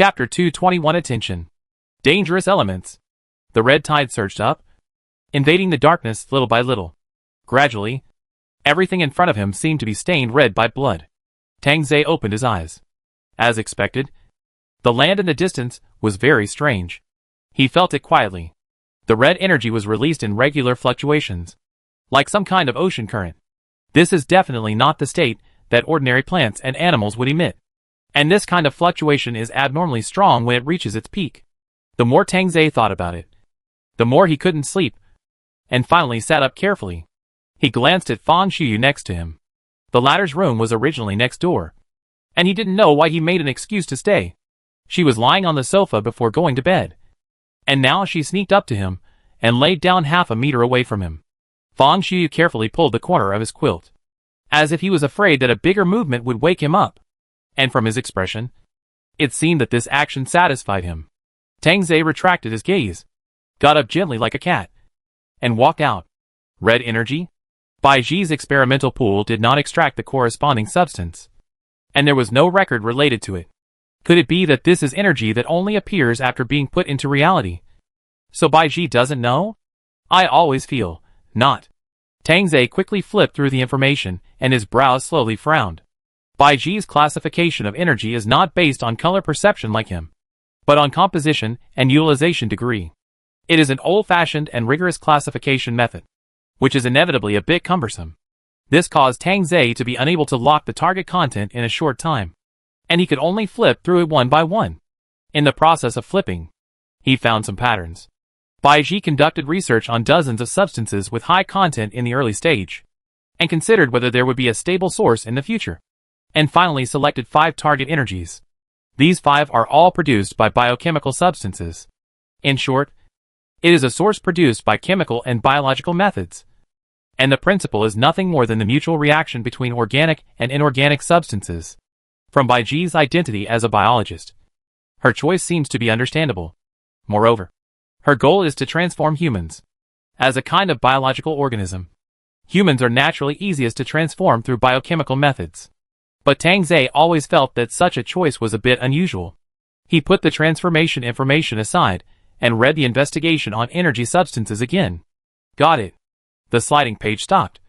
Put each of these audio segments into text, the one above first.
Chapter 221 Attention. Dangerous Elements. The red tide surged up, invading the darkness little by little. Gradually, everything in front of him seemed to be stained red by blood. Tang Zhe opened his eyes. As expected, the land in the distance was very strange. He felt it quietly. The red energy was released in regular fluctuations, like some kind of ocean current. This is definitely not the state that ordinary plants and animals would emit. And this kind of fluctuation is abnormally strong when it reaches its peak. The more Tang Zhe thought about it, the more he couldn't sleep, and finally sat up carefully. He glanced at Fan Shuyu next to him. The latter's room was originally next door, and he didn't know why he made an excuse to stay. She was lying on the sofa before going to bed, and now she sneaked up to him and laid down half a meter away from him. Fan Shuyu carefully pulled the corner of his quilt, as if he was afraid that a bigger movement would wake him up. And from his expression, it seemed that this action satisfied him. Tang Zhe retracted his gaze, got up gently like a cat, and walked out. Red energy? Bai Ji's experimental pool did not extract the corresponding substance, and there was no record related to it. Could it be that this is energy that only appears after being put into reality? So Bai Ji doesn't know? I always feel not. Tang Zhe quickly flipped through the information, and his brows slowly frowned. Bai Ji's classification of energy is not based on color perception like him, but on composition and utilization degree. It is an old-fashioned and rigorous classification method, which is inevitably a bit cumbersome. This caused Tang Zhe to be unable to lock the target content in a short time, and he could only flip through it one by one. In the process of flipping, he found some patterns. Bai Ji conducted research on dozens of substances with high content in the early stage, and considered whether there would be a stable source in the future, and finally selected 5 target energies. These 5 are all produced by biochemical substances. In short, it is a source produced by chemical and biological methods, and the principle is nothing more than the mutual reaction between organic and inorganic substances. From Bai Ji's identity as a biologist, her choice seems to be understandable. Moreover, her goal is to transform humans as a kind of biological organism. Humans are naturally easiest to transform through biochemical methods. But Tang Zhe always felt that such a choice was a bit unusual. He put the transformation information aside and read the investigation on energy substances again. Got it. The sliding page stopped,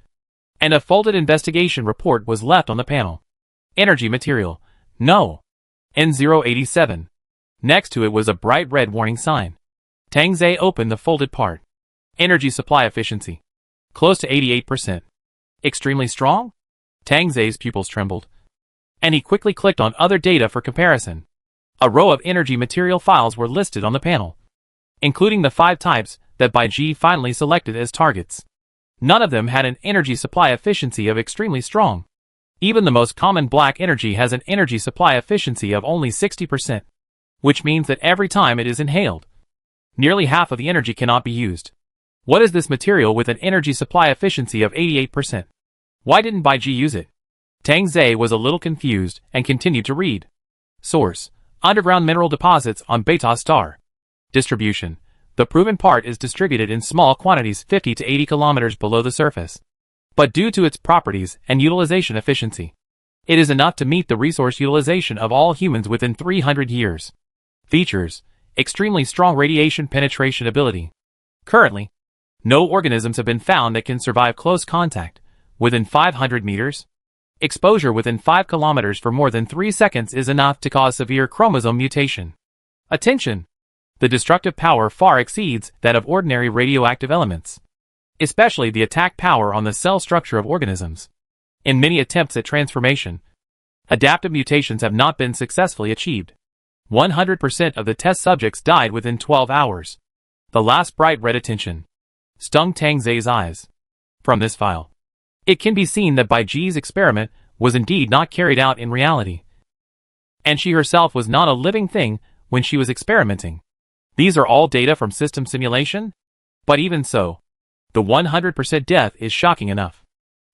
and a folded investigation report was left on the panel. Energy material. No. N087. Next to it was a bright red warning sign. Tang Zhe opened the folded part. Energy supply efficiency. Close to 88%. Extremely strong? Tang Zhe's pupils trembled, and he quickly clicked on other data for comparison. A row of energy material files were listed on the panel, including the 5 types that Bai Ji finally selected as targets. None of them had an energy supply efficiency of extremely strong. Even the most common black energy has an energy supply efficiency of only 60%, which means that every time it is inhaled, nearly half of the energy cannot be used. What is this material with an energy supply efficiency of 88%? Why didn't Bai Ji use it? Tang Zhe was a little confused and continued to read. Source: underground mineral deposits on Beta Star. Distribution: the proven part is distributed in small quantities 50 to 80 kilometers below the surface. But due to its properties and utilization efficiency, it is enough to meet the resource utilization of all humans within 300 years. Features: extremely strong radiation penetration ability. Currently, no organisms have been found that can survive close contact within 500 meters. Exposure within 5 kilometers for more than 3 seconds is enough to cause severe chromosome mutation. Attention! The destructive power far exceeds that of ordinary radioactive elements, especially the attack power on the cell structure of organisms. In many attempts at transformation, adaptive mutations have not been successfully achieved. 100% of the test subjects died within 12 hours. The last bright red attention stung Tang Zhe's eyes. From this file, it can be seen that Bai Ji's experiment was indeed not carried out in reality, and she herself was not a living thing when she was experimenting. These are all data from system simulation? But even so, the 100% death is shocking enough.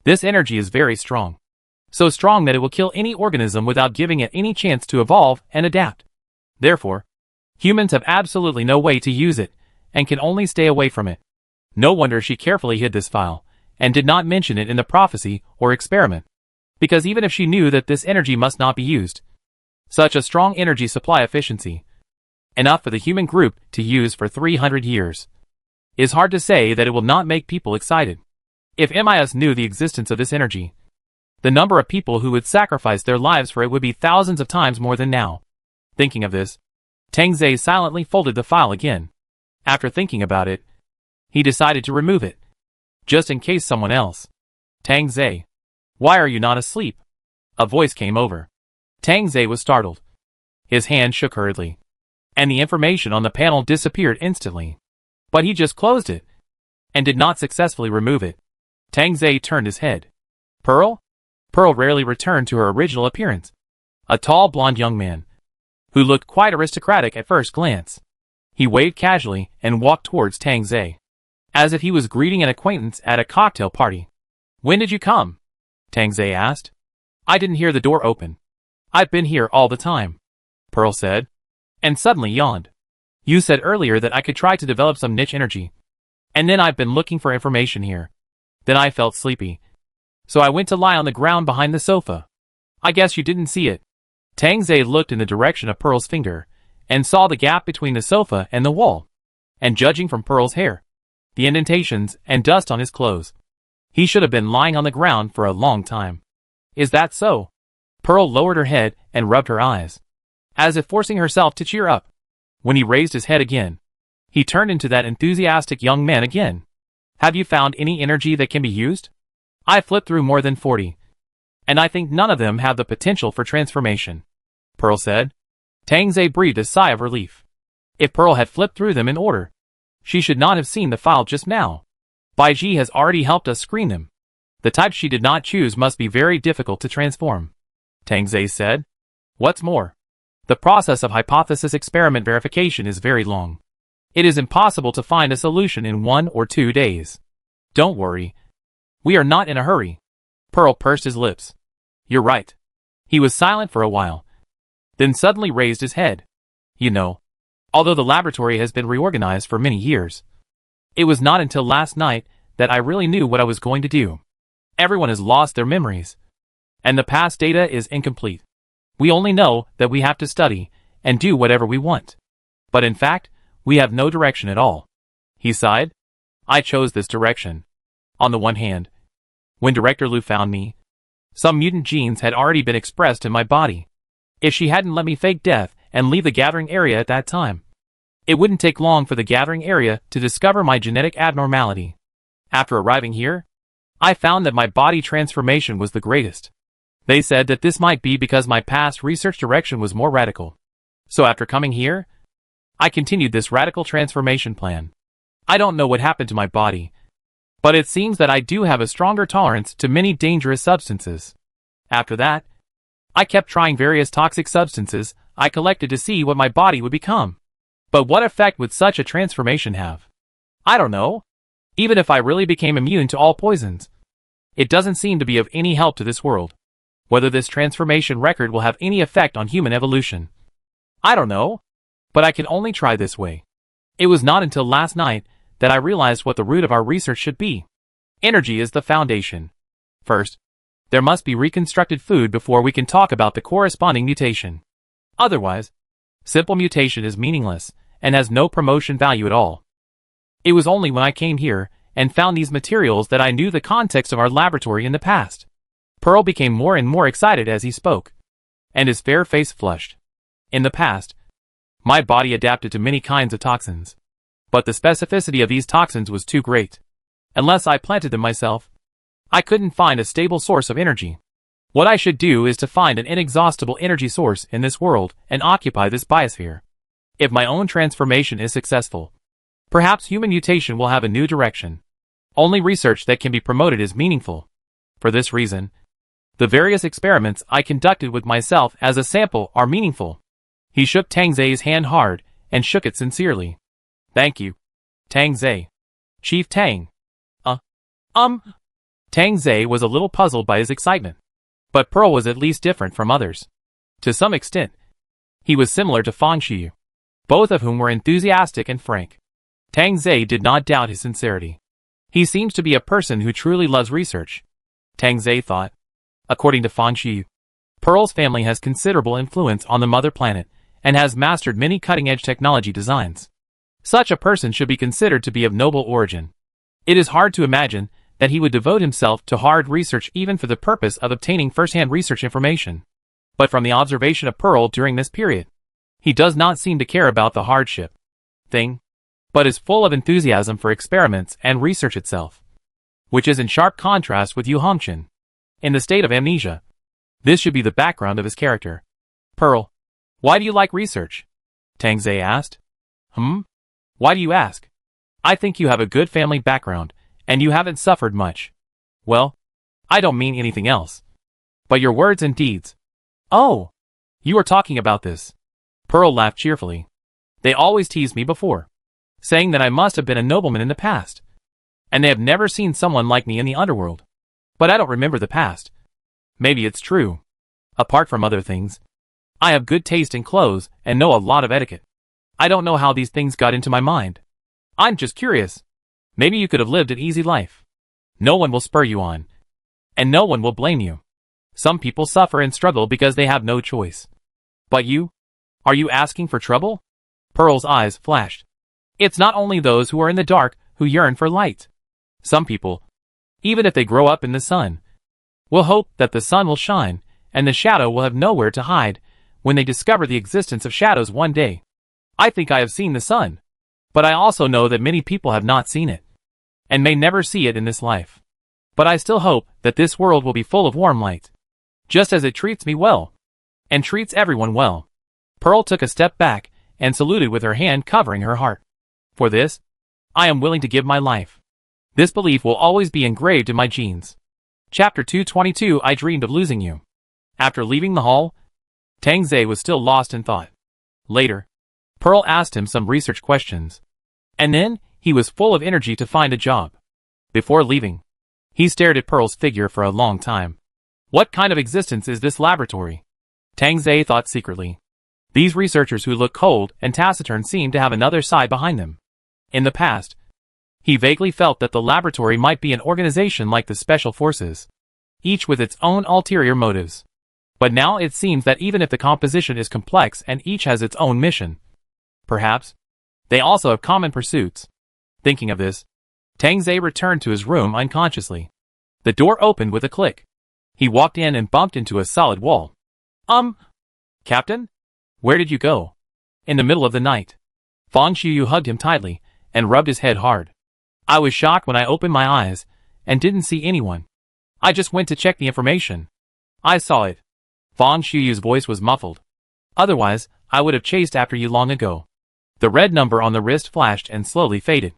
This energy is very strong. So strong that it will kill any organism without giving it any chance to evolve and adapt. Therefore, humans have absolutely no way to use it, and can only stay away from it. No wonder she carefully hid this file, and did not mention it in the prophecy or experiment. Because even if she knew that this energy must not be used, Such a strong energy supply efficiency, enough for the human group to use for 300 years. It's hard to say that it will not make people excited. If MIS knew the existence of this energy, the number of people who would sacrifice their lives for it would be thousands of times more than now. Thinking of this, Tang Zhe silently folded the file again. After thinking about it, he decided to remove it, just in case someone else. Tang Zhe, why are you not asleep? A voice came over. Tang Zhe was startled. His hand shook hurriedly, and the information on the panel disappeared instantly. But he just closed it, and did not successfully remove it. Tang Zhe turned his head. Pearl? Pearl rarely returned to her original appearance. A tall blonde young man, who looked quite aristocratic at first glance. He waved casually and walked towards Tang Zhe, as if he was greeting an acquaintance at a cocktail party. When did you come? Tang Zhe asked. I didn't hear the door open. I've been here all the time, Pearl said, and suddenly yawned. You said earlier that I could try to develop some niche energy, and then I've been looking for information here. Then I felt sleepy, so I went to lie on the ground behind the sofa. I guess you didn't see it. Tang Zhe looked in the direction of Pearl's finger, and saw the gap between the sofa and the wall, and judging from Pearl's hair, the indentations and dust on his clothes, he should have been lying on the ground for a long time. Is that so? Pearl lowered her head and rubbed her eyes, as if forcing herself to cheer up. When he raised his head again, he turned into that enthusiastic young man again. Have you found any energy that can be used? I flipped through more than 40, and I think none of them have the potential for transformation, Pearl said. Tang Zhe breathed a sigh of relief. If Pearl had flipped through them in order, she should not have seen the file just now. Bai Ji has already helped us screen them. The type she did not choose must be very difficult to transform, Tang Zhe said. What's more, the process of hypothesis experiment verification is very long. It is impossible to find a solution in 1 or 2 days. Don't worry. We are not in a hurry. Pearl pursed his lips. You're right. He was silent for a while, then suddenly raised his head. You know, although the laboratory has been reorganized for many years, it was not until last night that I really knew what I was going to do. Everyone has lost their memories, and the past data is incomplete. We only know that we have to study and do whatever we want. But in fact, we have no direction at all. He sighed. I chose this direction. On the one hand, when Director Liu found me, some mutant genes had already been expressed in my body. If she hadn't let me fake death and leave the gathering area at that time, it wouldn't take long for the gathering area to discover my genetic abnormality. After arriving here, I found that my body transformation was the greatest. They said that this might be because my past research direction was more radical. So after coming here, I continued this radical transformation plan. I don't know what happened to my body, but it seems that I do have a stronger tolerance to many dangerous substances. After that, I kept trying various toxic substances I collected to see what my body would become. But what effect would such a transformation have? I don't know. Even if I really became immune to all poisons, it doesn't seem to be of any help to this world. Whether this transformation record will have any effect on human evolution, I don't know. But I can only try this way. It was not until last night that I realized what the root of our research should be. Energy is the foundation. First, there must be reconstructed food before we can talk about the corresponding mutation. Otherwise, simple mutation is meaningless and has no promotion value at all. It was only when I came here and found these materials that I knew the context of our laboratory in the past. Pearl became more and more excited as he spoke, and his fair face flushed. In the past, my body adapted to many kinds of toxins, but the specificity of these toxins was too great. Unless I planted them myself, I couldn't find a stable source of energy. What I should do is to find an inexhaustible energy source in this world and occupy this biosphere. If my own transformation is successful, perhaps human mutation will have a new direction. Only research that can be promoted is meaningful. For this reason, the various experiments I conducted with myself as a sample are meaningful. He shook Tang Zhe's hand hard and shook it sincerely. Thank you, Tang Zhe. Chief Tang. Tang Zhe was a little puzzled by his excitement. But Pearl was at least different from others. To some extent, he was similar to Fang Xiyu, both of whom were enthusiastic and frank. Tang Zhe did not doubt his sincerity. He seems to be a person who truly loves research, Tang Zhe thought. According to Fang Xiyu, Pearl's family has considerable influence on the mother planet and has mastered many cutting-edge technology designs. Such a person should be considered to be of noble origin. It is hard to imagine that he would devote himself to hard research even for the purpose of obtaining first-hand research information. But from the observation of Pearl during this period, he does not seem to care about the hardship thing, but is full of enthusiasm for experiments and research itself, which is in sharp contrast with Yu Hongchen. In the state of amnesia, this should be the background of his character. Pearl, why do you like research? Tang Zhe asked. Why do you ask? I think you have a good family background, and you haven't suffered much. Well, I don't mean anything else. But your words and deeds. Oh, you are talking about this. Pearl laughed cheerfully. They always teased me before, saying that I must have been a nobleman in the past, and they have never seen someone like me in the underworld. But I don't remember the past. Maybe it's true. Apart from other things, I have good taste in clothes and know a lot of etiquette. I don't know how these things got into my mind. I'm just curious. Maybe you could have lived an easy life. No one will spur you on, and no one will blame you. Some people suffer and struggle because they have no choice. But you? Are you asking for trouble? Pearl's eyes flashed. It's not only those who are in the dark who yearn for light. Some people, even if they grow up in the sun, will hope that the sun will shine, and the shadow will have nowhere to hide when they discover the existence of shadows one day. I think I have seen the sun, but I also know that many people have not seen it, and may never see it in this life. But I still hope that this world will be full of warm light, just as it treats me well, and treats everyone well. Pearl took a step back and saluted with her hand covering her heart. For this, I am willing to give my life. This belief will always be engraved in my genes. Chapter 222 I Dreamed of Losing You. After leaving the hall, Tang Zhe was still lost in thought. Later, Pearl asked him some research questions, and then he was full of energy to find a job. Before leaving, he stared at Pearl's figure for a long time. What kind of existence is this laboratory? Tang Zhe thought secretly. These researchers who look cold and taciturn seem to have another side behind them. In the past, he vaguely felt that the laboratory might be an organization like the Special Forces, each with its own ulterior motives. But now it seems that even if the composition is complex and each has its own mission, perhaps they also have common pursuits. Thinking of this, Tang Zhe returned to his room unconsciously. The door opened with a click. He walked in and bumped into a solid wall. Captain? Where did you go? In the middle of the night. Fang Xiuyu hugged him tightly and rubbed his head hard. I was shocked when I opened my eyes and didn't see anyone. I just went to check the information. I saw it. Fang Xiuyu's voice was muffled. Otherwise, I would have chased after you long ago. The red number on the wrist flashed and slowly faded,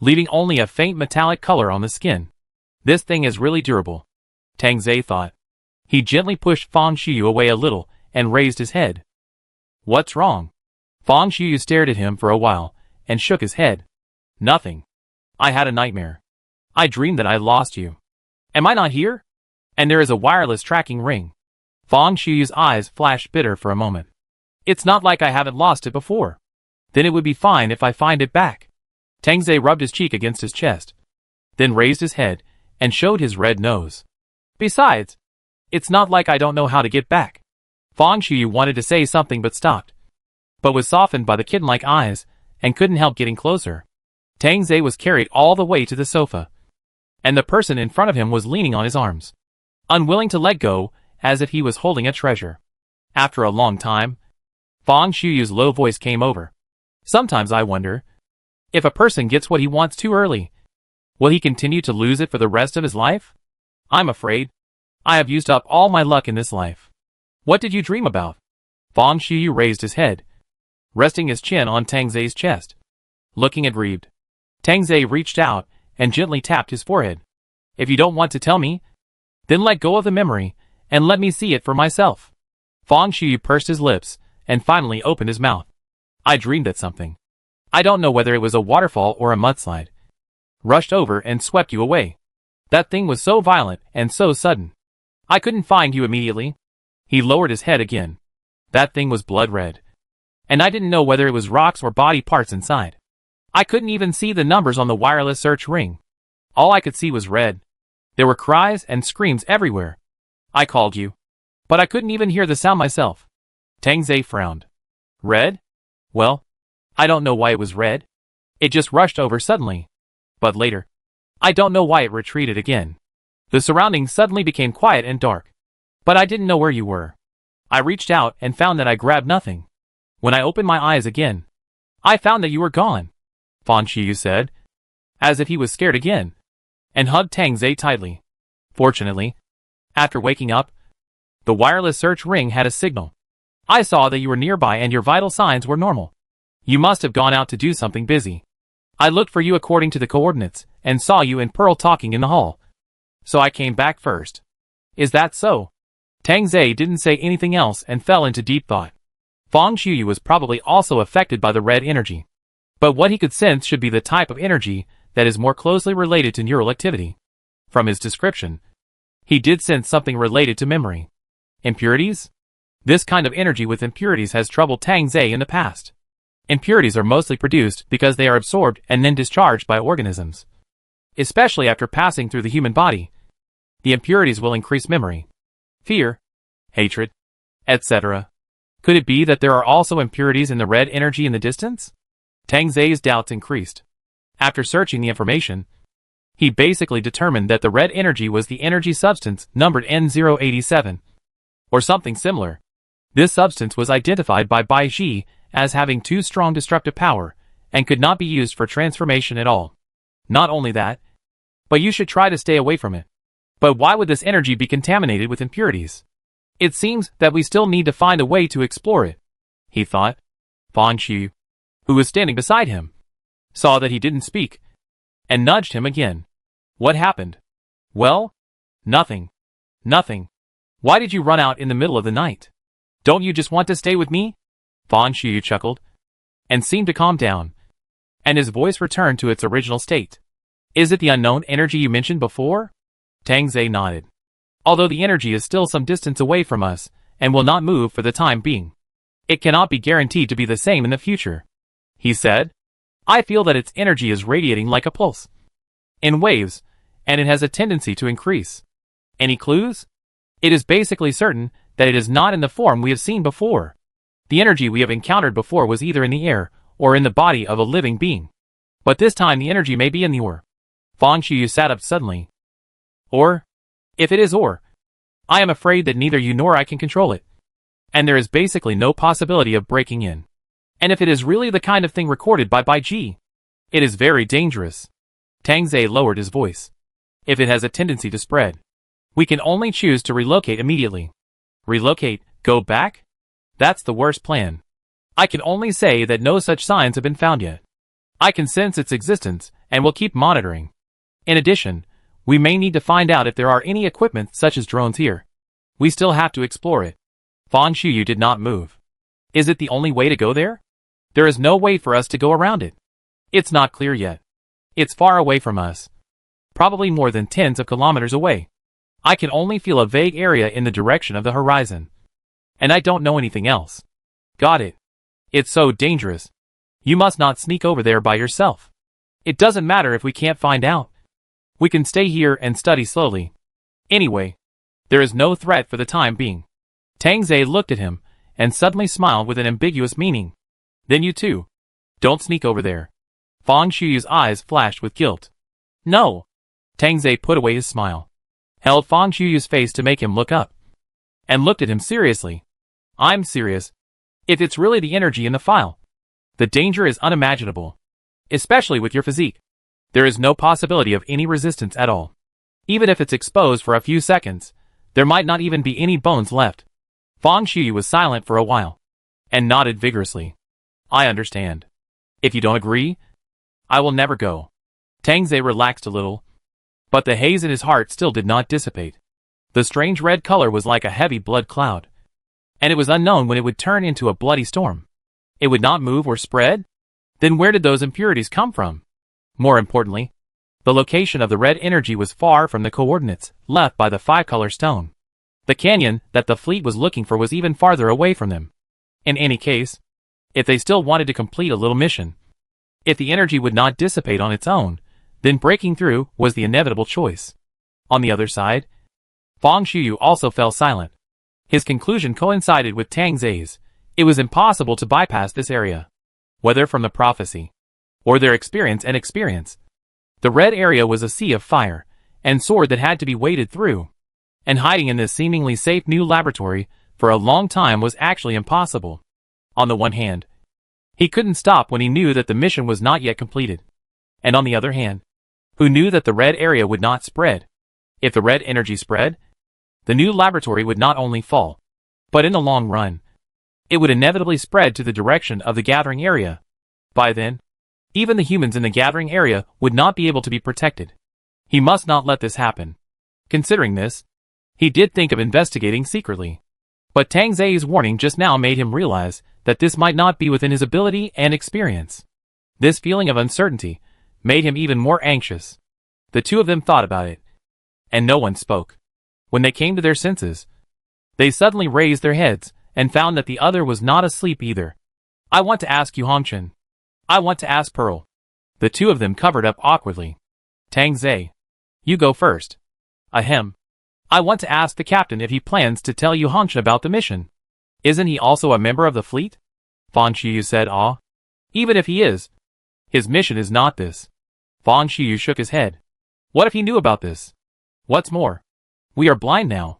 leaving only a faint metallic color on the skin. This thing is really durable, Tang Zhe thought. He gently pushed Fang Xiuyu away a little and raised his head. What's wrong? Fang Xiuyu stared at him for a while and shook his head. Nothing. I had a nightmare. I dreamed that I lost you. Am I not here? And there is a wireless tracking ring. Fang Xiuyu's eyes flashed bitter for a moment. It's not like I haven't lost it before. Then it would be fine if I find it back. Tang Zhe rubbed his cheek against his chest, then raised his head and showed his red nose. Besides, it's not like I don't know how to get back. Fang Xiuyu wanted to say something but stopped, but was softened by the kitten-like eyes and couldn't help getting closer. Tang Zhe was carried all the way to the sofa, and the person in front of him was leaning on his arms, unwilling to let go, as if he was holding a treasure. After a long time, Fang Xiuyu's low voice came over. Sometimes I wonder, if a person gets what he wants too early, will he continue to lose it for the rest of his life? I'm afraid I have used up all my luck in this life. What did you dream about? Fang Xiuyu raised his head, resting his chin on Tang Zhe's chest. Looking aggrieved, Tang Zhe reached out and gently tapped his forehead. If you don't want to tell me, then let go of the memory and let me see it for myself. Fang Xiuyu pursed his lips and finally opened his mouth. I dreamed that something, I don't know whether it was a waterfall or a mudslide, rushed over and swept you away. That thing was so violent and so sudden. I couldn't find you immediately. He lowered his head again. That thing was blood red, and I didn't know whether it was rocks or body parts inside. I couldn't even see the numbers on the wireless search ring. All I could see was red. There were cries and screams everywhere. I called you, but I couldn't even hear the sound myself. Tang Zei frowned. Red? Well, I don't know why it was red. It just rushed over suddenly. But later, I don't know why it retreated again. The surroundings suddenly became quiet and dark. But I didn't know where you were. I reached out and found that I grabbed nothing. When I opened my eyes again, I found that you were gone, Fan Qiyu said, as if he was scared again, and hugged Tang Zei tightly. Fortunately, after waking up, the wireless search ring had a signal. I saw that you were nearby and your vital signs were normal. You must have gone out to do something busy. I looked for you according to the coordinates, and saw you and Pearl talking in the hall. So I came back first. Is that so? Tang Zei didn't say anything else and fell into deep thought. Fan Qiyu was probably also affected by the red energy. But what he could sense should be the type of energy that is more closely related to neural activity. From his description, he did sense something related to memory. Impurities? This kind of energy with impurities has troubled Tang Zei in the past. Impurities are mostly produced because they are absorbed and then discharged by organisms. Especially after passing through the human body. The impurities will increase memory, fear, hatred, etc. Could it be that there are also impurities in the red energy in the distance? Tang Zei's doubts increased. After searching the information, he basically determined that the red energy was the energy substance numbered N087, or something similar. This substance was identified by Bai Ji as having too strong destructive power, and could not be used for transformation at all. Not only that, but you should try to stay away from it. But why would this energy be contaminated with impurities? It seems that we still need to find a way to explore it, he thought. Fan Qiyu, who was standing beside him, saw that he didn't speak, and nudged him again. What happened? Well, nothing. Nothing. Why did you run out in the middle of the night? Don't you just want to stay with me? Fan Qiyu chuckled, and seemed to calm down, and his voice returned to its original state. Is it the unknown energy you mentioned before? Tang Zei nodded. Although the energy is still some distance away from us, and will not move for the time being, it cannot be guaranteed to be the same in the future, he said. I feel that its energy is radiating like a pulse, in waves, and it has a tendency to increase. Any clues? It is basically certain that it is not in the form we have seen before. The energy we have encountered before was either in the air, or in the body of a living being. But this time the energy may be in the ore. Fan Qiyu sat up suddenly. Or? If it is ore, I am afraid that neither you nor I can control it. And there is basically no possibility of breaking in. And if it is really the kind of thing recorded by Bai Ji, it is very dangerous. Tang Zei lowered his voice. If it has a tendency to spread, we can only choose to relocate immediately. Relocate? Go back? That's the worst plan. I can only say that no such signs have been found yet. I can sense its existence, and will keep monitoring. In addition, we may need to find out if there are any equipment such as drones here. We still have to explore it. Fan Qiyu did not move. Is it the only way to go there? There is no way for us to go around it. It's not clear yet. It's far away from us. Probably more than tens of kilometers away. I can only feel a vague area in the direction of the horizon. And I don't know anything else. Got it. It's so dangerous. You must not sneak over there by yourself. It doesn't matter if we can't find out. We can stay here and study slowly. Anyway, there is no threat for the time being. Tang Zei looked at him, and suddenly smiled with an ambiguous meaning. Then you too. Don't sneak over there. Fan Qiyu's eyes flashed with guilt. No. Tang Zei put away his smile, held Fan Qiyu's face to make him look up, and looked at him seriously. I'm serious. If it's really the energy in the file, the danger is unimaginable. Especially with your physique. There is no possibility of any resistance at all. Even if it's exposed for a few seconds, there might not even be any bones left. Fan Qiyu was silent for a while, and nodded vigorously. I understand. If you don't agree, I will never go. Tang Zei relaxed a little, but the haze in his heart still did not dissipate. The strange red color was like a heavy blood cloud, and it was unknown when it would turn into a bloody storm. It would not move or spread? Then where did those impurities come from? More importantly, the location of the red energy was far from the coordinates left by the five-color stone. The canyon that the fleet was looking for was even farther away from them. In any case, if they still wanted to complete a little mission, if the energy would not dissipate on its own, then breaking through was the inevitable choice. On the other side, Fan Qiyu also fell silent. His conclusion coincided with Tang Zai's. It was impossible to bypass this area. Whether from the prophecy, or their experience. The red area was a sea of fire, and sword that had to be waded through. And hiding in this seemingly safe new laboratory for a long time was actually impossible. On the one hand, he couldn't stop when he knew that the mission was not yet completed. And on the other hand, who knew that the red area would not spread? If the red energy spread, the new laboratory would not only fall, but in the long run, it would inevitably spread to the direction of the gathering area. By then, even the humans in the gathering area would not be able to be protected. He must not let this happen. Considering this, he did think of investigating secretly. But Tang Zai's warning just now made him realize that this might not be within his ability and experience. This feeling of uncertainty made him even more anxious. The two of them thought about it, and no one spoke. When they came to their senses, they suddenly raised their heads and found that the other was not asleep either. I want to ask you, Hongchen. I want to ask Pearl. The two of them covered up awkwardly. Tang Zai, you go first. Ahem. I want to ask the captain if he plans to tell you Hongchen about the mission. Isn't he also a member of the fleet? Fang Xiyu said, Even if he is, his mission is not this. Fang Xiyu shook his head. What if he knew about this? What's more, we are blind now.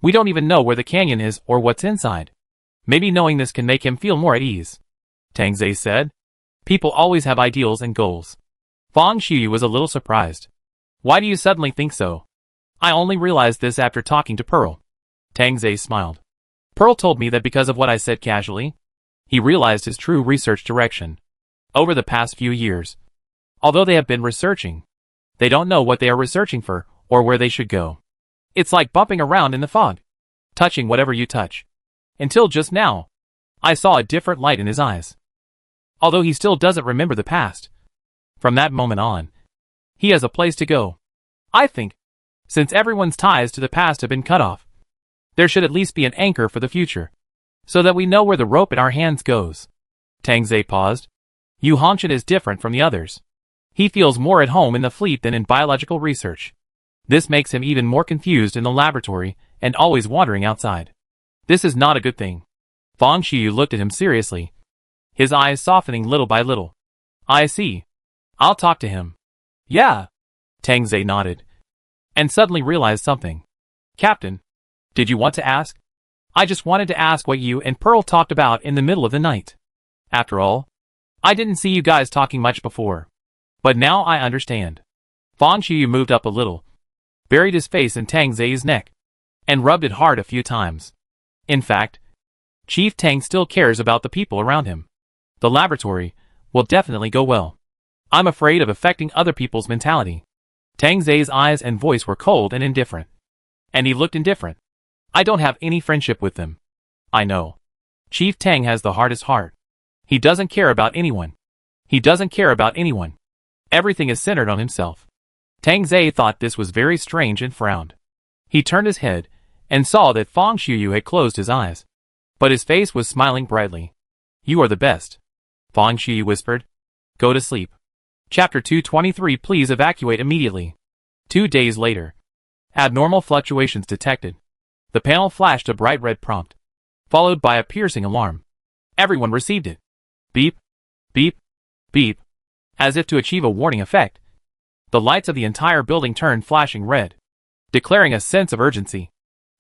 We don't even know where the canyon is or what's inside. Maybe knowing this can make him feel more at ease. Tang Zai said. People always have ideals and goals. Fang Xiyu was a little surprised. Why do you suddenly think so? I only realized this after talking to Pearl. Tang Zai smiled. Pearl told me that because of what I said casually, he realized his true research direction. Over the past few years, although they have been researching, they don't know what they are researching for or where they should go. It's like bumping around in the fog, touching whatever you touch. Until just now, I saw a different light in his eyes. Although he still doesn't remember the past, from that moment on, he has a place to go. I think, since everyone's ties to the past have been cut off, there should at least be an anchor for the future, so that we know where the rope in our hands goes. Tang Zai paused. Yu Hongchen is different from the others. He feels more at home in the fleet than in biological research. This makes him even more confused in the laboratory and always wandering outside. This is not a good thing. Fang Xiyu looked at him seriously, his eyes softening little by little. I see. I'll talk to him. Yeah. Tang Zai nodded, and suddenly realized something. Captain, did you want to ask? I just wanted to ask what you and Pearl talked about in the middle of the night. After all, I didn't see you guys talking much before. But now I understand. Fang Xiyu moved up a little, buried his face in Tang Zai's neck, and rubbed it hard a few times. In fact, Chief Tang still cares about the people around him. The laboratory will definitely go well. I'm afraid of affecting other people's mentality. Tang Zai's eyes and voice were cold and indifferent. And he looked indifferent. I don't have any friendship with them. I know. Chief Tang has the hardest heart. He doesn't care about anyone. He doesn't care about anyone. Everything is centered on himself. Tang Zai thought this was very strange and frowned. He turned his head and saw that Fang Xiyu had closed his eyes. But his face was smiling brightly. You are the best. Fang Xiyu whispered. Go to sleep. Chapter 223. Please evacuate immediately. 2 days later. Abnormal fluctuations detected. The panel flashed a bright red prompt, followed by a piercing alarm. Everyone received it. Beep, beep, beep. As if to achieve a warning effect, the lights of the entire building turned flashing red, declaring a sense of urgency.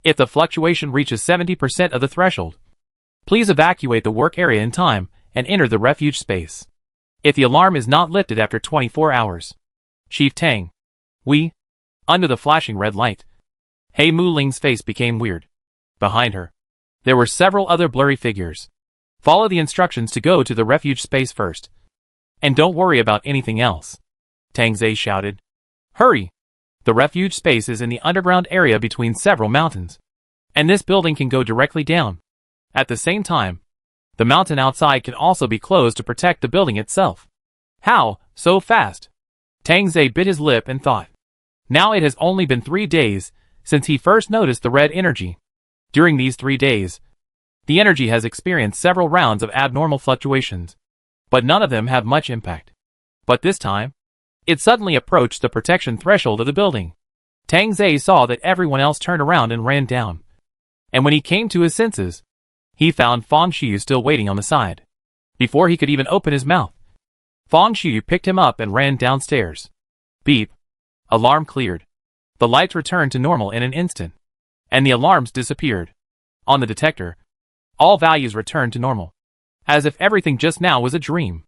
If the fluctuation reaches 70% of the threshold, please evacuate the work area in time and enter the refuge space. If the alarm is not lifted after 24 hours. Chief Tang. Under the flashing red light, He Muling's face became weird. Behind her, there were several other blurry figures. Follow the instructions to go to the refuge space first. And don't worry about anything else. Tang Zai shouted. Hurry! The refuge space is in the underground area between several mountains. And this building can go directly down. At the same time, the mountain outside can also be closed to protect the building itself. How, so fast? Tang Zai bit his lip and thought. Now it has only been 3 days since he first noticed the red energy. During these 3 days, the energy has experienced several rounds of abnormal fluctuations, but none of them have much impact. But this time, it suddenly approached the protection threshold of the building. Tang Zai saw that everyone else turned around and ran down. And when he came to his senses, he found Fang Xiyu still waiting on the side. Before he could even open his mouth, Fang Xiyu picked him up and ran downstairs. Beep. Alarm cleared. The lights returned to normal in an instant, and the alarms disappeared. On the detector, all values returned to normal, as if everything just now was a dream.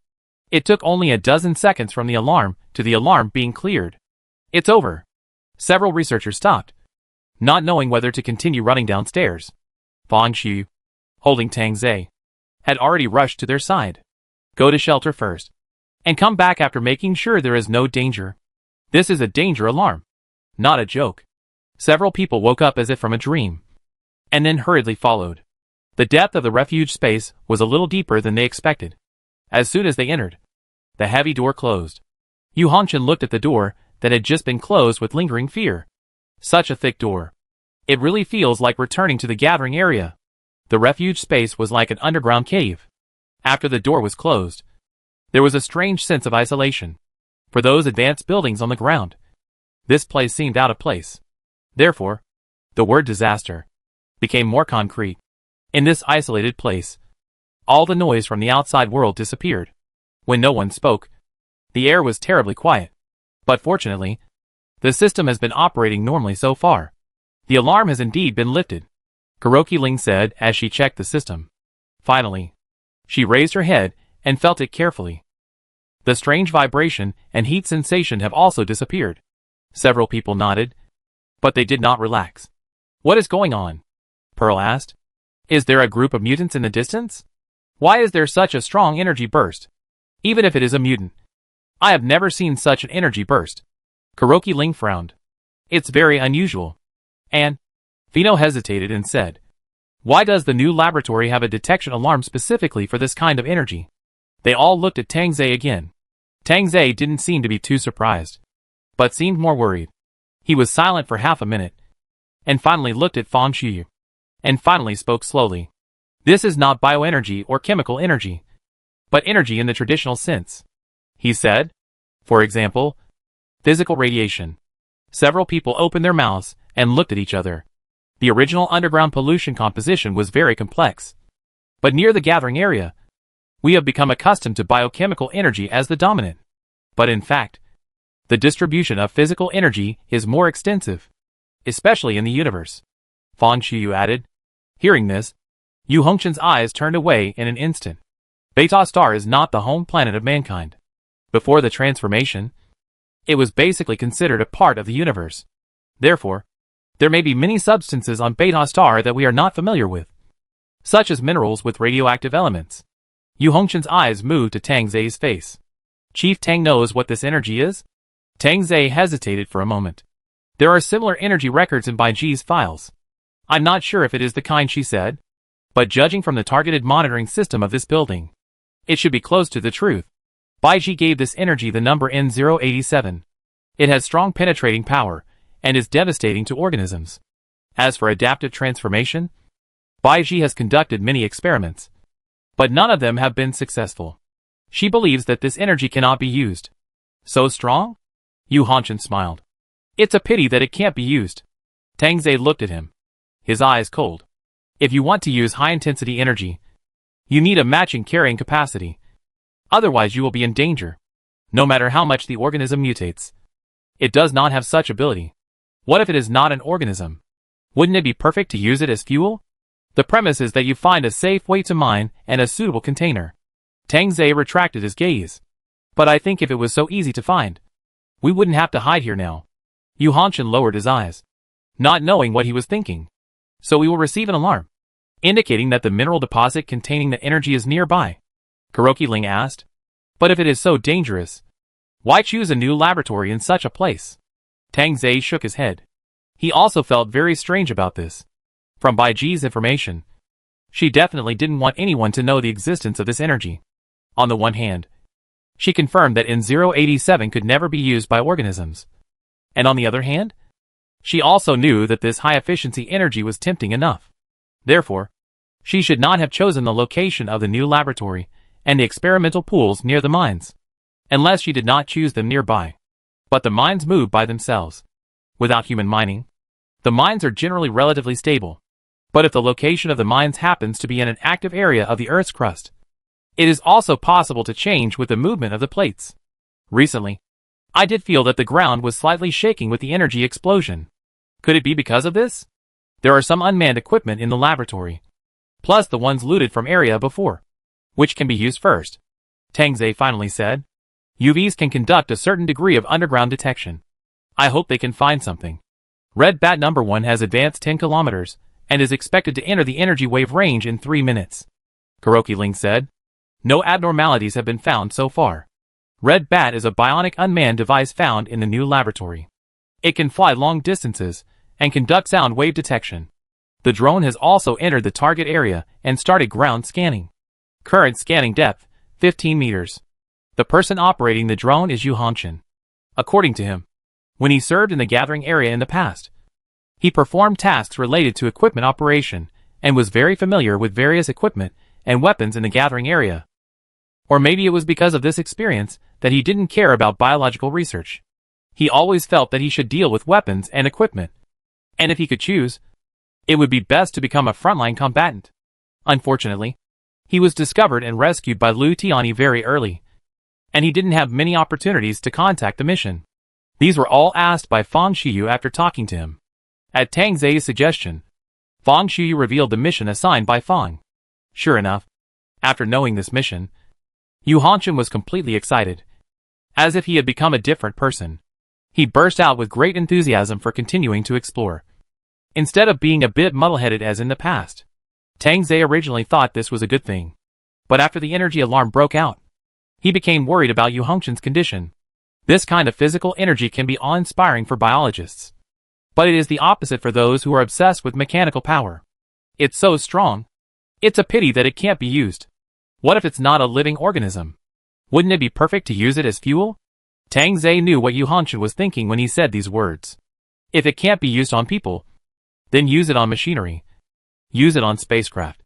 It took only a dozen seconds from the alarm to the alarm being cleared. It's over. Several researchers stopped, not knowing whether to continue running downstairs. Fang Xiyu, holding Tang Zai, had already rushed to their side. Go to shelter first, and come back after making sure there is no danger. This is a danger alarm, not a joke. Several people woke up as if from a dream, and then hurriedly followed. The depth of the refuge space was a little deeper than they expected. As soon as they entered, the heavy door closed. Yu Hongchen looked at the door that had just been closed with lingering fear. Such a thick door. It really feels like returning to the gathering area. The refuge space was like an underground cave. After the door was closed, there was a strange sense of isolation. For those advanced buildings on the ground, this place seemed out of place. Therefore, the word disaster became more concrete. In this isolated place, all the noise from the outside world disappeared. When no one spoke, the air was terribly quiet. But fortunately, the system has been operating normally so far. The alarm has indeed been lifted, Kuroki Ling said as she checked the system. Finally, she raised her head and felt it carefully. The strange vibration and heat sensation have also disappeared. Several people nodded, but they did not relax. What is going on? Pearl asked. Is there a group of mutants in the distance? Why is there such a strong energy burst? Even if it is a mutant, I have never seen such an energy burst. Kuroki Ling frowned. It's very unusual. And Fino hesitated and said, why does the new laboratory have a detection alarm specifically for this kind of energy? They all looked at Tang Zai again. Tang Zai didn't seem to be too surprised, but seemed more worried. He was silent for half a minute, and finally looked at Fang Xiyu, and finally spoke slowly. This is not bioenergy or chemical energy, but energy in the traditional sense, he said. For example, physical radiation. Several people opened their mouths and looked at each other. The original underground pollution composition was very complex, but near the gathering area, we have become accustomed to biochemical energy as the dominant. But in fact, the distribution of physical energy is more extensive, especially in the universe, Fang Xiyu added. Hearing this, Yu Hongchen's eyes turned away in an instant. Beta Star is not the home planet of mankind. Before the transformation, it was basically considered a part of the universe. Therefore, there may be many substances on Beta Star that we are not familiar with, such as minerals with radioactive elements. Yu Hongchen's eyes moved to Tang Zai's face. Chief Tang knows what this energy is? Tang Zai hesitated for a moment. There are similar energy records in Bai Ji's files. I'm not sure if it is the kind she said, but judging from the targeted monitoring system of this building, it should be close to the truth. Bai Ji gave this energy the number N087. It has strong penetrating power and is devastating to organisms. As for adaptive transformation, Bai Ji has conducted many experiments, but none of them have been successful. She believes that this energy cannot be used. So strong? Yu Hongchen smiled. It's a pity that it can't be used. Tang Zai looked at him, his eyes cold. If you want to use high-intensity energy, you need a matching carrying capacity. Otherwise you will be in danger. No matter how much the organism mutates, it does not have such ability. What if it is not an organism? Wouldn't it be perfect to use it as fuel? The premise is that you find a safe way to mine and a suitable container. Tang Zai retracted his gaze. But I think if it was so easy to find, we wouldn't have to hide here now. Yu Hongchen lowered his eyes, not knowing what he was thinking. So we will receive an alarm, indicating that the mineral deposit containing the energy is nearby. Kuroki Ling asked. But if it is so dangerous, why choose a new laboratory in such a place? Tang Zai shook his head. He also felt very strange about this. From Bai Ji's information, she definitely didn't want anyone to know the existence of this energy. On the one hand, she confirmed that N087 could never be used by organisms. And on the other hand, she also knew that this high-efficiency energy was tempting enough. Therefore, she should not have chosen the location of the new laboratory and the experimental pools near the mines, unless she did not choose them nearby. But the mines move by themselves. Without human mining, the mines are generally relatively stable. But if the location of the mines happens to be in an active area of the Earth's crust, it is also possible to change with the movement of the plates. Recently, I did feel that the ground was slightly shaking with the energy explosion. Could it be because of this? There are some unmanned equipment in the laboratory, plus the ones looted from area before. Which can be used first? Tangze finally said. UVs can conduct a certain degree of underground detection. I hope they can find something. Red Bat number 1 has advanced 10 kilometers, and is expected to enter the energy wave range in 3 minutes. Kuroki Ling said. No abnormalities have been found so far. Red Bat is a bionic unmanned device found in the new laboratory. It can fly long distances, and conduct sound wave detection. The drone has also entered the target area and started ground scanning. Current scanning depth, 15 meters. The person operating the drone is Yu Hanshin. According to him, when he served in the gathering area in the past, he performed tasks related to equipment operation, and was very familiar with various equipment and weapons in the gathering area. Or maybe it was because of this experience that he didn't care about biological research. He always felt that he should deal with weapons and equipment. And if he could choose, it would be best to become a frontline combatant. Unfortunately, he was discovered and rescued by Liu Tianyi very early, and he didn't have many opportunities to contact the mission. These were all asked by Fang Xiyu after talking to him. At Tang Zei's suggestion, Fang Xiyu revealed the mission assigned by Fang. Sure enough, after knowing this mission, Yu Hanshin was completely excited. As if he had become a different person. He burst out with great enthusiasm for continuing to explore, instead of being a bit muddle-headed as in the past. Tang Zei originally thought this was a good thing. But after the energy alarm broke out, he became worried about Yu Hanshin's condition. This kind of physical energy can be awe-inspiring for biologists. But it is the opposite for those who are obsessed with mechanical power. It's so strong. It's a pity that it can't be used. What if it's not a living organism? Wouldn't it be perfect to use it as fuel? Tang Zei knew what Yu Hanshin was thinking when he said these words. If it can't be used on people, then use it on machinery. Use it on spacecraft.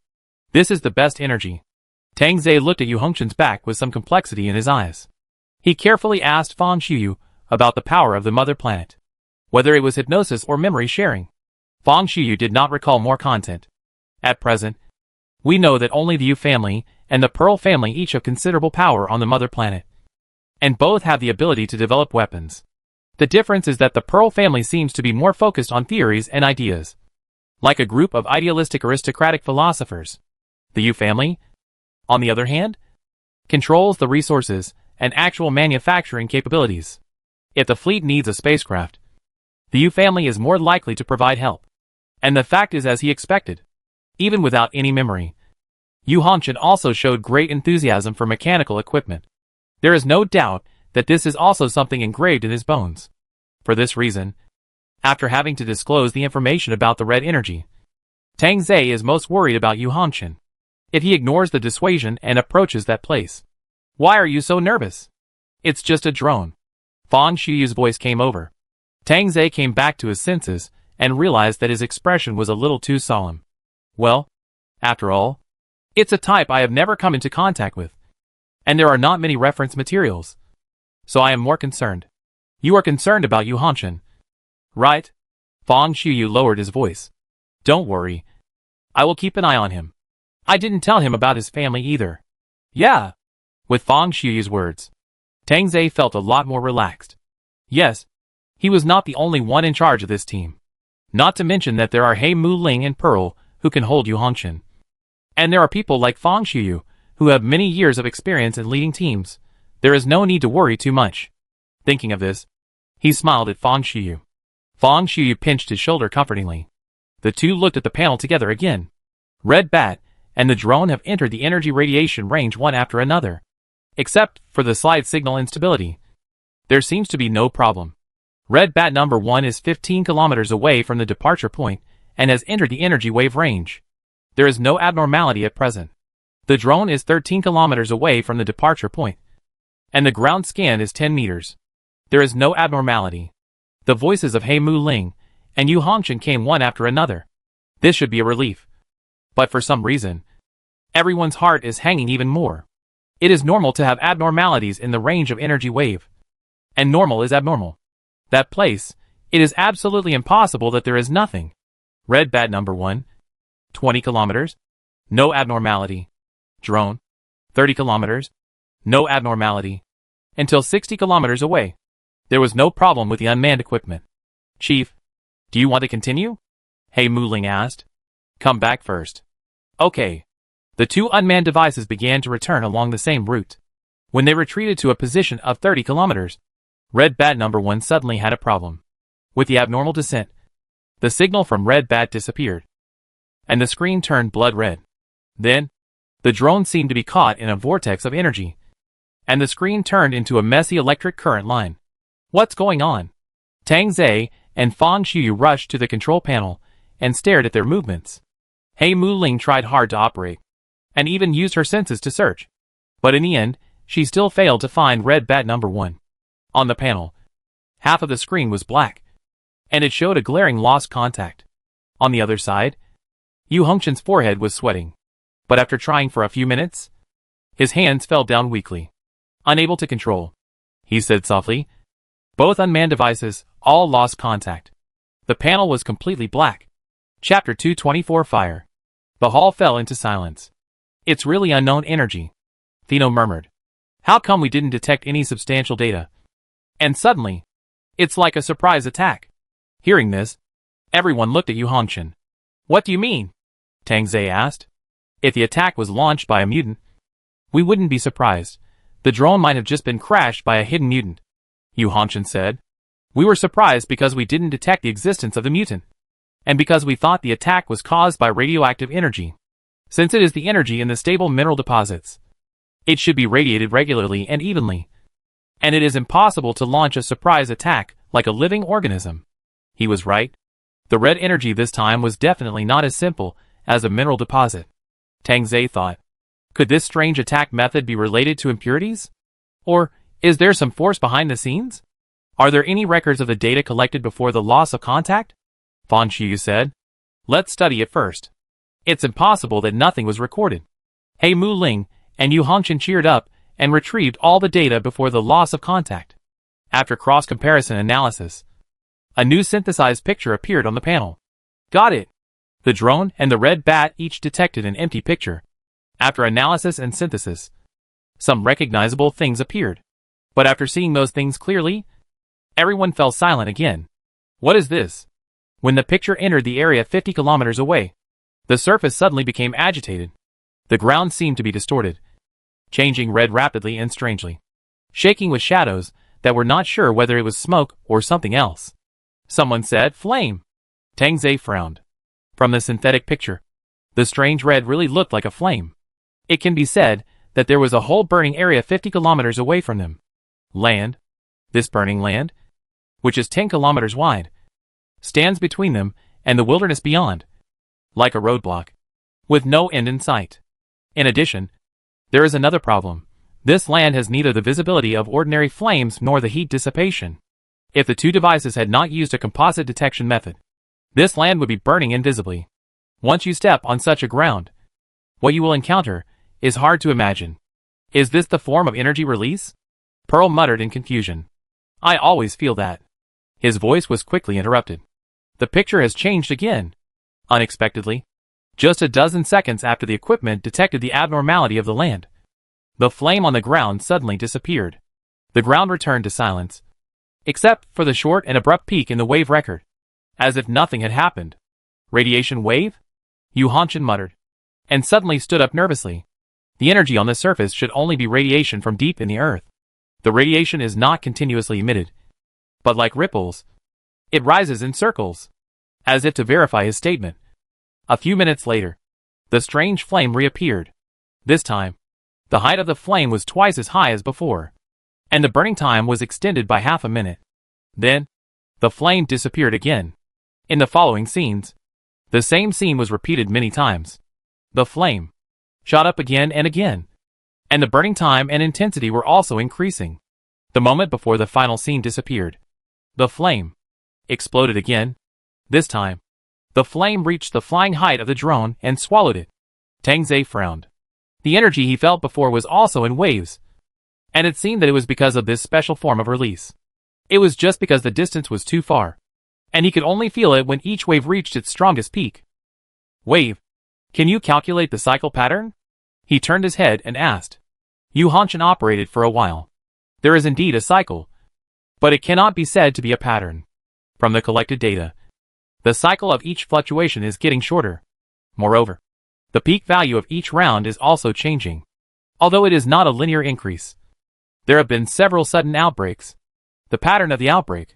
This is the best energy. Tang Zei looked at Yu Hanshin's back with some complexity in his eyes. He carefully asked Fang Xiyu about the power of the mother planet, whether it was hypnosis or memory sharing. Fang Xiyu did not recall more content. At present, we know that only the Yu family and the Pearl family each have considerable power on the mother planet, and both have the ability to develop weapons. The difference is that the Pearl family seems to be more focused on theories and ideas, like a group of idealistic aristocratic philosophers. The Yu family, on the other hand, controls the resources and actual manufacturing capabilities. If the fleet needs a spacecraft, the Yu family is more likely to provide help. And the fact is as he expected. Even without any memory, Yu Hanshin also showed great enthusiasm for mechanical equipment. There is no doubt that this is also something engraved in his bones. For this reason, after having to disclose the information about the red energy, Tang Zei is most worried about Yu Hanshin. If he ignores the dissuasion and approaches that place. Why are you so nervous? It's just a drone. Fang Xiyu's voice came over. Tang Zei came back to his senses and realized that his expression was a little too solemn. Well, after all, it's a type I have never come into contact with, and there are not many reference materials. So I am more concerned. You are concerned about Yu Hanshin, right? Fang Xiyu lowered his voice. Don't worry. I will keep an eye on him. I didn't tell him about his family either. Yeah. With Fang Xiyu's words, Tang Zei felt a lot more relaxed. Yes, he was not the only one in charge of this team. Not to mention that there are He Mu Ling and Pearl who can hold Yu Hanshin. And there are people like Fang Xiyu who have many years of experience in leading teams. There is no need to worry too much. Thinking of this, he smiled at Fang Xiyu. Fang Xiyu pinched his shoulder comfortingly. The two looked at the panel together again. Red Bat and the drone have entered the energy radiation range one after another. Except for the slight signal instability, there seems to be no problem. Red Bat number 1 is 15 kilometers away from the departure point and has entered the energy wave range. There is no abnormality at present. The drone is 13 kilometers away from the departure point, and the ground scan is 10 meters. There is no abnormality. The voices of He Mu Ling and Yu Hanshin came one after another. This should be a relief. But for some reason, everyone's heart is hanging even more. It is normal to have abnormalities in the range of energy wave. And normal is abnormal. That place, it is absolutely impossible that there is nothing. Red Bat number 1. 20 kilometers? No abnormality. Drone. 30 kilometers? No abnormality. Until 60 kilometers away. There was no problem with the unmanned equipment. Chief, do you want to continue? He Muling asked. Come back first. Okay. The two unmanned devices began to return along the same route. When they retreated to a position of 30 kilometers, Red Bat number 1 suddenly had a problem. With the abnormal descent, the signal from Red Bat disappeared, and the screen turned blood red. Then, the drone seemed to be caught in a vortex of energy, and the screen turned into a messy electric current line. What's going on? Tang Zhe and Fang Xiu rushed to the control panel and stared at their movements. He Muling tried hard to operate, and even used her senses to search. But in the end, she still failed to find Red Bat number 1. On the panel, half of the screen was black, and it showed a glaring lost contact. On the other side, Yu Hongchen's forehead was sweating. But after trying for a few minutes, his hands fell down weakly. Unable to control, he said softly. Both unmanned devices all lost contact. The panel was completely black. Chapter 224 Fire. The hall fell into silence. It's really unknown energy, Thino murmured. How come we didn't detect any substantial data? And suddenly, it's like a surprise attack. Hearing this, everyone looked at Yu Hongchen. What do you mean? Tang Zhe asked. If the attack was launched by a mutant, we wouldn't be surprised. The drone might have just been crashed by a hidden mutant, Yu Hongchen said. We were surprised because we didn't detect the existence of the mutant, and because we thought the attack was caused by radioactive energy. Since it is the energy in the stable mineral deposits, it should be radiated regularly and evenly, and it is impossible to launch a surprise attack like a living organism. He was right. The red energy this time was definitely not as simple as a mineral deposit. Tang Zhe thought. Could this strange attack method be related to impurities? Or is there some force behind the scenes? Are there any records of the data collected before the loss of contact? Fan Xiu said. Let's study it first. It's impossible that nothing was recorded. He Muling and Yu Hongchen cheered up and retrieved all the data before the loss of contact. After cross-comparison analysis, a new synthesized picture appeared on the panel. Got it! The drone and the Red Bat each detected an empty picture. After analysis and synthesis, some recognizable things appeared. But after seeing those things clearly, everyone fell silent again. What is this? When the picture entered the area 50 kilometers away, the surface suddenly became agitated. The ground seemed to be distorted, changing red rapidly and strangely, shaking with shadows that were not sure whether it was smoke or something else. Someone said, flame. Tang Zhe frowned. From the synthetic picture, the strange red really looked like a flame. It can be said that there was a whole burning area 50 kilometers away from them. Land, this burning land, which is 10 kilometers wide, stands between them and the wilderness beyond, like a roadblock, with no end in sight. In addition, there is another problem. This land has neither the visibility of ordinary flames nor the heat dissipation. If the two devices had not used a composite detection method, this land would be burning invisibly. Once you step on such a ground, what you will encounter is hard to imagine. Is this the form of energy release? Pearl muttered in confusion. I always feel that. His voice was quickly interrupted. The picture has changed again. Unexpectedly. Just a dozen seconds after the equipment detected the abnormality of the land, the flame on the ground suddenly disappeared. The ground returned to silence, except for the short and abrupt peak in the wave record, as if nothing had happened. Radiation wave? Yu Hongchen muttered, and suddenly stood up nervously. The energy on the surface should only be radiation from deep in the earth. The radiation is not continuously emitted, but like ripples, it rises in circles, as if to verify his statement. A few minutes later, the strange flame reappeared. This time, the height of the flame was twice as high as before, and the burning time was extended by half a minute. Then, the flame disappeared again. In the following scenes, the same scene was repeated many times. The flame shot up again and again, and the burning time and intensity were also increasing. The moment before the final scene disappeared, the flame exploded again. This time, the flame reached the flying height of the drone and swallowed it. Tang Zhe frowned. The energy he felt before was also in waves, and it seemed that it was because of this special form of release. It was just because the distance was too far, and he could only feel it when each wave reached its strongest peak. Wave, Can you calculate the cycle pattern? He turned his head and asked. Yu Hanshan operated for a while. There is indeed a cycle, but it cannot be said to be a pattern. From the collected data, the cycle of each fluctuation is getting shorter. Moreover, the peak value of each round is also changing, although it is not a linear increase. There have been several sudden outbreaks. The pattern of the outbreak,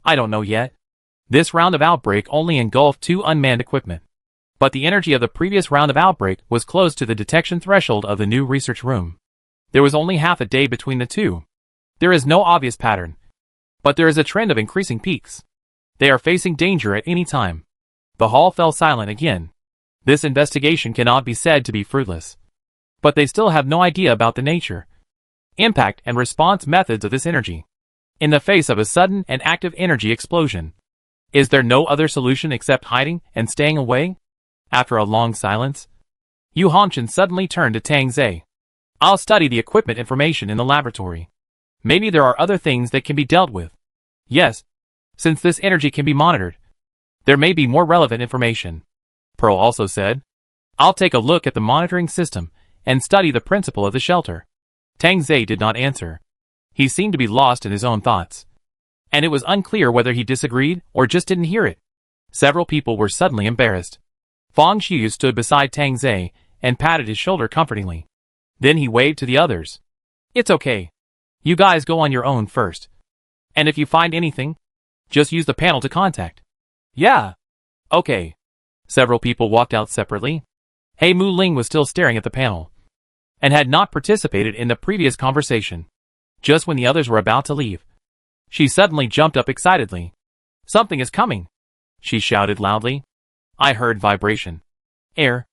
I don't know yet. This round of outbreak only engulfed 2 unmanned equipment, but the energy of the previous round of outbreak was close to the detection threshold of the new research room. There was only half a day between the two. There is no obvious pattern, but there is a trend of increasing peaks. They are facing danger at any time. The hall fell silent again. This investigation cannot be said to be fruitless, but they still have no idea about the nature, impact and response methods of this energy. In the face of a sudden and active energy explosion, is there no other solution except hiding and staying away? After a long silence, Yu Hanshan suddenly turned to Tang Zhe. I'll study the equipment information in the laboratory. Maybe there are other things that can be dealt with. Yes, since this energy can be monitored, there may be more relevant information. Pearl also said, I'll take a look at the monitoring system and study the principle of the shelter. Tang Zhe did not answer. He seemed to be lost in his own thoughts, and it was unclear whether he disagreed or just didn't hear it. Several people were suddenly embarrassed. Fang Xiu stood beside Tang Zhe and patted his shoulder comfortingly. Then he waved to the others. It's okay. You guys go on your own first. And if you find anything, just use the panel to contact. Yeah. Okay. Several people walked out separately. He Mu Ling was still staring at the panel, and had not participated in the previous conversation. Just when the others were about to leave, she suddenly jumped up excitedly. Something is coming, she shouted loudly. I heard vibration. Air.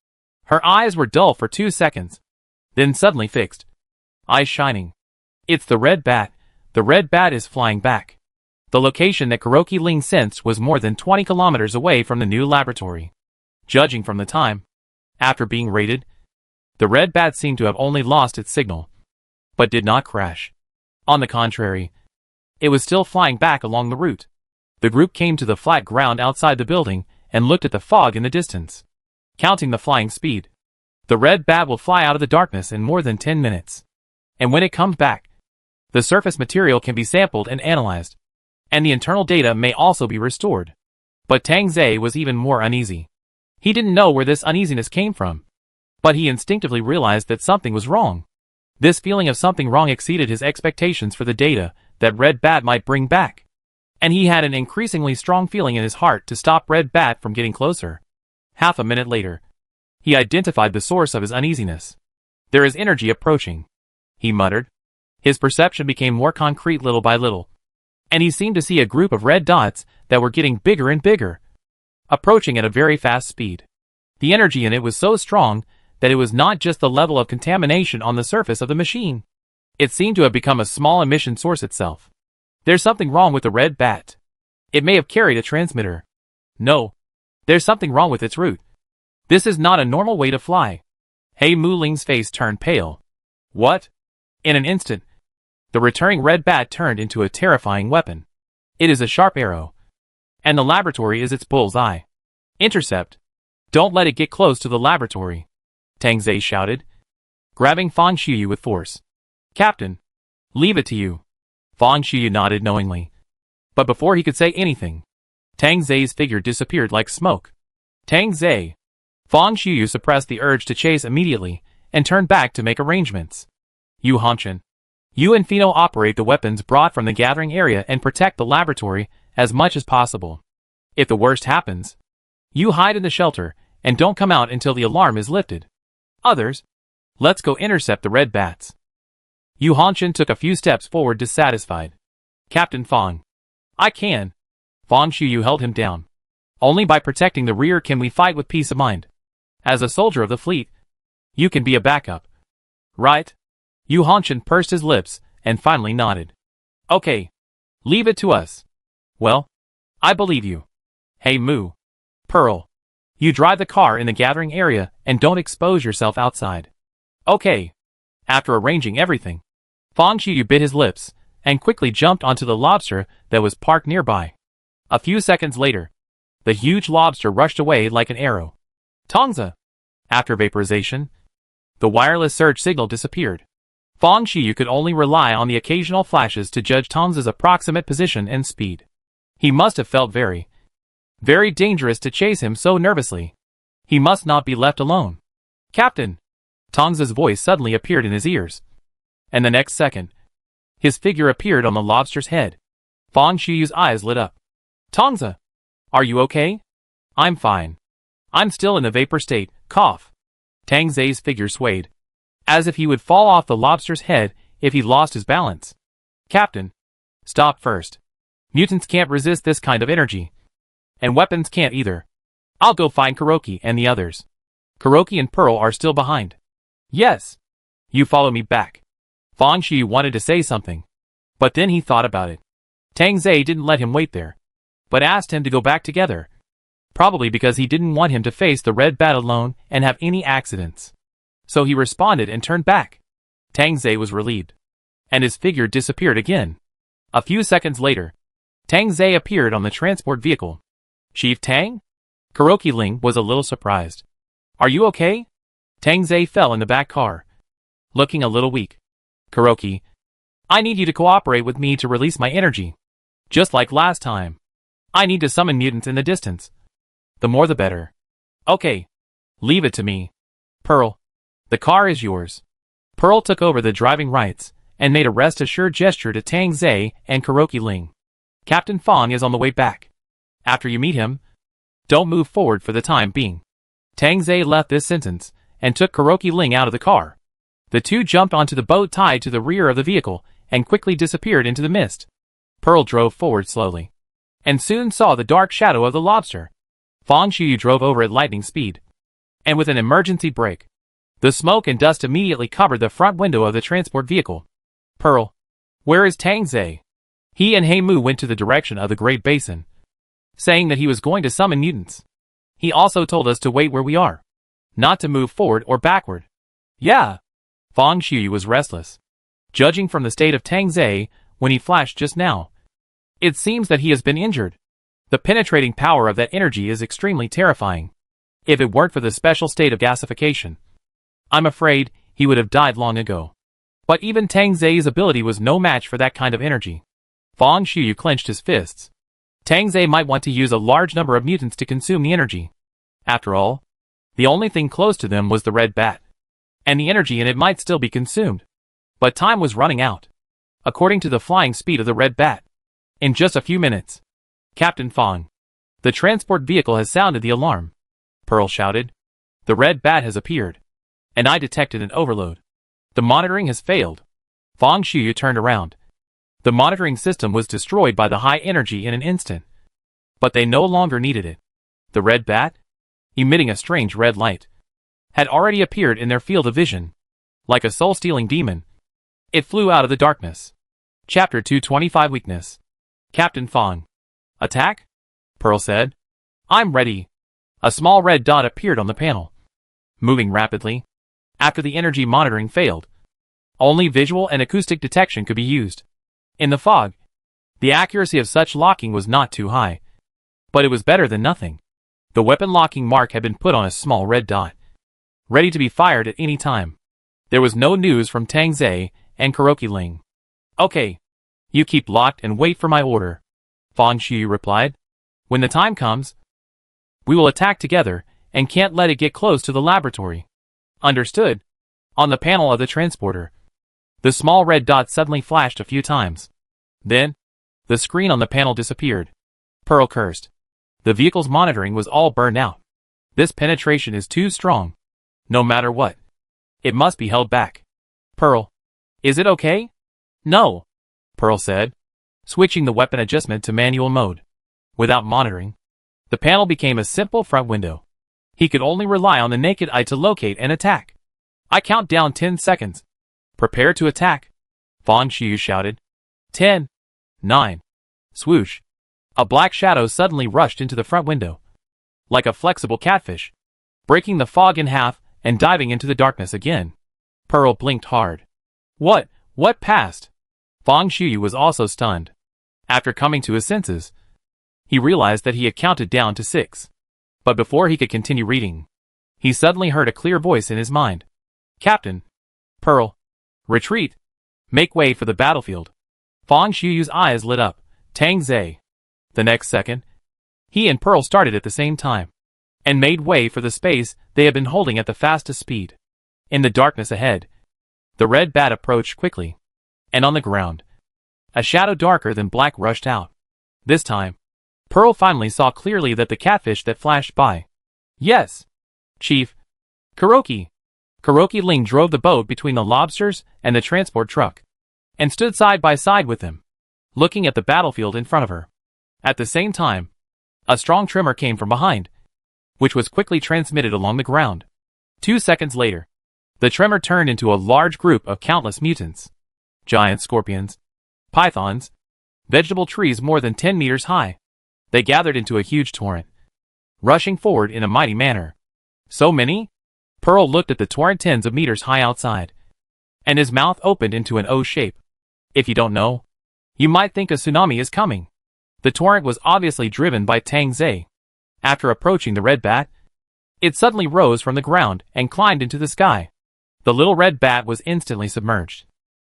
Her eyes were dull for 2 seconds, then suddenly fixed. Eyes shining. It's the red bat. The red bat is flying back. The location that Kuroki Ling sensed was more than 20 kilometers away from the new laboratory. Judging from the time, after being raided, the red bat seemed to have only lost its signal, but did not crash. On the contrary, it was still flying back along the route. The group came to the flat ground outside the building and looked at the fog in the distance. Counting the flying speed, the red bat will fly out of the darkness in more than 10 minutes. And when it comes back, the surface material can be sampled and analyzed, and the internal data may also be restored. But Tang Zhe was even more uneasy. He didn't know where this uneasiness came from, but he instinctively realized that something was wrong. This feeling of something wrong exceeded his expectations for the data that Red Bat might bring back, and he had an increasingly strong feeling in his heart to stop Red Bat from getting closer. Half a minute later, he identified the source of his uneasiness. There is energy approaching, he muttered. His perception became more concrete little by little, and he seemed to see a group of red dots that were getting bigger and bigger, approaching at a very fast speed. The energy in it was so strong that it was not just the level of contamination on the surface of the machine. It seemed to have become a small emission source itself. There's something wrong with the red bat. It may have carried a transmitter. No, there's something wrong with its route. This is not a normal way to fly. He Mu Ling's face turned pale. What? In an instant, the returning red bat turned into a terrifying weapon. It is a sharp arrow, and the laboratory is its bullseye. Intercept. Don't let it get close to the laboratory, Tang Zhe shouted, grabbing Fang Xiu with force. Captain, leave it to you. Fang Xiu nodded knowingly, but before he could say anything, Tang Zhe's figure disappeared like smoke. Tang Zhe. Fang Xiu suppressed the urge to chase immediately and turned back to make arrangements. Yu Hanshan, you and Fino operate the weapons brought from the gathering area and protect the laboratory as much as possible. If the worst happens, you hide in the shelter and don't come out until the alarm is lifted. Others, let's go intercept the red bats. Yu Hanshan took a few steps forward dissatisfied. Captain Fang. I can. Fang Xiu held him down. Only by protecting the rear can we fight with peace of mind. As a soldier of the fleet, you can be a backup. Right? Yu Hanshan pursed his lips and finally nodded. Okay. Leave it to us. Well, I believe you. Hey Mu. Pearl. You drive the car in the gathering area and don't expose yourself outside. Okay. After arranging everything, Fang Xiu bit his lips and quickly jumped onto the lobster that was parked nearby. A few seconds later, the huge lobster rushed away like an arrow. Tongza! After vaporization, the wireless search signal disappeared. Fang Xiyu could only rely on the occasional flashes to judge Tong's approximate position and speed. He must have felt very dangerous to chase him so nervously. He must not be left alone. Captain! Tong's voice suddenly appeared in his ears. And the next second, his figure appeared on the lobster's head. Fang Xiyu's eyes lit up. Tongza! Are you okay? I'm fine. I'm still in the vapor state, cough. Tang Zai's figure swayed, as if he would fall off the lobster's head if he lost his balance. Captain! Stop first. Mutants can't resist this kind of energy. And weapons can't either. I'll go find Kuroki and the others. Kuroki and Pearl are still behind. Yes. You follow me back. Fang Xiyu wanted to say something, but then he thought about it. Tang Zai didn't let him wait there, but asked him to go back together. Probably because he didn't want him to face the red bat alone and have any accidents. So he responded and turned back. Tang Zai was relieved, and his figure disappeared again. A few seconds later, Tang Zai appeared on the transport vehicle. Chief Tang? Kuroki Ling was a little surprised. Are you okay? Tang Zai fell in the back car, looking a little weak. Kuroki, I need you to cooperate with me to release my energy. Just like last time. I need to summon mutants in the distance. The more the better. Okay. Leave it to me. Pearl, the car is yours. Pearl took over the driving rights and made a rest-assured gesture to Tang Zai and Kuroki Ling. Captain Fang is on the way back. After you meet him, don't move forward for the time being. Tang Zai left this sentence and took Kuroki Ling out of the car. The two jumped onto the boat tied to the rear of the vehicle and quickly disappeared into the mist. Pearl drove forward slowly, and soon saw the dark shadow of the lobster. Fang Xiyu drove over at lightning speed, and with an emergency brake. The smoke and dust immediately covered the front window of the transport vehicle. Pearl, where is Tang Zai? He and Hei Mu went to the direction of the Great Basin, saying that he was going to summon mutants. He also told us to wait where we are, not to move forward or backward. Yeah. Fang Xiyu was restless, judging from the state of Tang Zai when he flashed just now. It seems that he has been injured. The penetrating power of that energy is extremely terrifying. If it weren't for the special state of gasification, I'm afraid he would have died long ago. But even Tang Zai's ability was no match for that kind of energy. Fang Xiyu clenched his fists. Tang Zai might want to use a large number of mutants to consume the energy. After all, the only thing close to them was the red bat, and the energy in it might still be consumed. But time was running out. According to the flying speed of the red bat, in just a few minutes, Captain Fang, the transport vehicle has sounded the alarm. Pearl shouted. The red bat has appeared, and I detected an overload. The monitoring has failed. Fang Xiyu turned around. The monitoring system was destroyed by the high energy in an instant. But they no longer needed it. The red bat, emitting a strange red light, had already appeared in their field of vision. Like a soul-stealing demon, it flew out of the darkness. Chapter 225 Weakness. Captain Fang. Attack? Pearl said. I'm ready. A small red dot appeared on the panel, moving rapidly. After the energy monitoring failed, only visual and acoustic detection could be used. In the fog, the accuracy of such locking was not too high, but it was better than nothing. The weapon locking mark had been put on a small red dot, ready to be fired at any time. There was no news from Tang Zai and Kuroki Ling. Okay. You keep locked and wait for my order, Fang Xiyu replied. When the time comes, we will attack together and can't let it get close to the laboratory. Understood. On the panel of the transporter, the small red dot suddenly flashed a few times. Then, the screen on the panel disappeared. Pearl cursed. The vehicle's monitoring was all burned out. This penetration is too strong. No matter what, it must be held back. Pearl, is it okay? No, Pearl said, switching the weapon adjustment to manual mode. Without monitoring, the panel became a simple front window. He could only rely on the naked eye to locate and attack. I count down 10 seconds. Prepare to attack, Fang Xiyu shouted. 10, 9, swoosh. A black shadow suddenly rushed into the front window, like a flexible catfish, breaking the fog in half and diving into the darkness again. Pearl blinked hard. What passed? Fang Xiyu was also stunned. After coming to his senses, he realized that he had counted down to 6. But before he could continue reading, He suddenly heard a clear voice in his mind. Captain. Pearl. Retreat. Make way for the battlefield. Fang Shuyu's eyes lit up. Tang Zhe. The next second, he and Pearl started at the same time, and made way for the space they had been holding at the fastest speed. In the darkness ahead, the red bat approached quickly, and on the ground, a shadow darker than black rushed out. This time, Pearl finally saw clearly that the catfish that flashed by. Yes, Chief. Kuroki. Kuroki Ling drove the boat between the lobsters and the transport truck, and stood side by side with them, looking at the battlefield in front of her. At the same time, a strong tremor came from behind, which was quickly transmitted along the ground. 2 seconds later, the tremor turned into a large group of countless mutants. Giant scorpions, pythons, vegetable trees more than 10 meters high. They gathered into a huge torrent, rushing forward in a mighty manner. So many? Pearl looked at the torrent tens of meters high outside, and his mouth opened into an O shape. If you don't know, you might think a tsunami is coming. The torrent was obviously driven by Tang Zhe. After approaching the red bat, it suddenly rose from the ground and climbed into the sky. The little red bat was instantly submerged,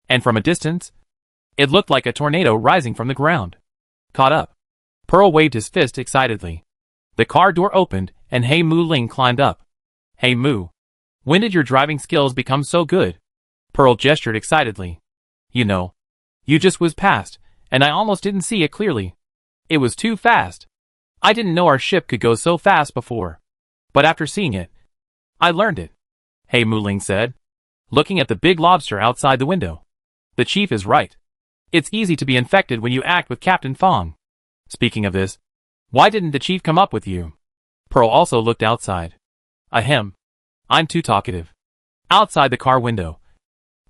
and from a distance, it looked like a tornado rising from the ground. Caught up. Pearl waved his fist excitedly. The car door opened and He Mu Ling climbed up. Hey Mu, when did your driving skills become so good? Pearl gestured excitedly. You know, you just whizzed past, and I almost didn't see it clearly. It was too fast. I didn't know our ship could go so fast before. But after seeing it, I learned it. He Mu Ling said, looking at the big lobster outside the window. The chief is right. It's easy to be infected when you act with Captain Fang. Speaking of this, why didn't the chief come up with you? Pearl also looked outside. Ahem. I'm too talkative. Outside the car window,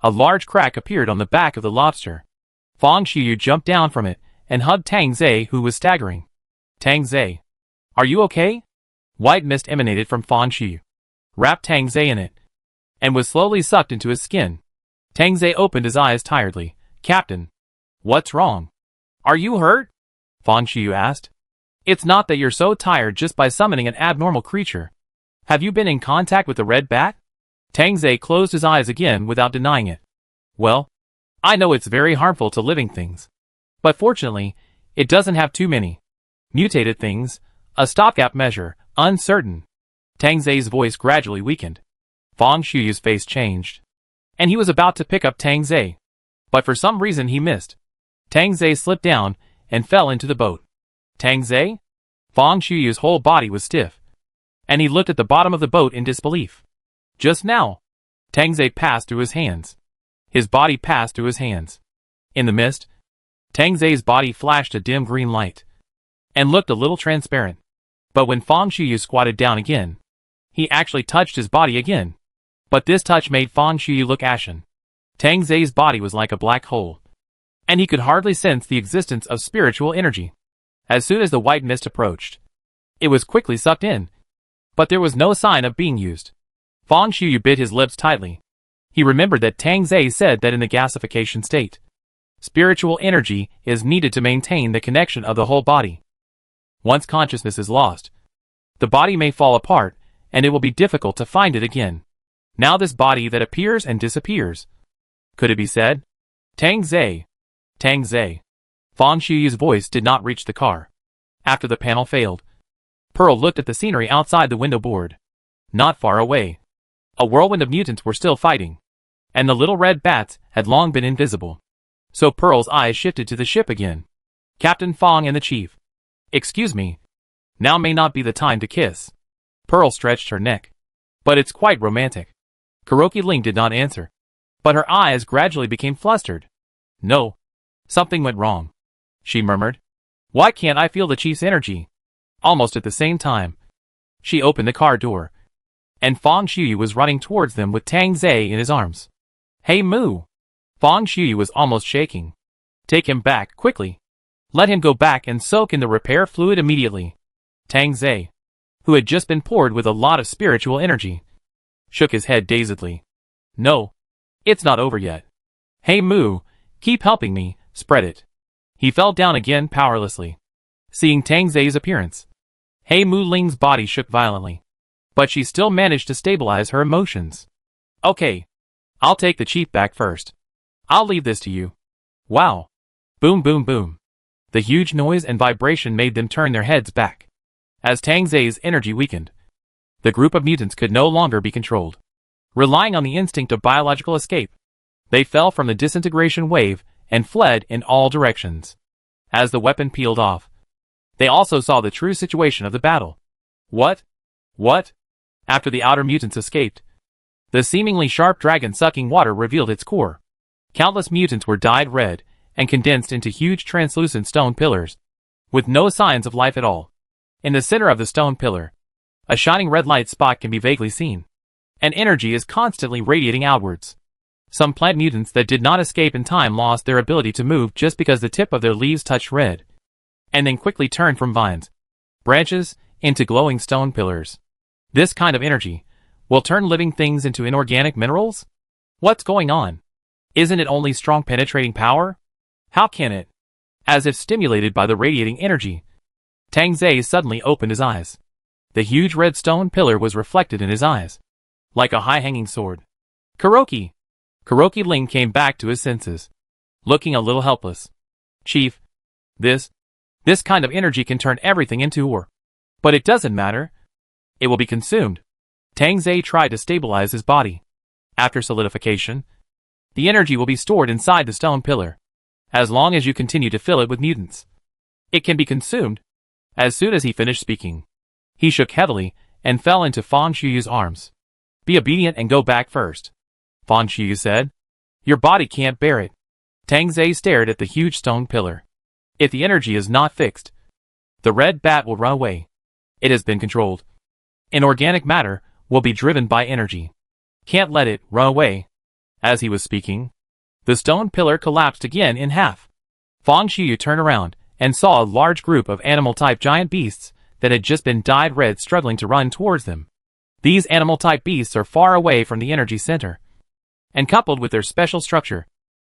a large crack appeared on the back of the lobster. Fang Xiyu jumped down from it and hugged Tang Zhe, who was staggering. Tang Zhe, are you okay? White mist emanated from Fang Xiyu, wrapped Tang Zhe in it, and was slowly sucked into his skin. Tang Zhe opened his eyes tiredly. Captain, what's wrong? Are you hurt? Fang Xiyu asked. It's not that you're so tired just by summoning an abnormal creature. Have you been in contact with the red bat? Tang Zhe closed his eyes again without denying it. Well, I know it's very harmful to living things, but fortunately, it doesn't have too many. Mutated things, a stopgap measure, uncertain. Tang Zhe's voice gradually weakened. Fang Shuyu's face changed, and he was about to pick up Tang Zhe, but for some reason he missed. Tang Zhe slipped down and fell into the boat. Tang Zhe? Fang Shuyu's whole body was stiff, and he looked at the bottom of the boat in disbelief. Just now, Tang Zhe passed through his hands. His body passed through his hands. In the mist, Tang Zhe's body flashed a dim green light, and looked a little transparent. But when Fang Xiyu squatted down again, he actually touched his body again. But this touch made Fang Xiyu look ashen. Tang Zhe's body was like a black hole, and he could hardly sense the existence of spiritual energy. As soon as the white mist approached, it was quickly sucked in, but there was no sign of being used. Fang Xiyu bit his lips tightly. He remembered that Tang Zhe said that in the gasification state, spiritual energy is needed to maintain the connection of the whole body. Once consciousness is lost, the body may fall apart, and it will be difficult to find it again. Now this body that appears and disappears. Could it be said? Tang Zhe. Tang Zhe. Fang Shuyu's voice did not reach the car. After the panel failed, Pearl looked at the scenery outside the window board. Not far away, a whirlwind of mutants were still fighting, and the little red bats had long been invisible. So Pearl's eyes shifted to the ship again. Captain Fang and the chief. Excuse me. Now may not be the time to kiss. Pearl stretched her neck. But it's quite romantic. Kuroki Ling did not answer, but her eyes gradually became flustered. No. Something went wrong, she murmured. Why can't I feel the chief's energy? Almost at the same time, she opened the car door, and Fang Xiyu was running towards them with Tang Zhe in his arms. Hey Mu! Fang Xiyu was almost shaking. Take him back, quickly. Let him go back and soak in the repair fluid immediately. Tang Zhe, who had just been poured with a lot of spiritual energy, shook his head dazedly. No, it's not over yet. Hey Mu, keep helping me, spread it. He fell down again powerlessly, seeing Tang Zhe's appearance. He Mu Ling's body shook violently. but she still managed to stabilize her emotions. Okay. I'll take the chief back first. I'll leave this to you. Wow. Boom boom boom. The huge noise and vibration made them turn their heads back. As Tang Zei's energy weakened, the group of mutants could no longer be controlled. Relying on the instinct of biological escape, they fell from the disintegration wave and fled in all directions. As the weapon peeled off, they also saw the true situation of the battle. What? After the outer mutants escaped, the seemingly sharp dragon sucking water revealed its core. Countless mutants were dyed red and condensed into huge translucent stone pillars, with no signs of life at all. In the center of the stone pillar, a shining red light spot can be vaguely seen, and energy is constantly radiating outwards. Some plant mutants that did not escape in time lost their ability to move just because the tip of their leaves touched red, and then quickly turned from vines, branches, into glowing stone pillars. This kind of energy will turn living things into inorganic minerals? What's going on? Isn't it only strong penetrating power? How can it? As if stimulated by the radiating energy, Tang Zei suddenly opened his eyes. The huge red stone pillar was reflected in his eyes, like a high-hanging sword. Kuroki! Kuroki Ling came back to his senses, looking a little helpless. Chief, this kind of energy can turn everything into ore. But it doesn't matter. It will be consumed. Tang Zei tried to stabilize his body. After solidification, the energy will be stored inside the stone pillar, as long as you continue to fill it with mutants. It can be consumed. As soon as he finished speaking, he shook heavily and fell into Fang Shuyu's arms. Be obedient and go back first, Fang Shuyu said. Your body can't bear it. Tang Zei stared at the huge stone pillar. If the energy is not fixed, the red bat will run away. It has been controlled. Inorganic matter will be driven by energy. Can't let it run away. As he was speaking, the stone pillar collapsed again in half. Fang Shuyu turned around and saw a large group of animal-type giant beasts that had just been dyed red struggling to run towards them. These animal-type beasts are far away from the energy center, and coupled with their special structure,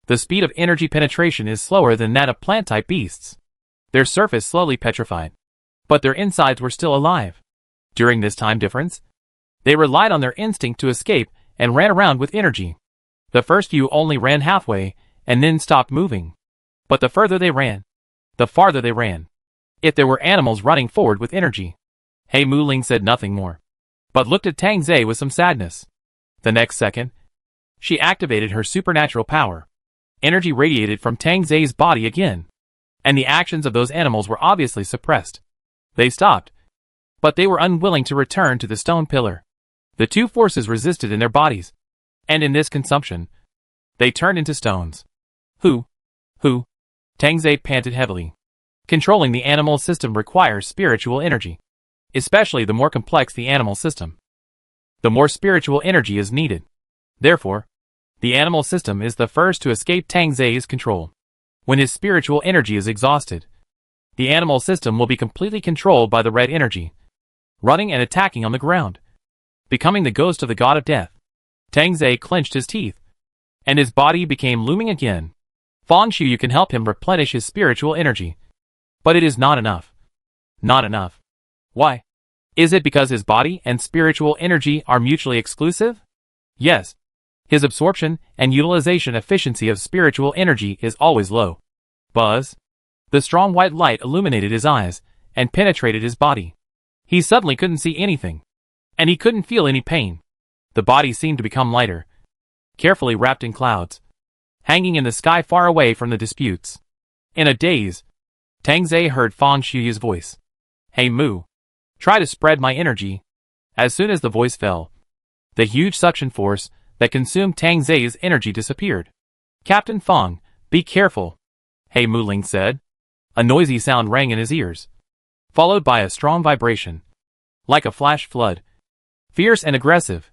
the speed of energy penetration is slower than that of plant-type beasts. Their surface slowly petrified, but their insides were still alive. During this time difference, they relied on their instinct to escape and ran around with energy. The first few only ran halfway and then stopped moving. But the further they ran, the farther they ran. If there were animals running forward with energy. He Muling said nothing more, but looked at Tang Zei with some sadness. The next second, she activated her supernatural power. Energy radiated from Tang Zei's body again, and the actions of those animals were obviously suppressed. They stopped, but they were unwilling to return to the stone pillar. The two forces resisted in their bodies, and in this consumption, they turned into stones. Who? Tang Zei panted heavily. Controlling the animal system requires spiritual energy, especially the more complex the animal system. The more spiritual energy is needed. Therefore, the animal system is the first to escape Tang Zei's control. When his spiritual energy is exhausted, the animal system will be completely controlled by the red energy, running and attacking on the ground, becoming the ghost of the god of death. Tang Zei clenched his teeth, and his body became looming again. Fang Shuyu can help him replenish his spiritual energy, but it is not enough. Not enough. Why? Is it because his body and spiritual energy are mutually exclusive? Yes. His absorption and utilization efficiency of spiritual energy is always low. Buzz. The strong white light illuminated his eyes and penetrated his body. He suddenly couldn't see anything, and he couldn't feel any pain. The body seemed to become lighter, carefully wrapped in clouds, hanging in the sky far away from the disputes. In a daze, Tang Zei heard Fang Shuyu's voice. Hey Mu. Try to spread my energy. As soon as the voice fell, the huge suction force that consumed Tang Zei's energy disappeared. Captain Fang, be careful, He Muling said. A noisy sound rang in his ears, followed by a strong vibration, like a flash flood. Fierce and aggressive,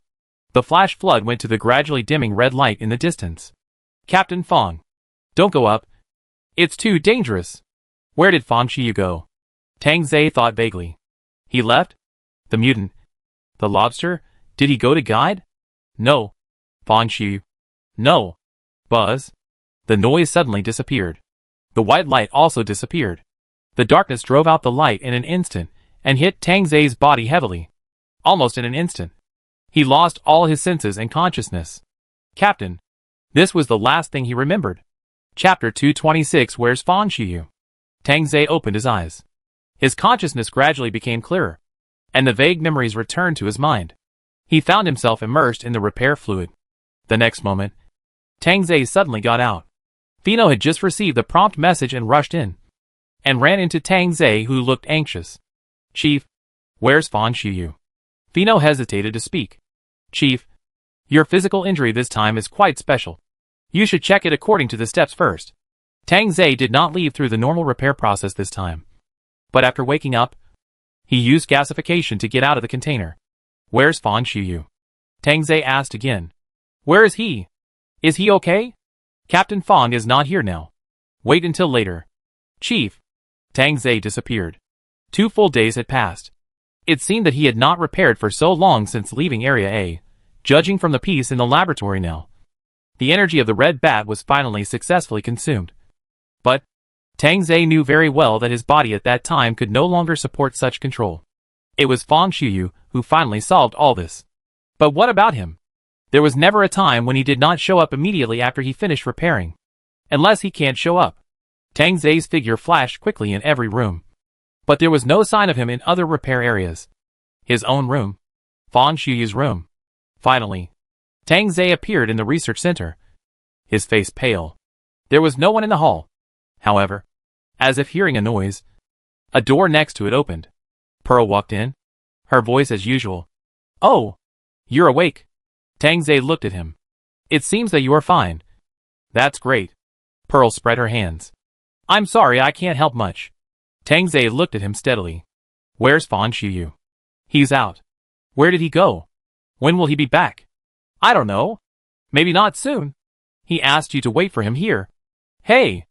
the flash flood went to the gradually dimming red light in the distance. Captain Fang, don't go up. It's too dangerous. Where did Fang Shuyu go? Tang Zei thought vaguely. He left? The mutant? The lobster? Did he go to guide? No. Fang Shuyu. No. Buzz. The noise suddenly disappeared. The white light also disappeared. The darkness drove out the light in an instant and hit Tang Zei's body heavily. almost in an instant. He lost all his senses and consciousness. Captain. This was the last thing he remembered. Chapter 226. Where's Fan Xiyu? Tang Zhe opened his eyes. His consciousness gradually became clearer, and the vague memories returned to his mind. He found himself immersed in the repair fluid. The next moment, Tang Zhe suddenly got out. Fino had just received the prompt message and rushed in, and ran into Tang Zhe, who looked anxious. Chief, where's Fan Xiyu? Fino hesitated to speak. Chief, your physical injury this time is quite special. You should check it according to the steps first. Tang Zhe did not leave through the normal repair process this time. But after waking up, he used gasification to get out of the container. Where's Fan Xiyu? Tang Zhe asked again. Where is he? Is he okay? Captain Fang is not here now. Wait until later. Chief. Tang Zhe disappeared. 2 full days had passed. It seemed that he had not repaired for so long since leaving Area A, judging from the piece in the laboratory now. The energy of the red bat was finally successfully consumed. But Tang Zhe knew very well that his body at that time could no longer support such control. It was Fan Xiyu who finally solved all this. But what about him? There was never a time when he did not show up immediately after he finished repairing. Unless he can't show up. Tang Zhe's figure flashed quickly in every room. But there was no sign of him in other repair areas. His own room. Fan Xiyu's room. Finally, Tang Zhe appeared in the research center. His face pale. There was no one in the hall. However, as if hearing a noise, a door next to it opened. Pearl walked in. Her voice as usual. Oh, you're awake. Tang Zhe looked at him. It seems that you are fine. That's great. Pearl spread her hands. I'm sorry, I can't help much. Tang Zhe looked at him steadily. Where's Fan Xiyu? He's out. Where did he go? When will he be back? I don't know. Maybe not soon. He asked you to wait for him here. Hey!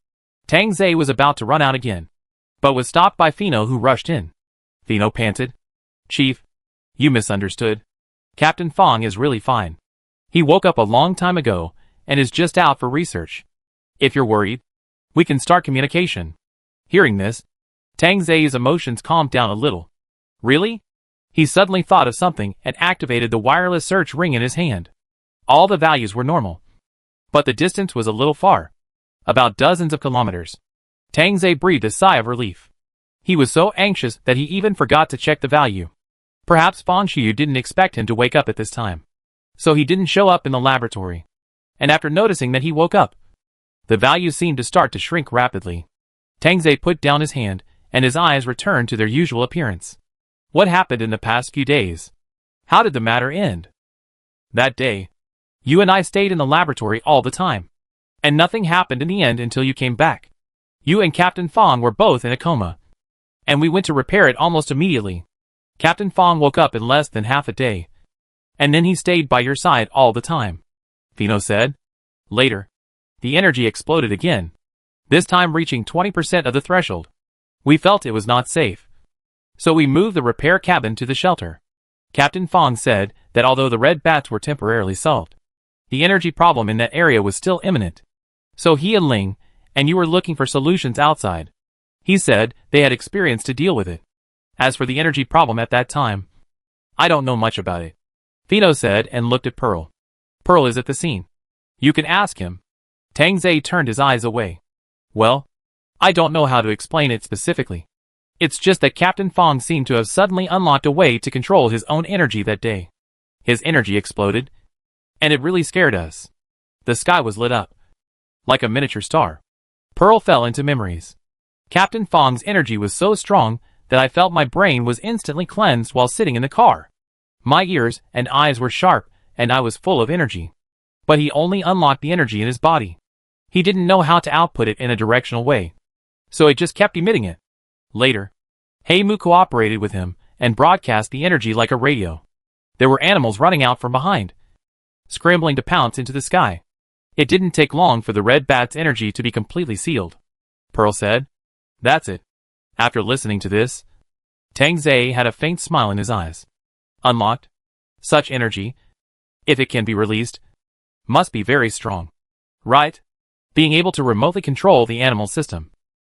Tang Zhe was about to run out again, but was stopped by Fino, who rushed in. Fino panted. Chief, you misunderstood. Captain Fang is really fine. He woke up a long time ago and is just out for research. If you're worried, we can start communication. Hearing this, Tang Zhe's emotions calmed down a little. Really? He suddenly thought of something and activated the wireless search ring in his hand. All the values were normal, but the distance was a little far. About dozens of kilometers. Tang Zhe breathed a sigh of relief. He was so anxious that he even forgot to check the value. Perhaps Fan Xiyu didn't expect him to wake up at this time, so he didn't show up in the laboratory. And after noticing that he woke up, the value seemed to start to shrink rapidly. Tang Zhe put down his hand, and his eyes returned to their usual appearance. What happened in the past few days? How did the matter end? That day, you and I stayed in the laboratory all the time. And nothing happened in the end until you came back. You and Captain Fang were both in a coma. And we went to repair it almost immediately. Captain Fang woke up in less than half a day. And then he stayed by your side all the time. Fino said. Later, the energy exploded again. This time reaching 20% of the threshold. We felt it was not safe. So we moved the repair cabin to the shelter. Captain Fang said that although the red bats were temporarily solved, the energy problem in that area was still imminent. So he and Ling, and you were looking for solutions outside. He said they had experience to deal with it. As for the energy problem at that time, I don't know much about it. Fino said and looked at Pearl. Pearl is at the scene. You can ask him. Tang Zhe turned his eyes away. Well, I don't know how to explain it specifically. It's just that Captain Fang seemed to have suddenly unlocked a way to control his own energy that day. His energy exploded, and it really scared us. The sky was lit up like a miniature star. Pearl fell into memories. Captain Fang's energy was so strong that I felt my brain was instantly cleansed while sitting in the car. My ears and eyes were sharp, and I was full of energy. But he only unlocked the energy in his body. He didn't know how to output it in a directional way, so it just kept emitting it. Later, Heimu cooperated with him and broadcast the energy like a radio. There were animals running out from behind, scrambling to pounce into the sky. It didn't take long for the red bat's energy to be completely sealed. Pearl said. That's it. After listening to this, Tang Zhe had a faint smile in his eyes. Unlocked? Such energy, if it can be released, must be very strong. Right? Being able to remotely control the animal system.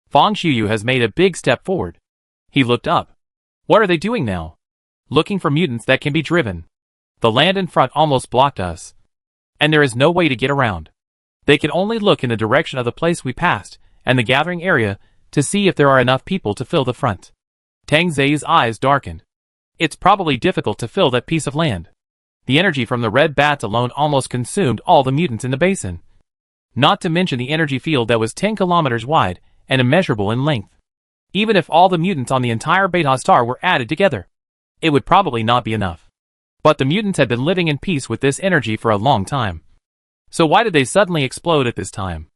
Fan Xiyu has made a big step forward. He looked up. What are they doing now? looking for mutants that can be driven. The land in front almost blocked us, and there is no way to get around. They can only look in the direction of the place we passed, and the gathering area, to see if there are enough people to fill the front. Tang Zai's eyes darkened. It's probably difficult to fill that piece of land. The energy from the red bats alone almost consumed all the mutants in the basin. Not to mention the energy field that was 10 kilometers wide and immeasurable in length. Even if all the mutants on the entire Beta star were added together, it would probably not be enough. But the mutants had been living in peace with this energy for a long time. So why did they suddenly explode at this time?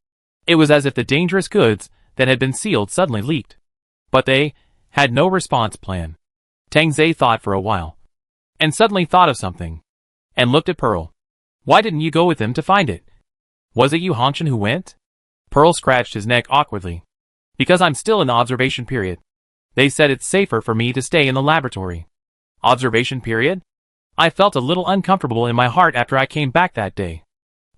It was as if the dangerous goods that had been sealed suddenly leaked. But they had no response plan. Tang Zai thought for a while, and suddenly thought of something, and looked at Pearl. Why didn't you go with them to find it? Was it you Hongshan who went? Pearl scratched his neck awkwardly. Because I'm still in the observation period. They said it's safer for me to stay in the laboratory. Observation period? I felt a little uncomfortable in my heart after I came back that day.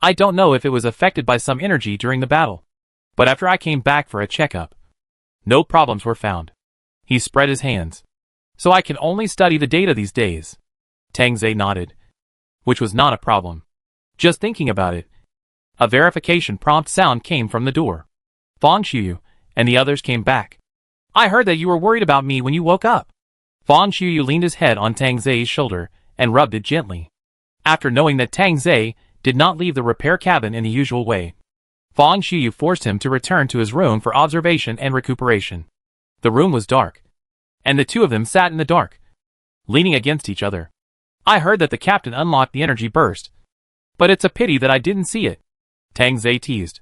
I don't know if it was affected by some energy during the battle. But after I came back for a checkup, no problems were found. He spread his hands. So I can only study the data these days. Tang Zai nodded. Which was not a problem. Just thinking about it. A verification prompt sound came from the door. Fang Xiuyu and the others came back. I heard that you were worried about me when you woke up. Fang Xiuyu leaned his head on Tang Zai's shoulder and rubbed it gently. After knowing that Tang Zai did not leave the repair cabin in the usual way, Fang Xiuyu forced him to return to his room for observation and recuperation. The room was dark, and the two of them sat in the dark, leaning against each other. I heard that the captain unlocked the energy burst, but it's a pity that I didn't see it, Tang Zai teased.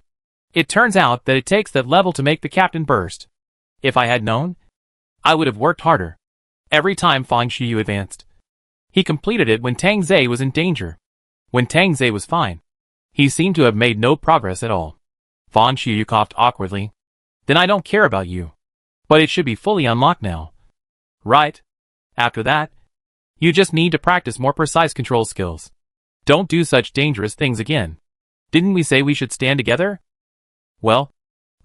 It turns out that it takes that level to make the captain burst. If I had known, I would have worked harder. Every time Fang Xiuyu advanced, he completed it when Tang Zai was in danger. When Tang Zai was fine, he seemed to have made no progress at all. Fang Xiuyu coughed awkwardly. Then I don't care about you. But it should be fully unlocked now. Right. After that, you just need to practice more precise control skills. Don't do such dangerous things again. Didn't we say we should stand together? Well,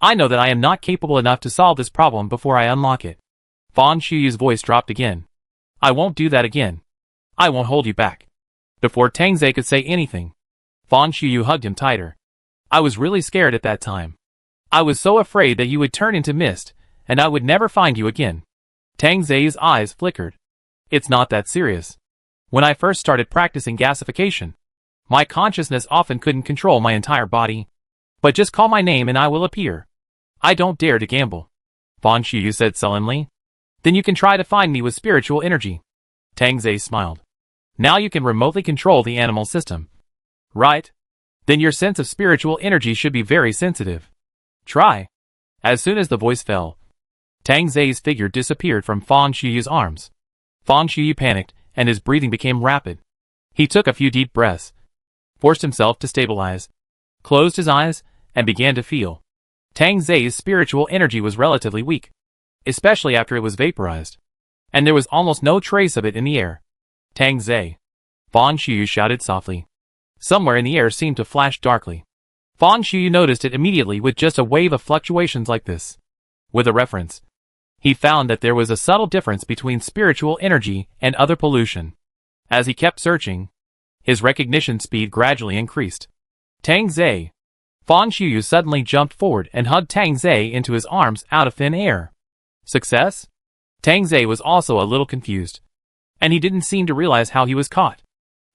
I know that I am not capable enough to solve this problem before I unlock it. Fang Xiuyu's voice dropped again. I won't do that again. I won't hold you back. Before Tang Zai could say anything, Fang Xiuyu hugged him tighter. I was really scared at that time. I was so afraid that you would turn into mist, and I would never find you again. Tang Zai's eyes flickered. It's not that serious. When I first started practicing gasification, my consciousness often couldn't control my entire body. But just call my name and I will appear. I don't dare to gamble. Fang Xiuyu said sullenly. Then you can try to find me with spiritual energy. Tang Zai smiled. Now you can remotely control the animal system. Right? Then your sense of spiritual energy should be very sensitive. Try. As soon as the voice fell, Tang Zai's figure disappeared from Fang Xiuyu's arms. Fang Xiuyu panicked, and his breathing became rapid. He took a few deep breaths, forced himself to stabilize, closed his eyes, and began to feel. Tang Zai's spiritual energy was relatively weak, especially after it was vaporized, and there was almost no trace of it in the air. Tang Zai. Fang Xiuyu shouted softly. Somewhere in the air seemed to flash darkly. Fang Xiuyu noticed it immediately with just a wave of fluctuations like this. With a reference, he found that there was a subtle difference between spiritual energy and other pollution. As he kept searching, his recognition speed gradually increased. Tang Zai. Fang Xiuyu suddenly jumped forward and hugged Tang Zai into his arms out of thin air. Success? Tang Zai was also a little confused, and he didn't seem to realize how he was caught.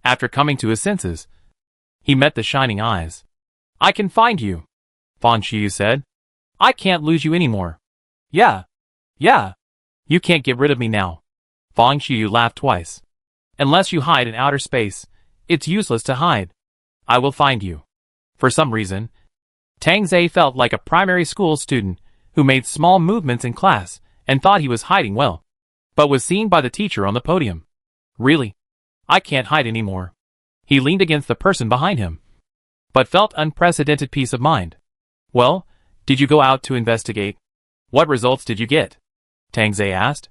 After coming to his senses, he met the shining eyes. I can find you, Fang Xiuyu said. I can't lose you anymore. Yeah. You can't get rid of me now. Fang Xiuyu laughed twice. Unless you hide in outer space, it's useless to hide. I will find you. For some reason, Tang Zai felt like a primary school student who made small movements in class and thought he was hiding well, but was seen by the teacher on the podium. Really? I can't hide anymore. He leaned against the person behind him, but felt unprecedented peace of mind. Well, did you go out to investigate? What results did you get? Tang Zai asked.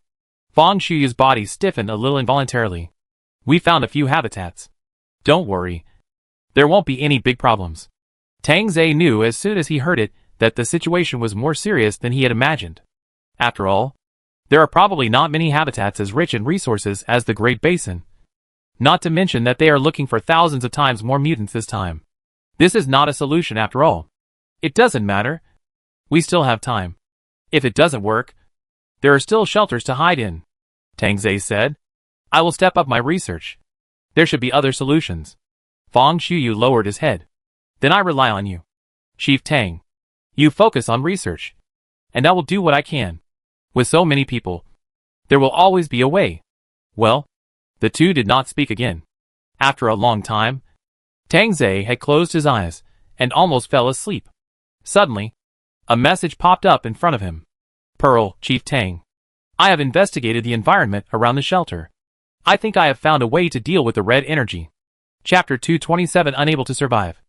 Fang Xiuyu's body stiffened a little involuntarily. We found a few habitats. Don't worry. There won't be any big problems. Tang Zai knew as soon as he heard it that the situation was more serious than he had imagined. After all, There are probably not many habitats as rich in resources as the Great Basin. Not to mention that they are looking for thousands of times more mutants this time. This is not a solution after all. It doesn't matter. We still have time. If it doesn't work, there are still shelters to hide in, Tang Zhe said. I will step up my research. There should be other solutions. Fang Xiuyu lowered his head. Then I rely on you, Chief Tang. You focus on research, and I will do what I can. With so many people, there will always be a way. Well, the two did not speak again. After a long time, Tang Zhe had closed his eyes and almost fell asleep. Suddenly, a message popped up in front of him. Pearl, Chief Tang. I have investigated the environment around the shelter. I think I have found a way to deal with the red energy. Chapter 227 Unable to Survive.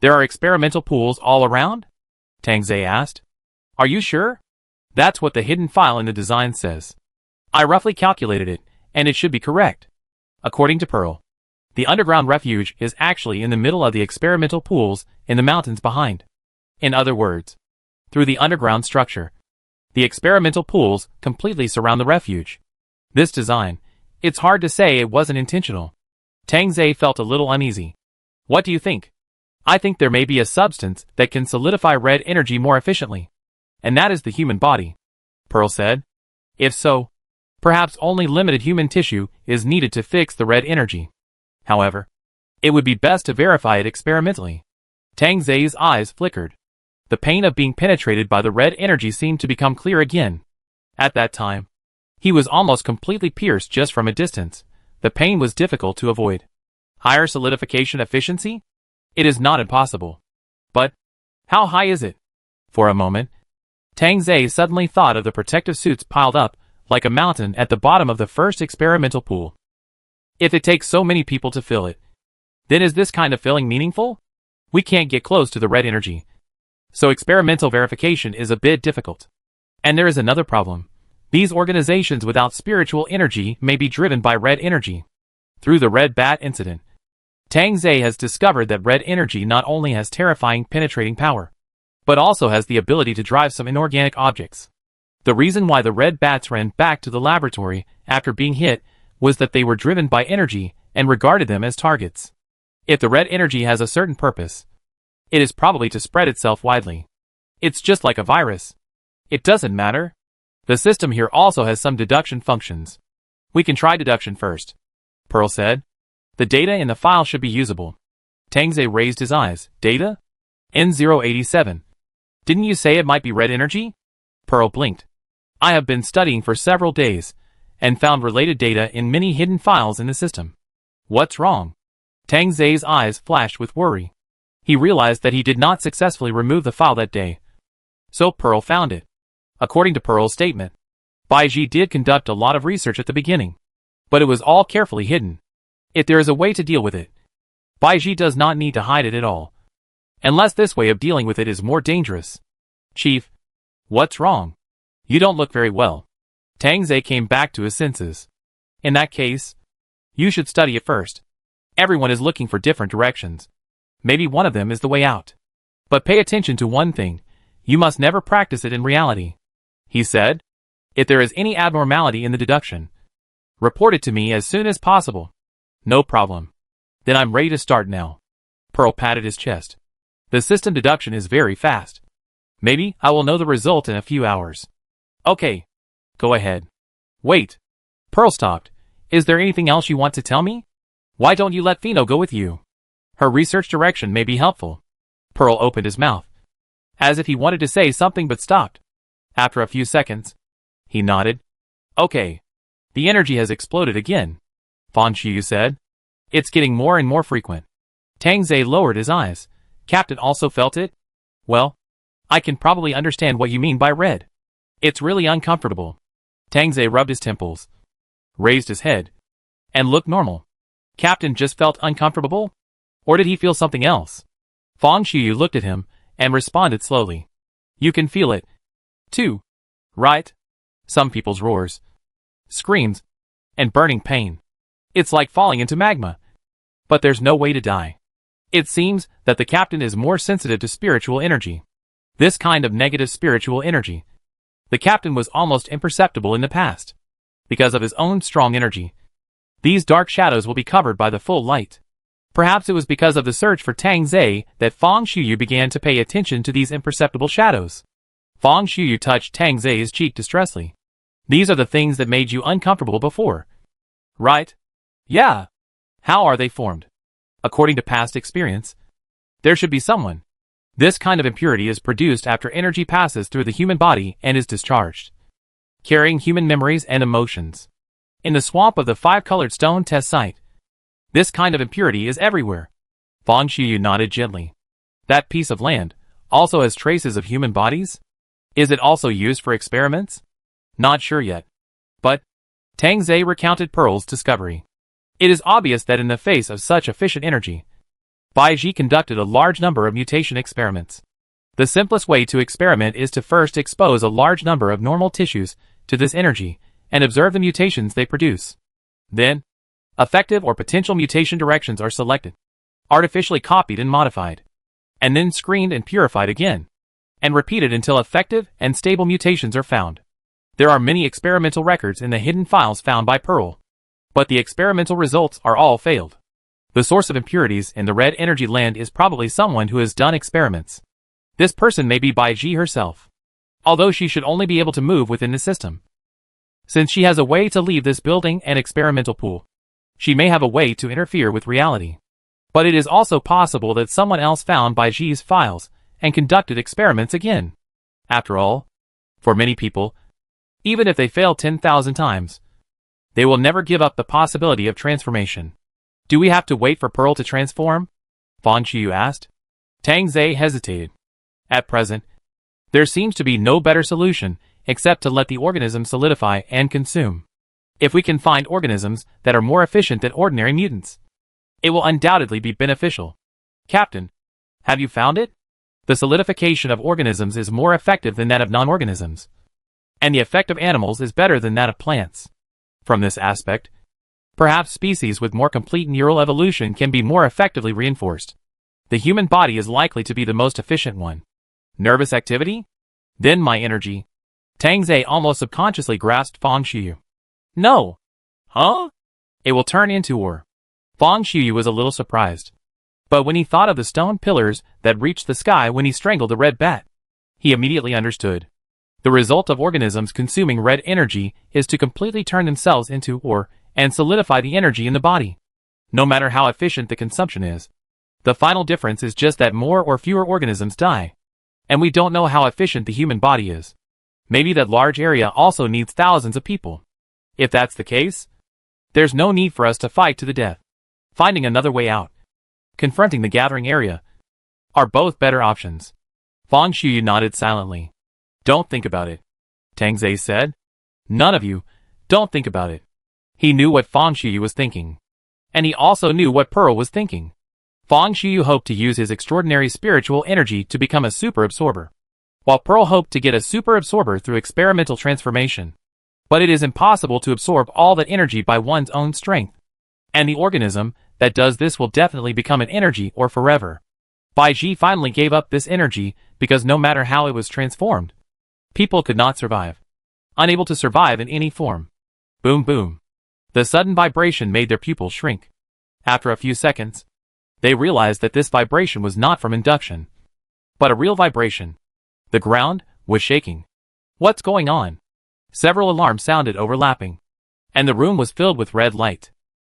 There are experimental pools all around? Tang Zhe asked. Are you sure? That's what the hidden file in the design says. I roughly calculated it, and it should be correct. According to Pearl, the underground refuge is actually in the middle of the experimental pools in the mountains behind. In other words, through the underground structure, the experimental pools completely surround the refuge. This design, it's hard to say it wasn't intentional. Tang Zhe felt a little uneasy. What do you think? I think there may be a substance that can solidify red energy more efficiently. And that is the human body, Pearl said. If so, perhaps only limited human tissue is needed to fix the red energy. However, it would be best to verify it experimentally. Tang Zhe's eyes flickered. The pain of being penetrated by the red energy seemed to become clear again. At that time, he was almost completely pierced just from a distance. The pain was difficult to avoid. Higher solidification efficiency? It is not impossible. But, how high is it? For a moment, Tang Zhe suddenly thought of the protective suits piled up like a mountain at the bottom of the first experimental pool. If it takes so many people to fill it, then is this kind of filling meaningful? We can't get close to the red energy, so experimental verification is a bit difficult. And there is another problem. These organizations without spiritual energy may be driven by red energy. Through the Red Bat incident, Tang Zhe has discovered that red energy not only has terrifying penetrating power, but also has the ability to drive some inorganic objects. The reason why the red bats ran back to the laboratory after being hit was that they were driven by energy and regarded them as targets. If the red energy has a certain purpose, it is probably to spread itself widely. It's just like a virus. It doesn't matter. The system here also has some deduction functions. We can try deduction first, Pearl said. The data in the file should be usable. Tang Zhe raised his eyes. Data? N087. Didn't you say it might be red energy? Pearl blinked. I have been studying for several days, and found related data in many hidden files in the system. What's wrong? Tang Zhe's eyes flashed with worry. He realized that he did not successfully remove the file that day. So Pearl found it. According to Pearl's statement, Baiji did conduct a lot of research at the beginning, but it was all carefully hidden. If there is a way to deal with it, Baiji does not need to hide it at all. Unless this way of dealing with it is more dangerous. Chief, what's wrong? You don't look very well. Tang Zhe came back to his senses. In that case, you should study it first. Everyone is looking for different directions. Maybe one of them is the way out. But pay attention to one thing. You must never practice it in reality, he said. If there is any abnormality in the deduction, report it to me as soon as possible. No problem. Then I'm ready to start now. Pearl patted his chest. The system deduction is very fast. Maybe I will know the result in a few hours. Okay. Go ahead. Wait. Pearl stopped. Is there anything else you want to tell me? Why don't you let Fino go with you? Her research direction may be helpful. Pearl opened his mouth, as if he wanted to say something but stopped. After a few seconds, he nodded. Okay. The energy has exploded again, Fan Xiu said. It's getting more and more frequent. Tang Zhe lowered his eyes. Captain also felt it? Well, I can probably understand what you mean by red. It's really uncomfortable. Tang Zhe rubbed his temples, raised his head, and looked normal. Captain just felt uncomfortable? Or did he feel something else? Fang Xiu looked at him and responded slowly. You can feel it, too, right? Some people's roars, screams, and burning pain. It's like falling into magma. But there's no way to die. It seems that the captain is more sensitive to spiritual energy. This kind of negative spiritual energy. The captain was almost imperceptible in the past. Because of his own strong energy, these dark shadows will be covered by the full light. Perhaps it was because of the search for Tang Zhe that Fang Xiuyu began to pay attention to these imperceptible shadows. Fang Xiuyu touched Tang Zhe's cheek distressfully. These are the things that made you uncomfortable before. Right? Yeah. How are they formed? According to past experience, there should be someone. This kind of impurity is produced after energy passes through the human body and is discharged, carrying human memories and emotions. In the swamp of the five-colored stone test site, this kind of impurity is everywhere. Fang Xiuyu nodded gently. That piece of land also has traces of human bodies? Is it also used for experiments? Not sure yet. But Tang Zhe recounted Pearl's discovery. It is obvious that in the face of such efficient energy, Baiji conducted a large number of mutation experiments. The simplest way to experiment is to first expose a large number of normal tissues to this energy and observe the mutations they produce. Then, effective or potential mutation directions are selected, artificially copied and modified, and then screened and purified again, and repeated until effective and stable mutations are found. There are many experimental records in the hidden files found by Pearl, but the experimental results are all failed. The source of impurities in the red energy land is probably someone who has done experiments. This person may be Baiji herself, although she should only be able to move within the system. Since she has a way to leave this building and experimental pool, she may have a way to interfere with reality. But it is also possible that someone else found Baiji's files and conducted experiments again. After all, for many people, even if they fail 10,000 times, they will never give up the possibility of transformation. Do we have to wait for Pearl to transform? Fang Xiuyu asked. Tang Zhe hesitated. At present, there seems to be no better solution except to let the organism solidify and consume. If we can find organisms that are more efficient than ordinary mutants, it will undoubtedly be beneficial. Captain, have you found it? The solidification of organisms is more effective than that of non-organisms, and the effect of animals is better than that of plants. From this aspect, perhaps species with more complete neural evolution can be more effectively reinforced. The human body is likely to be the most efficient one. Nervous activity? Then my energy. Tang Zhe almost subconsciously grasped Fang Xiuyu. No. Huh? It will turn into ore. Fang Xiuyu was a little surprised. But when he thought of the stone pillars that reached the sky when he strangled the red bat, he immediately understood. The result of organisms consuming red energy is to completely turn themselves into ore and solidify the energy in the body. No matter how efficient the consumption is, the final difference is just that more or fewer organisms die. And we don't know how efficient the human body is. Maybe that large area also needs thousands of people. If that's the case, there's no need for us to fight to the death. Finding another way out, confronting the gathering area, are both better options. Fang Xiuyu nodded silently. Don't think about it, Tang Zhe said. None of you, don't think about it. He knew what Fang Xiuyu was thinking. And he also knew what Pearl was thinking. Fang Xiuyu hoped to use his extraordinary spiritual energy to become a super absorber, while Pearl hoped to get a super absorber through experimental transformation. But it is impossible to absorb all that energy by one's own strength. And the organism that does this will definitely become an energy or forever. Baiji finally gave up this energy because no matter how it was transformed, people could not survive. Unable to survive in any form. Boom boom. The sudden vibration made their pupils shrink. After a few seconds, they realized that this vibration was not from induction, but a real vibration. The ground was shaking. What's going on? Several alarms sounded overlapping, and the room was filled with red light.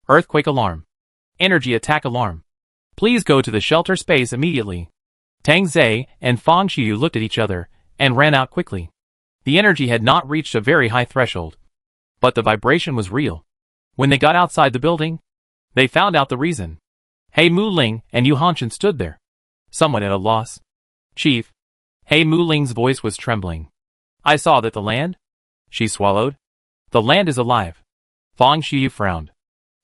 Earthquake alarm. Energy attack alarm. Please go to the shelter space immediately. Tang Zhe and Fang Xiuyu looked at each other and ran out quickly. The energy had not reached a very high threshold, but the vibration was real. When they got outside the building, they found out the reason. He Mu Ling and Yu Hanshan stood there, somewhat at a loss. Chief, He Mu Ling's voice was trembling. I saw that the land? She swallowed. The land is alive. Fang Xiuyu frowned.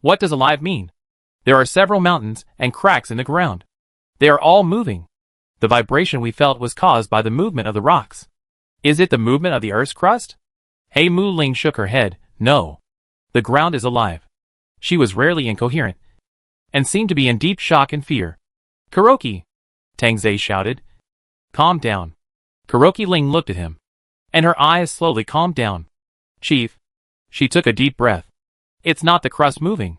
What does alive mean? There are several mountains and cracks in the ground. They are all moving. The vibration we felt was caused by the movement of the rocks. Is it the movement of the Earth's crust? He Mu Ling shook her head. No. The ground is alive. She was rarely incoherent, and seemed to be in deep shock and fear. Kuroki! Tang Zhe shouted. Calm down. Kuroki Ling looked at him, and her eyes slowly calmed down. Chief. She took a deep breath. It's not the crust moving,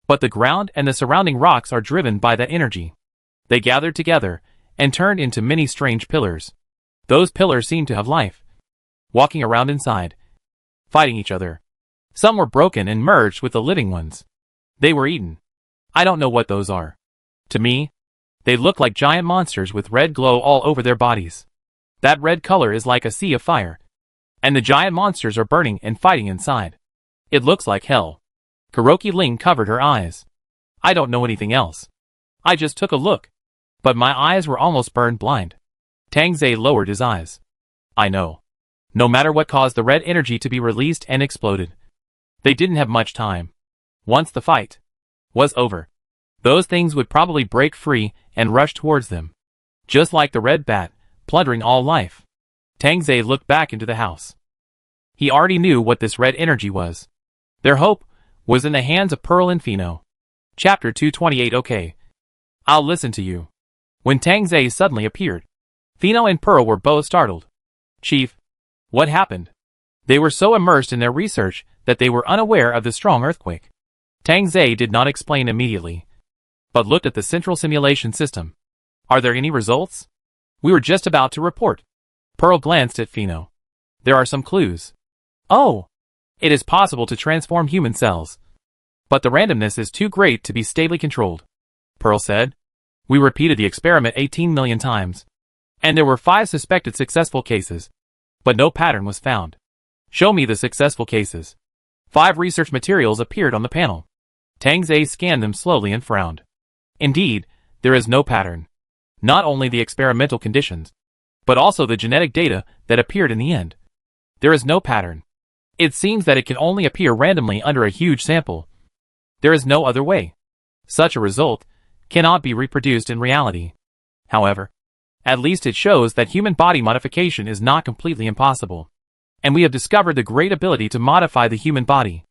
but the ground and the surrounding rocks are driven by that energy. They gathered together and turned into many strange pillars. Those pillars seemed to have life, walking around inside, fighting each other. Some were broken and merged with the living ones. They were eaten. I don't know what those are. To me, they look like giant monsters with red glow all over their bodies. That red color is like a sea of fire, and the giant monsters are burning and fighting inside. It looks like hell. Kuroki Ling covered her eyes. I don't know anything else. I just took a look, but my eyes were almost burned blind. Tang Zhe lowered his eyes. I know. No matter what caused the red energy to be released and exploded, they didn't have much time. Once the fight was over, those things would probably break free and rush towards them, just like the red bat, plundering all life. Tang Zhe looked back into the house. He already knew what this red energy was. Their hope was in the hands of Pearl and Pheno. Chapter 228. Okay. I'll listen to you. When Tang Zhe suddenly appeared, Pheno and Pearl were both startled. Chief, what happened? They were so immersed in their research that they were unaware of the strong earthquake. Tang Zhe did not explain immediately, but looked at the central simulation system. Are there any results? We were just about to report. Pearl glanced at Pheno. There are some clues. Oh! It is possible to transform human cells, but the randomness is too great to be stably controlled. Pearl said. We repeated the experiment 18 million times, and there were 5 suspected successful cases, but no pattern was found. Show me the successful cases. 5 research materials appeared on the panel. Tang Zhe scanned them slowly and frowned. Indeed, there is no pattern. Not only the experimental conditions, but also the genetic data that appeared in the end. There is no pattern. It seems that it can only appear randomly under a huge sample. There is no other way. Such a result cannot be reproduced in reality. However, at least it shows that human body modification is not completely impossible. And we have discovered the great ability to modify the human body,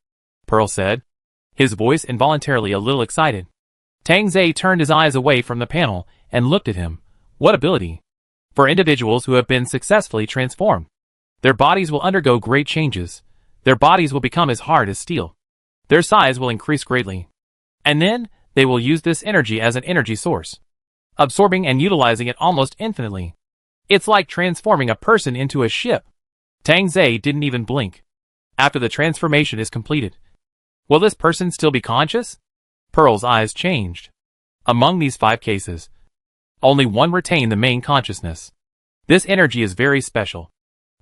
Pearl said, his voice involuntarily a little excited. Tang Zhe turned his eyes away from the panel and looked at him. What ability? For individuals who have been successfully transformed, their bodies will undergo great changes. Their bodies will become as hard as steel. Their size will increase greatly. And then, they will use this energy as an energy source, absorbing and utilizing it almost infinitely. It's like transforming a person into a ship. Tang Zhe didn't even blink. After the transformation is completed, will this person still be conscious? Pearl's eyes changed. Among these 5 cases, only one retained the main consciousness. This energy is very special.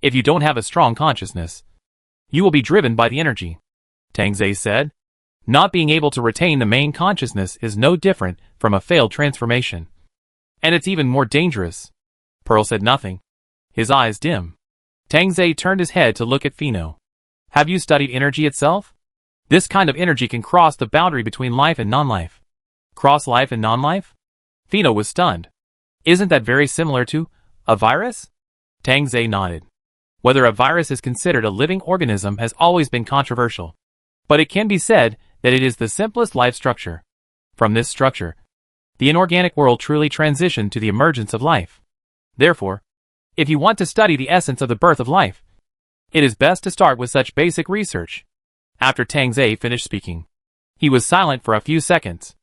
If you don't have a strong consciousness, you will be driven by the energy, Tang Zhe said. Not being able to retain the main consciousness is no different from a failed transformation. And it's even more dangerous. Pearl said nothing. His eyes dim. Tang Zhe turned his head to look at Pheno. Have you studied energy itself? This kind of energy can cross the boundary between life and non-life. Cross life and non-life? Pheno was stunned. Isn't that very similar to a virus? Tang Zhe nodded. Whether a virus is considered a living organism has always been controversial. But it can be said that it is the simplest life structure. From this structure, the inorganic world truly transitioned to the emergence of life. Therefore, if you want to study the essence of the birth of life, it is best to start with such basic research. After Tang Zhe finished speaking, he was silent for a few seconds.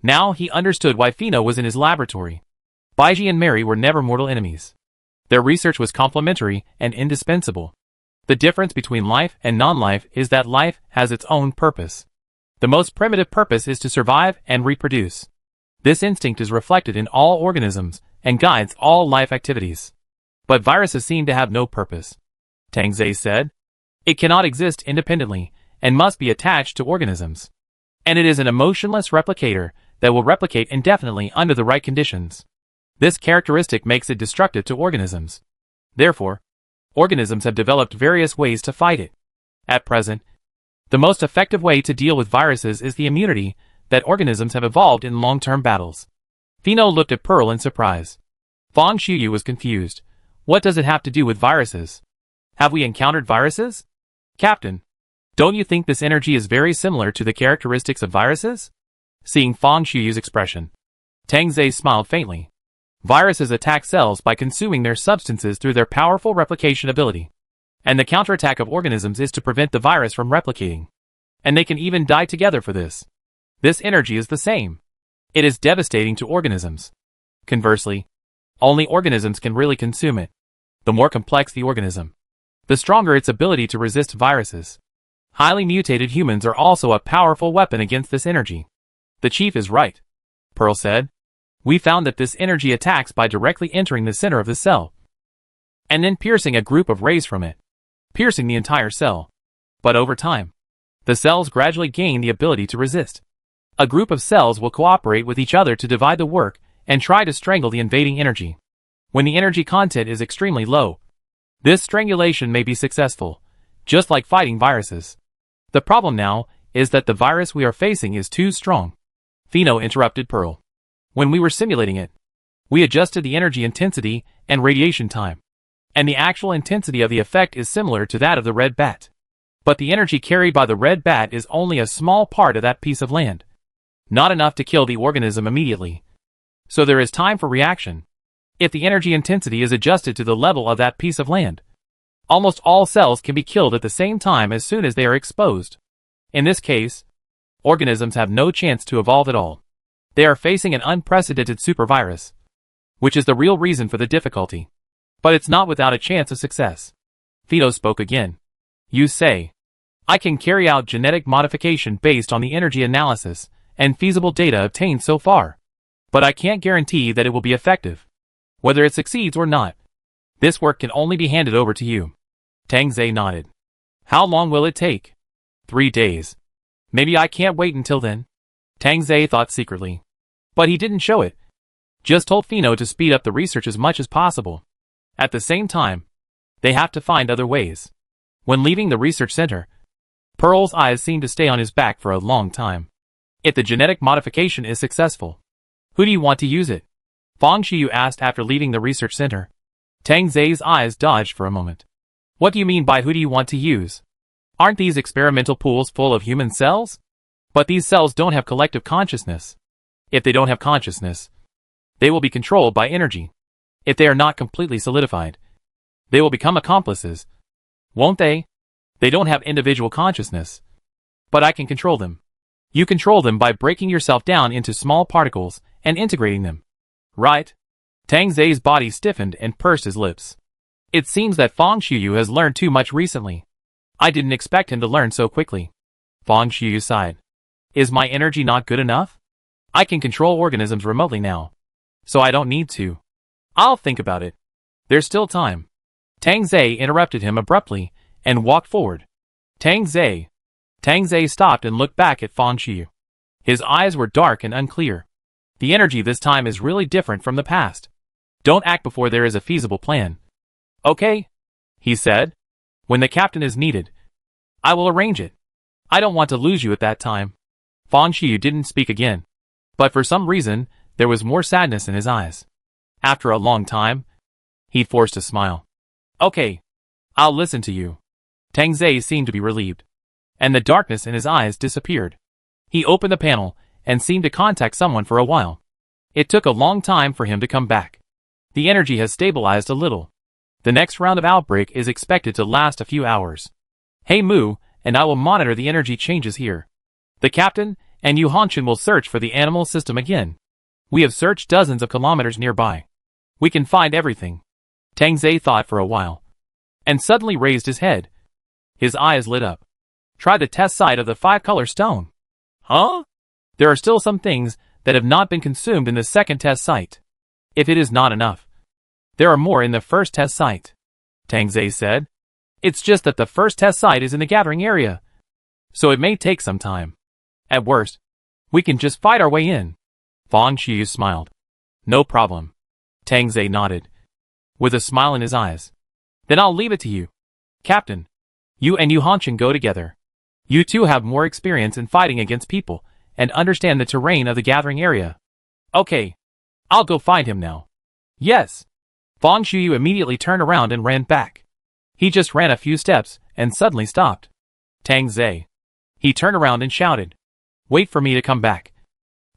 Now he understood why Pheno was in his laboratory. Baiji and Mary were never mortal enemies. Their research was complementary and indispensable. The difference between life and non-life is that life has its own purpose. The most primitive purpose is to survive and reproduce. This instinct is reflected in all organisms and guides all life activities. But viruses seem to have no purpose, Tang Zhe said. It cannot exist independently and must be attached to organisms. And it is an emotionless replicator that will replicate indefinitely under the right conditions. This characteristic makes it destructive to organisms. Therefore, organisms have developed various ways to fight it. At present, the most effective way to deal with viruses is the immunity that organisms have evolved in long-term battles. Pheno looked at Pearl in surprise. Fang Shuyu was confused. What does it have to do with viruses? Have we encountered viruses? Captain, don't you think this energy is very similar to the characteristics of viruses? Seeing Fang Shuyu's expression, Tang Zhe smiled faintly. Viruses attack cells by consuming their substances through their powerful replication ability. And the counterattack of organisms is to prevent the virus from replicating. And they can even die together for this. This energy is the same. It is devastating to organisms. Conversely, only organisms can really consume it. The more complex the organism, the stronger its ability to resist viruses. Highly mutated humans are also a powerful weapon against this energy. The chief is right, Pearl said. We found that this energy attacks by directly entering the center of the cell, and then piercing a group of rays from it, piercing the entire cell. But over time, the cells gradually gain the ability to resist. A group of cells will cooperate with each other to divide the work and try to strangle the invading energy. When the energy content is extremely low, this strangulation may be successful, just like fighting viruses. The problem now is that the virus we are facing is too strong. Pheno interrupted Pearl. When we were simulating it, we adjusted the energy intensity and radiation time, and the actual intensity of the effect is similar to that of the red bat. But the energy carried by the red bat is only a small part of that piece of land. Not enough to kill the organism immediately. So there is time for reaction. If the energy intensity is adjusted to the level of that piece of land, almost all cells can be killed at the same time as soon as they are exposed. In this case, organisms have no chance to evolve at all. They are facing an unprecedented supervirus, which is the real reason for the difficulty. But it's not without a chance of success. Pheno spoke again. You say, I can carry out genetic modification based on the energy analysis and feasible data obtained so far. But I can't guarantee that it will be effective, whether it succeeds or not. This work can only be handed over to you. Tang Zei nodded. How long will it take? 3 days. Maybe I can't wait until then. Tang Zei thought secretly. But he didn't show it. Just told Pheno to speed up the research as much as possible. At the same time, they have to find other ways. When leaving the research center, Pearl's eyes seemed to stay on his back for a long time. If the genetic modification is successful, who do you want to use it? Fang Xiyu asked after leaving the research center. Tang Zei's eyes dodged for a moment. What do you mean by who do you want to use? Aren't these experimental pools full of human cells? But these cells don't have collective consciousness. If they don't have consciousness, they will be controlled by energy. If they are not completely solidified, they will become accomplices. Won't they? They don't have individual consciousness. But I can control them. You control them by breaking yourself down into small particles and integrating them. Right? Tang Zei's body stiffened and pursed his lips. It seems that Fang Xiyu has learned too much recently. I didn't expect him to learn so quickly. Fang Xiyu sighed. Is my energy not good enough? I can control organisms remotely now, so I don't need to. I'll think about it. There's still time. Tang Zei interrupted him abruptly and walked forward. Tang Zei. Tang Zei stopped and looked back at Fang Xiyu. His eyes were dark and unclear. The energy this time is really different from the past. Don't act before there is a feasible plan. Okay, he said. When the captain is needed, I will arrange it. I don't want to lose you at that time. Fang Xiyu didn't speak again, but for some reason, there was more sadness in his eyes. After a long time, he forced a smile. Okay, I'll listen to you. Tang Zei seemed to be relieved, and the darkness in his eyes disappeared. He opened the panel and seemed to contact someone for a while. It took a long time for him to come back. The energy has stabilized a little. The next round of outbreak is expected to last a few hours. Hey Mu, and I will monitor the energy changes here. The captain and Yu Hanshin will search for the animal system again. We have searched dozens of kilometers nearby. We can find everything. Tang Zei thought for a while, and suddenly raised his head. His eyes lit up. Try the test site of the 5-color stone. Huh? There are still some things that have not been consumed in the second test site. If it is not enough, there are more in the first test site. Tang Zei said. It's just that the first test site is in the gathering area, so it may take some time. At worst, we can just fight our way in. Fang Xiyu smiled. No problem. Tang Zei nodded, with a smile in his eyes. Then I'll leave it to you. Captain, you and Yu Hanshin go together. You two have more experience in fighting against people and understand the terrain of the gathering area. Okay, I'll go find him now. Yes. Fang Xiyu immediately turned around and ran back. He just ran a few steps and suddenly stopped. Tang Zei. He turned around and shouted. Wait for me to come back.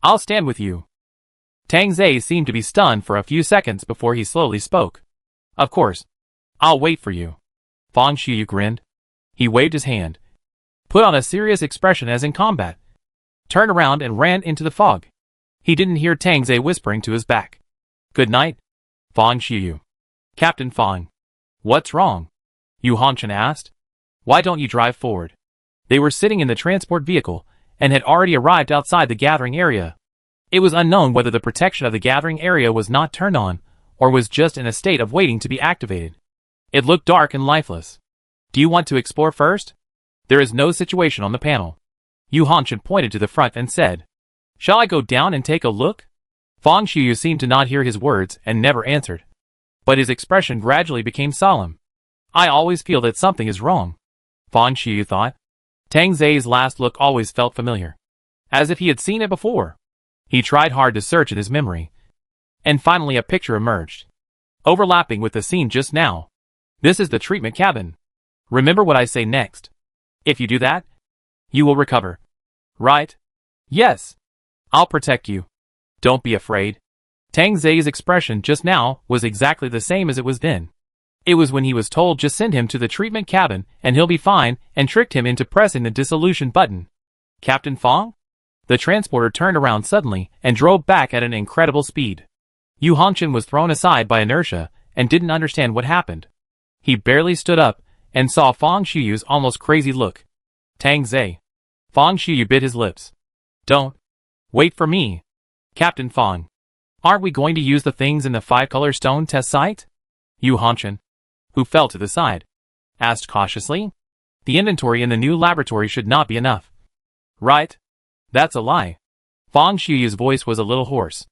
I'll stand with you. Tang Zei seemed to be stunned for a few seconds before he slowly spoke. Of course. I'll wait for you. Fang Xiyu grinned. He waved his hand, put on a serious expression as in combat, turned around and ran into the fog. He didn't hear Tang Ze whispering to his back. Good night, Fang Xiyu. Captain Fang. What's wrong? Yu Hanchen asked. Why don't you drive forward? They were sitting in the transport vehicle and had already arrived outside the gathering area. It was unknown whether the protection of the gathering area was not turned on or was just in a state of waiting to be activated. It looked dark and lifeless. Do you want to explore first? There is no situation on the panel. Yu Hanchen pointed to the front and said, Shall I go down and take a look? Fang Xiyu seemed to not hear his words and never answered. But his expression gradually became solemn. I always feel that something is wrong, Fang Xiyu thought. Tang Ze's last look always felt familiar, as if he had seen it before. He tried hard to search in his memory, and finally a picture emerged, overlapping with the scene just now. This is the treatment cabin. Remember what I say next. If you do that, you will recover. Right? Yes. I'll protect you. Don't be afraid. Tang Ze's expression just now was exactly the same as it was then. It was when he was told just send him to the treatment cabin and he'll be fine, and tricked him into pressing the dissolution button. Captain Fang? The transporter turned around suddenly and drove back at an incredible speed. Yu Hanchen was thrown aside by inertia and didn't understand what happened. He barely stood up and saw Fang Xiyu's almost crazy look. Tang Ze. Fang Xiyu bit his lips. Don't. Wait for me. Captain Fang. Aren't we going to use the things in the 5-color stone test site? Yu Hanchen, who fell to the side, asked cautiously. The inventory in the new laboratory should not be enough. Right? That's a lie. Fang Xiyu's voice was a little hoarse.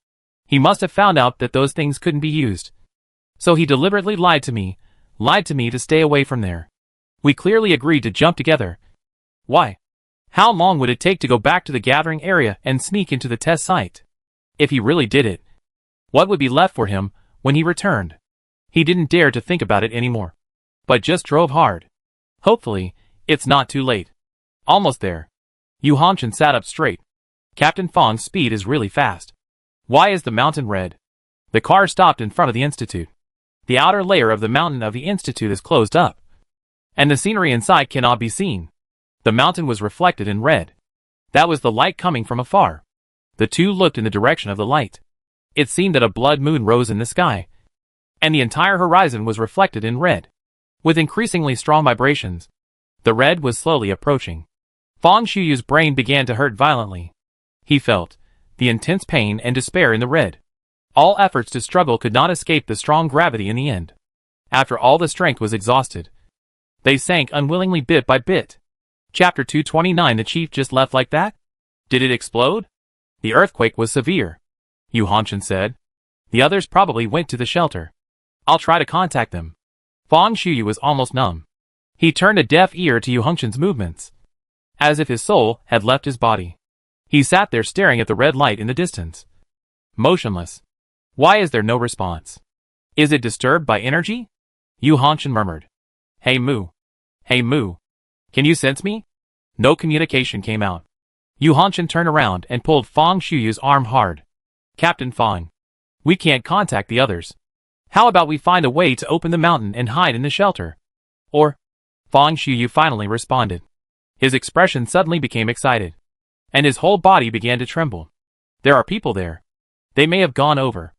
He must have found out that those things couldn't be used. So he deliberately lied to me to stay away from there. We clearly agreed to jump together. Why? How long would it take to go back to the gathering area and sneak into the test site? If he really did it, what would be left for him when he returned? He didn't dare to think about it anymore, but just drove hard. Hopefully, it's not too late. Almost there. Yu Hanchen sat up straight. Captain Fang's speed is really fast. Why is the mountain red? The car stopped in front of the institute. The outer layer of the mountain of the institute is closed up, and the scenery inside cannot be seen. The mountain was reflected in red. That was the light coming from afar. The two looked in the direction of the light. It seemed that a blood moon rose in the sky, and the entire horizon was reflected in red, with increasingly strong vibrations. The red was slowly approaching. Fang Xiyu's brain began to hurt violently. He felt the intense pain and despair in the red. All efforts to struggle could not escape the strong gravity in the end. After all the strength was exhausted, they sank unwillingly bit by bit. Chapter 229. The chief just left like that? Did it explode? The earthquake was severe, Yu Hanchen said. The others probably went to the shelter. I'll try to contact them. Fang Xiyu was almost numb. He turned a deaf ear to Yu Hanchen's movements, as if his soul had left his body. He sat there staring at the red light in the distance, motionless. Why is there no response? Is it disturbed by energy? Yu Hanchen murmured. Hey Mu. Hey Mu. Can you sense me? No communication came out. Yu Hanchen turned around and pulled Fang Xiyu's arm hard. Captain Fang. We can't contact the others. How about we find a way to open the mountain and hide in the shelter? Or? Fang Xiyu finally responded. His expression suddenly became excited, and his whole body began to tremble. There are people there. They may have gone over.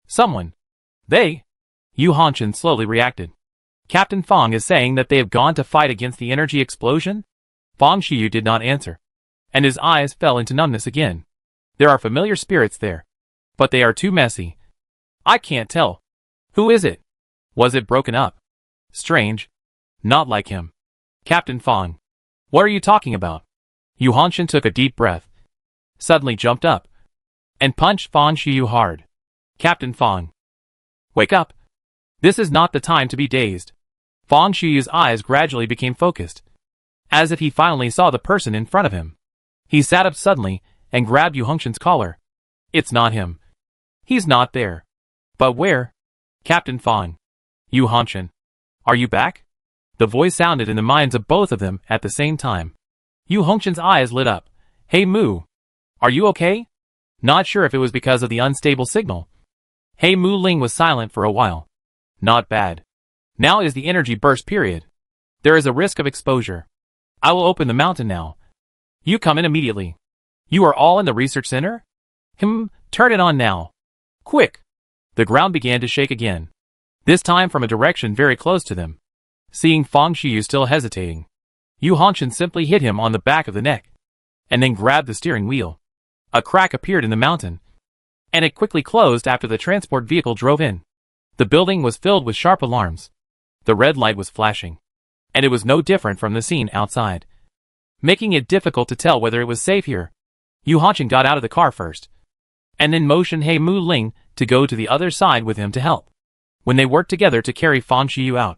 Someone. They? Yu Hanchen slowly reacted. Captain Fang is saying that they have gone to fight against the energy explosion? Fang Xiyu did not answer, and his eyes fell into numbness again. There are familiar spirits there, but they are too messy. I can't tell. Who is it? Was it broken up? Strange. Not like him. Captain Fang. What are you talking about? Yu Hanchen took a deep breath, suddenly jumped up, and punched Fang Xiyu hard. Captain Fang. Wake up. This is not the time to be dazed. Fang Xiyu's eyes gradually became focused, as if he finally saw the person in front of him. He sat up suddenly and grabbed Yu Hanchen's collar. It's not him. He's not there. But where? Captain Fang. Yu Hanchen. Are you back? The voice sounded in the minds of both of them at the same time. Yu Hanchen's eyes lit up. Hey Mu. Are you okay? Not sure if it was because of the unstable signal. Hey Mu Ling was silent for a while. Not bad. Now is the energy burst period. There is a risk of exposure. I will open the mountain now. You come in immediately. You are all in the research center? Turn it on now. Quick. The ground began to shake again. This time from a direction very close to them. Seeing Fang Xiyu still hesitating, Yu Hanshin simply hit him on the back of the neck, and then grabbed the steering wheel. A crack appeared in the mountain, and it quickly closed after the transport vehicle drove in. The building was filled with sharp alarms. The red light was flashing, and it was no different from the scene outside, making it difficult to tell whether it was safe here. Yu Hanshin got out of the car first, and then motioned He Mu Ling to go to the other side with him to help. When they worked together to carry Fang Xiyu out,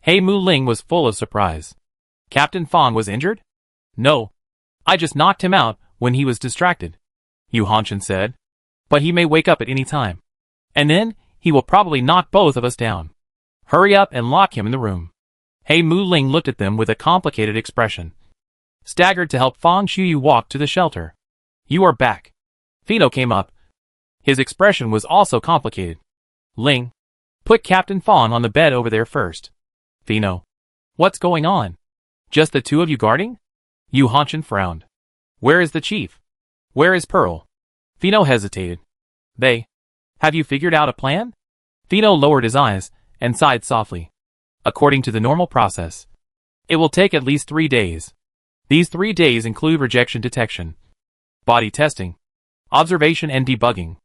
He Mu Ling was full of surprise. Captain Fang was injured? No. I just knocked him out when he was distracted, Yu Hanshin said. But he may wake up at any time. And then, he will probably knock both of us down. Hurry up and lock him in the room. He Mu Ling looked at them with a complicated expression. Staggered to help Fang Xiyu walk to the shelter. You are back. Fino came up. His expression was also complicated. Ling, put Captain Fang on the bed over there first. Fino. What's going on? Just the two of you guarding? Yu Hanshin frowned. Where is the chief? Where is Pearl? Fino hesitated. Have you figured out a plan? Fino lowered his eyes and sighed softly. According to the normal process, it will take at least 3 days. These 3 days include rejection detection, body testing, observation and debugging,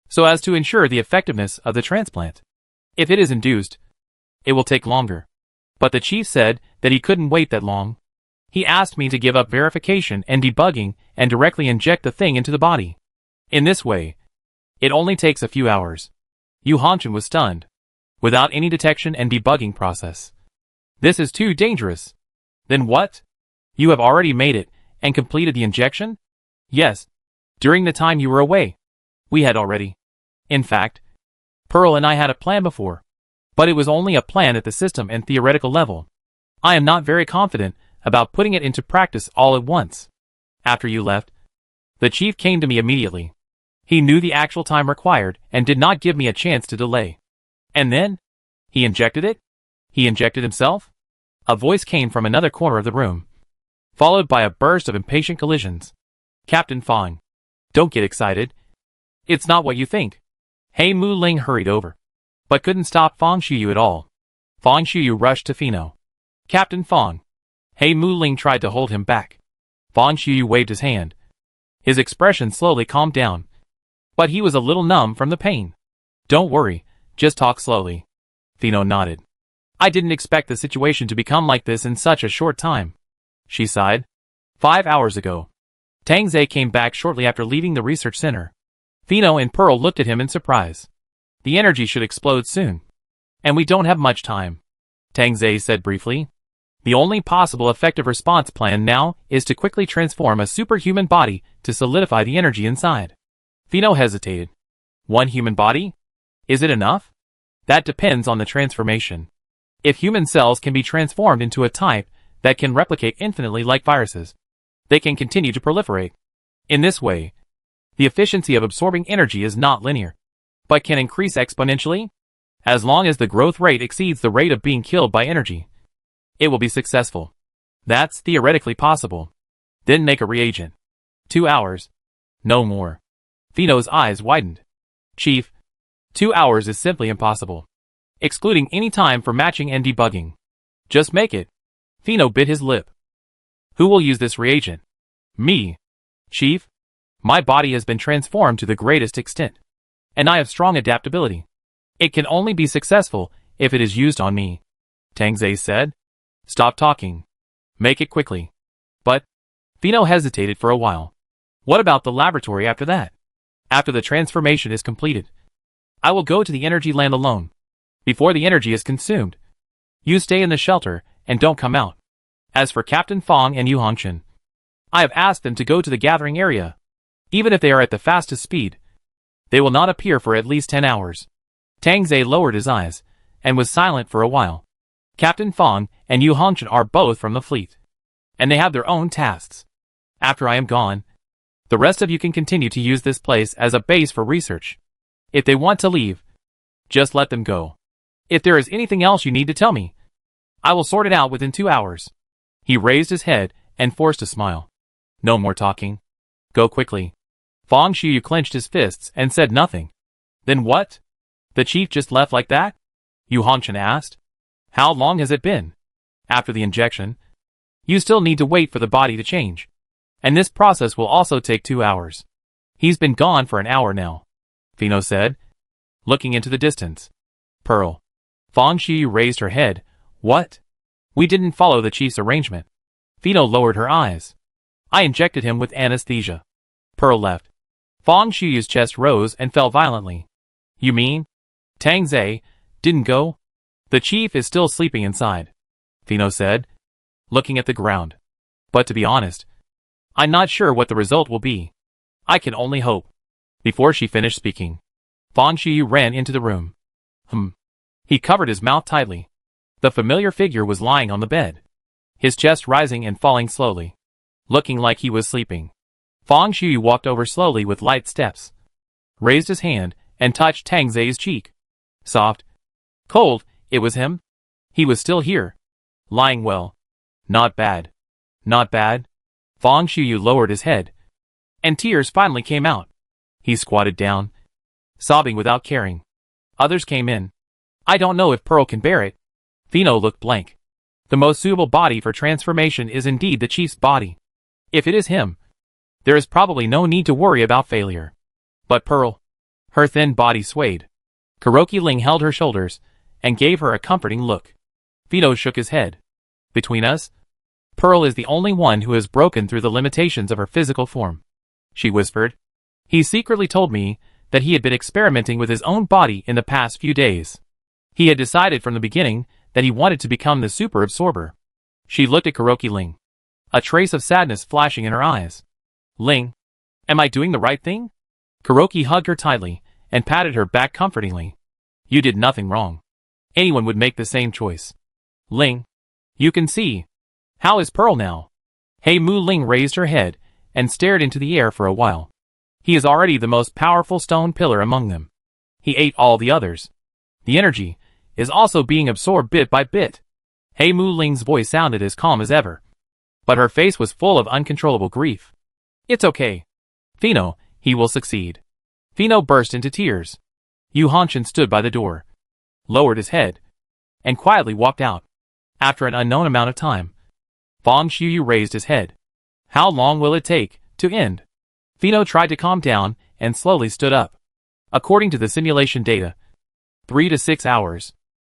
so as to ensure the effectiveness of the transplant. If it is induced, it will take longer. But the chief said that he couldn't wait that long. He asked me to give up verification and debugging and directly inject the thing into the body. In this way, it only takes a few hours. Yu Hanshin was stunned. Without any detection and debugging process. This is too dangerous. Then what? You have already made it and completed the injection? Yes. During the time you were away. We had already. In fact, Pearl and I had a plan before. But it was only a plan at the system and theoretical level. I am not very confident about putting it into practice all at once. After you left, the chief came to me immediately. He knew the actual time required and did not give me a chance to delay. And then? He injected it? He injected himself? A voice came from another corner of the room, followed by a burst of impatient collisions. Captain Fang. Don't get excited. It's not what you think. He Mu Ling hurried over, but couldn't stop Fang Xiyu at all. Fang Xiyu rushed to Fino. Captain Fang. He Mu Ling tried to hold him back. Fang Xiyu waved his hand. His expression slowly calmed down, but he was a little numb from the pain. Don't worry, just talk slowly. Fino nodded. I didn't expect the situation to become like this in such a short time. She sighed. 5 hours ago. Tang Zhe came back shortly after leaving the research center. Fino and Pearl looked at him in surprise. The energy should explode soon. And we don't have much time. Tang Zhe said briefly. The only possible effective response plan now is to quickly transform a superhuman body to solidify the energy inside. Fino hesitated. One human body? Is it enough? That depends on the transformation. If human cells can be transformed into a type that can replicate infinitely like viruses, they can continue to proliferate. In this way, the efficiency of absorbing energy is not linear, but can increase exponentially. As long as the growth rate exceeds the rate of being killed by energy, it will be successful. That's theoretically possible. Then make a reagent. 2 hours. No more. Fino's eyes widened. Chief, 2 hours is simply impossible, excluding any time for matching and debugging. Just make it. Fino bit his lip. Who will use this reagent? Me. Chief, my body has been transformed to the greatest extent, and I have strong adaptability. It can only be successful if it is used on me. Tang Zhe said. Stop talking. Make it quickly. But, Fino hesitated for a while. What about the laboratory after that? After the transformation is completed, I will go to the energy land alone. Before the energy is consumed, you stay in the shelter and don't come out. As for Captain Fang and Yu Hanshin, I have asked them to go to the gathering area. Even if they are at the fastest speed, they will not appear for at least 10 hours. Tang Zhe lowered his eyes and was silent for a while. Captain Fang and Yu Hanshin are both from the fleet, and they have their own tasks. After I am gone, the rest of you can continue to use this place as a base for research. If they want to leave, just let them go. If there is anything else you need to tell me, I will sort it out within 2 hours. He raised his head and forced a smile. No more talking. Go quickly. Fang Xiyu clenched his fists and said nothing. Then what? The chief just left like that? Yu Hongchen asked. How long has it been? After the injection. You still need to wait for the body to change. And this process will also take 2 hours. He's been gone for an hour now, Fino said, looking into the distance. Pearl. Fang Xiyu raised her head. What? We didn't follow the chief's arrangement. Fino lowered her eyes. I injected him with anesthesia. Pearl left. Fang Xiyu's chest rose and fell violently. You mean? Tang Zhe didn't go? The chief is still sleeping inside, Fino said, looking at the ground. But to be honest, I'm not sure what the result will be. I can only hope. Before she finished speaking, Fang Xiyu ran into the room. He covered his mouth tightly. The familiar figure was lying on the bed, his chest rising and falling slowly, looking like he was sleeping. Fang Xiyu walked over slowly with light steps, raised his hand, and touched Tang Zhe's cheek. Soft. Cold. It was him. He was still here. Lying well. Not bad. Not bad. Fang Xiyu lowered his head, and tears finally came out. He squatted down, sobbing without caring. Others came in. I don't know if Pearl can bear it. Fino looked blank. The most suitable body for transformation is indeed the chief's body. If it is him, there is probably no need to worry about failure. But Pearl. Her thin body swayed. Kuroki Ling held her shoulders and gave her a comforting look. Fino shook his head. Between us, Pearl is the only one who has broken through the limitations of her physical form, she whispered. He secretly told me that he had been experimenting with his own body in the past few days. He had decided from the beginning that he wanted to become the super absorber. She looked at Kuroki Ling, a trace of sadness flashing in her eyes. Ling, am I doing the right thing? Kuroki hugged her tightly and patted her back comfortingly. You did nothing wrong. Anyone would make the same choice. Ling, you can see. How is Pearl now? Hei Mu Ling raised her head and stared into the air for a while. He is already the most powerful stone pillar among them. He ate all the others. The energy is also being absorbed bit by bit. Hei Mu Ling's voice sounded as calm as ever, but her face was full of uncontrollable grief. It's okay. Fino, he will succeed. Fino burst into tears. Yu Hongchen stood by the door, lowered his head, and quietly walked out. After an unknown amount of time, Fang Xiyu raised his head. How long will it take to end? Fino tried to calm down and slowly stood up. According to the simulation data, 3 to 6 hours.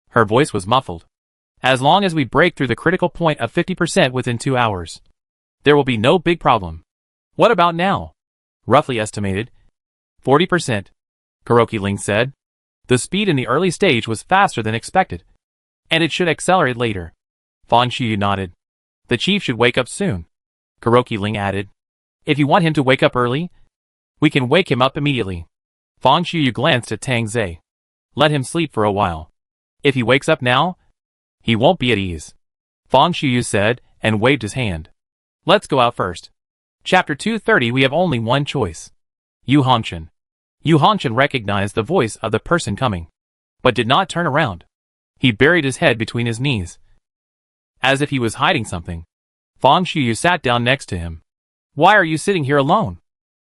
Her voice was muffled. As long as we break through the critical point of 50% within 2 hours, there will be no big problem. What about now? Roughly estimated 40%, Kuroki Ling said. The speed in the early stage was faster than expected, and it should accelerate later. Fang Xiyu nodded. The chief should wake up soon, Kuroki Ling added. If you want him to wake up early, we can wake him up immediately. Fang Xiyu glanced at Tang Zhe. Let him sleep for a while. If he wakes up now, he won't be at ease, Fang Xiyu said and waved his hand. Let's go out first. Chapter 230. We have only one choice. Yu Hongchen. Yu Hongchen recognized the voice of the person coming, but did not turn around. He buried his head between his knees, as if he was hiding something. Fang Xiyu sat down next to him. Why are you sitting here alone?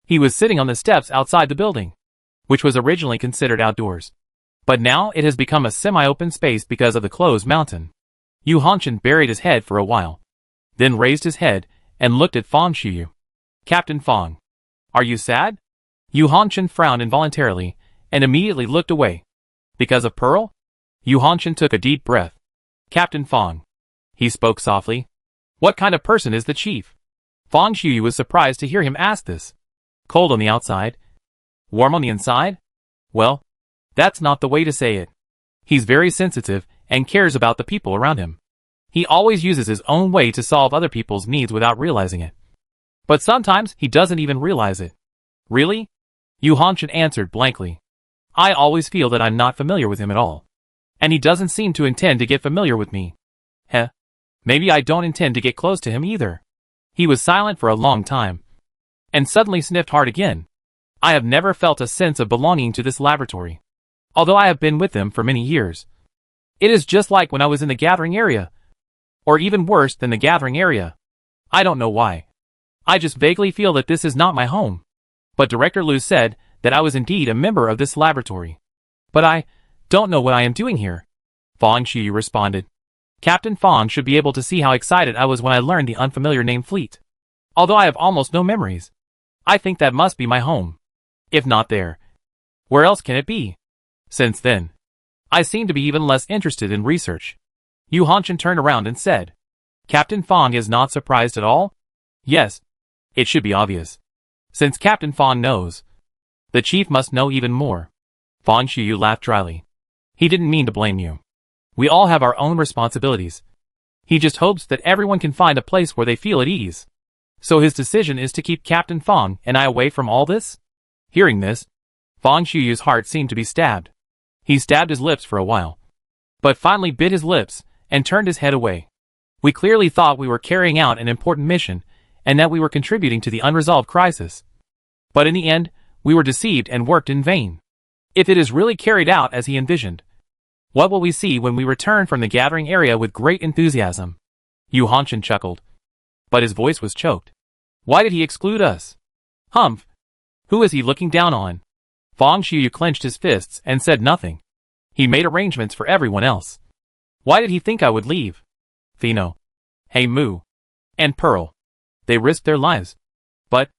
He was sitting on the steps outside the building, which was originally considered outdoors, but now it has become a semi-open space because of the closed mountain. Yu Hongchen buried his head for a while, then raised his head and looked at Fang Xiyu. Captain Fang, are you sad? Yu Hongchen frowned involuntarily and immediately looked away. Because of Pearl? Yu Hongchen took a deep breath. Captain Fang, he spoke softly. What kind of person is the chief? Fang Xiyu was surprised to hear him ask this. Cold on the outside, warm on the inside? Well, that's not the way to say it. He's very sensitive and cares about the people around him. He always uses his own way to solve other people's needs without realizing it. But sometimes he doesn't even realize it. Really? Yu Hongchen answered blankly. I always feel that I'm not familiar with him at all. And he doesn't seem to intend to get familiar with me. Heh. Maybe I don't intend to get close to him either. He was silent for a long time, and suddenly sniffed hard again. I have never felt a sense of belonging to this laboratory, although I have been with them for many years. It is just like when I was in the gathering area, Or even worse than the gathering area. I don't know why. I just vaguely feel that this is not my home. But Director Liu said that I was indeed a member of this laboratory. But I don't know what I am doing here. Fang Xiyu responded. Captain Fang should be able to see how excited I was when I learned the unfamiliar name Fleet. Although I have almost no memories. I think that must be my home. If not there, where else can it be? Since then, I seem to be even less interested in research. Yu Hanshan turned around and said, Captain Fang is not surprised at all? Yes. It should be obvious. Since Captain Fang knows, the chief must know even more. Fang Xiyu laughed dryly. He didn't mean to blame you. We all have our own responsibilities. He just hopes that everyone can find a place where they feel at ease. So his decision is to keep Captain Fang and I away from all this? Hearing this, Fang Xiyu's heart seemed to be stabbed. He stabbed his lips for a while, but finally bit his lips and turned his head away. We clearly thought we were carrying out an important mission and that we were contributing to the unresolved crisis. But in the end, we were deceived and worked in vain. If it is really carried out as he envisioned, what will we see when we return from the gathering area with great enthusiasm? Yu Hanshan chuckled, but his voice was choked. Why did he exclude us? Humph! Who is he looking down on? Fang Xiyu clenched his fists and said nothing. He made arrangements for everyone else. Why did he think I would leave? Fino, Hey Mu, and Pearl. They risked their lives. But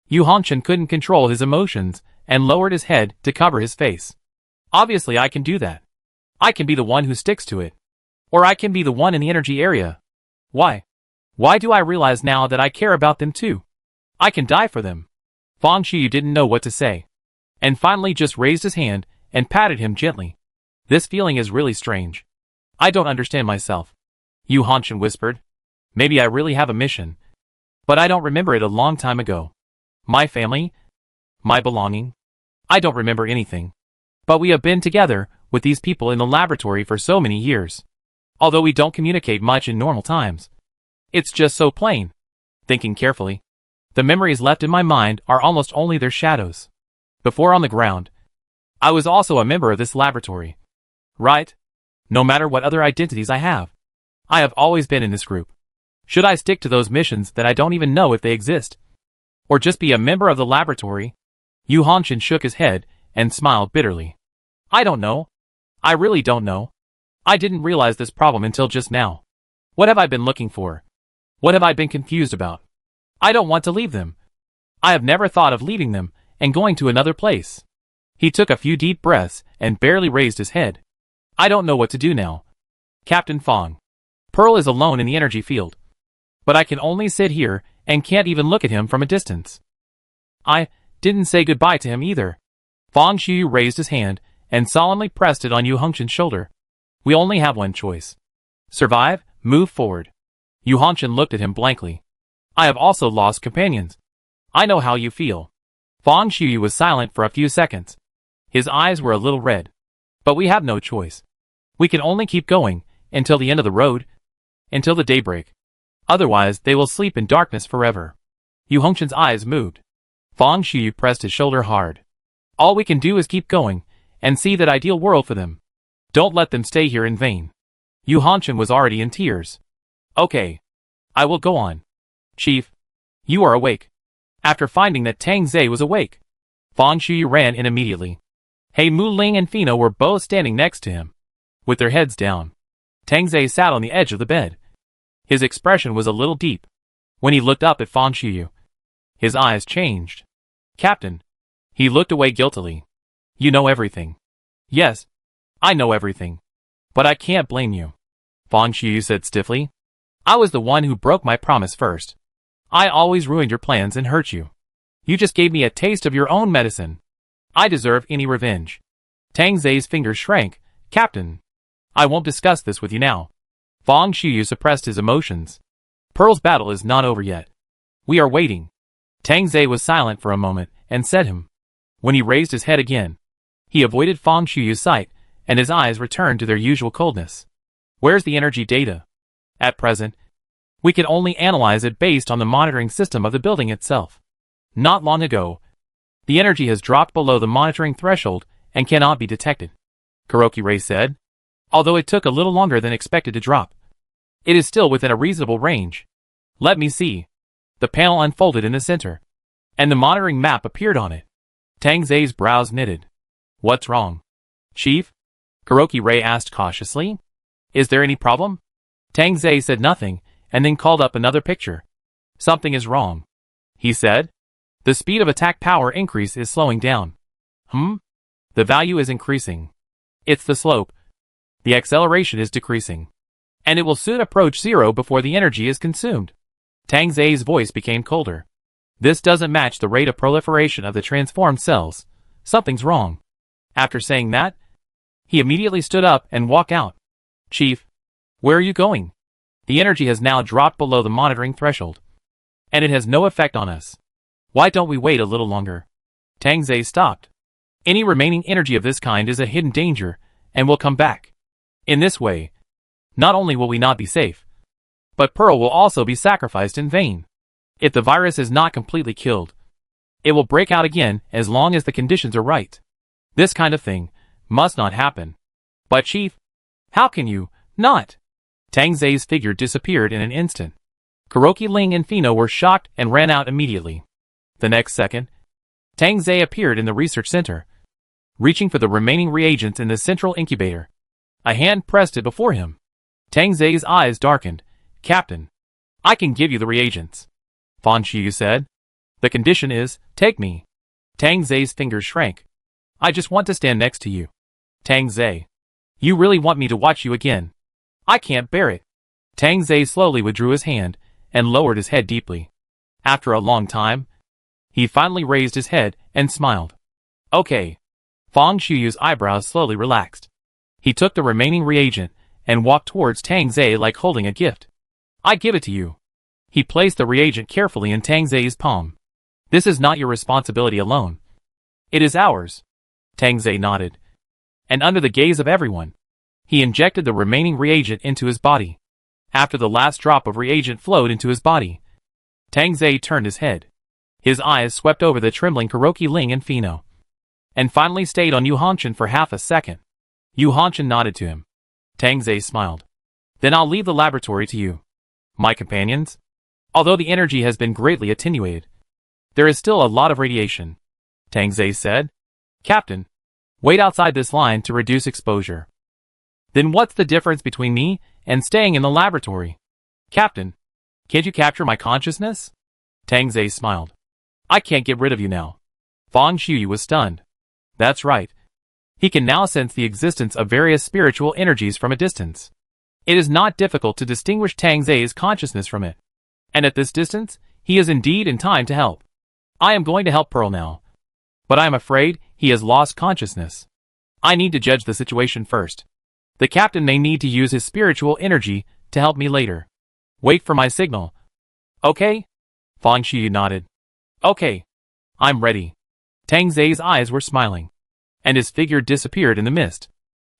Yu Hanshan couldn't control his emotions and lowered his head to cover his face. Obviously I can do that. I can be the one who sticks to it. Or I can be the one in the energy area. Why? Why do I realize now that I care about them too? I can die for them. Fang Xiyu didn't know what to say, and finally just raised his hand and patted him gently. This feeling is really strange. I don't understand myself. Yu Hanshan whispered. Maybe I really have a mission. But I don't remember it a long time ago. My family? My belonging? I don't remember anything. But we have been together with these people in the laboratory for so many years. Although we don't communicate much in normal times. It's just so plain. Thinking carefully, the memories left in my mind are almost only their shadows. Before on the ground, I was also a member of this laboratory. Right? No matter what other identities I have always been in this group. Should I stick to those missions that I don't even know if they exist? Or just be a member of the laboratory? Yu Hanshan shook his head and smiled bitterly. I don't know. I really don't know. I didn't realize this problem until just now. What have I been looking for? What have I been confused about? I don't want to leave them. I have never thought of leaving them and going to another place. He took a few deep breaths and barely raised his head. I don't know what to do now. Captain Fang. Pearl is alone in the energy field. But I can only sit here and can't even look at him from a distance. I didn't say goodbye to him either. Fang Xiyu raised his hand and solemnly pressed it on Yu Hanshan's shoulder. We only have one choice. Survive, move forward. Yu Hanshan looked at him blankly. I have also lost companions. I know how you feel. Fang Xiyu was silent for a few seconds. His eyes were a little red. But we have no choice. We can only keep going until the end of the road, until the daybreak. Otherwise, they will sleep in darkness forever. Yu Hanshan's eyes moved. Fang Xiyu pressed his shoulder hard. All we can do is keep going and see that ideal world for them. Don't let them stay here in vain. Yu Hanshan was already in tears. Okay. I will go on. Chief, you are awake. After finding that Tang Zhe was awake, Fang Xiyu ran in immediately. He Mu Ling and Fino were both standing next to him, with their heads down. Tang Zhe sat on the edge of the bed. His expression was a little deep. When he looked up at Fang Xiyu, his eyes changed. Captain. He looked away guiltily. You know everything. Yes, I know everything. But I can't blame you. Fang Xiyu said stiffly. I was the one who broke my promise first. I always ruined your plans and hurt you. You just gave me a taste of your own medicine. I deserve any revenge. Tang Zhe's fingers shrank. Captain. I won't discuss this with you now. Fang Xiyu suppressed his emotions. Pearl's battle is not over yet. We are waiting. Tang Zhe was silent for a moment and said him. When he raised his head again, he avoided Fang Xiyu's sight and his eyes returned to their usual coldness. Where's the energy data? At present, we can only analyze it based on the monitoring system of the building itself. Not long ago, the energy has dropped below the monitoring threshold and cannot be detected, Kuroki Ray said, although it took a little longer than expected to drop. It is still within a reasonable range. Let me see. The panel unfolded in the center, and the monitoring map appeared on it. Tang Zai's brows knitted. What's wrong? Chief? Kuroki Ray asked cautiously. Is there any problem? Tang Zai said nothing, and then called up another picture. Something is wrong, he said. The speed of attack power increase is slowing down. The value is increasing. It's the slope. The acceleration is decreasing. And it will soon approach zero before the energy is consumed. Tang Zai's voice became colder. This doesn't match the rate of proliferation of the transformed cells. Something's wrong. After saying that, he immediately stood up and walked out. Chief, where are you going? The energy has now dropped below the monitoring threshold, and it has no effect on us. Why don't we wait a little longer? Tang Zai stopped. Any remaining energy of this kind is a hidden danger, and will come back. In this way, not only will we not be safe, but Pearl will also be sacrificed in vain. If the virus is not completely killed, it will break out again as long as the conditions are right. This kind of thing must not happen. But Chief, how can you not? Tang Zai's figure disappeared in an instant. Kuroki Ling and Fino were shocked and ran out immediately. The next second, Tang Zai appeared in the research center, reaching for the remaining reagents in the central incubator. A hand pressed it before him. Tang Zai's eyes darkened. Captain, I can give you the reagents. Fan Xiu said. The condition is, take me. Tang Zai's fingers shrank. I just want to stand next to you. Tang Zai, you really want me to watch you again? I can't bear it. Tang Zai slowly withdrew his hand and lowered his head deeply. After a long time, he finally raised his head and smiled. Okay. Fang Shuyu's eyebrows slowly relaxed. He took the remaining reagent and walked towards Tang Zai like holding a gift. I give it to you. He placed the reagent carefully in Tang Zai's palm. This is not your responsibility alone. It is ours. Tang Zai nodded. And under the gaze of everyone, he injected the remaining reagent into his body. After the last drop of reagent flowed into his body, Tang Zai turned his head. His eyes swept over the trembling Kuroki Ling and Fino, and finally stayed on Yu Hongchen for half a second. Yu Hongchen nodded to him. Tang Zai smiled. Then I'll leave the laboratory to you, my companions. Although the energy has been greatly attenuated, there is still a lot of radiation. Tang Zai said. Captain, wait outside this line to reduce exposure. Then what's the difference between me and staying in the laboratory? Captain, can't you capture my consciousness? Tang Zai smiled. I can't get rid of you now. Fang Xiu was stunned. That's right. He can now sense the existence of various spiritual energies from a distance. It is not difficult to distinguish Tang Zai's consciousness from it. And at this distance, he is indeed in time to help. I am going to help Pearl now, but I am afraid he has lost consciousness. I need to judge the situation first. The captain may need to use his spiritual energy to help me later. Wait for my signal. Okay? Fang Xiu nodded. Okay. I'm ready. Tang Zai's eyes were smiling, and his figure disappeared in the mist.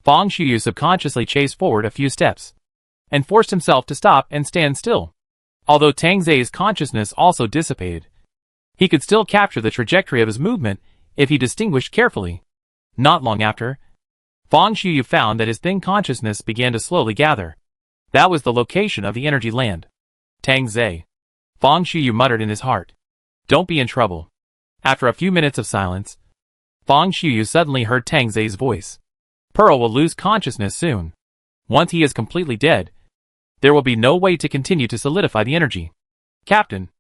Fang Xiu subconsciously chased forward a few steps, and forced himself to stop and stand still. Although Tang Zai's consciousness also dissipated, he could still capture the trajectory of his movement if he distinguished carefully. Not long after, Fang Xiu found that his thin consciousness began to slowly gather. That was the location of the energy land. Tang Zai. Fang Xiu muttered in his heart. Don't be in trouble. After a few minutes of silence, Fang Xiu suddenly heard Tang Zai's voice. Pearl will lose consciousness soon. Once he is completely dead, there will be no way to continue to solidify the energy. Captain,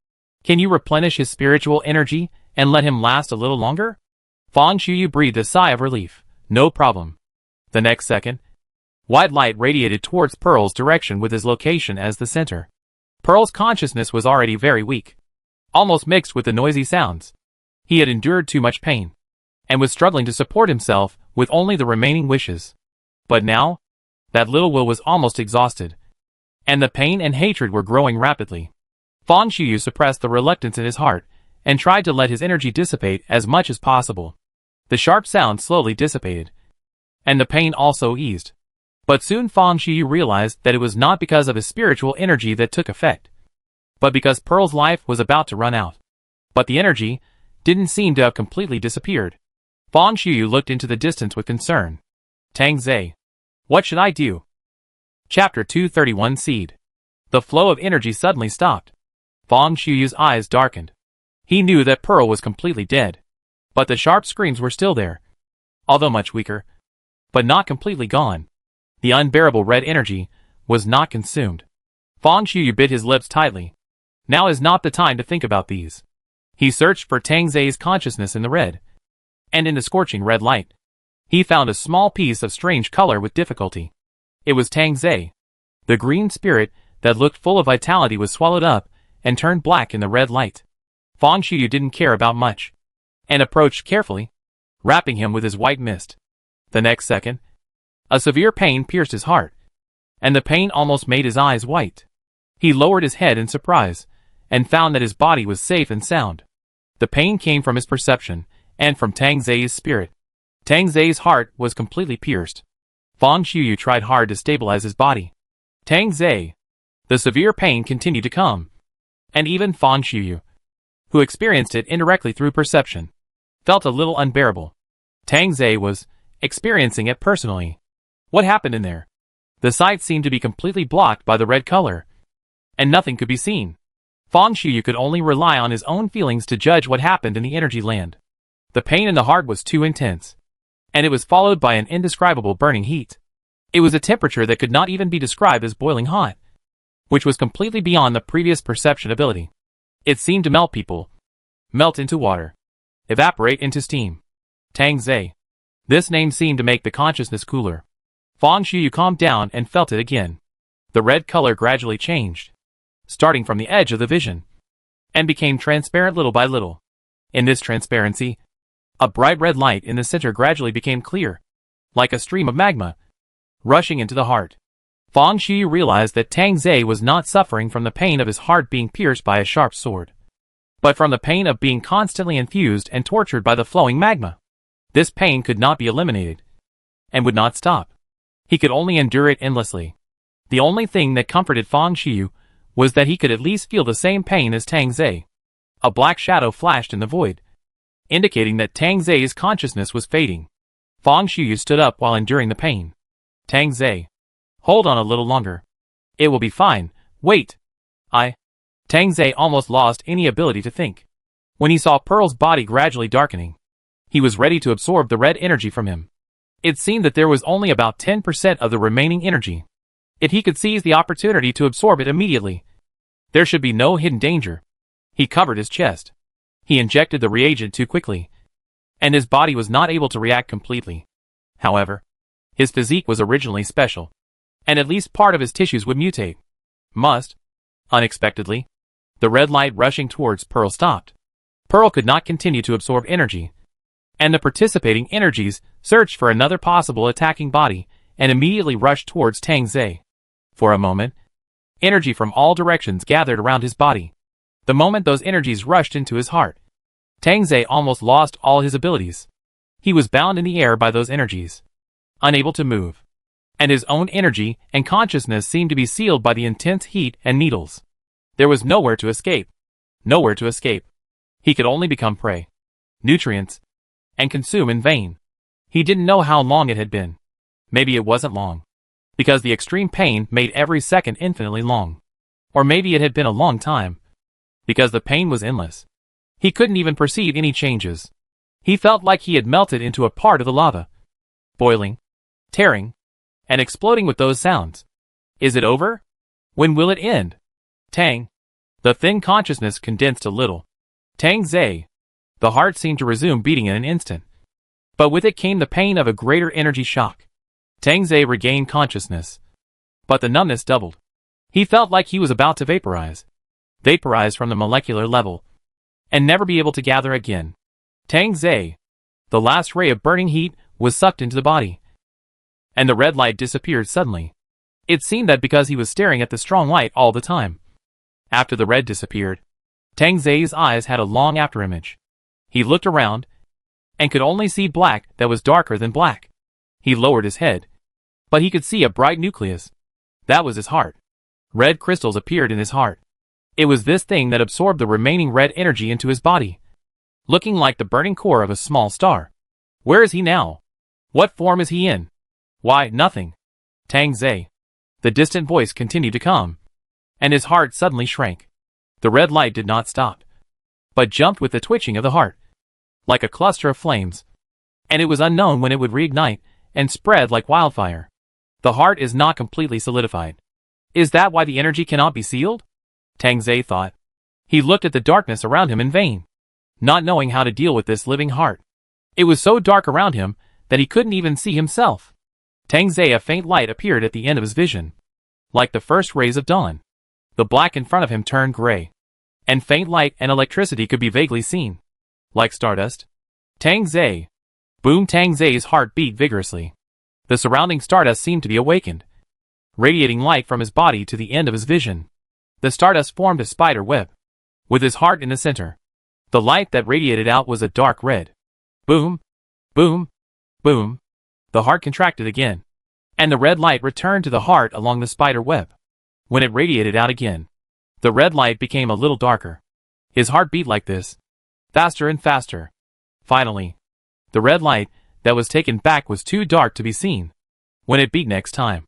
can you replenish his spiritual energy and let him last a little longer? Fang Xiu breathed a sigh of relief. No problem. The next second, white light radiated towards Pearl's direction with his location as the center. Pearl's consciousness was already very weak, almost mixed with the noisy sounds. He had endured too much pain, and was struggling to support himself with only the remaining wishes. But now, that little will was almost exhausted, and the pain and hatred were growing rapidly. Fang Xiu suppressed the reluctance in his heart, and tried to let his energy dissipate as much as possible. The sharp sound slowly dissipated, and the pain also eased. But soon Fang Xiu realized that it was not because of his spiritual energy that took effect, but because Pearl's life was about to run out. But the energy didn't seem to have completely disappeared. Fang Xiu looked into the distance with concern. Tang Zai. What should I do? Chapter 231 Seed. The flow of energy suddenly stopped. Fang Xiuyu's eyes darkened. He knew that Pearl was completely dead. But the sharp screams were still there. Although much weaker. But not completely gone. The unbearable red energy was not consumed. Fang Xiuyu bit his lips tightly. Now is not the time to think about these. He searched for Tang Zai's consciousness in the red. And in the scorching red light, he found a small piece of strange color with difficulty. It was Tang Zai. The green spirit that looked full of vitality was swallowed up and turned black in the red light. Fang Xiuyu didn't care about much, and approached carefully, wrapping him with his white mist. The next second, a severe pain pierced his heart, and the pain almost made his eyes white. He lowered his head in surprise, and found that his body was safe and sound. The pain came from his perception, and from Tang Zai's spirit. Tang Zai's heart was completely pierced. Fang Xiuyu tried hard to stabilize his body. Tang Zai. The severe pain continued to come. And even Fang Xiuyu, who experienced it indirectly through perception, felt a little unbearable. Tang Zai was experiencing it personally. What happened in there? The sight seemed to be completely blocked by the red color, and nothing could be seen. Fang Xiuyu could only rely on his own feelings to judge what happened in the energy land. The pain in the heart was too intense, and it was followed by an indescribable burning heat. It was a temperature that could not even be described as boiling hot, which was completely beyond the previous perception ability. It seemed to melt people, melt into water, evaporate into steam. Tang Zai. This name seemed to make the consciousness cooler. Fang Xiuyu calmed down and felt it again. The red color gradually changed, starting from the edge of the vision, and became transparent little by little. In this transparency, a bright red light in the center gradually became clear, like a stream of magma, rushing into the heart. Fang Xiuyu realized that Tang Zai was not suffering from the pain of his heart being pierced by a sharp sword, but from the pain of being constantly infused and tortured by the flowing magma. This pain could not be eliminated, and would not stop. He could only endure it endlessly. The only thing that comforted Fang Xiuyu was that he could at least feel the same pain as Tang Zai. A black shadow flashed in the void, indicating that Tang Zai's consciousness was fading. Fang Xiuyu stood up while enduring the pain. Tang Zai. Hold on a little longer. It will be fine. Wait. Tang Zai almost lost any ability to think. When he saw Pearl's body gradually darkening, he was ready to absorb the red energy from him. It seemed that there was only about 10% of the remaining energy. If he could seize the opportunity to absorb it immediately, there should be no hidden danger. He covered his chest. He injected the reagent too quickly, and his body was not able to react completely. However, his physique was originally special, and at least part of his tissues would mutate. Unexpectedly, the red light rushing towards Pearl stopped. Pearl could not continue to absorb energy, and the participating energies searched for another possible attacking body and immediately rushed towards Tang Zai. For a moment, energy from all directions gathered around his body. The moment those energies rushed into his heart, Tang Zai almost lost all his abilities. He was bound in the air by those energies, unable to move, and his own energy and consciousness seemed to be sealed by the intense heat and needles. There was nowhere to escape. Nowhere to escape. He could only become prey, nutrients, and consume in vain. He didn't know how long it had been. Maybe it wasn't long, because the extreme pain made every second infinitely long. Or maybe it had been a long time, because the pain was endless. He couldn't even perceive any changes. He felt like he had melted into a part of the lava, boiling, tearing, and exploding with those sounds. Is it over? When will it end? Tang. The thin consciousness condensed a little. Tang Zai. The heart seemed to resume beating in an instant, but with it came the pain of a greater energy shock. Tang Zai regained consciousness, but the numbness doubled. He felt like he was about to vaporize from the molecular level, and never be able to gather again. Tang Zai. The last ray of burning heat was sucked into the body, and the red light disappeared suddenly. It seemed that because he was staring at the strong light all the time. After the red disappeared, Tang Zai's eyes had a long afterimage. He looked around, and could only see black that was darker than black. He lowered his head, but he could see a bright nucleus. That was his heart. Red crystals appeared in his heart. It was this thing that absorbed the remaining red energy into his body, looking like the burning core of a small star. Where is he now? What form is he in? Why, nothing. Tang Zai. The distant voice continued to come, and his heart suddenly shrank. The red light did not stop, but jumped with the twitching of the heart, like a cluster of flames, and it was unknown when it would reignite and spread like wildfire. The heart is not completely solidified. Is that why the energy cannot be sealed? Tang Ze thought. He looked at the darkness around him in vain, not knowing how to deal with this living heart. It was so dark around him that he couldn't even see himself. Tang Ze, a faint light appeared at the end of his vision, like the first rays of dawn. The black in front of him turned gray, and faint light and electricity could be vaguely seen, like stardust. Tang Ze. Boom! Tang Ze's heart beat vigorously. The surrounding stardust seemed to be awakened, radiating light from his body to the end of his vision. The stardust formed a spider web, with his heart in the center. The light that radiated out was a dark red. Boom! Boom! Boom! The heart contracted again, and the red light returned to the heart along the spider web. When it radiated out again, the red light became a little darker. His heart beat like this, faster and faster. Finally, the red light that was taken back was too dark to be seen. When it beat next time,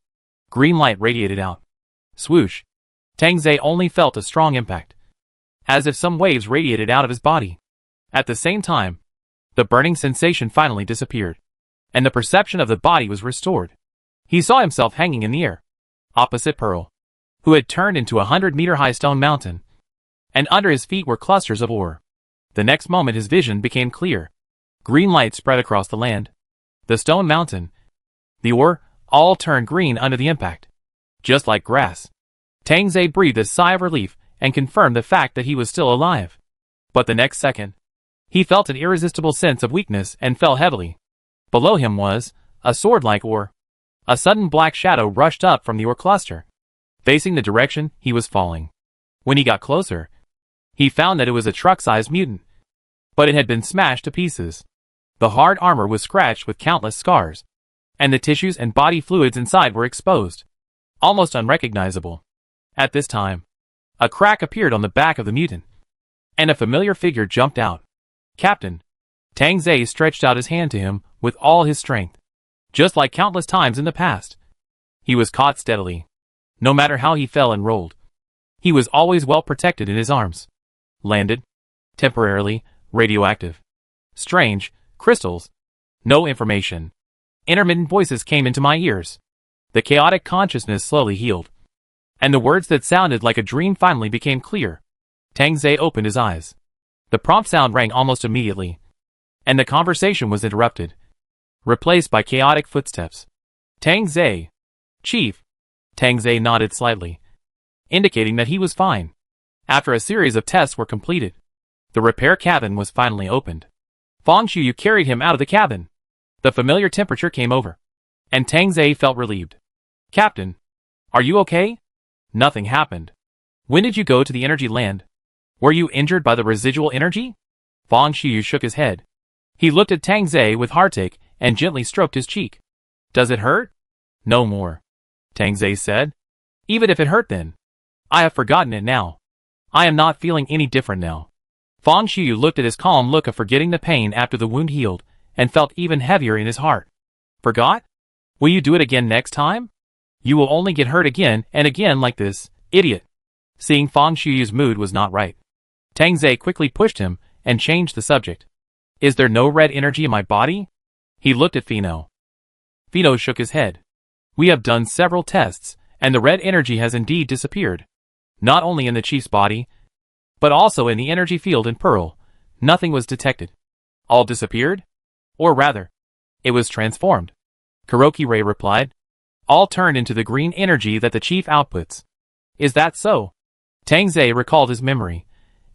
green light radiated out. Swoosh! Tang Ze only felt a strong impact, as if some waves radiated out of his body. At the same time, the burning sensation finally disappeared, and the perception of the body was restored. He saw himself hanging in the air, opposite Pearl, who had turned into a 100-meter-high stone mountain, and under his feet were clusters of ore. The next moment his vision became clear. Green light spread across the land, the stone mountain, the ore, all turned green under the impact, just like grass. Tang Ze breathed a sigh of relief and confirmed the fact that he was still alive. But the next second, he felt an irresistible sense of weakness and fell heavily. Below him was a sword-like ore. A sudden black shadow rushed up from the ore cluster, facing the direction he was falling. When he got closer, he found that it was a truck-sized mutant, but it had been smashed to pieces. The hard armor was scratched with countless scars, and the tissues and body fluids inside were exposed, almost unrecognizable. At this time, a crack appeared on the back of the mutant, and a familiar figure jumped out. Captain! Tang Ze stretched out his hand to him with all his strength. Just like countless times in the past, he was caught steadily. No matter how he fell and rolled, he was always well protected in his arms. Landed. Temporarily, radioactive. Strange. Crystals. No information. Intermittent voices came into my ears. The chaotic consciousness slowly healed, and the words that sounded like a dream finally became clear. Tang Ze opened his eyes. The prompt sound rang almost immediately, and the conversation was interrupted, replaced by chaotic footsteps. Tang Ze. Chief. Tang Ze nodded slightly, indicating that he was fine. After a series of tests were completed, the repair cabin was finally opened. Fang Xiuyu carried him out of the cabin. The familiar temperature came over, and Tang Ze felt relieved. Captain, are you okay? Nothing happened. When did you go to the energy land? Were you injured by the residual energy? Fang Xiuyu shook his head. He looked at Tang Ze with heartache and gently stroked his cheek. Does it hurt? No more, Tang Ze said. Even if it hurt then, I have forgotten it now. I am not feeling any different now. Fang Xiuyu looked at his calm look of forgetting the pain after the wound healed, and felt even heavier in his heart. Forgot? Will you do it again next time? You will only get hurt again and again like this, idiot. Seeing Fang Xiuyu's mood was not right, Tang Ze quickly pushed him and changed the subject. Is there no red energy in my body? He looked at Fino. Fino shook his head. We have done several tests, and the red energy has indeed disappeared. Not only in the chief's body, but also in the energy field in Pearl. Nothing was detected. All disappeared? Or rather, it was transformed. Kuroki Ray replied. All turned into the green energy that the chief outputs. Is that so? Tang Ze recalled his memory,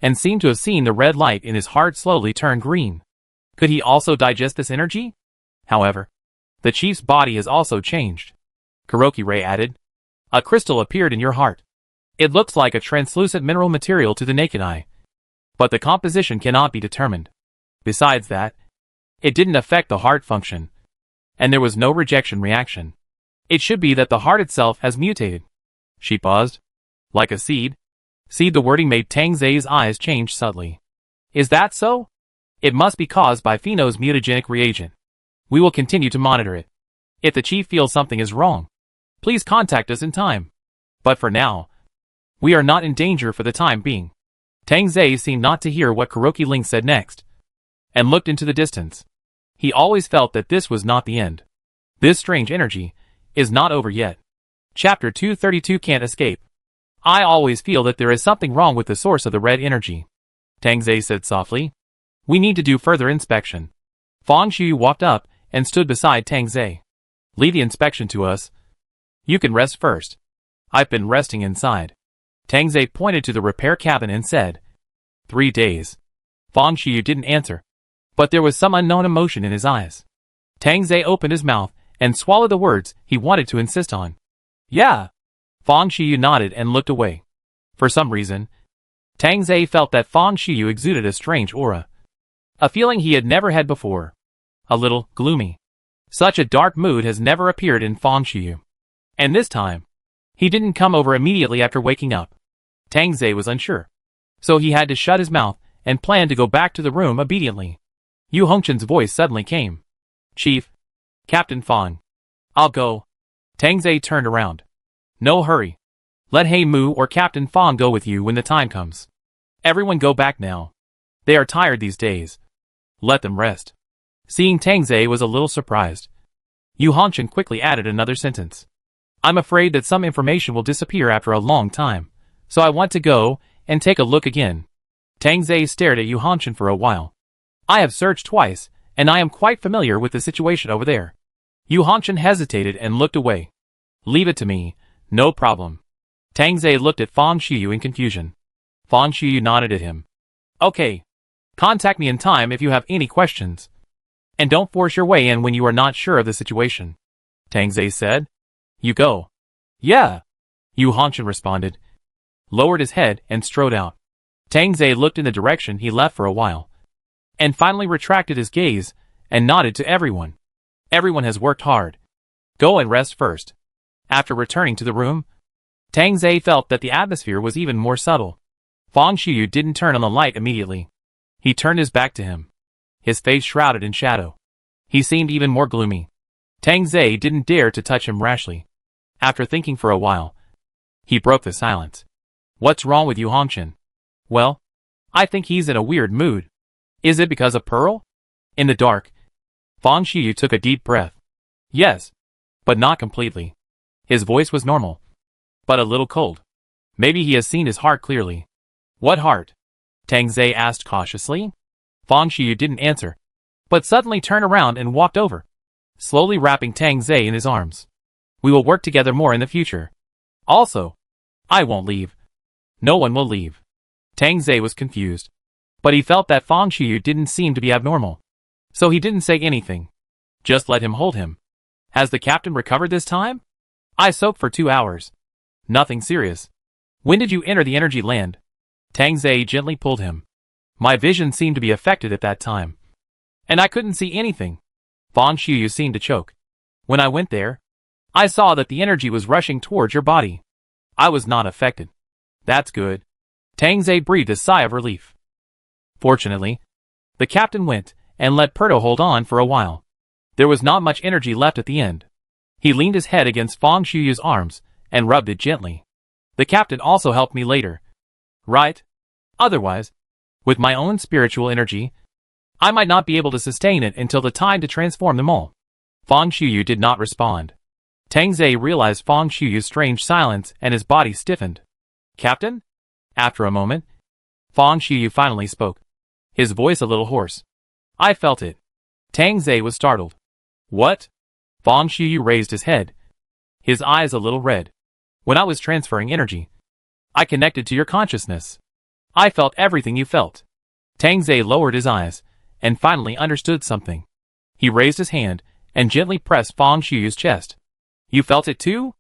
and seemed to have seen the red light in his heart slowly turn green. Could he also digest this energy? However, the chief's body has also changed. Kuroki Ray added. A crystal appeared in your heart. It looks like a translucent mineral material to the naked eye, but the composition cannot be determined. Besides that, it didn't affect the heart function, and there was no rejection reaction. It should be that the heart itself has mutated. She paused. Like a seed? Seed. The wording made Tang Ze's eyes change subtly. Is that so? It must be caused by Fino's mutagenic reagent. We will continue to monitor it. If the chief feels something is wrong, please contact us in time. But for now, We are not in danger for the time being. Tang Zhe seemed not to hear what Kuroki Ling said next, and looked into the distance. He always felt that this was not the end. This strange energy is not over yet. Chapter 232 Can't Escape. I always feel that there is something wrong with the source of the red energy, Tang Zhe said softly. We need to do further inspection. Fang Xiu walked up and stood beside Tang Zhe. Leave the inspection to us. You can rest first. I've been resting inside. Tang Zhe pointed to the repair cabin and said, 3 days. Fang Xiu didn't answer, but there was some unknown emotion in his eyes. Tang Zhe opened his mouth and swallowed the words he wanted to insist on. Yeah. Fang Xiu nodded and looked away. For some reason, Tang Zhe felt that Fang Xiu exuded a strange aura. A feeling he had never had before. A little gloomy. Such a dark mood has never appeared in Fang Xiu. And this time, he didn't come over immediately after waking up. Tang Zhe was unsure, so he had to shut his mouth and planned to go back to the room obediently. Yu Hongchen's voice suddenly came. Chief. Captain Fang. I'll go. Tang Zhe turned around. No hurry. Let He Mu or Captain Fang go with you when the time comes. Everyone go back now. They are tired these days. Let them rest. Seeing Tang Zhe was a little surprised, Yu Hongchen quickly added another sentence. I'm afraid that some information will disappear after a long time, so I want to go and take a look again. Tang Zhe stared at Yu Hongchen for a while. I have searched twice, and I am quite familiar with the situation over there. Yu Hongchen hesitated and looked away. Leave it to me, no problem. Tang Zhe looked at Fang Xiu in confusion. Fang Xiu nodded at him. Okay. Contact me in time if you have any questions. And don't force your way in when you are not sure of the situation. Tang Zhe said. You go. Yeah. Yu Hongchen responded, lowered his head and strode out. Tang Zhe looked in the direction he left for a while, and finally retracted his gaze and nodded to everyone. Everyone has worked hard. Go and rest first. After returning to the room, Tang Zhe felt that the atmosphere was even more subtle. Fang Xiu didn't turn on the light immediately. He turned his back to him, his face shrouded in shadow. He seemed even more gloomy. Tang Zhe didn't dare to touch him rashly. After thinking for a while, he broke the silence. What's wrong with Yu Hongchen? Well, I think he's in a weird mood. Is it because of Pearl? In the dark, Fang Xiu took a deep breath. Yes, but not completely. His voice was normal, but a little cold. Maybe he has seen his heart clearly. What heart? Tang Zhe asked cautiously. Fang Xiu didn't answer, but suddenly turned around and walked over, slowly wrapping Tang Zhe in his arms. We will work together more in the future. Also, I won't leave. No one will leave. Tang Zhe was confused, but he felt that Fang Xiu didn't seem to be abnormal, so he didn't say anything. Just let him hold him. Has the captain recovered this time? I soaked for 2 hours. Nothing serious. When did you enter the energy land? Tang Zhe gently pulled him. My vision seemed to be affected at that time, and I couldn't see anything. Fang Xiu seemed to choke. When I went there, I saw that the energy was rushing towards your body. I was not affected. That's good. Tang Zhe breathed a sigh of relief. Fortunately, the captain went and let Perto hold on for a while. There was not much energy left at the end. He leaned his head against Fang Xiu's arms and rubbed it gently. The captain also helped me later. Right? Otherwise, with my own spiritual energy, I might not be able to sustain it until the time to transform them all. Fang Xiu did not respond. Tang Zhe realized Fang Xiu's strange silence and his body stiffened. Captain? After a moment, Fang Xiu finally spoke, his voice a little hoarse. I felt it. Tang Zhe was startled. What? Fang Xiu raised his head, his eyes a little red. When I was transferring energy, I connected to your consciousness. I felt everything you felt. Tang Zhe lowered his eyes and finally understood something. He raised his hand and gently pressed Fang Xiu's chest. You felt it too?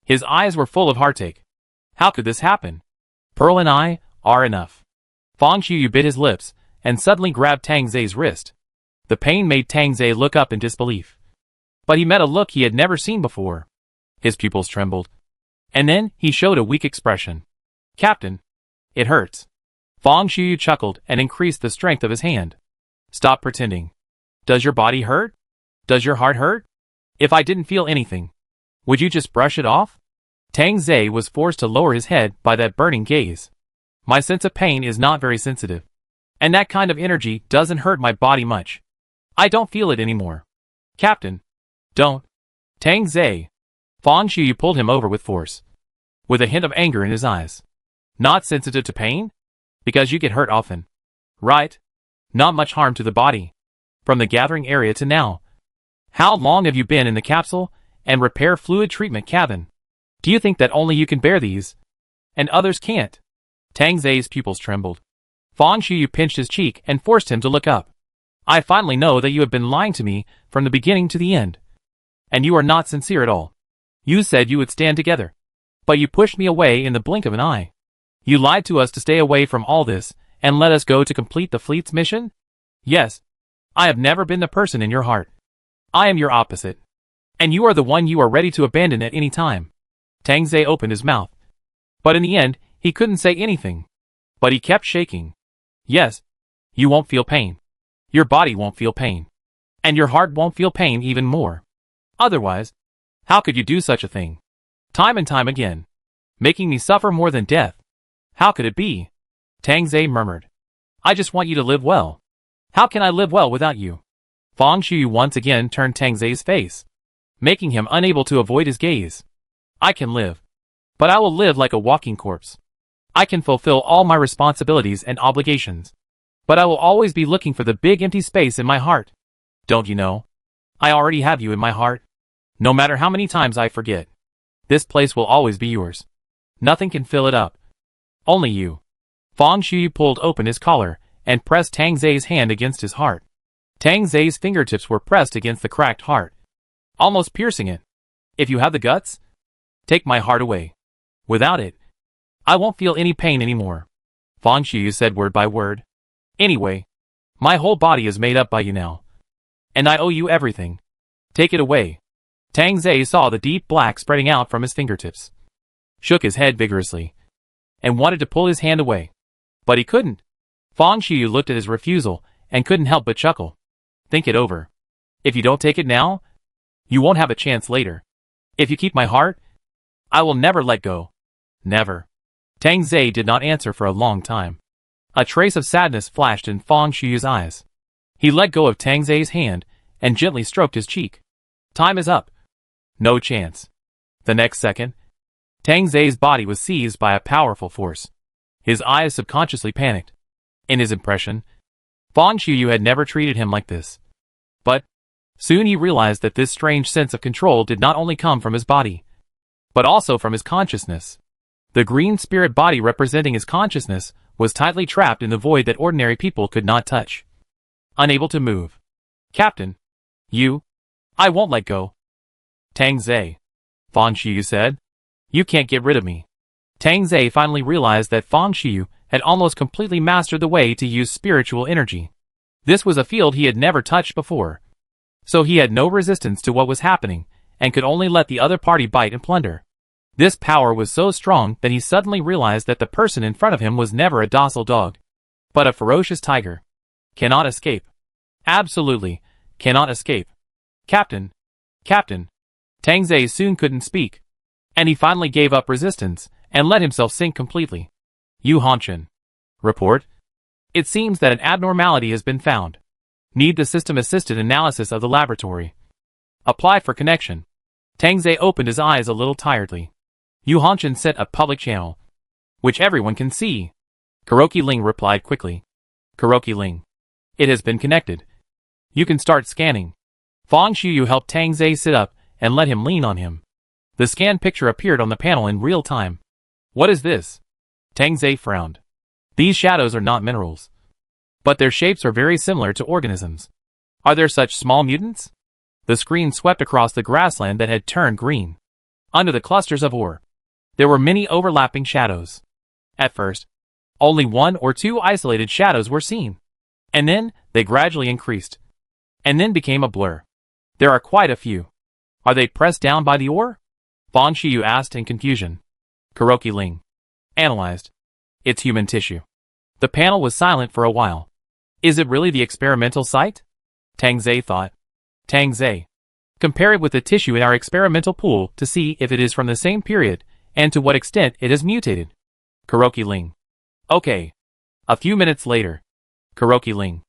His eyes were full of heartache. How could this happen? Pearl and I are enough. Fang Xiu bit his lips and suddenly grabbed Tang Zhe's wrist. The pain made Tang Zhe look up in disbelief. But he met a look he had never seen before. His pupils trembled. And then he showed a weak expression. Captain, it hurts. Fang Xiu chuckled and increased the strength of his hand. Stop pretending. Does your body hurt? Does your heart hurt? If I didn't feel anything, would you just brush it off? Tang Zei was forced to lower his head by that burning gaze. My sense of pain is not very sensitive. And that kind of energy doesn't hurt my body much. I don't feel it anymore. Captain. Don't. Tang Zei. Fang Xiuyu pulled him over with force, with a hint of anger in his eyes. Not sensitive to pain? Because you get hurt often. Right? Not much harm to the body. From the gathering area to now. How long have you been in the capsule and repair fluid treatment cabin? Do you think that only you can bear these, and others can't? Tang Zei's pupils trembled. Fang Xiuyu pinched his cheek and forced him to look up. I finally know that you have been lying to me from the beginning to the end. And you are not sincere at all. You said you would stand together. But you pushed me away in the blink of an eye. You lied to us to stay away from all this and let us go to complete the fleet's mission? Yes. I have never been the person in your heart. I am your opposite. And you are the one you are ready to abandon at any time. Tang Zei opened his mouth. But in the end, he couldn't say anything. But he kept shaking. Yes. You won't feel pain. Your body won't feel pain. And your heart won't feel pain even more. Otherwise, how could you do such a thing? Time and time again. Making me suffer more than death. How could it be? Tang Zei murmured. I just want you to live well. How can I live well without you? Fang Xiuyu once again turned Tang Zei's face, making him unable to avoid his gaze. I can live. But I will live like a walking corpse. I can fulfill all my responsibilities and obligations. But I will always be looking for the big empty space in my heart. Don't you know? I already have you in my heart. No matter how many times I forget. This place will always be yours. Nothing can fill it up. Only you. Fang Xiuyu pulled open his collar and pressed Tang Zei's hand against his heart. Tang Zei's fingertips were pressed against the cracked heart, almost piercing it. If you have the guts, take my heart away. Without it, I won't feel any pain anymore. Fang Xiuyu said word by word. Anyway, my whole body is made up by you now. And I owe you everything. Take it away. Tang Zei saw the deep black spreading out from his fingertips, shook his head vigorously, and wanted to pull his hand away. But he couldn't. Fang Xiuyu looked at his refusal and couldn't help but chuckle. Think it over. If you don't take it now, you won't have a chance later. If you keep my heart, I will never let go. Never. Tang Zei did not answer for a long time. A trace of sadness flashed in Fang Xiuyu's eyes. He let go of Tang Zei's hand and gently stroked his cheek. Time is up. No chance. The next second, Tang Zei's body was seized by a powerful force. His eyes subconsciously panicked. In his impression, Fang Xiuyu had never treated him like this. But soon he realized that this strange sense of control did not only come from his body, but also from his consciousness. The green spirit body representing his consciousness was tightly trapped in the void that ordinary people could not touch. Unable to move. Captain. I won't let go. Tang Zei. Fang Xiuyu said. You can't get rid of me. Tang Zei finally realized that Fang Xiuyu had almost completely mastered the way to use spiritual energy. This was a field he had never touched before. So he had no resistance to what was happening, and could only let the other party bite and plunder. This power was so strong that he suddenly realized that the person in front of him was never a docile dog, but a ferocious tiger. Cannot escape. Absolutely, cannot escape. Captain. Tang Zei soon couldn't speak, and he finally gave up resistance and let himself sink completely. Yu Hanshin. Report. It seems that an abnormality has been found. Need the system-assisted analysis of the laboratory. Apply for connection. Tang Zei opened his eyes a little tiredly. Yu Hanshin sent a public channel, which everyone can see. Kuroki Ling replied quickly. Kuroki Ling. It has been connected. You can start scanning. Fang Xiuyu helped Tang Zei sit up and let him lean on him. The scan picture appeared on the panel in real time. What is this? Tang Zei frowned. These shadows are not minerals, but their shapes are very similar to organisms. Are there such small mutants? The screen swept across the grassland that had turned green. Under the clusters of ore, there were many overlapping shadows. At first, only one or two isolated shadows were seen. And then, they gradually increased. And then became a blur. There are quite a few. Are they pressed down by the ore? Fang Xiuyu asked in confusion. Kuroki Ling analyzed. It's human tissue. The panel was silent for a while. Is it really the experimental site? Tang Zei thought. Tang Zei. Compare it with the tissue in our experimental pool to see if it is from the same period, and to what extent it has mutated. Kuroki Ling. Okay. A few minutes later. Kuroki Ling.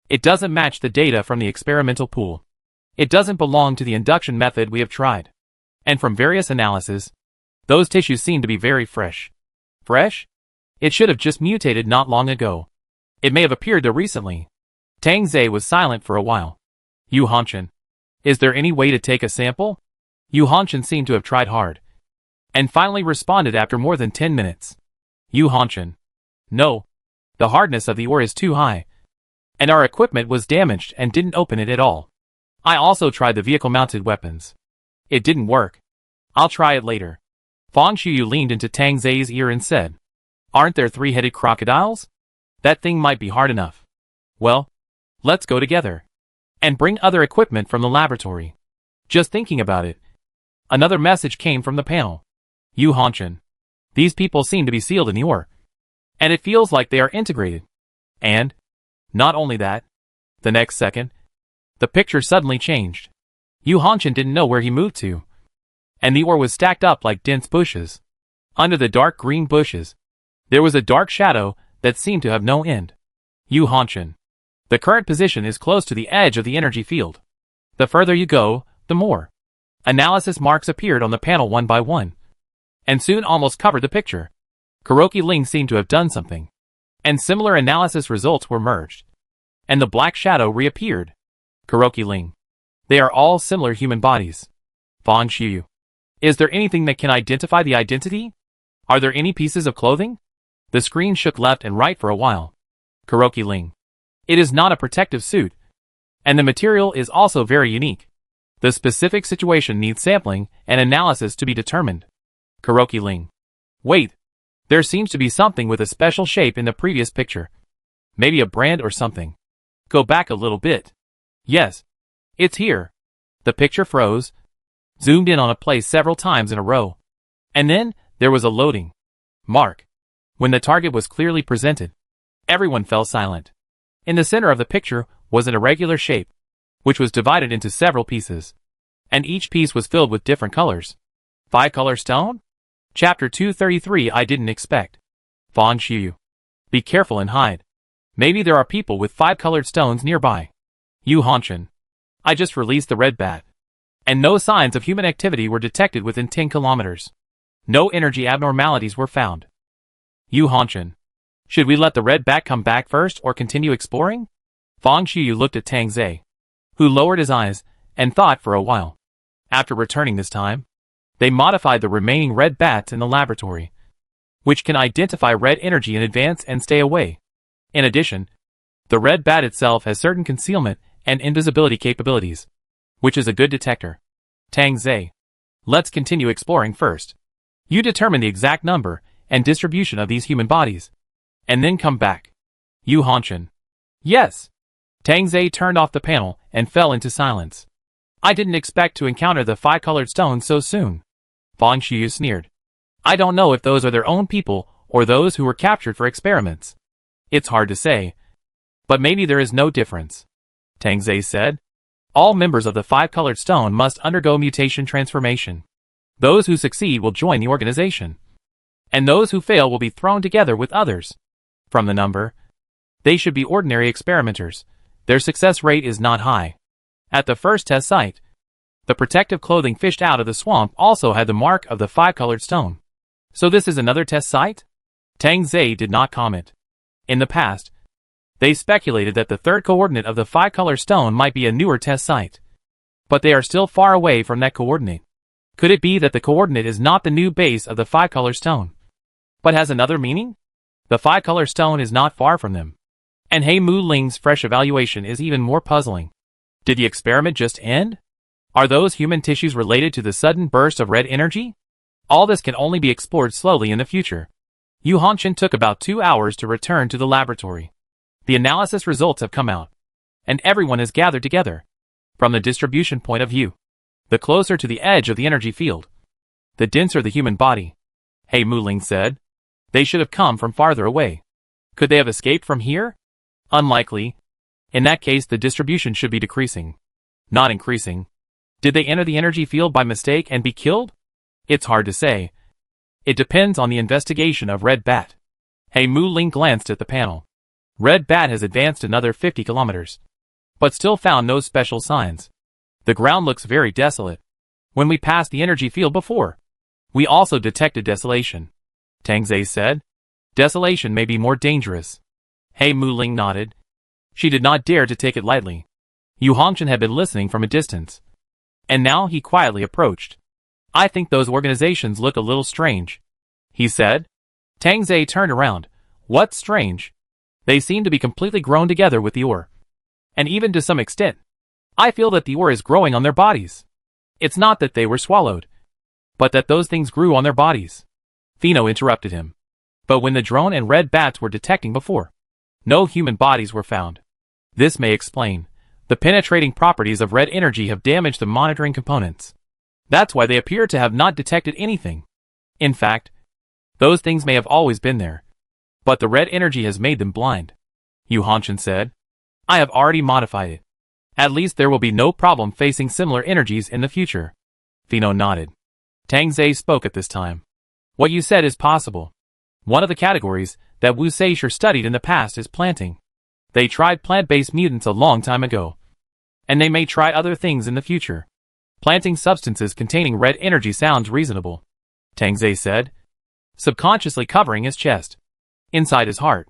It doesn't match the data from the experimental pool. It doesn't belong to the induction method we have tried. And from various analyses, those tissues seem to be very fresh. Fresh? It should have just mutated not long ago. It may have appeared there recently. Tang Zhe was silent for a while. Yu Hanshan. Is there any way to take a sample? Yu Hanshan seemed to have tried hard. And finally responded after more than 10 minutes. Yu Hanshan. No. The hardness of the ore is too high. And our equipment was damaged and didn't open it at all. I also tried the vehicle-mounted weapons. It didn't work. I'll try it later. Fang Xiuyu leaned into Tang Zhe's ear and said, Aren't there three-headed crocodiles? That thing might be hard enough. Well, let's go together. And bring other equipment from the laboratory. Just thinking about it. Another message came from the panel. Yu Hanshan. These people seem to be sealed in the ore. And it feels like they are integrated. And, not only that, the next second, the picture suddenly changed. Yu Hanshan didn't know where he moved to. And the ore was stacked up like dense bushes. Under the dark green bushes, there was a dark shadow that seemed to have no end. Yu Hanshan. The current position is close to the edge of the energy field. The further you go, the more. Analysis marks appeared on the panel one by one. And soon almost covered the picture. Kuroki Ling seemed to have done something. And similar analysis results were merged. And the black shadow reappeared. Kuroki Ling. They are all similar human bodies. Fang Xiuyu. Is there anything that can identify the identity? Are there any pieces of clothing? The screen shook left and right for a while. Kuroki Ling. It is not a protective suit. And the material is also very unique. The specific situation needs sampling and analysis to be determined. Kuroki Ling. Wait. There seems to be something with a special shape in the previous picture. Maybe a brand or something. Go back a little bit. Yes. It's here. The picture froze, zoomed in on a place several times in a row. And then, there was a loading mark. When the target was clearly presented, everyone fell silent. In the center of the picture was an irregular shape, which was divided into several pieces. And each piece was filled with different colors. 5-color stone? Chapter 233 I didn't expect. Fang Xiuyu. Be careful and hide. Maybe there are people with 5-colored stones nearby. Yu Hanshan. I just released the red bat. And no signs of human activity were detected within 10 kilometers. No energy abnormalities were found. Yu Hanshan. Should we let the red bat come back first or continue exploring? Fang Xiuyu looked at Tang Zhe, who lowered his eyes and thought for a while. After returning this time, they modified the remaining red bats in the laboratory, which can identify red energy in advance and stay away. In addition, the red bat itself has certain concealment and invisibility capabilities, which is a good detector. Tang Zhe. Let's continue exploring first. You determine the exact number and distribution of these human bodies, and then come back. Yu Hanshan. Yes. Tang Zhe turned off the panel and fell into silence. I didn't expect to encounter the 5-colored stones so soon. Fang Xiuyu sneered. I don't know if those are their own people or those who were captured for experiments. It's hard to say. But maybe there is no difference. Tang Zhe said. All members of the 5-colored stone must undergo mutation transformation. Those who succeed will join the organization. And those who fail will be thrown together with others. From the number, they should be ordinary experimenters. Their success rate is not high. At the first test site, the protective clothing fished out of the swamp also had the mark of the 5-colored stone. So this is another test site? Tang Zhe did not comment. In the past, they speculated that the third coordinate of the 5-color stone might be a newer test site. But they are still far away from that coordinate. Could it be that the coordinate is not the new base of the 5-color stone, but has another meaning? The 5-color stone is not far from them. And He Mu Ling's fresh evaluation is even more puzzling. Did the experiment just end? Are those human tissues related to the sudden burst of red energy? All this can only be explored slowly in the future. Yu Hanshan took about 2 hours to return to the laboratory. The analysis results have come out, and everyone is gathered together. From the distribution point of view, the closer to the edge of the energy field, the denser the human body. He Mu Ling said. They should have come from farther away. Could they have escaped from here? Unlikely. In that case, the distribution should be decreasing, not increasing. Did they enter the energy field by mistake and be killed? It's hard to say. It depends on the investigation of Red Bat. Hey Mu Ling glanced at the panel. Red Bat has advanced another 50 kilometers, but still found no special signs. The ground looks very desolate. When we passed the energy field before, we also detected desolation, Tang Zhe said. Desolation may be more dangerous. Hey Mu Ling nodded. She did not dare to take it lightly. Yu Hongchen had been listening from a distance, and now he quietly approached. I think those organizations look a little strange, he said. Tang Zhe turned around. What's strange? They seem to be completely grown together with the ore. And even to some extent, I feel that the ore is growing on their bodies. It's not that they were swallowed, but that those things grew on their bodies. Fino interrupted him. But when the drone and Red Bats were detecting before, no human bodies were found. This may explain. The penetrating properties of red energy have damaged the monitoring components. That's why they appear to have not detected anything. In fact, those things may have always been there, but the red energy has made them blind, Yu Hongchen said. I have already modified it. At least there will be no problem facing similar energies in the future. Fino nodded. Tang Zhe spoke at this time. What you said is possible. One of the categories that Wu Seisher studied in the past is planting. They tried plant-based mutants a long time ago, and they may try other things in the future. Planting substances containing red energy sounds reasonable, Tang Zhe said, subconsciously covering his chest. Inside his heart,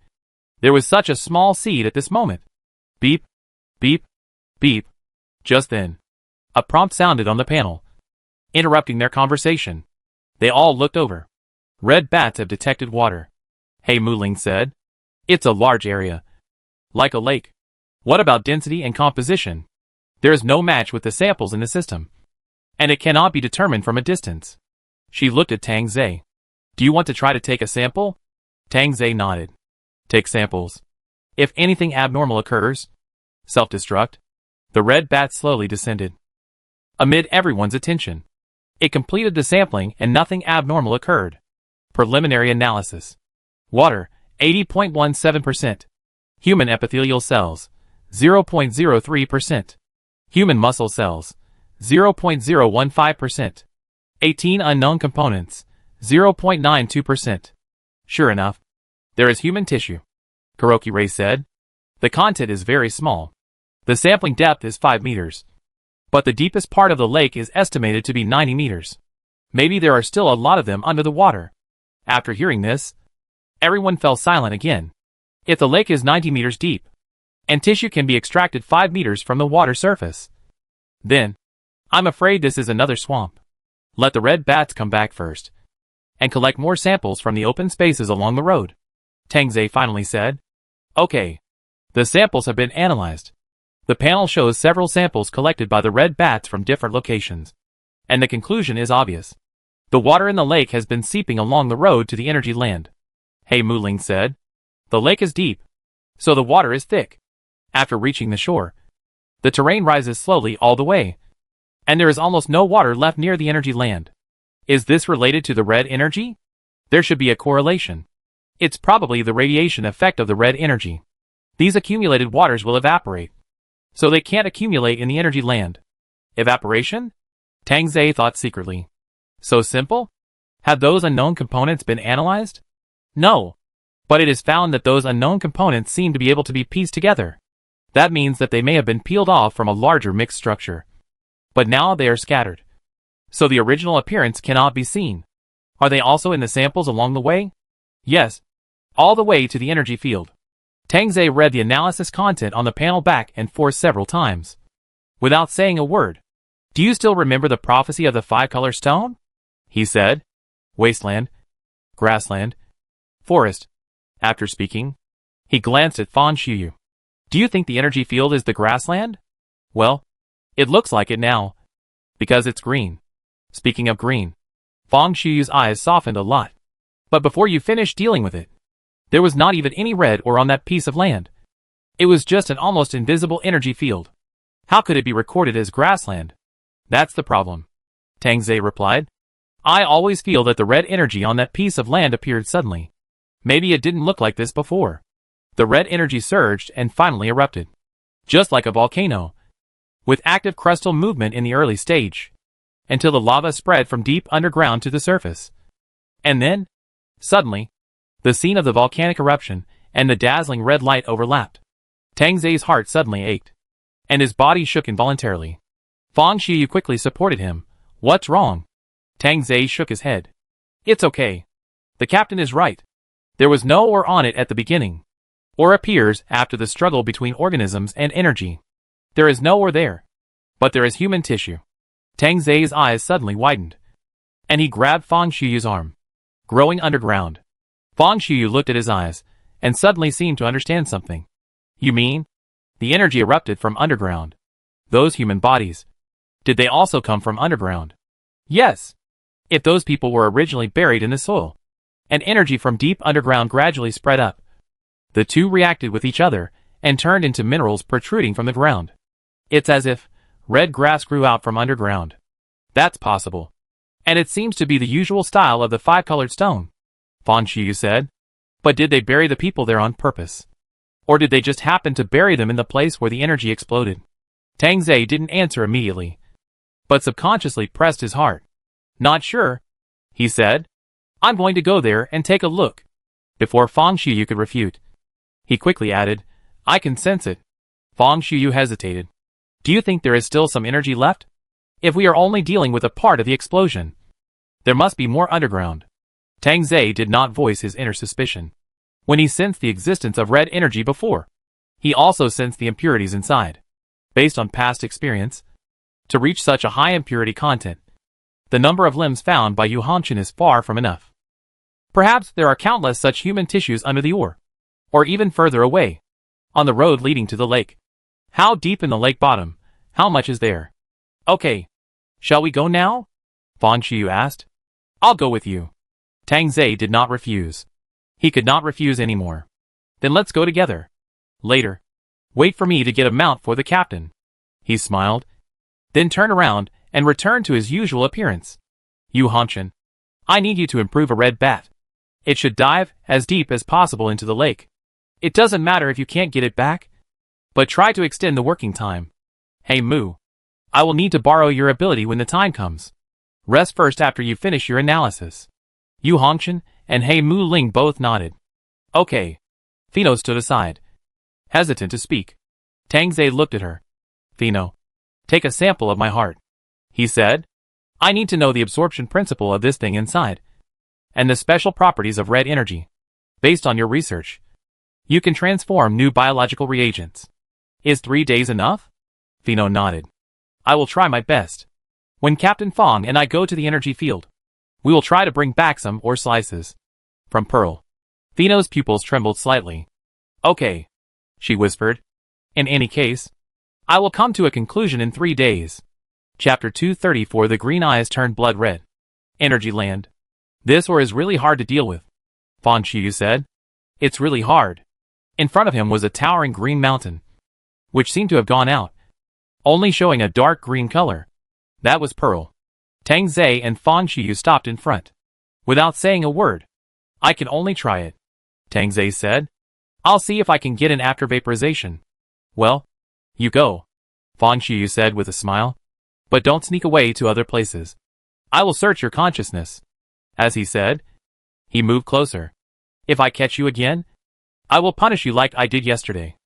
there was such a small seed at this moment. Beep, beep, beep. Just then, a prompt sounded on the panel, interrupting their conversation. They all looked over. Red Bats have detected water, Hey Mu Ling said. It's a large area, like a lake. What about density and composition? There is no match with the samples in the system, and it cannot be determined from a distance. She looked at Tang Zhe. Do you want to try to take a sample? Tang Zhe nodded. Take samples. If anything abnormal occurs, self-destruct. The Red Bat slowly descended. Amid everyone's attention, it completed the sampling and nothing abnormal occurred. Preliminary analysis. Water, 80.17%. Human epithelial cells, 0.03%. Human muscle cells, 0.015%. 18 unknown components, 0.92%. Sure enough, there is human tissue, Kuroki Ray said. The content is very small. The sampling depth is 5 meters. But the deepest part of the lake is estimated to be 90 meters. Maybe there are still a lot of them under the water. After hearing this, everyone fell silent again. If the lake is 90 meters deep, and tissue can be extracted 5 meters from the water surface, then, I'm afraid this is another swamp. Let the Red Bats come back first, and collect more samples from the open spaces along the road, Tang Zhe finally said. Okay. The samples have been analyzed. The panel shows several samples collected by the Red Bats from different locations, and the conclusion is obvious. The water in the lake has been seeping along the road to the energy land, Hey Mu Ling said. The lake is deep, so the water is thick. After reaching the shore, the terrain rises slowly all the way, and there is almost no water left near the energy land. Is this related to the red energy? There should be a correlation. It's probably the radiation effect of the red energy. These accumulated waters will evaporate, so they can't accumulate in the energy land. Evaporation? Tang Zhe thought secretly. So simple? Have those unknown components been analyzed? No. But it is found that those unknown components seem to be able to be pieced together. That means that they may have been peeled off from a larger mixed structure. But now they are scattered, so the original appearance cannot be seen. Are they also in the samples along the way? Yes. All the way to the energy field. Tang Zhe read the analysis content on the panel back and forth several times, without saying a word. Do you still remember the prophecy of the 5-color stone? He said. Wasteland, grassland, forest. After speaking, he glanced at Fan Shuyu. Do you think the energy field is the grassland? Well, it looks like it now, because it's green. Speaking of green, Fang Shuyu's eyes softened a lot. But before you finished dealing with it, there was not even any red ore on that piece of land. It was just an almost invisible energy field. How could it be recorded as grassland? That's the problem, Tang Zhe replied. I always feel that the red energy on that piece of land appeared suddenly. Maybe it didn't look like this before. The red energy surged and finally erupted, just like a volcano, with active crustal movement in the early stage, until the lava spread from deep underground to the surface. And then, suddenly, the scene of the volcanic eruption and the dazzling red light overlapped. Tang Zai's heart suddenly ached, and his body shook involuntarily. Fang Xiyu quickly supported him. What's wrong? Tang Zai shook his head. It's okay. The captain is right. There was no ore on it at the beginning. Ore appears after the struggle between organisms and energy. There is no ore there. But there is human tissue. Tang Zai's eyes suddenly widened, and he grabbed Fang Xiyu's arm. Growing underground. Fang Xiyu looked at his eyes, and suddenly seemed to understand something. You mean? The energy erupted from underground. Those human bodies. Did they also come from underground? Yes. If those people were originally buried in the soil, and energy from deep underground gradually spread up. The two reacted with each other, and turned into minerals protruding from the ground. It's as if red grass grew out from underground. That's possible. And it seems to be the usual style of the five-colored stone, Fang Xiyu said. But did they bury the people there on purpose? Or did they just happen to bury them in the place where the energy exploded? Tang Zai didn't answer immediately, but subconsciously pressed his heart. Not sure, he said. I'm going to go there and take a look. Before Fang Xiyu could refute, he quickly added, I can sense it. Fang Xiyu hesitated. Do you think there is still some energy left? If we are only dealing with a part of the explosion, there must be more underground. Tang Zai did not voice his inner suspicion. When he sensed the existence of red energy before, he also sensed the impurities inside. Based on past experience, to reach such a high impurity content, the number of limbs found by Yu Hanshin is far from enough. Perhaps there are countless such human tissues under the ore, or even further away, on the road leading to the lake. How deep in the lake bottom? How much is there? Okay. Shall we go now? Fang Xiyu asked. I'll go with you. Tang Zai did not refuse. He could not refuse anymore. Then let's go together. Later. Wait for me to get a mount for the captain. He smiled. Then turned around and returned to his usual appearance. Yu Hanshin, I need you to improve a red bat. It should dive as deep as possible into the lake. It doesn't matter if you can't get it back, but try to extend the working time. Hey Mu, I will need to borrow your ability when the time comes. Rest first after you finish your analysis. Yu Hanshin and Hey Mu Ling both nodded. Okay. Fino stood aside, hesitant to speak. Tang Zai looked at her. Fino, take a sample of my heart, he said. I need to know the absorption principle of this thing inside, and the special properties of red energy. Based on your research, you can transform new biological reagents. Is 3 days enough? Fino nodded. I will try my best. When Captain Fong and I go to the energy field, we will try to bring back some ore slices. From Pearl. Fino's pupils trembled slightly. Okay, she whispered. In any case, I will come to a conclusion in 3 days. Chapter 234. The green eyes turned blood red. Energy land. This ore is really hard to deal with, Fang Xiyu said. It's really hard. In front of him was a towering green mountain, which seemed to have gone out, only showing a dark green color. That was Pearl. Tang Zai and Fang Xiyu stopped in front, without saying a word. I can only try it, Tang Zai said. I'll see if I can get an after vaporization. Well, you go, Fang Xiyu said with a smile. But don't sneak away to other places. I will search your consciousness. As he said, he moved closer. If I catch you again, I will punish you like I did yesterday.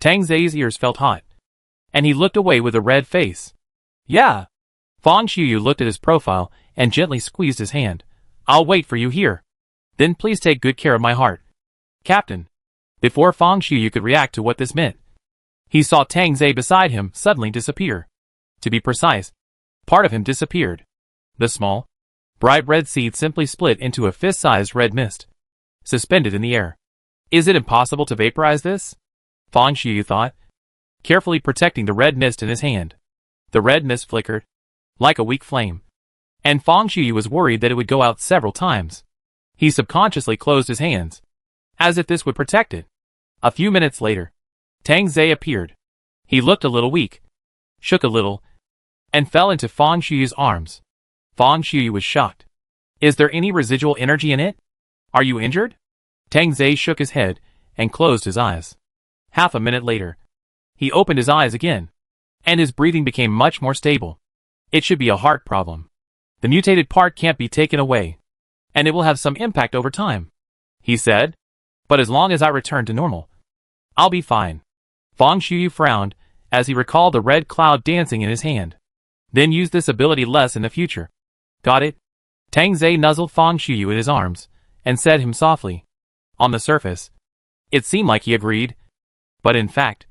Tang Zai's ears felt hot, and he looked away with a red face. Yeah. Fang Xiyu looked at his profile and gently squeezed his hand. I'll wait for you here. Then please take good care of my heart. Captain. Before Fang Xiyu could react to what this meant, he saw Tang Zai beside him suddenly disappear. To be precise, part of him disappeared. The small, bright red seed simply split into a fist-sized red mist, suspended in the air. Is it impossible to vaporize this? Fang Xiyu thought, carefully protecting the red mist in his hand. The red mist flickered, like a weak flame, and Fang Xiyu was worried that it would go out several times. He subconsciously closed his hands, as if this would protect it. A few minutes later, Tang Zai appeared. He looked a little weak, shook a little, and fell into Fang Xiyu's arms. Fang Xiyu was shocked. Is there any residual energy in it? Are you injured? Tang Zai shook his head and closed his eyes. Half a minute later, he opened his eyes again, and his breathing became much more stable. It should be a heart problem. The mutated part can't be taken away. and it will have some impact over time, he said. But as long as I return to normal, I'll be fine. Fang Xiuyu frowned as he recalled the red cloud dancing in his hand. Then use this ability less in the future. Got it? Tang Zai nuzzled Fang Xiuyu in his arms and said him softly. On the surface, it seemed like he agreed, but in fact,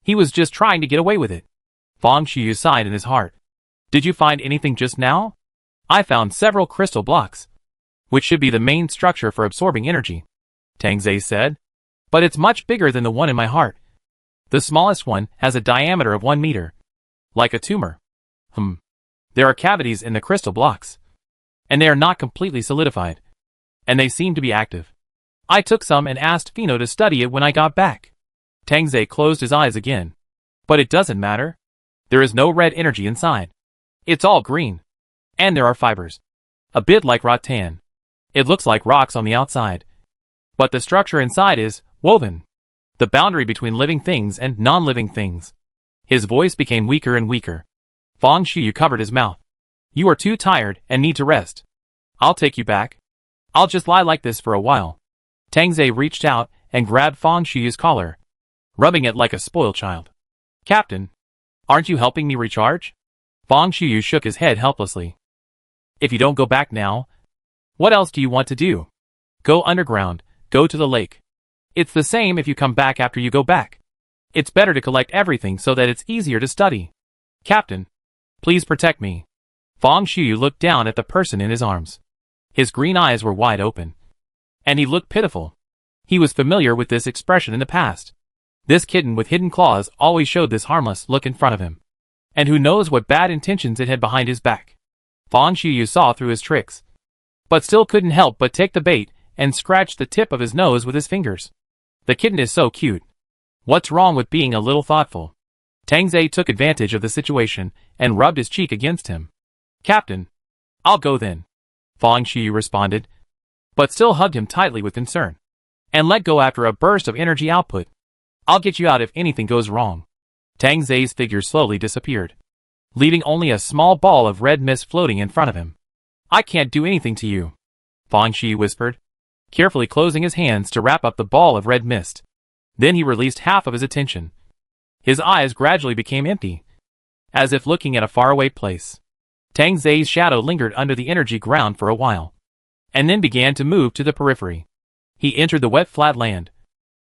he was just trying to get away with it. Fang Xiuyu sighed in his heart. Did you find anything just now? I found several crystal blocks, which should be the main structure for absorbing energy, Tang Zai said. But it's much bigger than the one in my heart. The smallest one has a diameter of 1 meter. Like a tumor. There are cavities in the crystal blocks. And they are not completely solidified. And they seem to be active. I took some and asked Fino to study it when I got back. Tang Zai closed his eyes again. But it doesn't matter. There is no red energy inside. It's all green. And there are fibers. A bit like rattan. It looks like rocks on the outside. But the structure inside is woven. The boundary between living things and non-living things. His voice became weaker and weaker. Fang Xiuyu covered his mouth. You are too tired and need to rest. I'll take you back. I'll just lie like this for a while. Tang Zai reached out and grabbed Fang Xiuyu's collar, rubbing it like a spoiled child. Captain, aren't you helping me recharge? Fang Xiuyu shook his head helplessly. If you don't go back now, what else do you want to do? Go underground, go to the lake. It's the same if you come back after you go back. It's better to collect everything so that it's easier to study. Captain, please protect me. Fang Xiuyu looked down at the person in his arms. His green eyes were wide open. And he looked pitiful. He was familiar with this expression in the past. This kitten with hidden claws always showed this harmless look in front of him. And who knows what bad intentions it had behind his back. Fang Xiuyu saw through his tricks. But still couldn't help but take the bait and scratch the tip of his nose with his fingers. The kitten is so cute. What's wrong with being a little thoughtful? Tang Zai took advantage of the situation and rubbed his cheek against him. Captain, I'll go then, Fang Xiuyu responded, but still hugged him tightly with concern, and let go after a burst of energy output. I'll get you out if anything goes wrong. Tang Zai's figure slowly disappeared, leaving only a small ball of red mist floating in front of him. I can't do anything to you, Fang Xiuyu whispered, carefully closing his hands to wrap up the ball of red mist. Then he released half of his attention. His eyes gradually became empty, as if looking at a faraway place. Tang Zai's shadow lingered under the energy ground for a while, and then began to move to the periphery. He entered the wet flat land,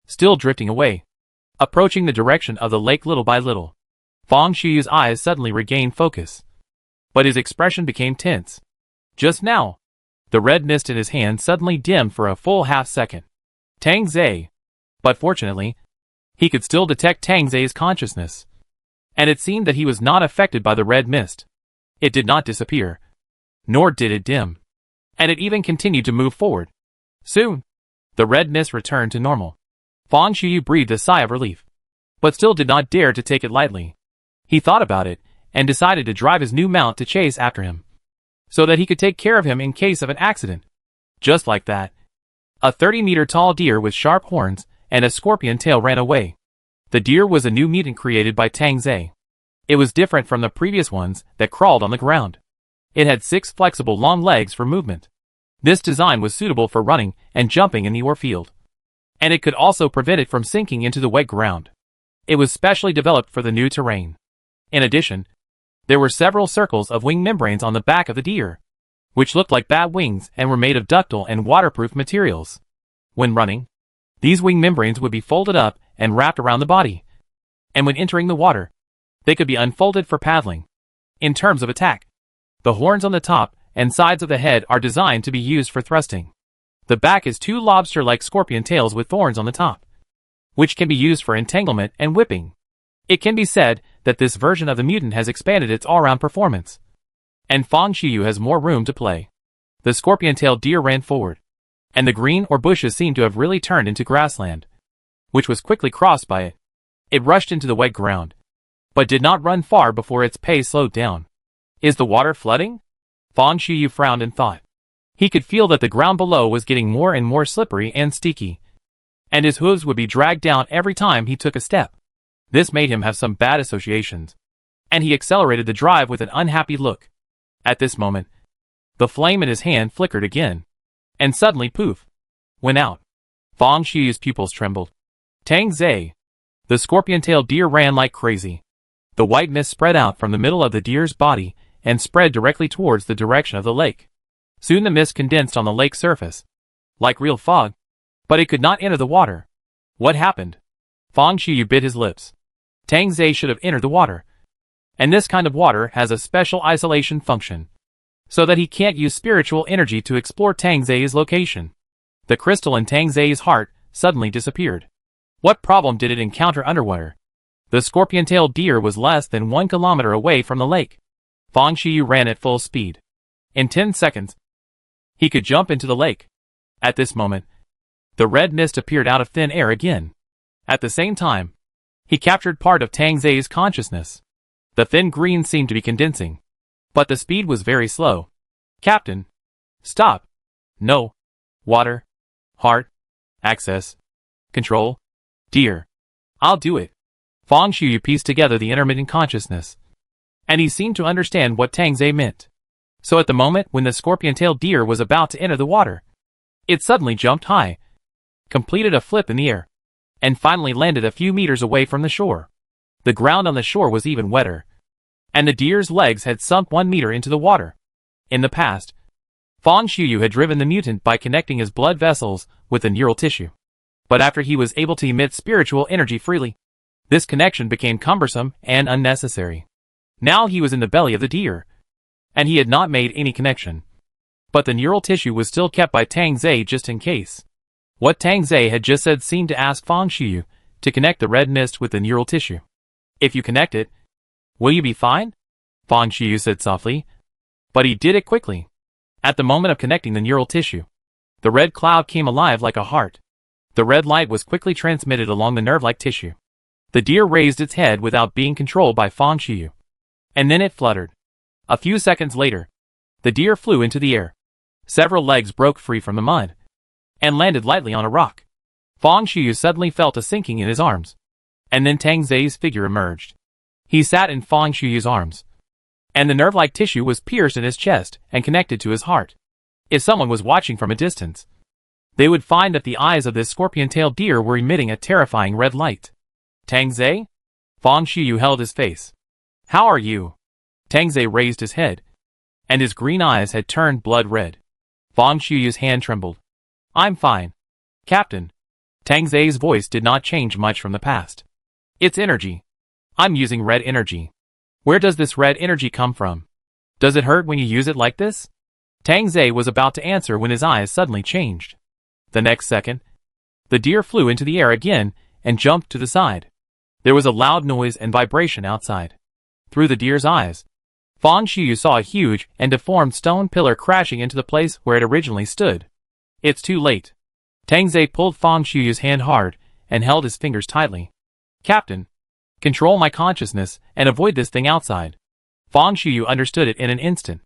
still drifting away, approaching the direction of the lake little by little. Fang Xiuyu's eyes suddenly regained focus, but his expression became tense. Just now, the red mist in his hand suddenly dimmed for a full half-second. Tang Zai. But fortunately, he could still detect Tang Zai's consciousness, and it seemed that he was not affected by the red mist. It did not disappear, nor did it dim, and it even continued to move forward. Soon, the red mist returned to normal. Fang Xiuyu breathed a sigh of relief, but still did not dare to take it lightly. He thought about it, and decided to drive his new mount to chase after him, so that he could take care of him in case of an accident. Just like that, a 30-meter tall deer with sharp horns and a scorpion tail ran away. The deer was a new mutant created by Tang Zai. It was different from the previous ones that crawled on the ground. It had 6 flexible long legs for movement. This design was suitable for running and jumping in the ore field, and it could also prevent it from sinking into the wet ground. It was specially developed for the new terrain. In addition, there were several circles of wing membranes on the back of the deer, which looked like bat wings and were made of ductile and waterproof materials. When running, these wing membranes would be folded up and wrapped around the body, and when entering the water, they could be unfolded for paddling. In terms of attack, the horns on the top and sides of the head are designed to be used for thrusting. The back is 2 lobster-like scorpion tails with thorns on the top, which can be used for entanglement and whipping. It can be said that this version of the mutant has expanded its all-round performance, and Fang Xiuyu has more room to play. The scorpion-tailed deer ran forward, and the green or bushes seemed to have really turned into grassland, which was quickly crossed by it. It rushed into the wet ground, but did not run far before its pace slowed down. Is the water flooding? Fang Xiuyu frowned and thought. He could feel that the ground below was getting more and more slippery and sticky, and his hooves would be dragged down every time he took a step. This made him have some bad associations, and he accelerated the drive with an unhappy look. At this moment, the flame in his hand flickered again, and suddenly poof, went out. Fang Shiyu's pupils trembled. Tang Zai. The scorpion-tailed deer ran like crazy. The white mist spread out from the middle of the deer's body and spread directly towards the direction of the lake. Soon the mist condensed on the lake's surface, like real fog, but it could not enter the water. What happened? Fang Shiyu bit his lips. Tang Zai should have entered the water. And this kind of water has a special isolation function, so that he can't use spiritual energy to explore Tang Zai's location. The crystal in Tang Zai's heart suddenly disappeared. What problem did it encounter underwater? The scorpion-tailed deer was less than 1 kilometer away from the lake. Fang Shiyu ran at full speed. In 10 seconds, he could jump into the lake. At this moment, the red mist appeared out of thin air again. At the same time, he captured part of Tang Zai's consciousness. The thin green seemed to be condensing, but the speed was very slow. Captain, stop. No. Water. Heart. Access. Control. Deer. I'll do it. Fang Shiyu pieced together the intermittent consciousness, and he seemed to understand what Tang Zai meant. So at the moment when the scorpion-tailed deer was about to enter the water, it suddenly jumped high, completed a flip in the air, and finally landed a few meters away from the shore. The ground on the shore was even wetter, and the deer's legs had sunk 1 meter into the water. In the past, Fang Shiyu had driven the mutant by connecting his blood vessels with the neural tissue. But after he was able to emit spiritual energy freely, this connection became cumbersome and unnecessary. Now he was in the belly of the deer, and he had not made any connection. But the neural tissue was still kept by Tang Zai just in case. What Tang Zai had just said seemed to ask Fang Shiyu to connect the red mist with the neural tissue. If you connect it, will you be fine? Fang Shiyu said softly. But he did it quickly. At the moment of connecting the neural tissue, the red cloud came alive like a heart. The red light was quickly transmitted along the nerve-like tissue. The deer raised its head without being controlled by Fang Shiyu. And then it fluttered. A few seconds later, the deer flew into the air. Several legs broke free from the mud and landed lightly on a rock. Fang Shiyu suddenly felt a sinking in his arms. And then Tang Zai's figure emerged. He sat in Fang Shiyu's arms, and the nerve-like tissue was pierced in his chest and connected to his heart. If someone was watching from a distance, they would find that the eyes of this scorpion-tailed deer were emitting a terrifying red light. Tang Zai? Fang Shiyu held his face. How are you? Tang Zai raised his head, and his green eyes had turned blood red. Fang Shiyu's hand trembled. I'm fine, Captain. Tang Zai's voice did not change much from the past. It's energy. I'm using red energy. Where does this red energy come from? Does it hurt when you use it like this? Tang Zai was about to answer when his eyes suddenly changed. The next second, the deer flew into the air again and jumped to the side. There was a loud noise and vibration outside. Through the deer's eyes, Fang Shiyu saw a huge and deformed stone pillar crashing into the place where it originally stood. It's too late. Tang Zai pulled Fang Shiyu's hand hard and held his fingers tightly. Captain, control my consciousness and avoid this thing outside. Fang Shiyu understood it in an instant.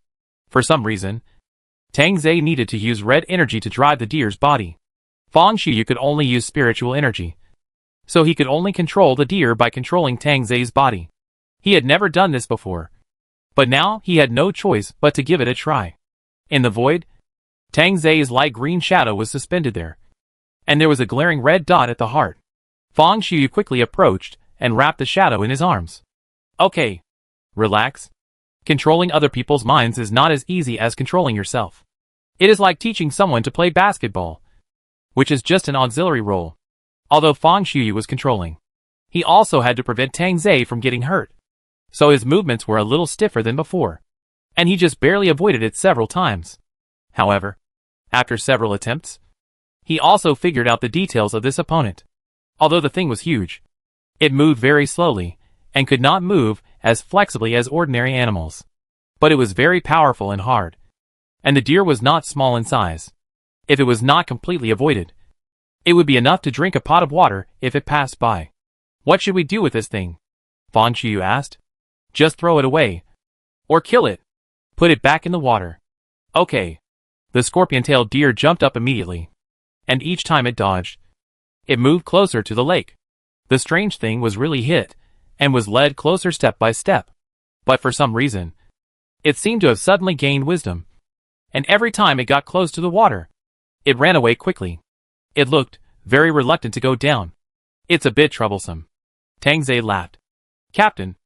For some reason, Tang Zai needed to use red energy to drive the deer's body. Fang Shiyu could only use spiritual energy, so he could only control the deer by controlling Tang Zai's body. He had never done this before, but now he had no choice but to give it a try. In the void, Tang Zai's light green shadow was suspended there, and there was a glaring red dot at the heart. Fang Shiyu quickly approached and wrapped the shadow in his arms. Okay. Relax. Controlling other people's minds is not as easy as controlling yourself. It is like teaching someone to play basketball, which is just an auxiliary role. Although Fang Shiyu was controlling, he also had to prevent Tang Zai from getting hurt. So his movements were a little stiffer than before, and he just barely avoided it several times. However, after several attempts, he also figured out the details of this opponent. Although the thing was huge, it moved very slowly and could not move as flexibly as ordinary animals. But it was very powerful and hard, and the deer was not small in size. If it was not completely avoided, it would be enough to drink a pot of water if it passed by. What should we do with this thing? Fang Shiyu asked. Just throw it away. Or kill it. Put it back in the water. Okay. The scorpion-tailed deer jumped up immediately, and each time it dodged, it moved closer to the lake. The strange thing was really hit, and was led closer step by step. But for some reason, it seemed to have suddenly gained wisdom, and every time it got close to the water, It ran away quickly. It looked very reluctant to go down. It's a bit troublesome. Tang Ze laughed. Captain,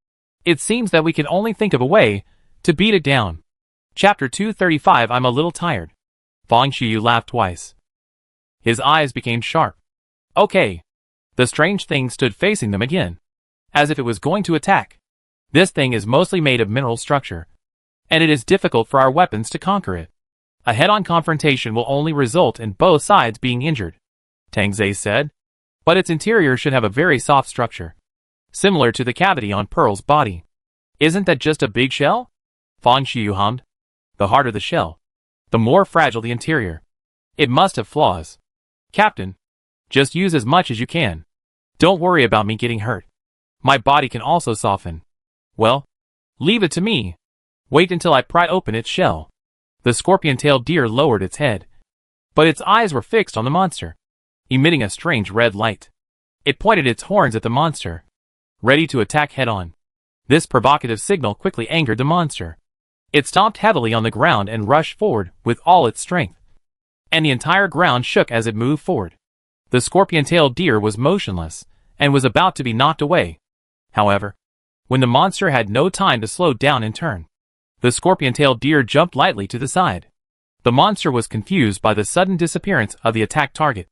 it seems that we can only think of a way to beat it down. Chapter 235. I'm a little tired. Fang Xiyu laughed twice. His eyes became sharp. Okay. The strange thing stood facing them again, as if it was going to attack. This thing is mostly made of mineral structure, and it is difficult for our weapons to conquer it. A head-on confrontation will only result in both sides being injured, Tang Ze said, but its interior should have a very soft structure, similar to the cavity on Pearl's body. Isn't that just a big shell? Fang Xiyu hummed. The harder the shell, the more fragile the interior. It must have flaws. Captain, just use as much as you can. Don't worry about me getting hurt. My body can also soften. Well, leave it to me. Wait until I pry open its shell. The scorpion-tailed deer lowered its head, but its eyes were fixed on the monster, emitting a strange red light. It pointed its horns at the monster, ready to attack head-on. This provocative signal quickly angered the monster. It stomped heavily on the ground and rushed forward with all its strength, and the entire ground shook as it moved forward. The scorpion-tailed deer was motionless and was about to be knocked away. However, when the monster had no time to slow down and turn, the scorpion-tailed deer jumped lightly to the side. The monster was confused by the sudden disappearance of the attack target,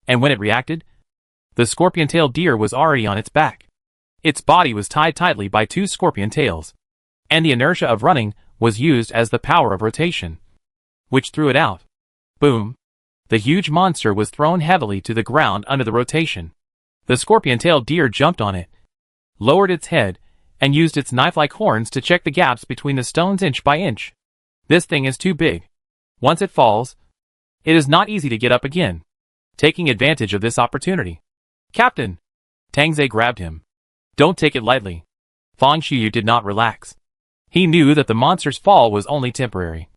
and when it reacted, the scorpion-tailed deer was already on its back. Its body was tied tightly by two scorpion tails, and the inertia of running was used as the power of rotation, which threw it out. Boom! The huge monster was thrown heavily to the ground under the rotation. The scorpion-tailed deer jumped on it, lowered its head, and used its knife-like horns to check the gaps between the stones inch by inch. This thing is too big. Once it falls, it is not easy to get up again. Taking advantage of this opportunity, Captain! Tang Ze grabbed him. Don't take it lightly. Fang Xiyu did not relax. He knew that the monster's fall was only temporary,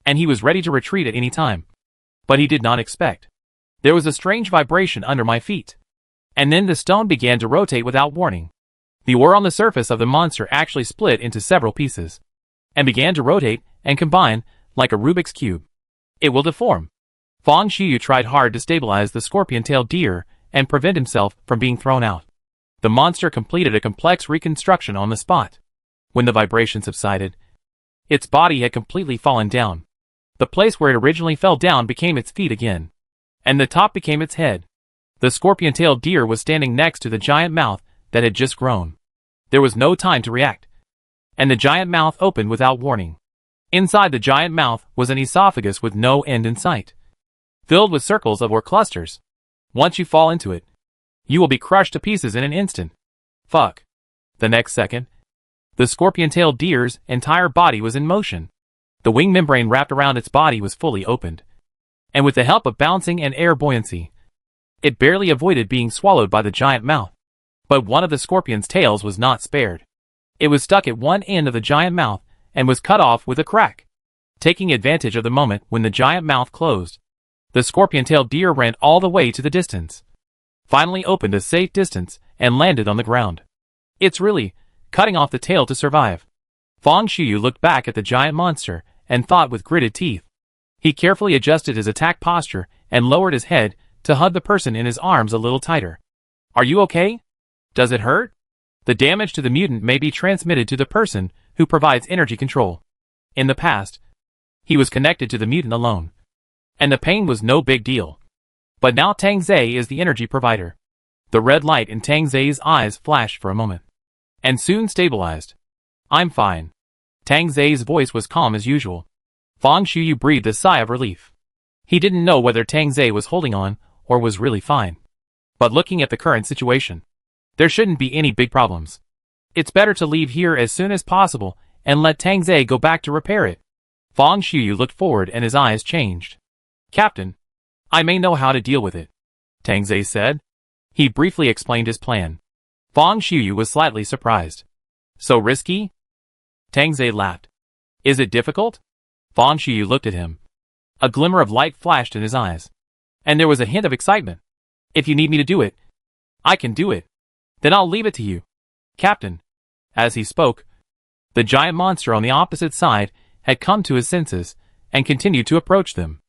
and he was ready to retreat at any time. But he did not expect. There was a strange vibration under my feet, and then the stone began to rotate without warning. The ore on the surface of the monster actually split into several pieces, and began to rotate and combine like a Rubik's Cube. It will deform. Fang Xiyu tried hard to stabilize the scorpion-tailed deer and prevent himself from being thrown out. The monster completed a complex reconstruction on the spot. When the vibration subsided, its body had completely fallen down. The place where it originally fell down became its feet again, and the top became its head. The scorpion-tailed deer was standing next to the giant mouth that had just grown. There was no time to react, and the giant mouth opened without warning. Inside the giant mouth was an esophagus with no end in sight, filled with circles of ore clusters. Once you fall into it, you will be crushed to pieces in an instant. Fuck. The next second, the scorpion-tailed deer's entire body was in motion. The wing membrane wrapped around its body was fully opened, and with the help of bouncing and air buoyancy, it barely avoided being swallowed by the giant mouth. But one of the scorpion's tails was not spared. It was stuck at one end of the giant mouth and was cut off with a crack. Taking advantage of the moment when the giant mouth closed, the scorpion-tailed deer ran all the way to the distance, finally opened a safe distance, and landed on the ground. It's really cutting off the tail to survive. Fang Xiyu looked back at the giant monster and thought with gritted teeth. He carefully adjusted his attack posture and lowered his head to hug the person in his arms a little tighter. Are you okay? Does it hurt? The damage to the mutant may be transmitted to the person who provides energy control. In the past, he was connected to the mutant alone, and the pain was no big deal. But now Tang Ze is the energy provider. The red light in Tang Ze's eyes flashed for a moment, and soon stabilized. I'm fine. Tang Ze's voice was calm as usual. Fang Xiyu breathed a sigh of relief. He didn't know whether Tang Ze was holding on or was really fine. But looking at the current situation, there shouldn't be any big problems. It's better to leave here as soon as possible and let Tang Ze go back to repair it. Fang Xiyu looked forward and his eyes changed. Captain, I may know how to deal with it, Tang Ze said. He briefly explained his plan. Fang Xiyu was slightly surprised. So risky? Tang Ze laughed. Is it difficult? Fang Xiyu looked at him. A glimmer of light flashed in his eyes, and there was a hint of excitement. If you need me to do it, I can do it. Then I'll leave it to you, Captain. As he spoke, the giant monster on the opposite side had come to his senses and continued to approach them.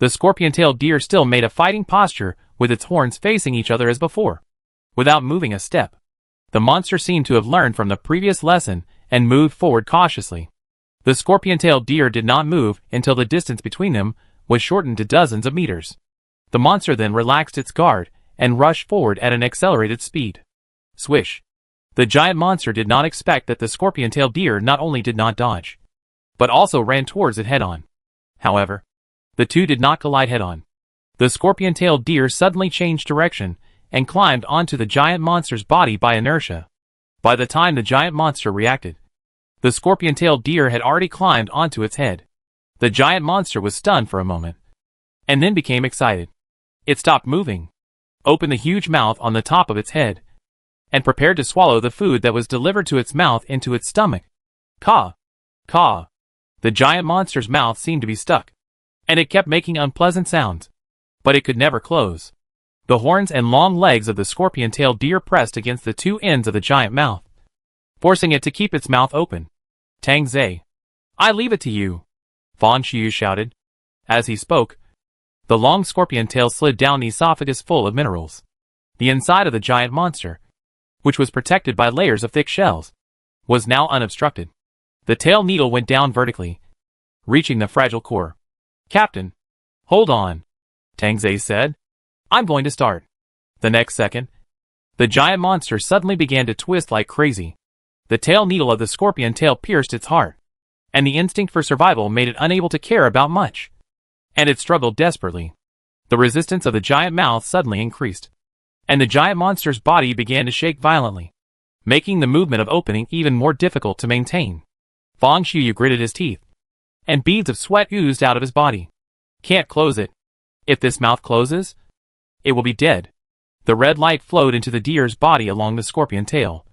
The scorpion-tailed deer still made a fighting posture with its horns facing each other as before, without moving a step. The monster seemed to have learned from the previous lesson and moved forward cautiously. The scorpion-tailed deer did not move until the distance between them was shortened to dozens of meters. The monster then relaxed its guard and rushed forward at an accelerated speed. Swish! The giant monster did not expect that the scorpion-tailed deer not only did not dodge, but also ran towards it head-on. However, the two did not collide head-on. The scorpion-tailed deer suddenly changed direction and climbed onto the giant monster's body by inertia. By the time the giant monster reacted, the scorpion-tailed deer had already climbed onto its head. The giant monster was stunned for a moment, and then became excited. It stopped moving, opened the huge mouth on the top of its head, and prepared to swallow the food that was delivered to its mouth into its stomach. Caw! Caw! The giant monster's mouth seemed to be stuck, and it kept making unpleasant sounds, but it could never close. The horns and long legs of the scorpion-tailed deer pressed against the two ends of the giant mouth, forcing it to keep its mouth open. Tang Zai, I leave it to you, Fang Xiu shouted. As he spoke, the long scorpion tail slid down the esophagus full of minerals. The inside of the giant monster, which was protected by layers of thick shells, was now unobstructed. The tail needle went down vertically, reaching the fragile core. Captain, hold on, Tang Zai said. I'm going to start. The next second, the giant monster suddenly began to twist like crazy. The tail needle of the scorpion tail pierced its heart, and the instinct for survival made it unable to care about much. And it struggled desperately. The resistance of the giant mouth suddenly increased, and the giant monster's body began to shake violently, making the movement of opening even more difficult to maintain. Fang Xiu gritted his teeth, and beads of sweat oozed out of his body. Can't close it. If this mouth closes, it will be dead. The red light flowed into the deer's body along the scorpion tail,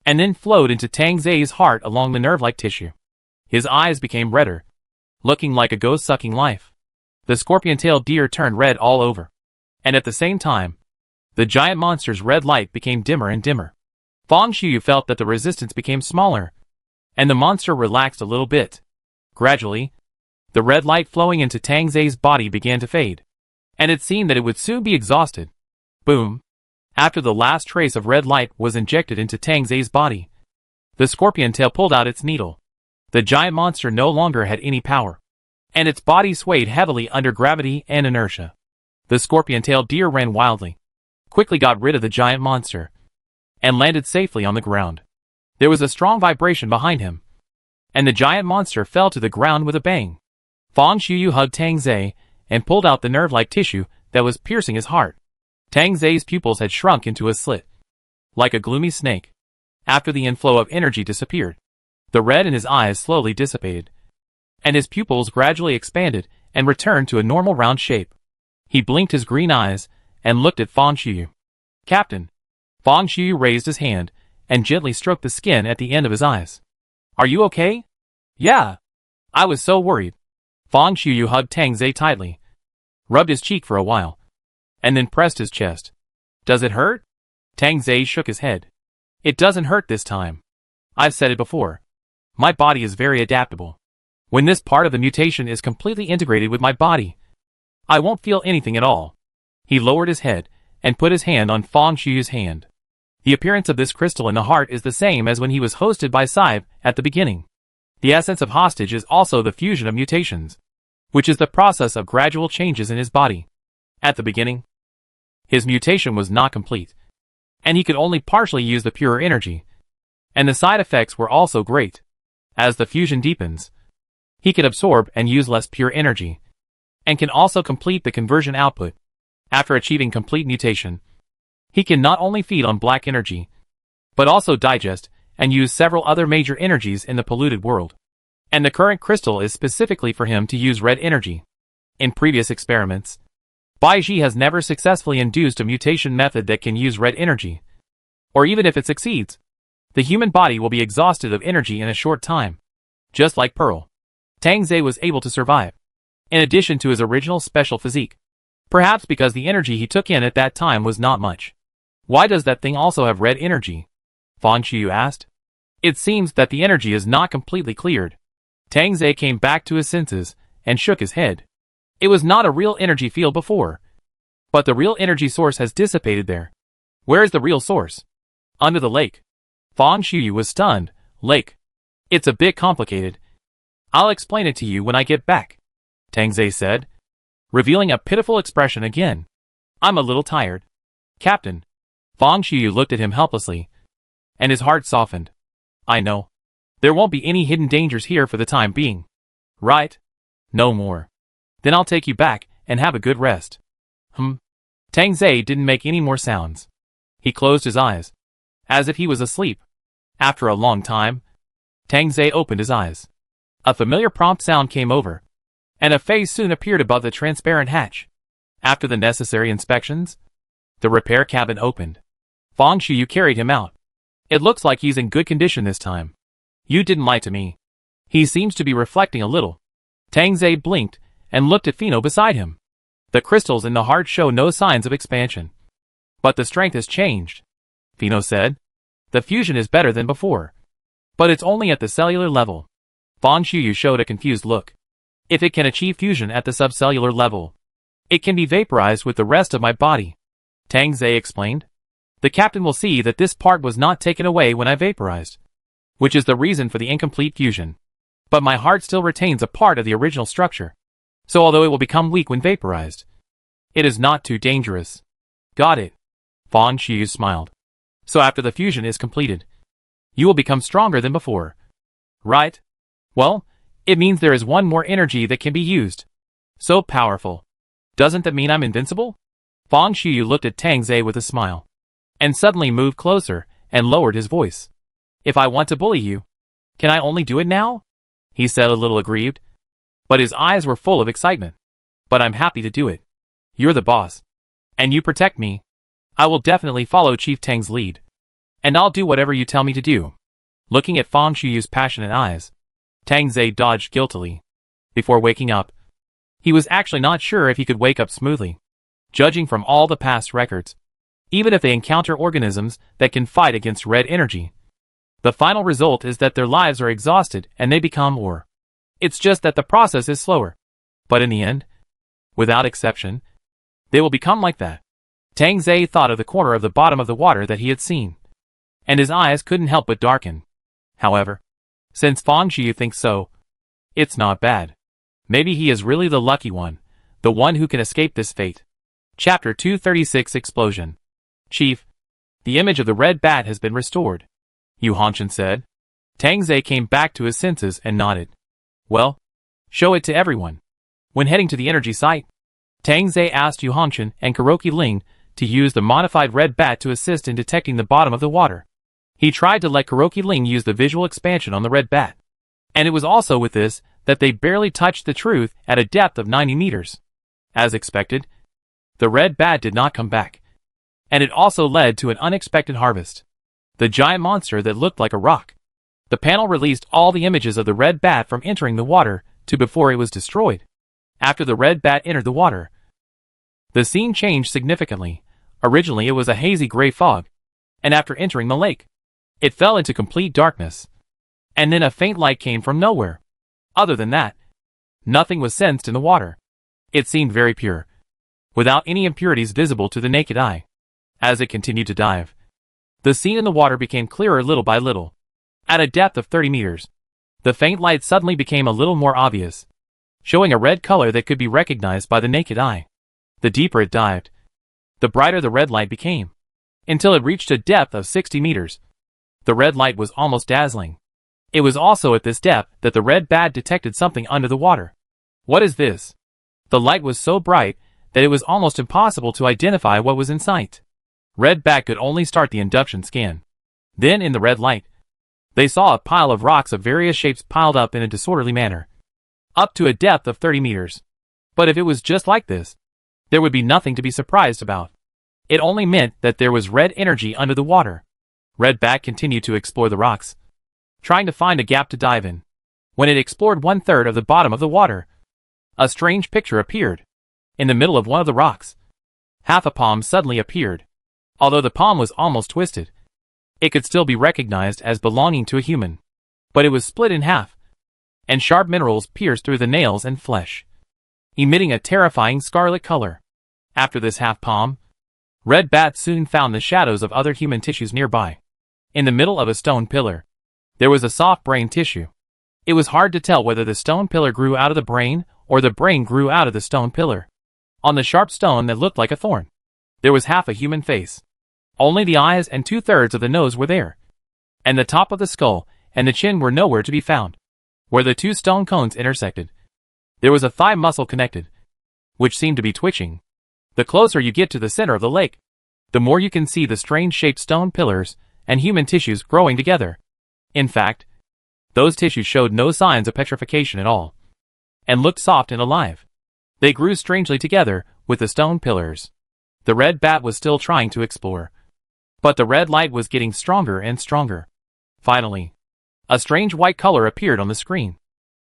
and then flowed into Tang Zai's heart along the nerve-like tissue. His eyes became redder, looking like a ghost sucking life. The scorpion-tailed deer turned red all over, and at the same time, the giant monster's red light became dimmer and dimmer. Fang Xiu felt that the resistance became smaller, and the monster relaxed a little bit. Gradually, the red light flowing into Tang Zai's body began to fade, and it seemed that it would soon be exhausted. Boom! After the last trace of red light was injected into Tang Zai's body, the scorpion tail pulled out its needle. The giant monster no longer had any power, and its body swayed heavily under gravity and inertia. The scorpion-tailed deer ran wildly, quickly got rid of the giant monster, and landed safely on the ground. There was a strong vibration behind him, and the giant monster fell to the ground with a bang. Fang Xiu hugged Tang Zai and pulled out the nerve-like tissue that was piercing his heart. Tang Zai's pupils had shrunk into a slit, like a gloomy snake. After the inflow of energy disappeared, the red in his eyes slowly dissipated, and his pupils gradually expanded and returned to a normal round shape. He blinked his green eyes and looked at Fang Xiu. Captain. Fang Xiu raised his hand and gently stroked the skin at the end of his eyes. Are you okay? Yeah. I was so worried. Fang Xiu hugged Tang Zai tightly, rubbed his cheek for a while, and then pressed his chest. Does it hurt? Tang Zai shook his head. It doesn't hurt this time. I've said it before. My body is very adaptable. When this part of the mutation is completely integrated with my body, I won't feel anything at all. He lowered his head and put his hand on Fang Xiu's hand. The appearance of this crystal in the heart is the same as when he was hosted by Saive at the beginning. The essence of hostage is also the fusion of mutations, which is the process of gradual changes in his body. At the beginning, his mutation was not complete, and he could only partially use the pure energy, and the side effects were also great. As the fusion deepens, he can absorb and use less pure energy, and can also complete the conversion output. After achieving complete mutation, he can not only feed on black energy, but also digest and use several other major energies in the polluted world. And the current crystal is specifically for him to use red energy. In previous experiments, Baiji has never successfully induced a mutation method that can use red energy. Or even if it succeeds, the human body will be exhausted of energy in a short time. Just like Pearl, Tang Zai was able to survive, in addition to his original special physique. Perhaps because the energy he took in at that time was not much. Why does that thing also have red energy? Fang Xiu asked. It seems that the energy is not completely cleared. Tang Zai came back to his senses and shook his head. It was not a real energy field before. But the real energy source has dissipated there. Where is the real source? Under the lake. Fang Xiuyu was stunned. Lake. It's a bit complicated. I'll explain it to you when I get back, Tang Zhe said, revealing a pitiful expression again. I'm a little tired. Captain. Fang Xiuyu looked at him helplessly, and his heart softened. I know. There won't be any hidden dangers here for the time being. Right? No more. Then I'll take you back and have a good rest. Tang Zhe didn't make any more sounds. He closed his eyes, as if he was asleep. After a long time, Tang Zhe opened his eyes. A familiar prompt sound came over, and a face soon appeared above the transparent hatch. After the necessary inspections, the repair cabin opened. Fang Xiuyu carried him out. It looks like he's in good condition this time. You didn't lie to me. He seems to be reflecting a little. Tang Zhe blinked and looked at Fino beside him. The crystals in the heart show no signs of expansion. But the strength has changed, Fino said. The fusion is better than before. But it's only at the cellular level. Fang Xiuyu showed a confused look. If it can achieve fusion at the subcellular level, it can be vaporized with the rest of my body, Tang Zhe explained. The captain will see that this part was not taken away when I vaporized, which is the reason for the incomplete fusion. But my heart still retains a part of the original structure. So although it will become weak when vaporized, it is not too dangerous. Got it. Fang Xiuyu smiled. So after the fusion is completed, you will become stronger than before. Right? Well, it means there is one more energy that can be used. So powerful. Doesn't that mean I'm invincible? Fang Xiuyu looked at Tang Zhe with a smile, and suddenly moved closer and lowered his voice. If I want to bully you, can I only do it now? He said a little aggrieved, but his eyes were full of excitement. But I'm happy to do it. You're the boss, and you protect me. I will definitely follow Chief Tang's lead, and I'll do whatever you tell me to do. Looking at Fang Xiuyu's passionate eyes, Tang Zhe dodged guiltily. Before waking up, he was actually not sure if he could wake up smoothly. Judging from all the past records, even if they encounter organisms that can fight against red energy, the final result is that their lives are exhausted and they become or. It's just that the process is slower. But in the end, without exception, they will become like that. Tang Zhe thought of the corner of the bottom of the water that he had seen, and his eyes couldn't help but darken. However, since Fang Xiuyu thinks so, it's not bad. Maybe he is really the lucky one, the one who can escape this fate. Chapter 236 Explosion. Chief, the image of the red bat has been restored, Yu Hongchen said. Tang Zhe came back to his senses and nodded. Well, show it to everyone. When heading to the energy site, Tang Zhe asked Yu Hongchen and Kuroki Ling to use the modified red bat to assist in detecting the bottom of the water. He tried to let Kuroki Ling use the visual expansion on the red bat. And it was also with this that they barely touched the truth at a depth of 90 meters. As expected, the red bat did not come back. And it also led to an unexpected harvest. The giant monster that looked like a rock. The panel released all the images of the red bat from entering the water to before it was destroyed. After the red bat entered the water, the scene changed significantly. Originally it was a hazy gray fog, and after entering the lake, it fell into complete darkness. And then a faint light came from nowhere. Other than that, nothing was sensed in the water. It seemed very pure, without any impurities visible to the naked eye. As it continued to dive, the scene in the water became clearer little by little. At a depth of 30 meters, the faint light suddenly became a little more obvious, showing a red color that could be recognized by the naked eye. The deeper it dived, the brighter the red light became, until it reached a depth of 60 meters. The red light was almost dazzling. It was also at this depth that the red bat detected something under the water. What is this? The light was so bright that it was almost impossible to identify what was in sight. Red bat could only start the induction scan. Then in the red light, they saw a pile of rocks of various shapes piled up in a disorderly manner, up to a depth of 30 meters. But if it was just like this, there would be nothing to be surprised about. It only meant that there was red energy under the water. Red bat continued to explore the rocks, trying to find a gap to dive in. When it explored 1/3 of the bottom of the water, a strange picture appeared. In the middle of one of the rocks, half a palm suddenly appeared. Although the palm was almost twisted, it could still be recognized as belonging to a human. But it was split in half, and sharp minerals pierced through the nails and flesh. emitting a terrifying scarlet color. After this half-palm, Red Bat soon found the shadows of other human tissues nearby. In the middle of a stone pillar, there was a soft brain tissue. It was hard to tell whether the stone pillar grew out of the brain or the brain grew out of the stone pillar. On the sharp stone that looked like a thorn, there was half a human face. Only the eyes and 2/3 of the nose were there, and the top of the skull and the chin were nowhere to be found. Where the two stone cones intersected, there was a thigh muscle connected, which seemed to be twitching. The closer you get to the center of the lake, the more you can see the strange-shaped stone pillars and human tissues growing together. In fact, those tissues showed no signs of petrification at all, and looked soft and alive. They grew strangely together with the stone pillars. The Red Bat was still trying to explore, but the red light was getting stronger and stronger. Finally, a strange white color appeared on the screen,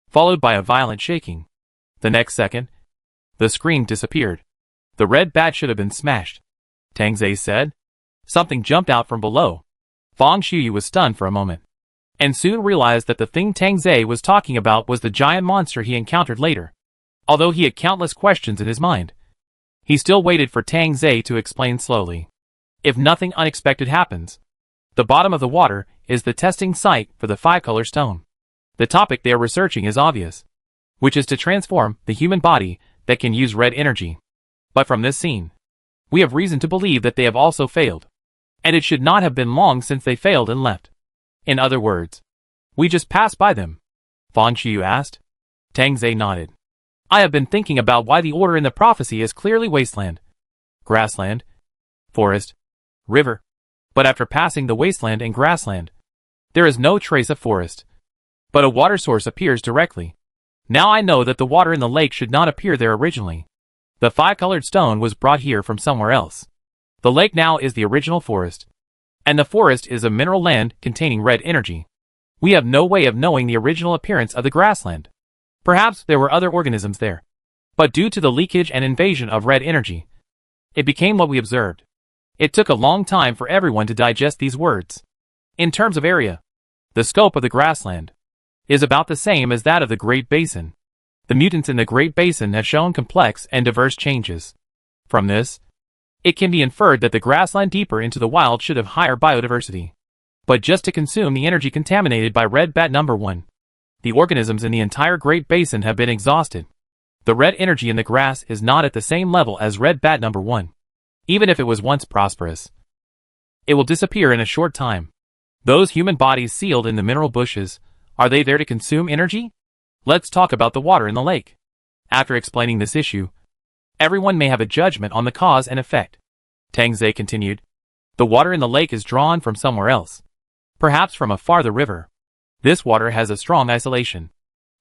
followed by a violent shaking. The next second, the screen disappeared. The Red Bat should have been smashed, Tang Zhe said. Something jumped out from below. Fang Shuyu was stunned for a moment, and soon realized that the thing Tang Zhe was talking about was the giant monster he encountered later. Although he had countless questions in his mind, he still waited for Tang Zhe to explain slowly. If nothing unexpected happens, the bottom of the water is the testing site for the five-color stone. The topic they are researching is obvious, which is to transform the human body that can use red energy. But from this scene, we have reason to believe that they have also failed, and it should not have been long since they failed and left. In other words, we just passed by them. Fang Qiu asked. Tang Zhe nodded. I have been thinking about why the order in the prophecy is clearly wasteland, grassland, forest, river. But after passing the wasteland and grassland, there is no trace of forest, but a water source appears directly. Now I know that the water in the lake should not appear there originally. The five-colored stone was brought here from somewhere else. The lake now is the original forest, and the forest is a mineral land containing red energy. We have no way of knowing the original appearance of the grassland. Perhaps there were other organisms there, but due to the leakage and invasion of red energy, it became what we observed. It took a long time for everyone to digest these words. In terms of area, the scope of the grassland is about the same as that of the Great Basin. The mutants in the Great Basin have shown complex and diverse changes. From this, it can be inferred that the grassland deeper into the wild should have higher biodiversity. But just to consume the energy contaminated by Red Bat number 1, the organisms in the entire Great Basin have been exhausted. The red energy in the grass is not at the same level as Red Bat number 1. Even if it was once prosperous, it will disappear in a short time. Those human bodies sealed in the mineral bushes, are they there to consume energy? Let's talk about the water in the lake. After explaining this issue, everyone may have a judgment on the cause and effect. Tang Zhe continued. The water in the lake is drawn from somewhere else, perhaps from a farther river. This water has a strong isolation,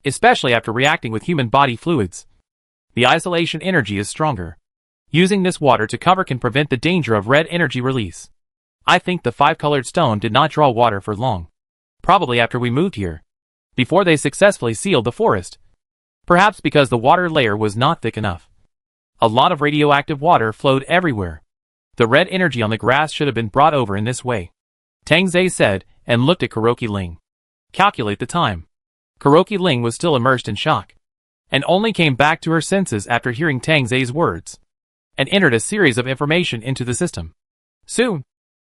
especially after reacting with human body fluids. The isolation energy is stronger. Using this water to cover can prevent the danger of red energy release. I think the five-colored stone did not draw water for long. Probably after we moved here, before they successfully sealed the forest. Perhaps because the water layer was not thick enough. A lot of radioactive water flowed everywhere. The red energy on the grass should have been brought over in this way, Tang Zhe said, and looked at Kuroki Ling. Calculate the time. Kuroki Ling was still immersed in shock, and only came back to her senses after hearing Tang Zhe's words, and entered a series of information into the system. Soon,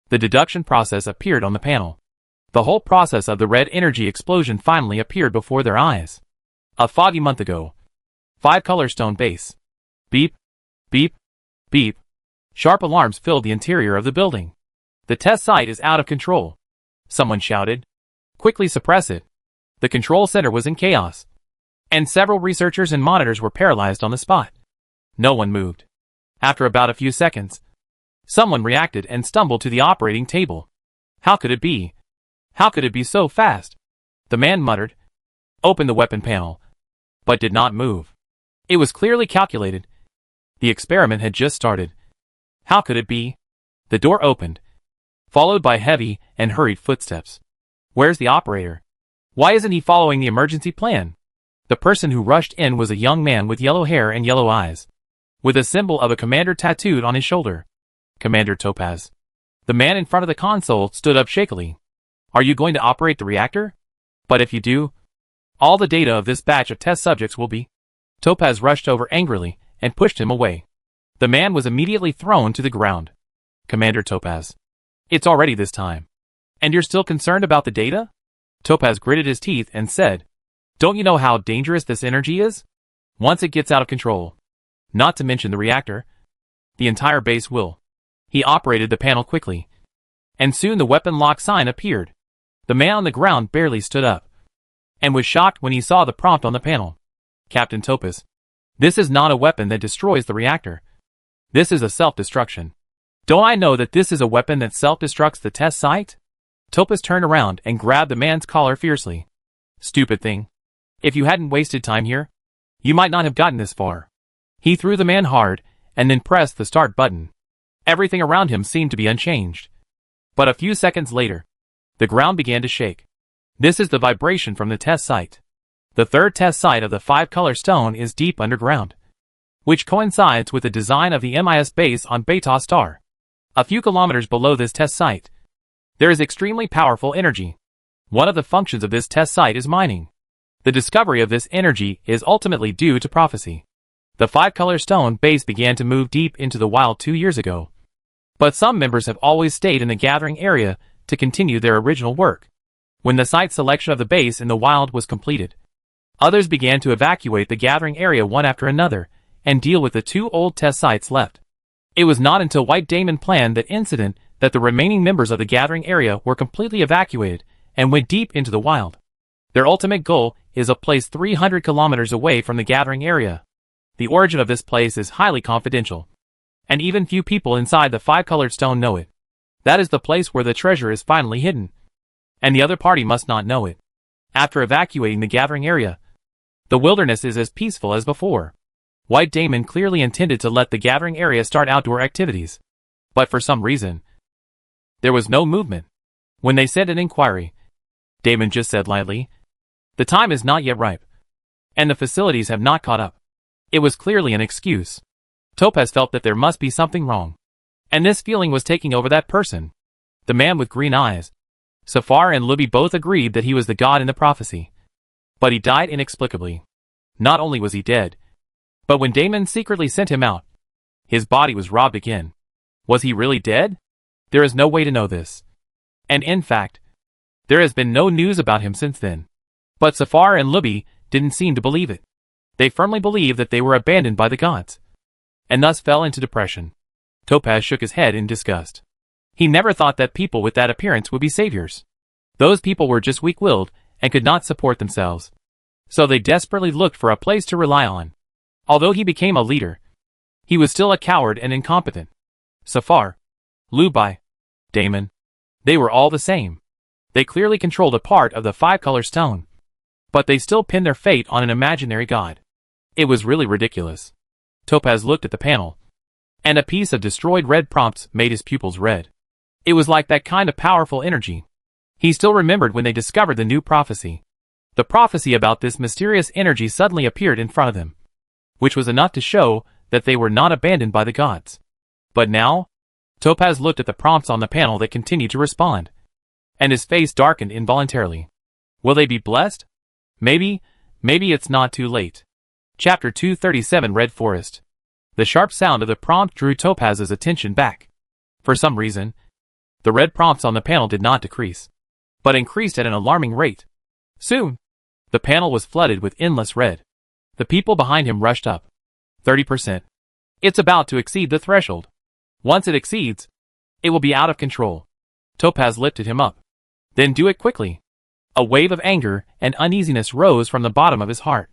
the deduction process appeared on the panel. The whole process of the red energy explosion finally appeared before their eyes. A foggy month ago. Five-color stone base. Beep, beep, beep. Sharp alarms filled the interior of the building. The test site is out of control. Someone shouted. Quickly suppress it. The control center was in chaos, and several researchers and monitors were paralyzed on the spot. No one moved. After about a few seconds, someone reacted and stumbled to the operating table. How could it be? How could it be so fast? The man muttered, opened the weapon panel, but did not move. It was clearly calculated. The experiment had just started. How could it be? The door opened, followed by heavy and hurried footsteps. Where's the operator? Why isn't he following the emergency plan? The person who rushed in was a young man with yellow hair and yellow eyes, with a symbol of a commander tattooed on his shoulder. Commander Topaz. The man in front of the console stood up shakily. Are you going to operate the reactor? But if you do, all the data of this batch of test subjects will be Topaz rushed over angrily and pushed him away. The man was immediately thrown to the ground. Commander Topaz. It's already this time. And you're still concerned about the data? Topaz gritted his teeth and said, don't you know how dangerous this energy is? Once it gets out of control. Not to mention the reactor. The entire base will. He operated the panel quickly. And soon the weapon lock sign appeared. The man on the ground barely stood up. And was shocked when he saw the prompt on the panel. Captain Topaz. This is not a weapon that destroys the reactor. This is a self-destruction. Don't I know that this is a weapon that self-destructs the test site? Topaz turned around and grabbed the man's collar fiercely. Stupid thing. If you hadn't wasted time here, you might not have gotten this far. He threw the man hard, and then pressed the start button. Everything around him seemed to be unchanged. But a few seconds later, the ground began to shake. This is the vibration from the test site. The third test site of the 5-color stone is deep underground, which coincides with the design of the MIS base on Beta Star. A few kilometers below this test site, there is extremely powerful energy. One of the functions of this test site is mining. The discovery of this energy is ultimately due to prophecy. The 5-color stone base began to move deep into the wild 2 years ago. But some members have always stayed in the gathering area to continue their original work. When the site selection of the base in the wild was completed, others began to evacuate the gathering area one after another and deal with the 2 old test sites left. It was not until White Damon planned that incident that the remaining members of the gathering area were completely evacuated and went deep into the wild. Their ultimate goal is a place 300 kilometers away from the gathering area. The origin of this place is highly confidential, and even few people inside the 5-colored stone know it. That is the place where the treasure is finally hidden, and the other party must not know it. After evacuating the gathering area, the wilderness is as peaceful as before. White Damon clearly intended to let the gathering area start outdoor activities, but for some reason, there was no movement. When they sent an inquiry, Damon just said lightly, the time is not yet ripe, and the facilities have not caught up. It was clearly an excuse. Topaz felt that there must be something wrong, and this feeling was taking over that person. The man with green eyes. Safar and Libby both agreed that he was the god in the prophecy. But he died inexplicably. Not only was he dead, but when Damon secretly sent him out, his body was robbed again. Was he really dead? There is no way to know this. And in fact, there has been no news about him since then. But Safar and Libby didn't seem to believe it. They firmly believed that they were abandoned by the gods, and thus fell into depression. Topaz shook his head in disgust. He never thought that people with that appearance would be saviors. Those people were just weak-willed and could not support themselves. So they desperately looked for a place to rely on. Although he became a leader, he was still a coward and incompetent. Safar, Lubai, Damon, they were all the same. They clearly controlled a part of the 5-color stone, but they still pinned their fate on an imaginary god. It was really ridiculous. Topaz looked at the panel, and a piece of destroyed red prompts made his pupils red. It was like that kind of powerful energy. He still remembered when they discovered the new prophecy. The prophecy about this mysterious energy suddenly appeared in front of them, which was enough to show that they were not abandoned by the gods. But now, Topaz looked at the prompts on the panel that continued to respond, and his face darkened involuntarily. Will they be blessed? Maybe it's not too late. Chapter 237 Red Forest. The sharp sound of the prompt drew Topaz's attention back. For some reason, the red prompts on the panel did not decrease, but increased at an alarming rate. Soon, the panel was flooded with endless red. The people behind him rushed up. 30%. It's about to exceed the threshold. Once it exceeds, it will be out of control. Topaz lifted him up. Then do it quickly. A wave of anger and uneasiness rose from the bottom of his heart.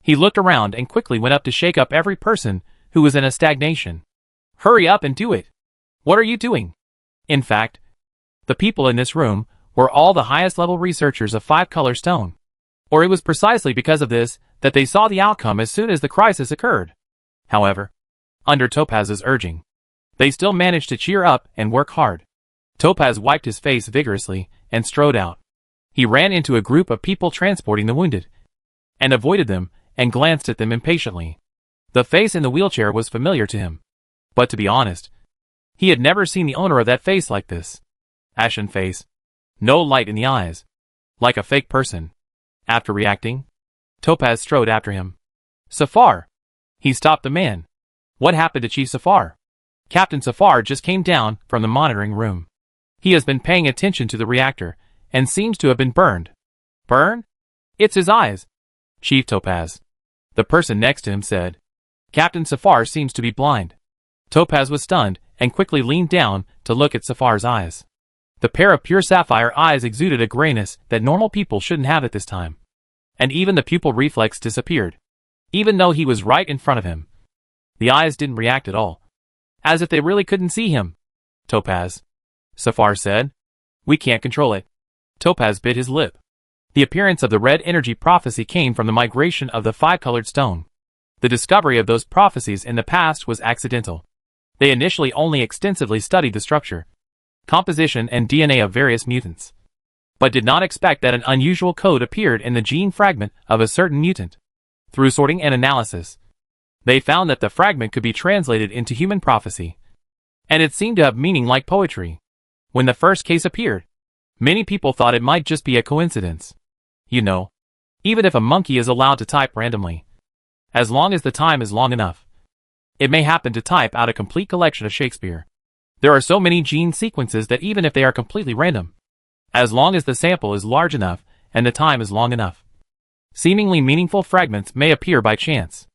He looked around and quickly went up to shake up every person who was in a stagnation. Hurry up and do it. What are you doing? In fact, the people in this room were all the highest level researchers of 5-color stone. Or it was precisely because of this that they saw the outcome as soon as the crisis occurred. However, under Topaz's urging, they still managed to cheer up and work hard. Topaz wiped his face vigorously and strode out. He ran into a group of people transporting the wounded, and avoided them and glanced at them impatiently. The face in the wheelchair was familiar to him, but to be honest, he had never seen the owner of that face like this. Ashen face. No light in the eyes. Like a fake person. After reacting, Topaz strode after him. Safar! He stopped the man. What happened to Chief Safar? Captain Safar just came down from the monitoring room. He has been paying attention to the reactor, and seems to have been burned. Burn? It's his eyes. Chief Topaz. The person next to him said. Captain Safar seems to be blind. Topaz was stunned, and quickly leaned down to look at Safar's eyes. The pair of pure sapphire eyes exuded a grayness that normal people shouldn't have at this time. And even the pupil reflex disappeared. Even though he was right in front of him. The eyes didn't react at all. As if they really couldn't see him. Topaz. Safar said. We can't control it. Topaz bit his lip. The appearance of the red energy prophecy came from the migration of the five-colored stone. The discovery of those prophecies in the past was accidental. They initially only extensively studied the structure, composition and DNA of various mutants, but did not expect that an unusual code appeared in the gene fragment of a certain mutant. Through sorting and analysis, they found that the fragment could be translated into human prophecy, and it seemed to have meaning like poetry. When the first case appeared, many people thought it might just be a coincidence. You know, even if a monkey is allowed to type randomly, as long as the time is long enough, it may happen to type out a complete collection of Shakespeare. There are so many gene sequences that even if they are completely random, as long as the sample is large enough and the time is long enough, seemingly meaningful fragments may appear by chance.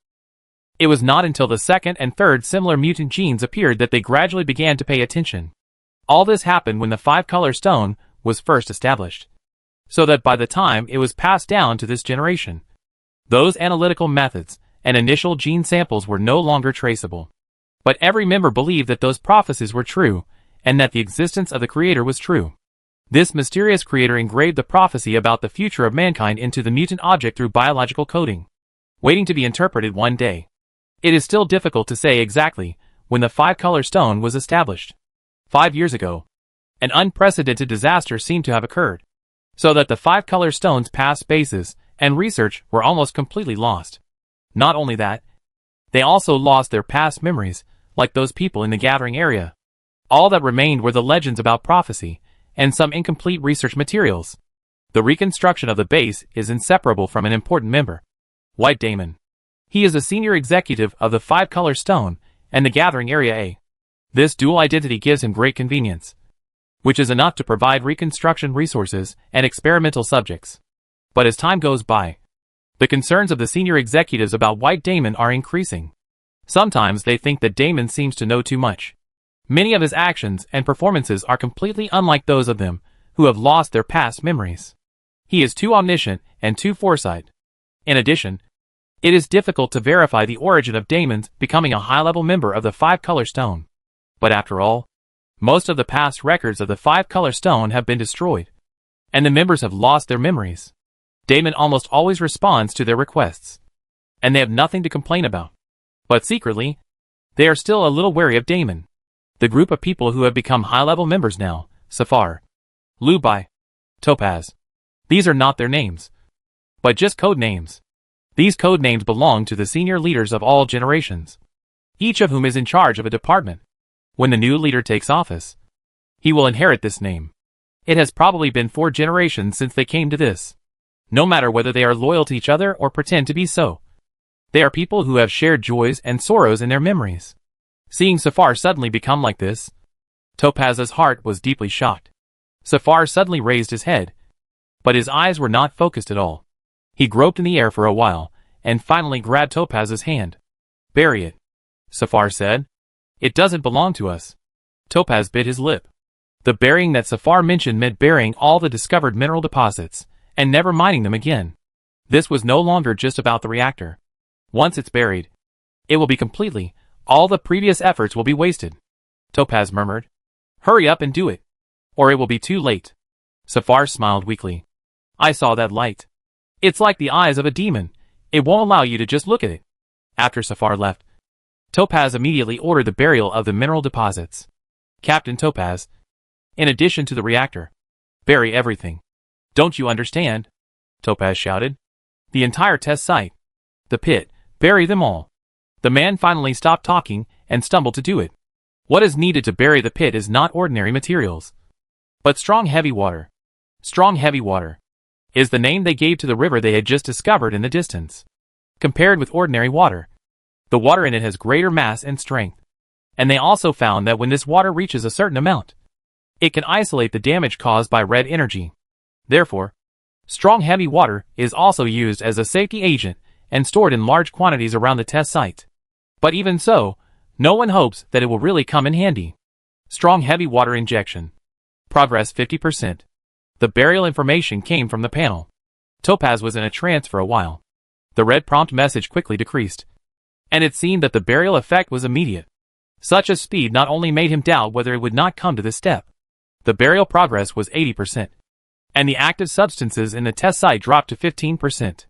It was not until the second and third similar mutant genes appeared that they gradually began to pay attention. All this happened when the five-color stone was first established, so that by the time it was passed down to this generation, those analytical methods and initial gene samples were no longer traceable. But every member believed that those prophecies were true, and that the existence of the Creator was true. This mysterious Creator engraved the prophecy about the future of mankind into the mutant object through biological coding, waiting to be interpreted one day. It is still difficult to say exactly when the five-color stone was established. 5 years ago, an unprecedented disaster seemed to have occurred, so that the five-color stone's past bases and research were almost completely lost. Not only that, they also lost their past memories, like those people in the gathering area. All that remained were the legends about prophecy, and some incomplete research materials. The reconstruction of the base is inseparable from an important member, White Damon. He is a senior executive of the five-color stone and the gathering area A. This dual identity gives him great convenience, which is enough to provide reconstruction resources and experimental subjects. But as time goes by, the concerns of the senior executives about White Damon are increasing. Sometimes they think that Damon seems to know too much. Many of his actions and performances are completely unlike those of them who have lost their past memories. He is too omniscient and too foresight. In addition, it is difficult to verify the origin of Damon's becoming a high-level member of the five-color stone. But after all, most of the past records of the five-color stone have been destroyed, and the members have lost their memories. Damon almost always responds to their requests, and they have nothing to complain about. But secretly, they are still a little wary of Damon. The group of people who have become high-level members now, Safar, Lubai, Topaz. These are not their names, but just code names. These code names belong to the senior leaders of all generations, each of whom is in charge of a department. When the new leader takes office, he will inherit this name. It has probably been 4 generations since they came to this. No matter whether they are loyal to each other or pretend to be so, they are people who have shared joys and sorrows in their memories. Seeing Safar suddenly become like this, Topaz's heart was deeply shocked. Safar suddenly raised his head, but his eyes were not focused at all. He groped in the air for a while, and finally grabbed Topaz's hand. Bury it, Safar said. It doesn't belong to us. Topaz bit his lip. The burying that Safar mentioned meant burying all the discovered mineral deposits, and never mining them again. This was no longer just about the reactor. Once it's buried, it will be completely, all the previous efforts will be wasted. Topaz murmured. Hurry up and do it, or it will be too late. Safar smiled weakly. I saw that light. It's like the eyes of a demon. It won't allow you to just look at it. After Safar left, Topaz immediately ordered the burial of the mineral deposits. Captain Topaz, in addition to the reactor, bury everything. Don't you understand? Topaz shouted. The entire test site, the pit, bury them all. The man finally stopped talking and stumbled to do it. What is needed to bury the pit is not ordinary materials, but strong heavy water. Strong heavy water is the name they gave to the river they had just discovered in the distance. compared with ordinary water. The water in it has greater mass and strength. And they also found that when this water reaches a certain amount, it can isolate the damage caused by red energy. Therefore, strong heavy water is also used as a safety agent and stored in large quantities around the test site. But even so, no one hopes that it will really come in handy. Strong heavy water injection. Progress 50%. The burial information came from the panel. Topaz was in a trance for a while. The red prompt message quickly decreased, and it seemed that the burial effect was immediate. Such a speed not only made him doubt whether it would not come to this step. The burial progress was 80%, and the active substances in the test site dropped to 15%.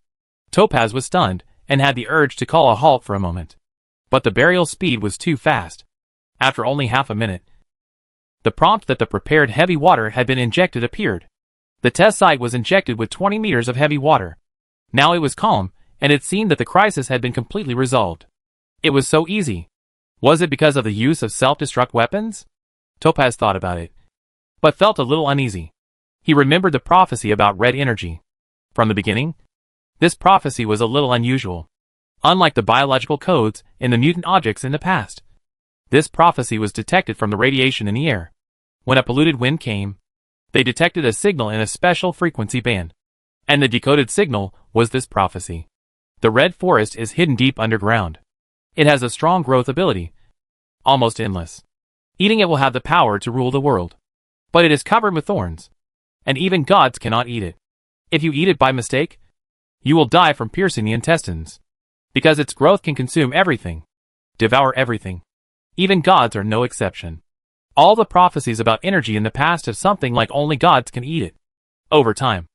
Topaz was stunned and had the urge to call a halt for a moment. But the burial speed was too fast. After only half a minute, the prompt that the prepared heavy water had been injected appeared. The test site was injected with 20 meters of heavy water. Now it was calm, and it seemed that the crisis had been completely resolved. It was so easy. Was it because of the use of self-destruct weapons? Topaz thought about it, but felt a little uneasy. He remembered the prophecy about red energy. From the beginning, this prophecy was a little unusual. Unlike the biological codes in the mutant objects in the past, this prophecy was detected from the radiation in the air. When a polluted wind came, they detected a signal in a special frequency band. And the decoded signal was this prophecy. The red forest is hidden deep underground. It has a strong growth ability, almost endless. Eating it will have the power to rule the world. But it is covered with thorns, and even gods cannot eat it. If you eat it by mistake, you will die from piercing the intestines. Because its growth can consume everything, devour everything. Even gods are no exception. All the prophecies about energy in the past have something like only gods can eat it. Over time,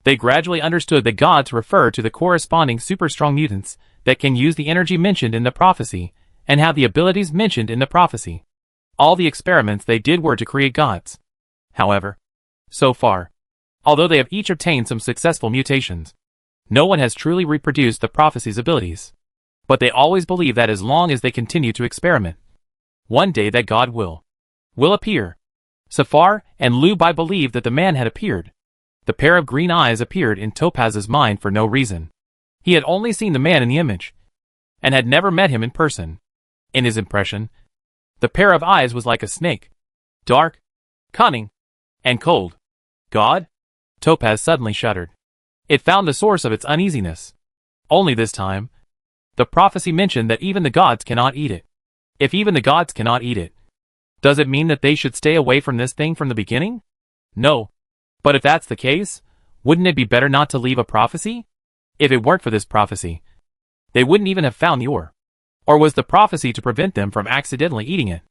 they gradually understood that gods refer to the corresponding super-strong mutants that can use the energy mentioned in the prophecy and have the abilities mentioned in the prophecy. All the experiments they did were to create gods. However, so far, although they have each obtained some successful mutations, no one has truly reproduced the prophecy's abilities. But they always believe that as long as they continue to experiment, one day that God will appear. Safar and Lu Bai believed that the man had appeared. The pair of green eyes appeared in Topaz's mind for no reason. He had only seen the man in the image, and had never met him in person. In his impression, the pair of eyes was like a snake. Dark, cunning, and cold. God? Topaz suddenly shuddered. It found the source of its uneasiness. Only this time, the prophecy mentioned that even the gods cannot eat it. If even the gods cannot eat it, does it mean that they should stay away from this thing from the beginning? No. But if that's the case, wouldn't it be better not to leave a prophecy? If it weren't for this prophecy, they wouldn't even have found the ore. Or was the prophecy to prevent them from accidentally eating it?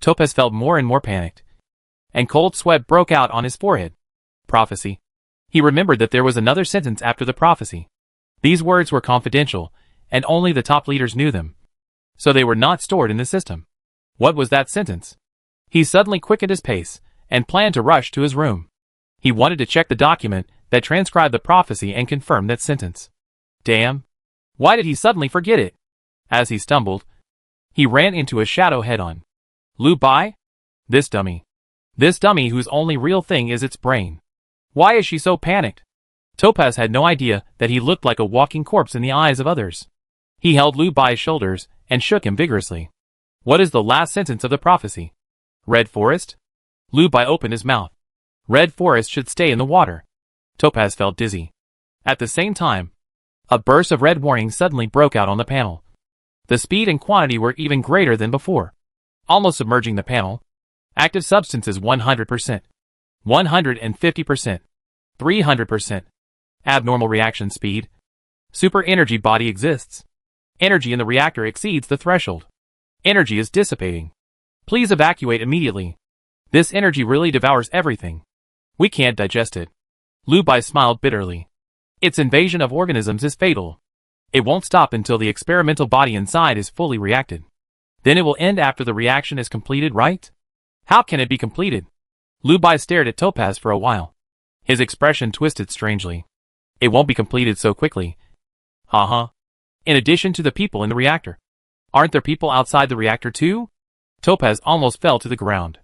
Topaz felt more and more panicked, and cold sweat broke out on his forehead. Prophecy. He remembered that there was another sentence after the prophecy. These words were confidential, and only the top leaders knew them. So they were not stored in the system. What was that sentence? He suddenly quickened his pace, and planned to rush to his room. He wanted to check the document that transcribed the prophecy and confirm that sentence. Damn! Why did he suddenly forget it? As he stumbled, he ran into a shadow head-on. Lu Bai? This dummy. This dummy whose only real thing is its brain. Why is she so panicked? Topaz had no idea that he looked like a walking corpse in the eyes of others. He held Lu Bai's shoulders and shook him vigorously. What is the last sentence of the prophecy? Red forest? Lu Bai opened his mouth. Red forest should stay in the water. Topaz felt dizzy. At the same time, a burst of red warning suddenly broke out on the panel. The speed and quantity were even greater than before, almost submerging the panel. Active substances 100%, 150%, 300%. Abnormal reaction speed. Super energy body exists. Energy in the reactor exceeds the threshold. Energy is dissipating. Please evacuate immediately. This energy really devours everything. We can't digest it. Lu Bai smiled bitterly. Its invasion of organisms is fatal. It won't stop until the experimental body inside is fully reacted. Then it will end after the reaction is completed, right? How can it be completed? Lu Bai stared at Topaz for a while. His expression twisted strangely. It won't be completed so quickly. In addition to the people in the reactor. Aren't there people outside the reactor too? Topaz almost fell to the ground.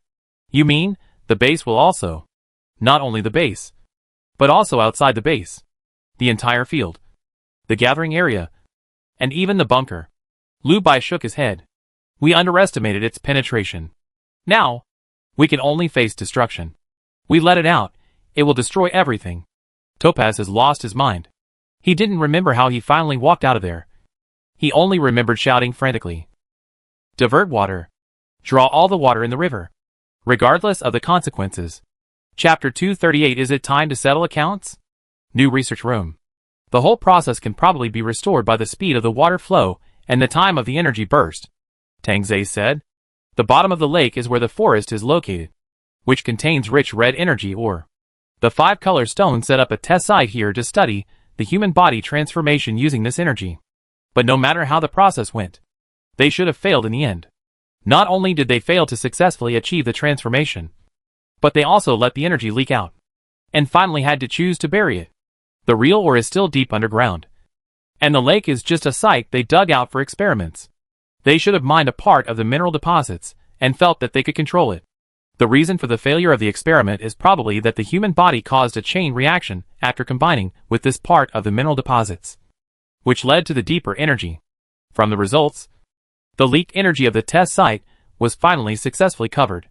You mean, the base will also? Not only the base, but also outside the base. The entire field. The gathering area. And even the bunker. Lu Bai shook his head. We underestimated its penetration. Now, we can only face destruction. We let it out, it will destroy everything. Topaz has lost his mind. He didn't remember how he finally walked out of there. He only remembered shouting frantically. Divert water. Draw all the water in the river. Regardless of the consequences. Chapter 238. Is it time to settle accounts? New research room. The whole process can probably be restored by the speed of the water flow and the time of the energy burst. Tang Zhe said. The bottom of the lake is where the forest is located, which contains rich red energy ore. The 5-color stone set up a test site here to study the human body transformation using this energy. But no matter how the process went, they should have failed in the end. Not only did they fail to successfully achieve the transformation, but they also let the energy leak out, and finally had to choose to bury it. The real ore is still deep underground, and the lake is just a site they dug out for experiments. They should have mined a part of the mineral deposits and felt that they could control it. The reason for the failure of the experiment is probably that the human body caused a chain reaction after combining with this part of the mineral deposits, which led to the deeper energy. From the results, the leaked energy of the test site was finally successfully covered.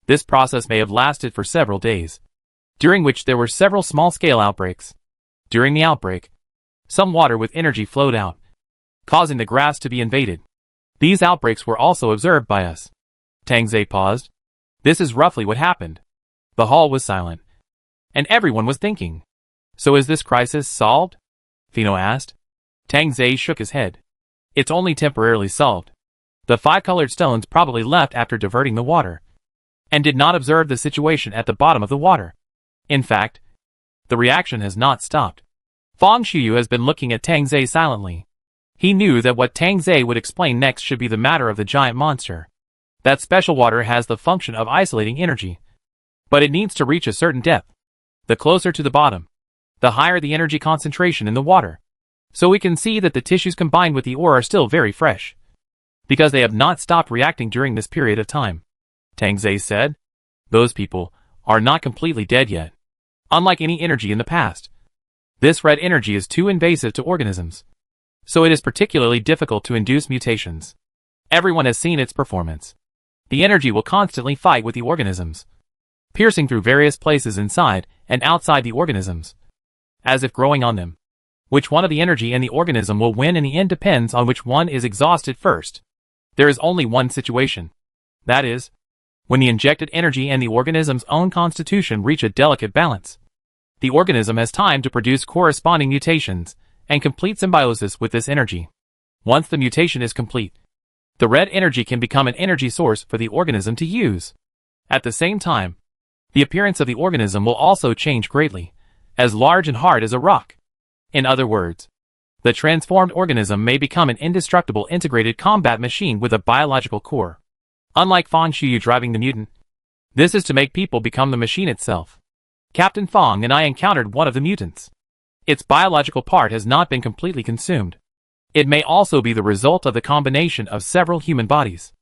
This process may have lasted for several days, during which there were several small-scale outbreaks. During the outbreak, some water with energy flowed out, causing the grass to be invaded. These outbreaks were also observed by us. Tang Zhe paused. This is roughly what happened. The hall was silent, and everyone was thinking. So is this crisis solved? Fino asked. Tang Zhe shook his head. It's only temporarily solved. The 5-colored stones probably left after diverting the water, and did not observe the situation at the bottom of the water. In fact, the reaction has not stopped. Fang Xiuyu has been looking at Tang Zhe silently. He knew that what Tang Zhe would explain next should be the matter of the giant monster. That special water has the function of isolating energy, but it needs to reach a certain depth. The closer to the bottom, the higher the energy concentration in the water. So we can see that the tissues combined with the ore are still very fresh, because they have not stopped reacting during this period of time. Tang Zhe said. Those people are not completely dead yet. Unlike any energy in the past, this red energy is too invasive to organisms, so it is particularly difficult to induce mutations. Everyone has seen its performance. The energy will constantly fight with the organisms, piercing through various places inside and outside the organisms, as if growing on them. Which one of the energy and the organism will win in the end depends on which one is exhausted first. There is only one situation. That is, when the injected energy and the organism's own constitution reach a delicate balance. The organism has time to produce corresponding mutations and complete symbiosis with this energy. Once the mutation is complete, the red energy can become an energy source for the organism to use. At the same time, the appearance of the organism will also change greatly, as large and hard as a rock. In other words, the transformed organism may become an indestructible integrated combat machine with a biological core. Unlike Fang Xiuyu driving the mutant, this is to make people become the machine itself. Captain Fang and I encountered one of the mutants. Its biological part has not been completely consumed. It may also be the result of the combination of several human bodies.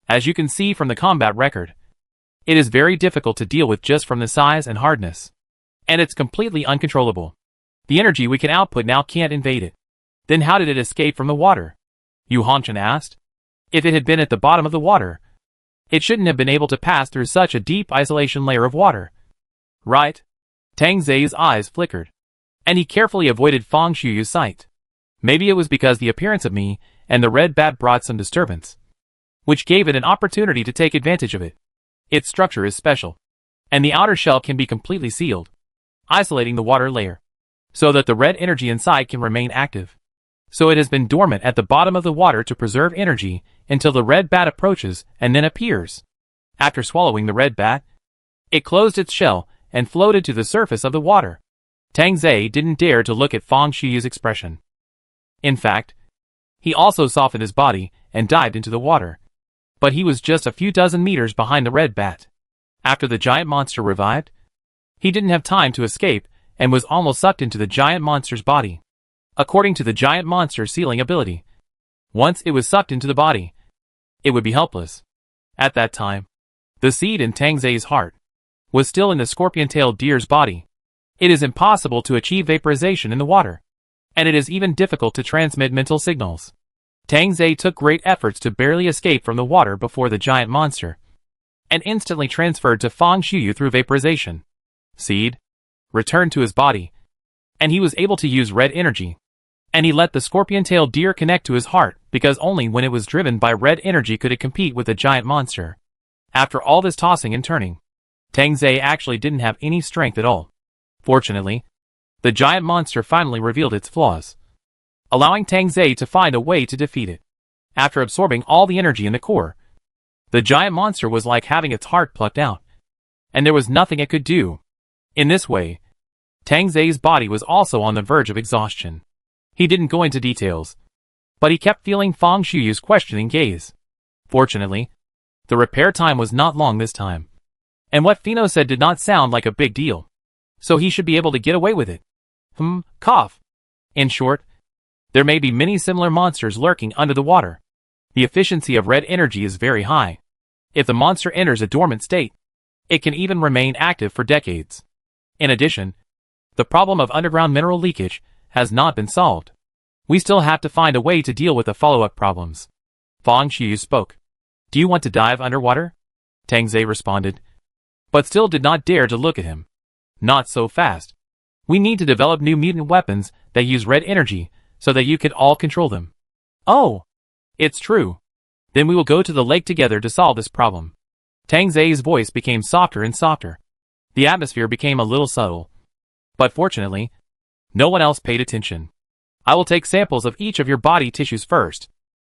As you can see from the combat record, it is very difficult to deal with just from the size and hardness. And it's completely uncontrollable. The energy we can output now can't invade it. Then how did it escape from the water? Yu Hongchen asked. If it had been at the bottom of the water, it shouldn't have been able to pass through such a deep isolation layer of water. Right? Tang Zhe's eyes flickered, and he carefully avoided Fang Xiuyu's sight. Maybe it was because the appearance of me and the red bat brought some disturbance, which gave it an opportunity to take advantage of it. Its structure is special, and the outer shell can be completely sealed, isolating the water layer, so that the red energy inside can remain active. So it has been dormant at the bottom of the water to preserve energy until the red bat approaches and then appears. After swallowing the red bat, it closed its shell and floated to the surface of the water. Tang Zhe didn't dare to look at Fang Xiuyu's expression. In fact, he also softened his body and dived into the water. But he was just a few dozen meters behind the red bat. After the giant monster revived, he didn't have time to escape and was almost sucked into the giant monster's body. According to the giant monster's sealing ability, once it was sucked into the body, it would be helpless. At that time, the seed in Tang Zhe's heart was still in the scorpion-tailed deer's body. It is impossible to achieve vaporization in the water. and it is even difficult to transmit mental signals. Tang Zei took great efforts to barely escape from the water before the giant monster, and instantly transferred to Fang Xiuyu through vaporization. Seed returned to his body, and he was able to use red energy. And he let the scorpion-tailed deer connect to his heart, because only when it was driven by red energy could it compete with the giant monster. After all this tossing and turning, Tang Zei actually didn't have any strength at all. Fortunately, the giant monster finally revealed its flaws, allowing Tang Zei to find a way to defeat it. After absorbing all the energy in the core, the giant monster was like having its heart plucked out, and there was nothing it could do. In this way, Tang Zei's body was also on the verge of exhaustion. He didn't go into details, but he kept feeling Fang Xiuyu's questioning gaze. Fortunately, the repair time was not long this time, and what Fino said did not sound like a big deal, so he should be able to get away with it. Cough. In short, there may be many similar monsters lurking under the water. The efficiency of red energy is very high. If the monster enters a dormant state, it can even remain active for decades. In addition, the problem of underground mineral leakage has not been solved. We still have to find a way to deal with the follow-up problems. Fang Xiuyu spoke. Do you want to dive underwater? Tang Zei responded, but still did not dare to look at him. Not so fast. We need to develop new mutant weapons that use red energy, so that you can all control them. Oh, it's true. Then we will go to the lake together to solve this problem. Tang Zei's voice became softer and softer. The atmosphere became a little subtle. But fortunately, no one else paid attention. I will take samples of each of your body tissues first,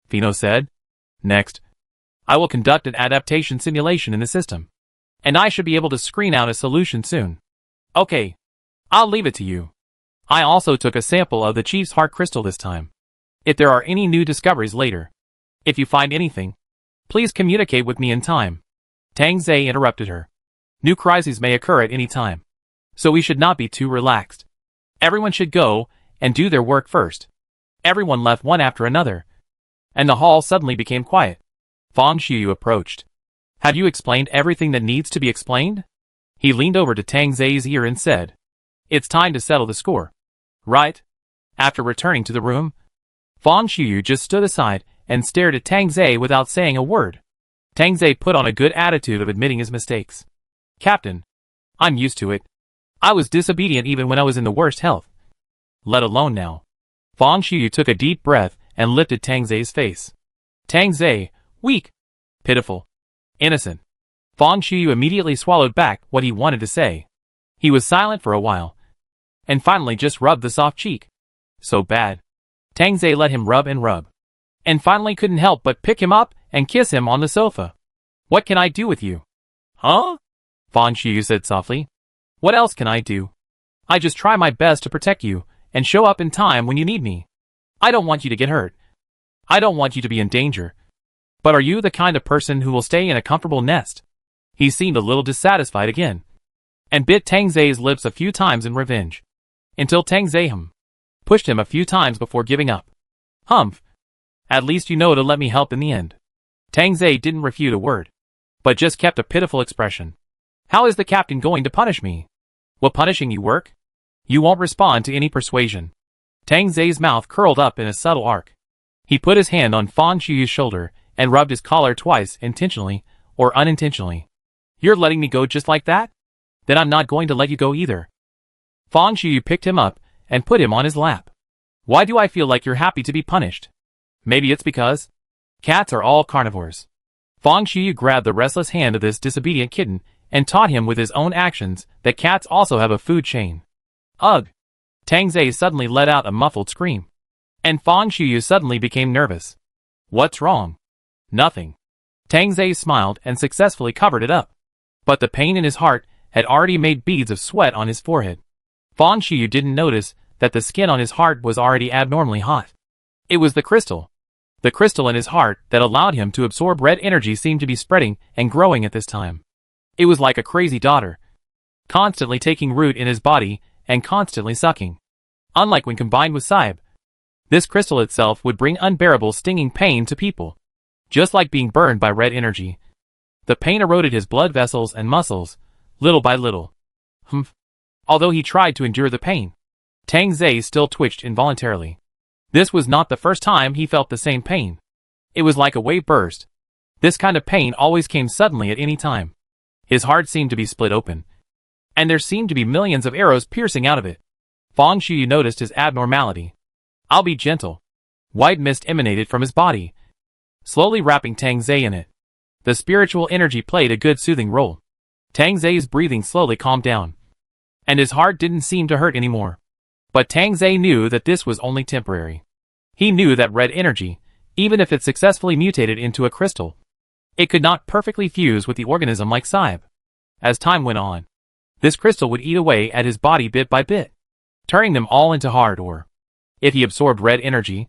Fino said. Next, I will conduct an adaptation simulation in the system, and I should be able to screen out a solution soon. Okay, I'll leave it to you. I also took a sample of the chief's heart crystal this time. If there are any new discoveries later, if you find anything, please communicate with me in time. Tang Zei interrupted her. New crises may occur at any time, so we should not be too relaxed. Everyone should go and do their work first. Everyone left one after another, and the hall suddenly became quiet. Fang Xiuyu approached. Have you explained everything that needs to be explained? He leaned over to Tang Zei's ear and said, It's time to settle the score. Right? After returning to the room, Fang Xiuyu just stood aside and stared at Tang Zei without saying a word. Tang Zei put on a good attitude of admitting his mistakes. Captain, I'm used to it. I was disobedient even when I was in the worst health. Let alone now. Fang Xiuyu took a deep breath and lifted Tang Zei's face. Tang Zei, weak, pitiful, innocent. Fang Xiuyu immediately swallowed back what he wanted to say. He was silent for a while, and finally just rubbed the soft cheek. So bad. Tang Zei let him rub, and finally couldn't help but pick him up and kiss him on the sofa. What can I do with you? Huh? Fang Xiuyu said softly. What else can I do? I just try my best to protect you and show up in time when you need me. I don't want you to get hurt. I don't want you to be in danger. But are you the kind of person who will stay in a comfortable nest? He seemed a little dissatisfied again, and bit Tang Zei's lips a few times in revenge, until Tang Zei pushed him a few times before giving up. Humph. At least you know to let me help in the end. Tang Zei didn't refute a word, but just kept a pitiful expression. How is the captain going to punish me? Will punishing you work? You won't respond to any persuasion. Tang Zei's mouth curled up in a subtle arc. He put his hand on Fang Xiuyu's shoulder and rubbed his collar twice, intentionally or unintentionally. You're letting me go just like that? Then I'm not going to let you go either. Fang Xiuyu picked him up and put him on his lap. Why do I feel like you're happy to be punished? Maybe it's because cats are all carnivores. Fang Xiuyu grabbed the restless hand of this disobedient kitten and taught him with his own actions that cats also have a food chain. Ugh! Tang Zei suddenly let out a muffled scream, and Fang Xiuyu suddenly became nervous. What's wrong? Nothing. Tang Zei smiled and successfully covered it up, but the pain in his heart had already made beads of sweat on his forehead. Fang Xiuyu didn't notice that the skin on his heart was already abnormally hot. It was the crystal. The crystal in his heart that allowed him to absorb red energy seemed to be spreading and growing at this time. It was like a crazy daughter, constantly taking root in his body and constantly sucking. Unlike when combined with Saib, this crystal itself would bring unbearable stinging pain to people. Just like being burned by red energy, the pain eroded his blood vessels and muscles, little by little. Although he tried to endure the pain, Tang Zai still twitched involuntarily. This was not the first time he felt the same pain. It was like a wave burst. This kind of pain always came suddenly at any time. His heart seemed to be split open, and there seemed to be millions of arrows piercing out of it. Fang Shuyu noticed his abnormality. "I'll be gentle." White mist emanated from his body, slowly wrapping Tang Zai in it. The spiritual energy played a good soothing role. Tang Zai's breathing slowly calmed down, and his heart didn't seem to hurt anymore. But Tang Zai knew that this was only temporary. He knew that red energy, even if it successfully mutated into a crystal, it could not perfectly fuse with the organism like Saib. As time went on, this crystal would eat away at his body bit by bit, turning them all into hard ore. If he absorbed red energy,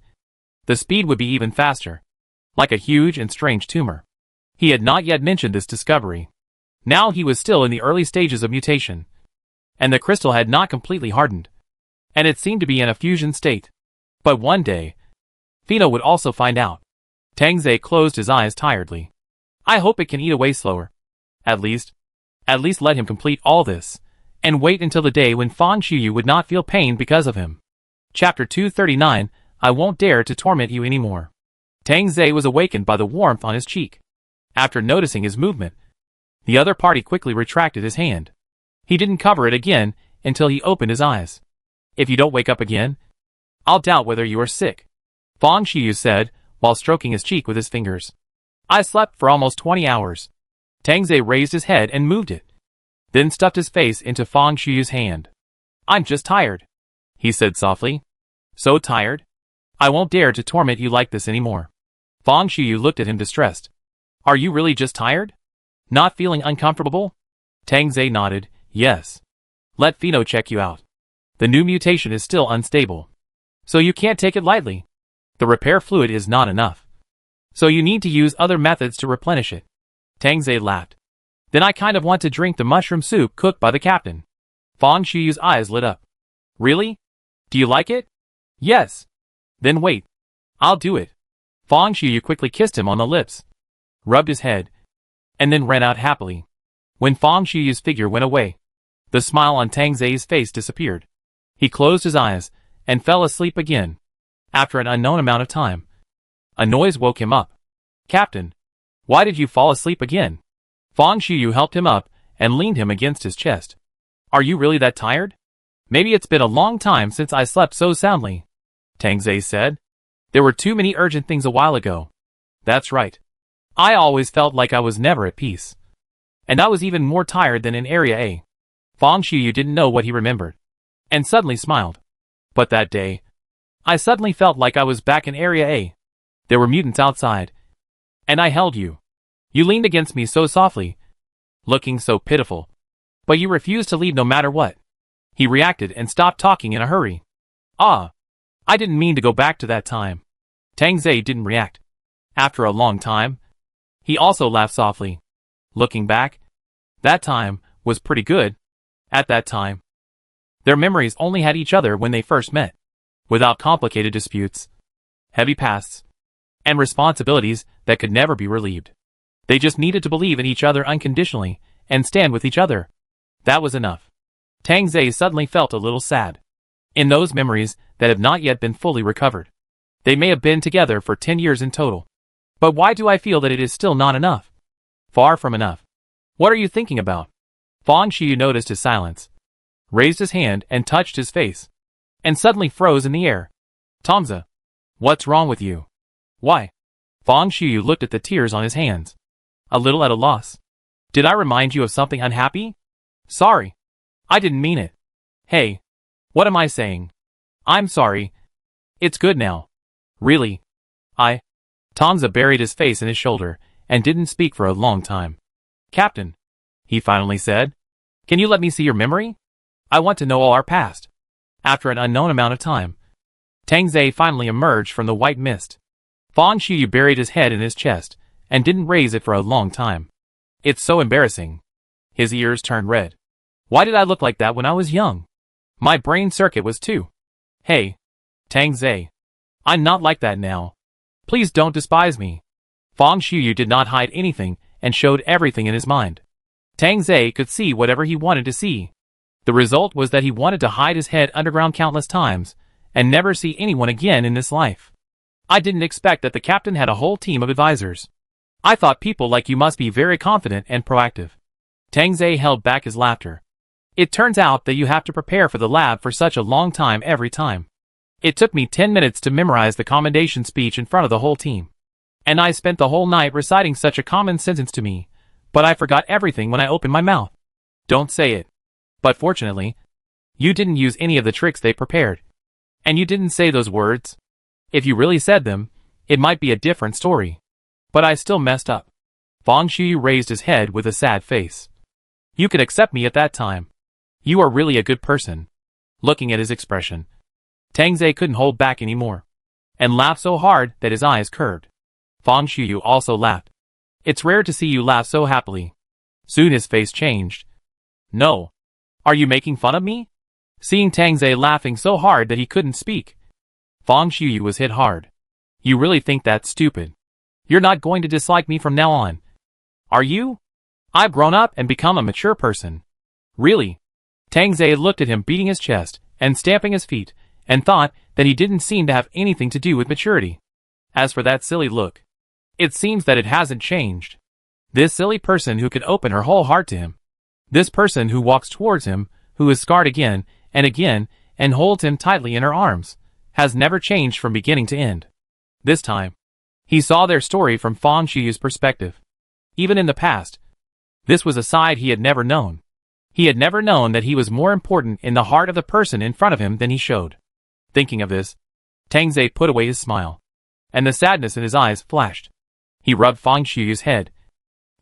the speed would be even faster, like a huge and strange tumor. He had not yet mentioned this discovery. Now he was still in the early stages of mutation, and the crystal had not completely hardened, and it seemed to be in a fusion state. But one day, Fino would also find out. Tang Zai closed his eyes tiredly. I hope it can eat away slower. At least let him complete all this, and wait until the day when Fang Shuyu would not feel pain because of him. Chapter 239, I won't dare to torment you anymore. Tang Zai was awakened by the warmth on his cheek. After noticing his movement, the other party quickly retracted his hand. He didn't cover it again until he opened his eyes. If you don't wake up again, I'll doubt whether you are sick, Fang Shuyu said, while stroking his cheek with his fingers. I slept for almost 20 hours. Tang Zai raised his head and moved it, then stuffed his face into Fang Shuyu's hand. I'm just tired, he said softly. So tired? I won't dare to torment you like this anymore. Fang Shuyu looked at him distressed. Are you really just tired? Not feeling uncomfortable? Tang Zai nodded, yes. Let Fino check you out. The new mutation is still unstable, so you can't take it lightly. The repair fluid is not enough, so you need to use other methods to replenish it. Tang Zai laughed. Then I kind of want to drink the mushroom soup cooked by the captain. Fang Shuyu's eyes lit up. Really? Do you like it? Yes. Then wait. I'll do it. Fang Shuyu quickly kissed him on the lips, rubbed his head, and then ran out happily. When Fang Shuyu's figure went away, the smile on Tang Zai's face disappeared. He closed his eyes and fell asleep again. After an unknown amount of time, a noise woke him up. Captain, why did you fall asleep again? Fang Shuyu helped him up and leaned him against his chest. Are you really that tired? Maybe it's been a long time since I slept so soundly, Tang Zai said. There were too many urgent things a while ago. That's right. I always felt like I was never at peace. And I was even more tired than in Area A. Fang Shuyu didn't know what he remembered, and suddenly smiled. But that day, I suddenly felt like I was back in Area A. There were mutants outside, and I held you. You leaned against me so softly, looking so pitiful. But you refused to leave no matter what. He reacted and stopped talking in a hurry. Ah, I didn't mean to go back to that time. Tang Zai didn't react. After a long time, he also laughed softly. Looking back, that time was pretty good. At that time, their memories only had each other when they first met, without complicated disputes, heavy pasts, and responsibilities that could never be relieved. They just needed to believe in each other unconditionally and stand with each other. That was enough. Tang Zai suddenly felt a little sad. In those memories that have not yet been fully recovered, they may have been together for 10 years in total. But why do I feel that it is still not enough? Far from enough. What are you thinking about? Fang Shuyu noticed his silence, raised his hand and touched his face, and suddenly froze in the air. Tangza, what's wrong with you? Why? Fang Shuyu looked at the tears on his hands, a little at a loss. Did I remind you of something unhappy? Sorry. I didn't mean it. Hey, what am I saying? I'm sorry. It's good now. Really? Tangza buried his face in his shoulder and didn't speak for a long time. Captain, he finally said, can you let me see your memory? I want to know all our past. After an unknown amount of time, Tang Zai finally emerged from the white mist. Fang Shuyu buried his head in his chest and didn't raise it for a long time. It's so embarrassing. His ears turned red. Why did I look like that when I was young? My brain circuit was too. Hey, Tang Zai, I'm not like that now. Please don't despise me. Fang Shuyu did not hide anything and showed everything in his mind. Tang Zai could see whatever he wanted to see. The result was that he wanted to hide his head underground countless times, and never see anyone again in this life. I didn't expect that the captain had a whole team of advisors. I thought people like you must be very confident and proactive. Tang Zhe held back his laughter. It turns out that you have to prepare for the lab for such a long time every time. It took me 10 minutes to memorize the commendation speech in front of the whole team. And I spent the whole night reciting such a common sentence to me, but I forgot everything when I opened my mouth. Don't say it. But fortunately, you didn't use any of the tricks they prepared. And you didn't say those words. If you really said them, it might be a different story. But I still messed up. Fang Xiyu raised his head with a sad face. You could accept me at that time. You are really a good person. Looking at his expression, Tang Zhe couldn't hold back anymore, and laughed so hard that his eyes curved. Fang Xiyu also laughed. It's rare to see you laugh so happily. Soon his face changed. No. Are you making fun of me? Seeing Tang Zhe laughing so hard that he couldn't speak, Fang Xiyu was hit hard. You really think that's stupid? You're not going to dislike me from now on, are you? I've grown up and become a mature person. Really? Tang Zhe looked at him beating his chest and stamping his feet, and thought that he didn't seem to have anything to do with maturity. As for that silly look, it seems that it hasn't changed. This silly person who could open her whole heart to him. This person who walks towards him, who is scarred again and holds him tightly in her arms, has never changed from beginning to end. This time, he saw their story from Fang Xiyu's perspective. Even in the past, this was a side he had never known. He had never known that he was more important in the heart of the person in front of him than he showed. Thinking of this, Tang Zhe put away his smile, and the sadness in his eyes flashed. He rubbed Fang Xiyu's head,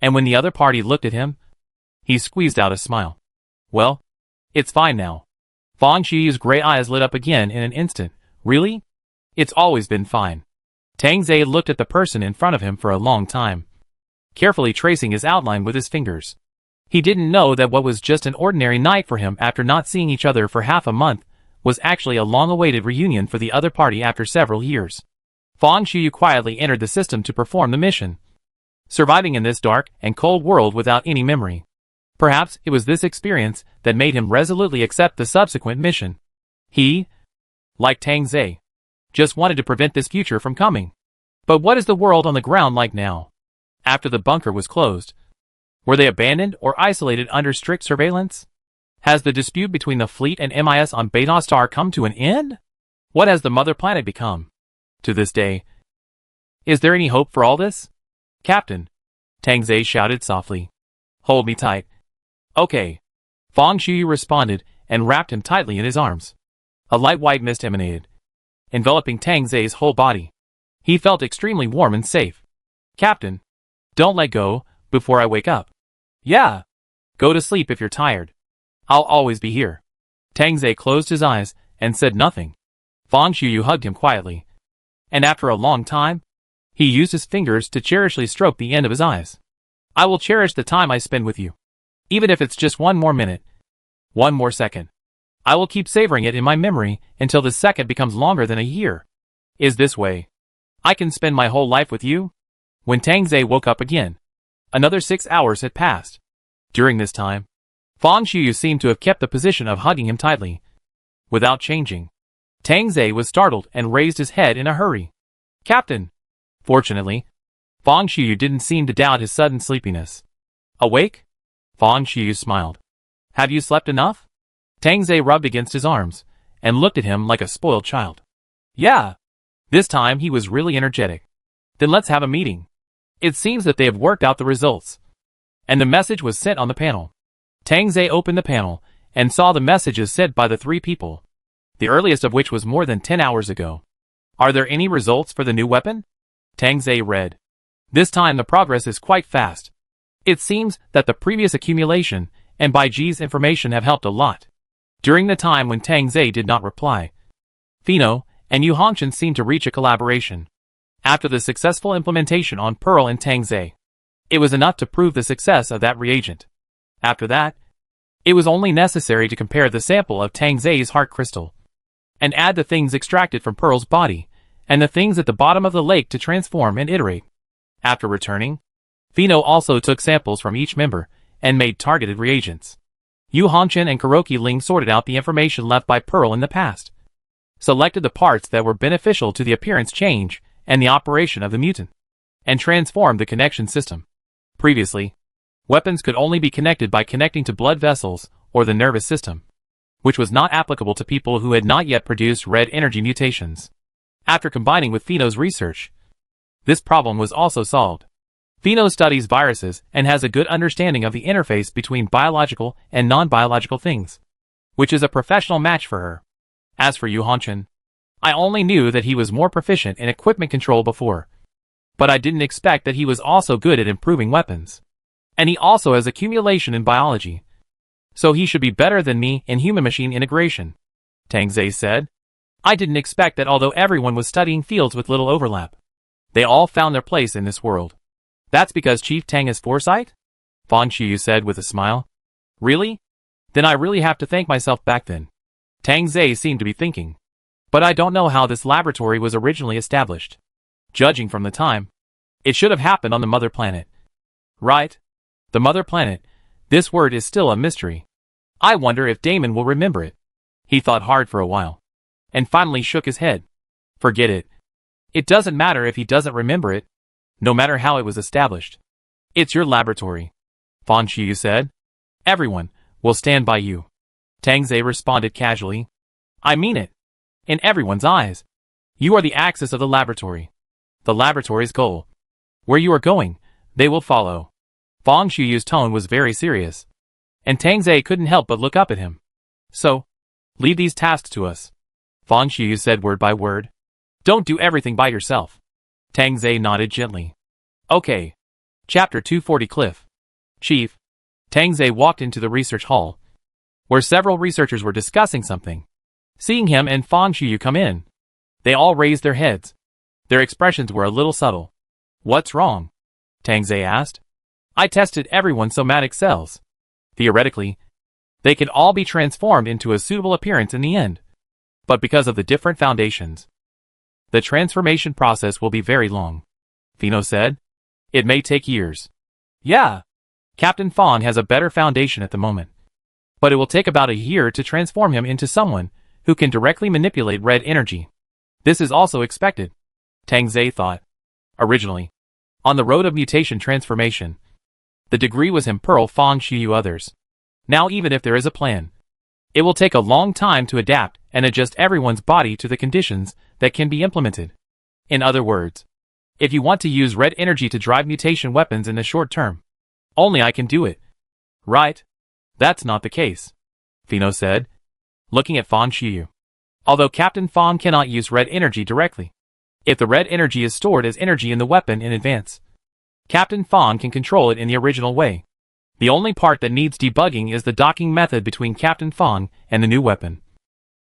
and when the other party looked at him, he squeezed out a smile. Well, it's fine now. Fang Xiyu's gray eyes lit up again in an instant. Really? It's always been fine. Tang Zhe looked at the person in front of him for a long time, carefully tracing his outline with his fingers. He didn't know that what was just an ordinary night for him after not seeing each other for half a month was actually a long-awaited reunion for the other party after several years. Fang Xiyu quietly entered the system to perform the mission, surviving in this dark and cold world without any memory. Perhaps it was this experience that made him resolutely accept the subsequent mission. He, like Tang Zhe, just wanted to prevent this future from coming. But what is the world on the ground like now? After the bunker was closed, were they abandoned or isolated under strict surveillance? Has the dispute between the fleet and MIS on Beta Star come to an end? What has the mother planet become? To this day, is there any hope for all this? Captain, Tang Zhe shouted softly. Hold me tight. Okay. Fang Xiyu responded and wrapped him tightly in his arms. A light white mist emanated, enveloping Tang Zhe's whole body. He felt extremely warm and safe. Captain, don't let go before I wake up. Yeah. Go to sleep if you're tired. I'll always be here. Tang Zhe closed his eyes and said nothing. Fang Xiyu hugged him quietly, and after a long time, he used his fingers to cherishly stroke the end of his eyes. I will cherish the time I spend with you. Even if it's just one more minute, one more second. I will keep savoring it in my memory until the second becomes longer than a year. Is this way I can spend my whole life with you? When Tang Zhe woke up again, another 6 hours had passed. During this time, Fang Xiyu seemed to have kept the position of hugging him tightly, without changing. Tang Zhe was startled and raised his head in a hurry. Captain! Fortunately, Fang Xiyu didn't seem to doubt his sudden sleepiness. Awake? Fang Xiyu smiled. Have you slept enough? Tang Zhe rubbed against his arms, and looked at him like a spoiled child. Yeah. This time he was really energetic. Then let's have a meeting. It seems that they have worked out the results. And the message was sent on the panel. Tang Zhe opened the panel, and saw the messages sent by the 3 people, the earliest of which was more than 10 hours ago. Are there any results for the new weapon? Tang Zhe read. This time the progress is quite fast. It seems that the previous accumulation and Baiji's information have helped a lot. During the time when Tang Zhe did not reply, Fino and Yu Hongchen seemed to reach a collaboration. After the successful implementation on Pearl and Tang Zhe, it was enough to prove the success of that reagent. After that, it was only necessary to compare the sample of Tang Zhe's heart crystal, and add the things extracted from Pearl's body, and the things at the bottom of the lake to transform and iterate. After returning, Fino also took samples from each member, and made targeted reagents. Yu Hongchen and Kuroki Ling sorted out the information left by Pearl in the past, selected the parts that were beneficial to the appearance change and the operation of the mutant, and transformed the connection system. Previously, weapons could only be connected by connecting to blood vessels or the nervous system, which was not applicable to people who had not yet produced red energy mutations. After combining with Pheno's research, this problem was also solved. Pheno studies viruses and has a good understanding of the interface between biological and non-biological things, which is a professional match for her. As for Yu Hongchen, I only knew that he was more proficient in equipment control before, but I didn't expect that he was also good at improving weapons. And he also has accumulation in biology, so he should be better than me in human-machine integration, Tang Zhe said. I didn't expect that although everyone was studying fields with little overlap, they all found their place in this world. That's because Chief Tang has foresight? Fang Xiyu said with a smile. Really? Then I really have to thank myself back then. Tang Zhe seemed to be thinking. But I don't know how this laboratory was originally established. Judging from the time, it should have happened on the mother planet. Right? The mother planet. This word is still a mystery. I wonder if Damon will remember it. He thought hard for a while, and finally shook his head. Forget it. It doesn't matter if he doesn't remember it, no matter how it was established. It's your laboratory, Fang Xiyu said. Everyone will stand by you. Tang Zhe responded casually. I mean it. In everyone's eyes. You are the axis of the laboratory. The laboratory's goal. Where you are going, they will follow. Fang Xiyu's tone was very serious, and Tang Zhe couldn't help but look up at him. So, leave these tasks to us, Fang Xiyu said word by word. Don't do everything by yourself. Tang Zhe nodded gently. Okay. Chapter 240 Cliff. Chief. Tang Zhe walked into the research hall, where several researchers were discussing something. Seeing him and Fang Xiyu come in, they all raised their heads. Their expressions were a little subtle. What's wrong? Tang Zhe asked. I tested everyone's somatic cells. Theoretically, they could all be transformed into a suitable appearance in the end. But because of the different foundations, the transformation process will be very long, Pheno said. It may take years. Yeah. Captain Fang has a better foundation at the moment, but it will take about a year to transform him into someone who can directly manipulate red energy. This is also expected, Tang Zhe thought. Originally, on the road of mutation transformation, the degree was him Pearl Fang Xiyu others. Now even if there is a plan, it will take a long time to adapt and adjust everyone's body to the conditions that can be implemented. In other words, if you want to use red energy to drive mutation weapons in the short term, only I can do it. Right? That's not the case, Pheno said, looking at Fang Xiyu. Although Captain Fang cannot use red energy directly, if the red energy is stored as energy in the weapon in advance, Captain Fang can control it in the original way. The only part that needs debugging is the docking method between Captain Fang and the new weapon.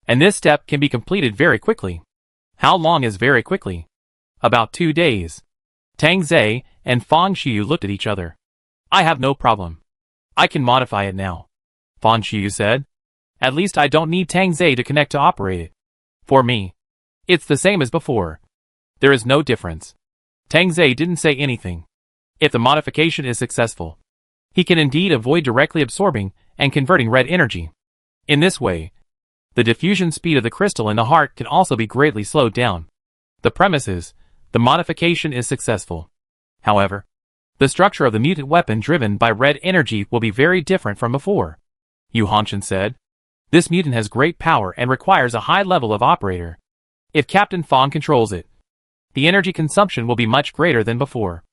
And this step can be completed very quickly. How long is very quickly? About 2 days. Tang Zhe and Fang Xiyu looked at each other. I have no problem. I can modify it now, Fang Xiyu said. At least I don't need Tang Zhe to connect to operate it. For me, it's the same as before. There is no difference. Tang Zhe didn't say anything. If the modification is successful, he can indeed avoid directly absorbing and converting red energy. In this way, the diffusion speed of the crystal in the heart can also be greatly slowed down. The premise is, the modification is successful. However, the structure of the mutant weapon driven by red energy will be very different from before, Yu Hongchen said. This mutant has great power and requires a high level of operator. If Captain Fang controls it, the energy consumption will be much greater than before.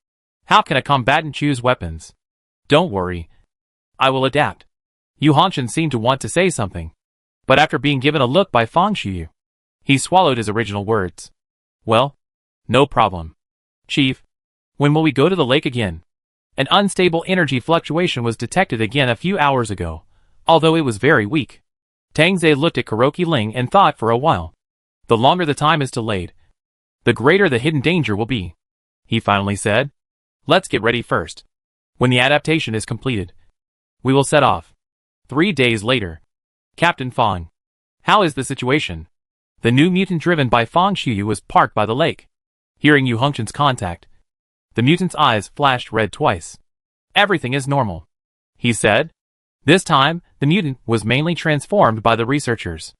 How can a combatant choose weapons? Don't worry. I will adapt. Yu Hongchen seemed to want to say something, but after being given a look by Fang Xiyu, he swallowed his original words. Well, no problem. Chief, when will we go to the lake again? An unstable energy fluctuation was detected again a few hours ago, although it was very weak. Tang Zhe looked at Kuroki Ling and thought for a while. The longer the time is delayed, the greater the hidden danger will be, he finally said. Let's get ready first. When the adaptation is completed, we will set off. 3 days later. Captain Fang. How is the situation? The new mutant driven by Fang Xiyu was parked by the lake. Hearing Yu Hongchen's contact, the mutant's eyes flashed red twice. Everything is normal, he said. This time, the mutant was mainly transformed by the researchers.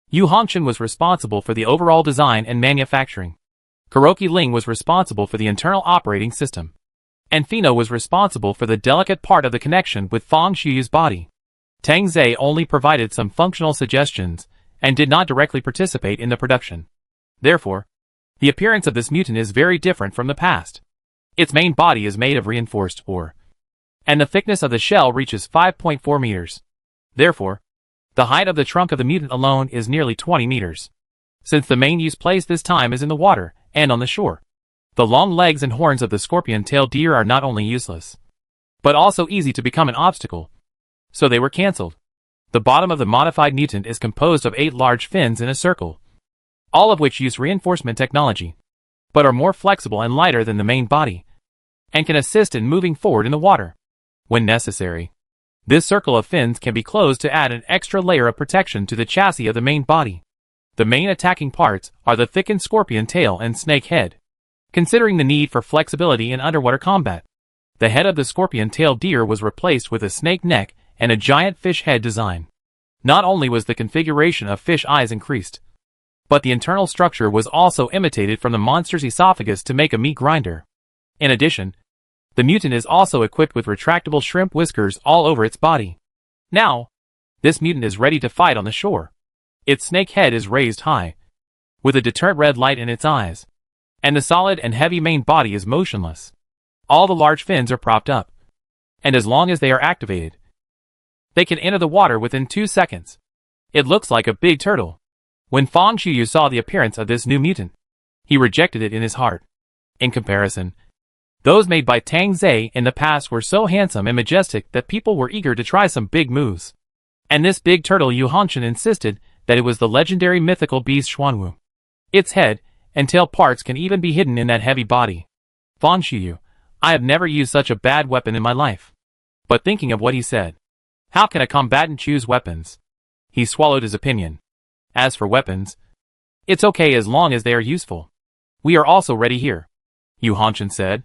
Yu Hongchen was responsible for the overall design and manufacturing. Kuroki Ling was responsible for the internal operating system. And Fino was responsible for the delicate part of the connection with Fang Shiyu's body. Tang Zhe only provided some functional suggestions and did not directly participate in the production. Therefore, the appearance of this mutant is very different from the past. Its main body is made of reinforced ore, and the thickness of the shell reaches 5.4 meters. Therefore, the height of the trunk of the mutant alone is nearly 20 meters. Since the main use place this time is in the water and on the shore, the long legs and horns of the scorpion-tailed deer are not only useless, but also easy to become an obstacle. So they were cancelled. The bottom of the modified mutant is composed of 8 large fins in a circle, all of which use reinforcement technology, but are more flexible and lighter than the main body, and can assist in moving forward in the water when necessary. This circle of fins can be closed to add an extra layer of protection to the chassis of the main body. The main attacking parts are the thickened scorpion tail and snake head. Considering the need for flexibility in underwater combat, the head of the scorpion-tailed deer was replaced with a snake neck and a giant fish head design. Not only was the configuration of fish eyes increased, but the internal structure was also imitated from the monster's esophagus to make a meat grinder. In addition, the mutant is also equipped with retractable shrimp whiskers all over its body. Now, this mutant is ready to fight on the shore. Its snake head is raised high, with a deterrent red light in its eyes, and the solid and heavy main body is motionless. All the large fins are propped up, and as long as they are activated, they can enter the water within 2 seconds. It looks like a big turtle. When Fang Xiyu saw the appearance of this new mutant, he rejected it in his heart. In comparison, those made by Tang Zhe in the past were so handsome and majestic that people were eager to try some big moves. And this big turtle Yu Hongchen insisted that it was the legendary mythical beast Xuanwu. Its head and tail parts can even be hidden in that heavy body. Fang Xiyu, I have never used such a bad weapon in my life. But thinking of what he said, how can a combatant choose weapons? He swallowed his opinion. As for weapons, it's okay as long as they are useful. We are also ready here, Yu Hongchen said.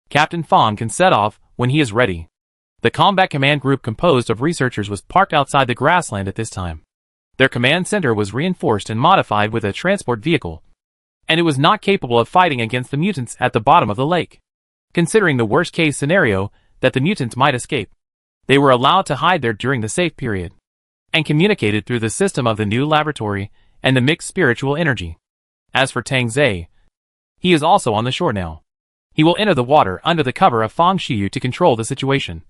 Captain Fang can set off when he is ready. The combat command group composed of researchers was parked outside the grassland at this time. Their command center was reinforced and modified with a transport vehicle, and it was not capable of fighting against the mutants at the bottom of the lake. Considering the worst-case scenario that the mutants might escape, they were allowed to hide there during the safe period, and communicated through the system of the new laboratory and the mixed spiritual energy. As for Tang Zhe, he is also on the shore now. He will enter the water under the cover of Fang Xiyu to control the situation,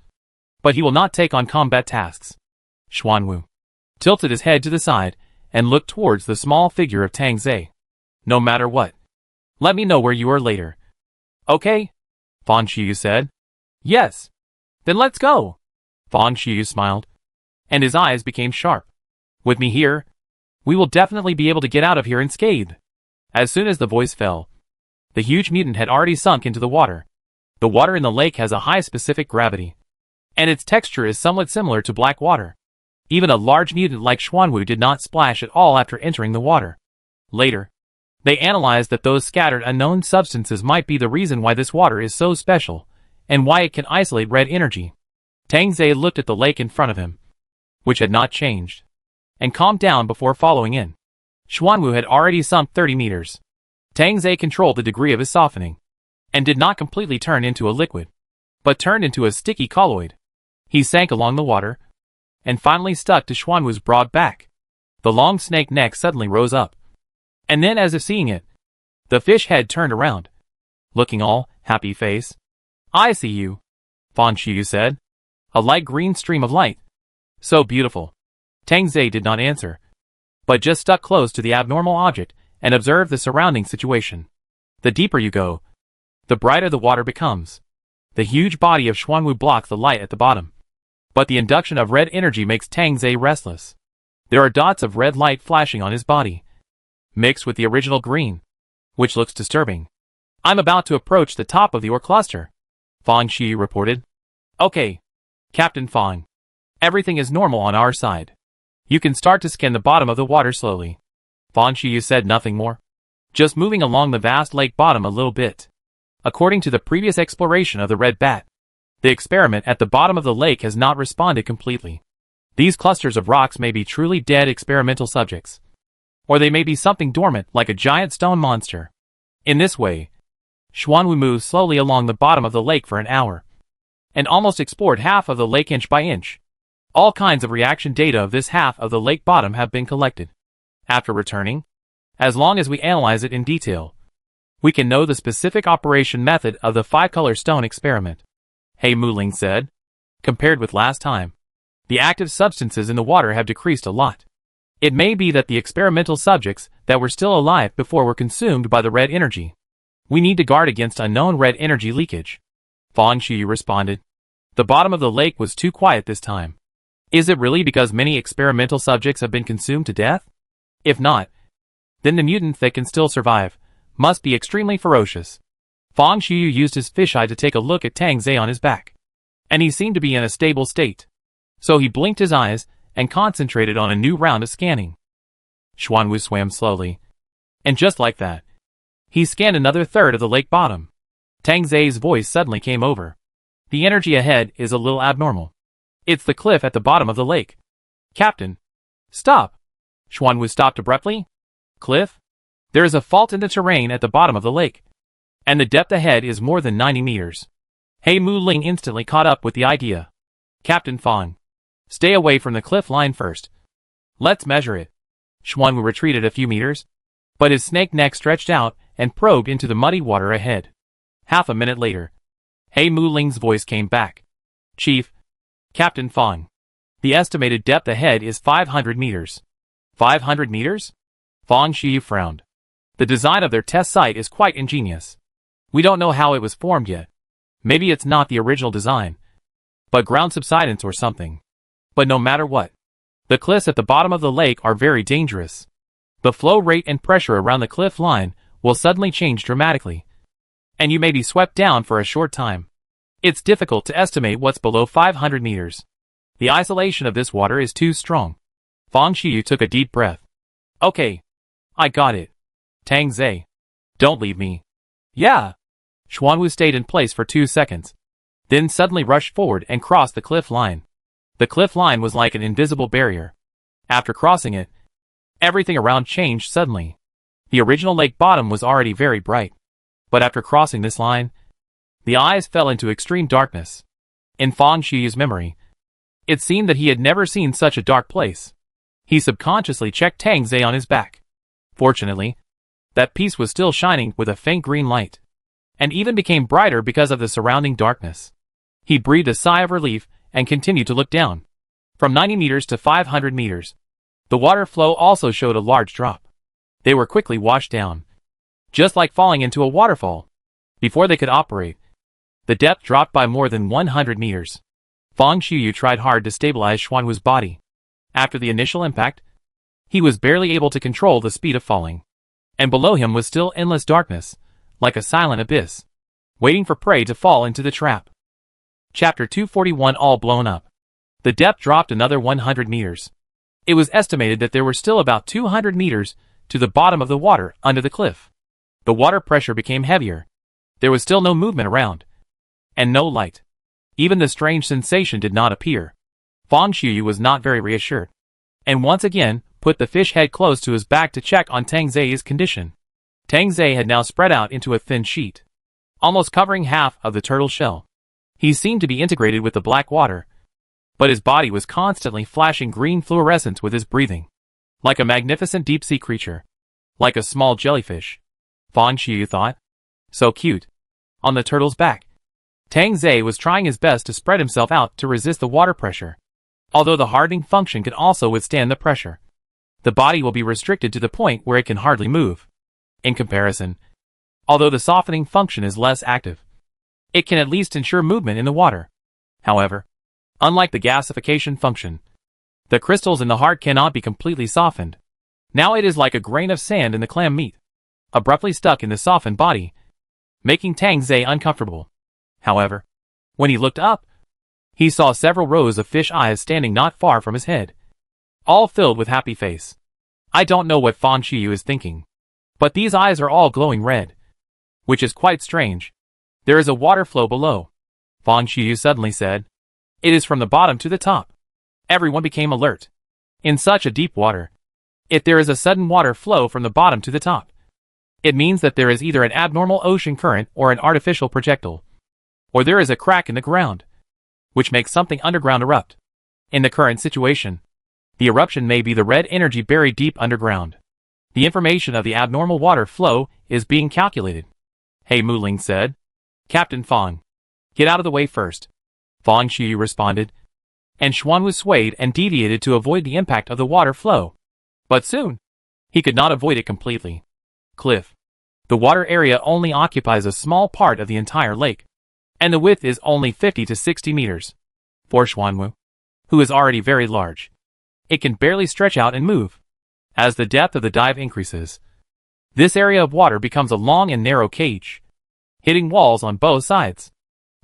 but he will not take on combat tasks. Xuanwu tilted his head to the side and looked towards the small figure of Tang Zhe. No matter what, let me know where you are later. Okay? Fang Xiyu said. Yes. Then let's go. Fang Xiyu smiled, and his eyes became sharp. With me here, we will definitely be able to get out of here unscathed. As soon as the voice fell, the huge mutant had already sunk into the water. The water in the lake has a high specific gravity, and its texture is somewhat similar to black water. Even a large mutant like Xuanwu did not splash at all after entering the water. Later, they analyzed that those scattered unknown substances might be the reason why this water is so special, and why it can isolate red energy. Tang Zhe looked at the lake in front of him, which had not changed, and calmed down before following in. Xuanwu had already sunk 30 meters. Tang Zhe controlled the degree of his softening, and did not completely turn into a liquid, but turned into a sticky colloid. He sank along the water, and finally stuck to Xuanwu's broad back. The long snake neck suddenly rose up, and then as if seeing it, the fish head turned around, looking all happy face. I see you, Fang Xiyu said. A light green stream of light. So beautiful. Tang Zhe did not answer, but just stuck close to the abnormal object and observed the surrounding situation. The deeper you go, the brighter the water becomes. The huge body of Xuanwu blocks the light at the bottom, but the induction of red energy makes Tang Zhe restless. There are dots of red light flashing on his body, mixed with the original green, which looks disturbing. I'm about to approach the top of the ore cluster, Fang Xiyu reported. Okay, Captain Fang. Everything is normal on our side. You can start to scan the bottom of the water slowly. Fang Xiyu said nothing more, just moving along the vast lake bottom a little bit. According to the previous exploration of the red bat, the experiment at the bottom of the lake has not responded completely. These clusters of rocks may be truly dead experimental subjects. Or they may be something dormant like a giant stone monster. In this way, Xuanwu moved slowly along the bottom of the lake for an hour, and almost explored half of the lake inch by inch. All kinds of reaction data of this half of the lake bottom have been collected. After returning, as long as we analyze it in detail, we can know the specific operation method of the 5-color stone experiment. He Muling said. Compared with last time, the active substances in the water have decreased a lot. It may be that the experimental subjects that were still alive before were consumed by the red energy. We need to guard against unknown red energy leakage. Fang Xiyu responded. The bottom of the lake was too quiet this time. Is it really because many experimental subjects have been consumed to death? If not, then the mutant that can still survive must be extremely ferocious. Fang Xiyu used his fisheye to take a look at Tang Zhe on his back, and he seemed to be in a stable state. So he blinked his eyes and concentrated on a new round of scanning. Xuanwu swam slowly, and just like that, he scanned another third of the lake bottom. Tang Zhe's voice suddenly came over. The energy ahead is a little abnormal. It's the cliff at the bottom of the lake. Captain, stop! Xuanwu stopped abruptly. Cliff? There is a fault in the terrain at the bottom of the lake, and the depth ahead is more than 90 meters. He Muling instantly caught up with the idea. Captain Fang, stay away from the cliff line first. Let's measure it. Xuanwu retreated a few meters, but his snake neck stretched out and probed into the muddy water ahead. Half a minute later, He Muling's voice came back. Chief, Captain Fang, the estimated depth ahead is 500 meters. 500 meters? Fang Xiyu frowned. The design of their test site is quite ingenious. We don't know how it was formed yet. Maybe it's not the original design, but ground subsidence or something. But no matter what, the cliffs at the bottom of the lake are very dangerous. The flow rate and pressure around the cliff line will suddenly change dramatically, and you may be swept down for a short time. It's difficult to estimate what's below 500 meters. The isolation of this water is too strong. Fang Xiyu took a deep breath. Okay, I got it. Tang Zhe, don't leave me. Yeah. Xuanwu stayed in place for 2 seconds, then suddenly rushed forward and crossed the cliff line. The cliff line was like an invisible barrier. After crossing it, everything around changed suddenly. The original lake bottom was already very bright, but after crossing this line, the eyes fell into extreme darkness. In Fang Xiyu's memory, it seemed that he had never seen such a dark place. He subconsciously checked Tang Zhe on his back. Fortunately, that piece was still shining with a faint green light, and even became brighter because of the surrounding darkness. He breathed a sigh of relief and continued to look down. From 90 meters to 500 meters, the water flow also showed a large drop. They were quickly washed down, just like falling into a waterfall. Before they could operate, the depth dropped by more than 100 meters. Fang Xiyu tried hard to stabilize Xuanwu's body. After the initial impact, he was barely able to control the speed of falling, and below him was still endless darkness, like a silent abyss, waiting for prey to fall into the trap. Chapter 241 All blown up. The depth dropped another 100 meters. It was estimated that there were still about 200 meters to the bottom of the water under the cliff. The water pressure became heavier. There was still no movement around, and no light. Even the strange sensation did not appear. Fang Xiyu was not very reassured, and once again put the fish head close to his back to check on Tang Zhe's condition. Tang Zhe had now spread out into a thin sheet, almost covering half of the turtle shell. He seemed to be integrated with the black water, but his body was constantly flashing green fluorescence with his breathing, like a magnificent deep-sea creature, like a small jellyfish. Fang Xiyu thought. So cute. On the turtle's back, Tang Zhe was trying his best to spread himself out to resist the water pressure. Although the hardening function can also withstand the pressure, the body will be restricted to the point where it can hardly move. In comparison, although the softening function is less active, it can at least ensure movement in the water. However, unlike the gasification function, the crystals in the heart cannot be completely softened. Now it is like a grain of sand in the clam meat, abruptly stuck in the softened body, making Tang Zhe uncomfortable. However, when he looked up, he saw several rows of fish eyes standing not far from his head, all filled with happy face. I don't know what Fang Xiyu is thinking, but these eyes are all glowing red, which is quite strange. There is a water flow below, Fang Xiyu suddenly said. It is from the bottom to the top. Everyone became alert. In such a deep water, if there is a sudden water flow from the bottom to the top, it means that there is either an abnormal ocean current or an artificial projectile, or there is a crack in the ground, which makes something underground erupt. In the current situation, the eruption may be the red energy buried deep underground. The information of the abnormal water flow is being calculated. Hey, Muling said. Captain Fong, get out of the way first. Fong Xiu responded, and Xuanwu swayed and deviated to avoid the impact of the water flow. But soon, he could not avoid it completely. Cliff. The water area only occupies a small part of the entire lake, and the width is only 50 to 60 meters. For Xuanwu, who is already very large, it can barely stretch out and move. As the depth of the dive increases, this area of water becomes a long and narrow cage, hitting walls on both sides.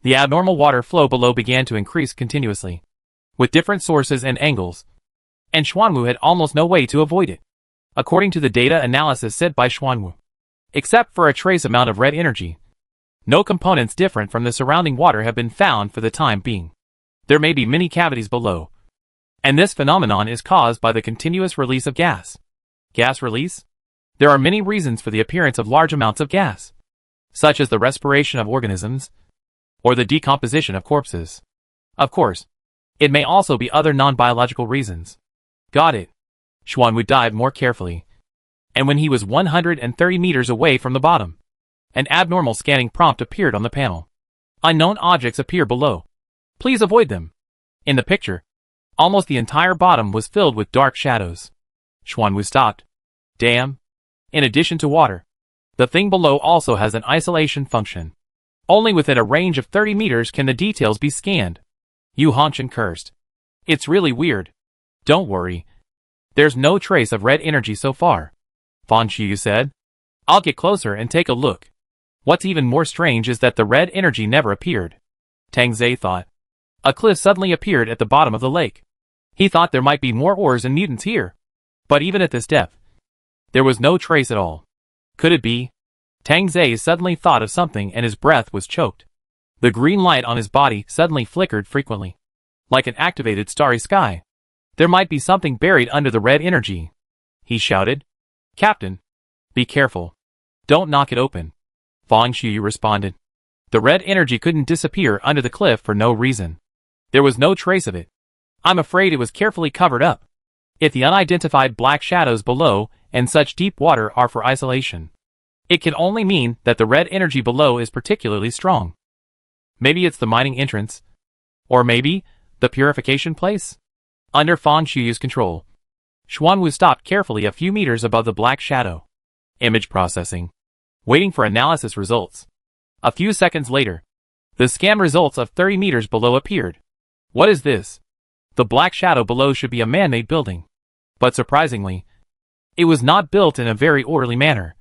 The abnormal water flow below began to increase continuously, with different sources and angles, and Xuanwu had almost no way to avoid it. According to the data analysis said by Xuanwu, except for a trace amount of red energy, no components different from the surrounding water have been found for the time being. There may be many cavities below, and this phenomenon is caused by the continuous release of gas. Gas release? There are many reasons for the appearance of large amounts of gas, such as the respiration of organisms, or the decomposition of corpses. Of course, it may also be other non-biological reasons. Got it. Xuanwu dived more carefully, and when he was 130 meters away from the bottom, an abnormal scanning prompt appeared on the panel. Unknown objects appear below. Please avoid them. In the picture, almost the entire bottom was filled with dark shadows. Xuanwu stopped. Damn. In addition to water, the thing below also has an isolation function. Only within a range of 30 meters can the details be scanned. Yu Hanshan cursed. It's really weird. Don't worry. There's no trace of red energy so far. Fan Xiu said. I'll get closer and take a look. What's even more strange is that the red energy never appeared. Tang Zhe thought. A cliff suddenly appeared at the bottom of the lake. He thought there might be more ores and mutants here. But even at this depth, there was no trace at all. Could it be? Tang Zhe suddenly thought of something and his breath was choked. The green light on his body suddenly flickered frequently, like an activated starry sky. There might be something buried under the red energy. He shouted. Captain, be careful. Don't knock it open. Fang Xiu responded. The red energy couldn't disappear under the cliff for no reason. There was no trace of it. I'm afraid it was carefully covered up. If the unidentified black shadows below and such deep water are for isolation, it can only mean that the red energy below is particularly strong. Maybe it's the mining entrance. Or maybe the purification place? Under Fan Xiu's control, Xuanwu stopped carefully a few meters above the black shadow. Image processing. Waiting for analysis results. A few seconds later, the scan results of 30 meters below appeared. What is this? The black shadow below should be a man-made building. But surprisingly, it was not built in a very orderly manner,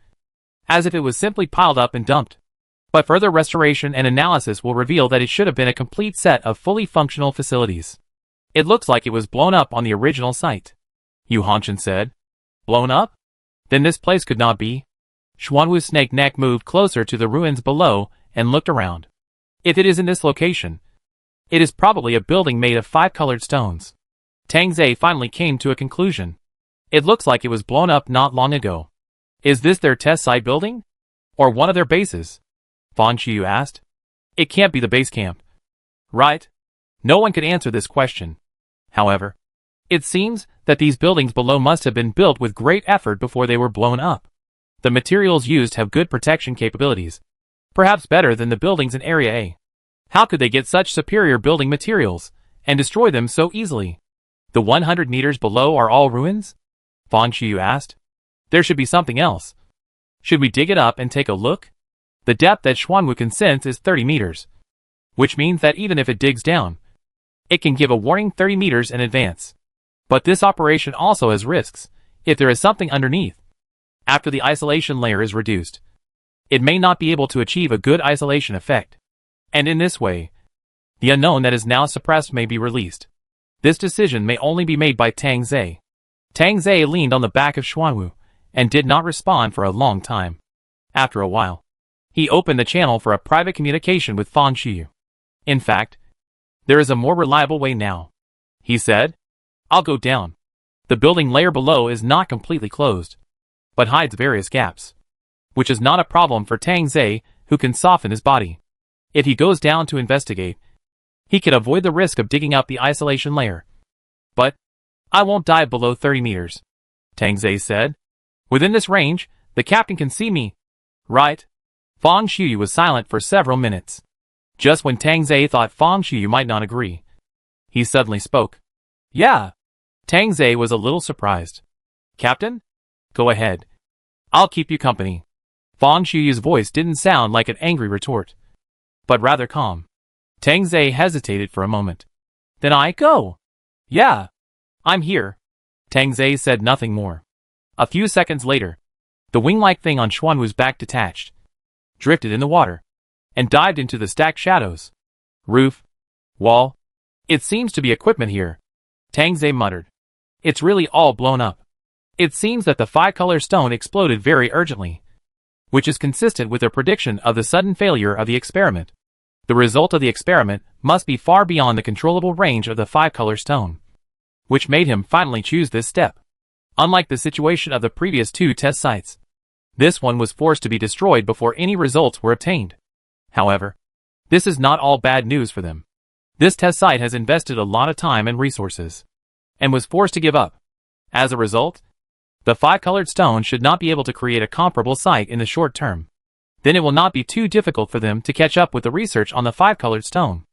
as if it was simply piled up and dumped. But further restoration and analysis will reveal that it should have been a complete set of fully functional facilities. It looks like it was blown up on the original site. Yu Hanshan said. Blown up? Then this place could not be. Xuanwu's snake neck moved closer to the ruins below and looked around. If it is in this location, it is probably a building made of 5 colored stones. Tang Zhe finally came to a conclusion. It looks like it was blown up not long ago. Is this their test site building? Or one of their bases? Fan Xiu asked. It can't be the base camp. Right? No one could answer this question. However, it seems that these buildings below must have been built with great effort before they were blown up. The materials used have good protection capabilities, perhaps better than the buildings in Area A. How could they get such superior building materials and destroy them so easily? The 100 meters below are all ruins? Fan Xiu asked. There should be something else. Should we dig it up and take a look? The depth that Xuanwu can sense is 30 meters, which means that even if it digs down, it can give a warning 30 meters in advance. But this operation also has risks, if there is something underneath. After the isolation layer is reduced, it may not be able to achieve a good isolation effect. And in this way, the unknown that is now suppressed may be released. This decision may only be made by Tang Zhe. Tang Zhe leaned on the back of Xuanwu and did not respond for a long time. After a while, he opened the channel for a private communication with Fan Xiu. In fact, there is a more reliable way now, he said. I'll go down. The building layer below is not completely closed, but hides various gaps, which is not a problem for Tang Zhe, who can soften his body. If he goes down to investigate, he can avoid the risk of digging up the isolation layer. But I won't dive below 30 meters, Tang Zhe said. Within this range, the captain can see me. Right? Fang Shuyu was silent for several minutes. Just when Tang Zhe thought Fang Shuyu might not agree, he suddenly spoke. Yeah. Tang Zhe was a little surprised. Captain? Go ahead. I'll keep you company. Fang Shuyu's voice didn't sound like an angry retort, but rather calm. Tang Zhe hesitated for a moment. Then I go. Yeah. I'm here. Tang Zhe said nothing more. A few seconds later, the wing-like thing on Xuanwu's back detached, drifted in the water, and dived into the stacked shadows. Roof. Wall. It seems to be equipment here, Tang Zhe muttered. It's really all blown up. It seems that the five-color stone exploded very urgently, which is consistent with their prediction of the sudden failure of the experiment. The result of the experiment must be far beyond the controllable range of the five-color stone, which made him finally choose this step. Unlike the situation of the previous two test sites, this one was forced to be destroyed before any results were obtained. However, this is not all bad news for them. This test site has invested a lot of time and resources, and was forced to give up. As a result, the five-colored stone should not be able to create a comparable site in the short term. Then it will not be too difficult for them to catch up with the research on the five-colored stone.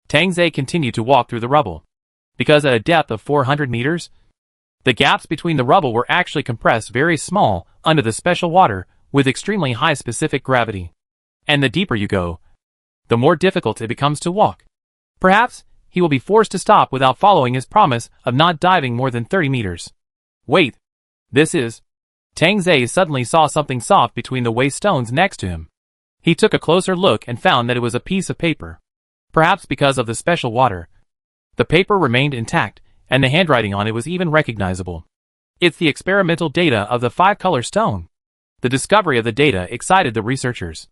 Tang Zhe continued to walk through the rubble, because at a depth of 400 meters, the gaps between the rubble were actually compressed very small under the special water with extremely high specific gravity. And the deeper you go, the more difficult it becomes to walk. Perhaps he will be forced to stop without following his promise of not diving more than 30 meters. Wait. This is... Tang Zhe suddenly saw something soft between the waste stones next to him. He took a closer look and found that it was a piece of paper. Perhaps because of the special water, the paper remained intact, and the handwriting on it was even recognizable. It's the experimental data of the five-color stone. The discovery of the data excited the researchers.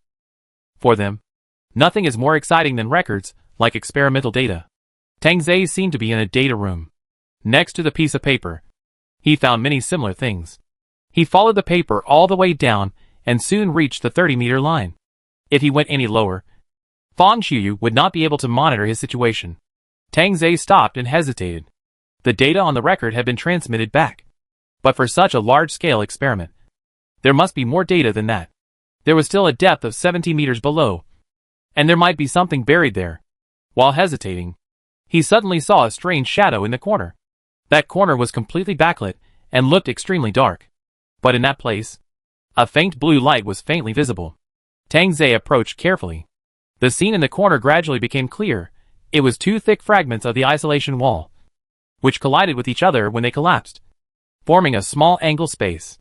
For them, nothing is more exciting than records, like experimental data. Tang Zhe seemed to be in a data room. Next to the piece of paper, he found many similar things. He followed the paper all the way down and soon reached the 30-meter line. If he went any lower, Fang Shuyu would not be able to monitor his situation. Tang Zhe stopped and hesitated. The data on the record had been transmitted back. But for such a large-scale experiment, there must be more data than that. There was still a depth of 70 meters below, and there might be something buried there. While hesitating, he suddenly saw a strange shadow in the corner. That corner was completely backlit and looked extremely dark. But in that place, a faint blue light was faintly visible. Tang Zhe approached carefully. The scene in the corner gradually became clear. It was two thick fragments of the isolation wall, which collided with each other when they collapsed, forming a small angle space.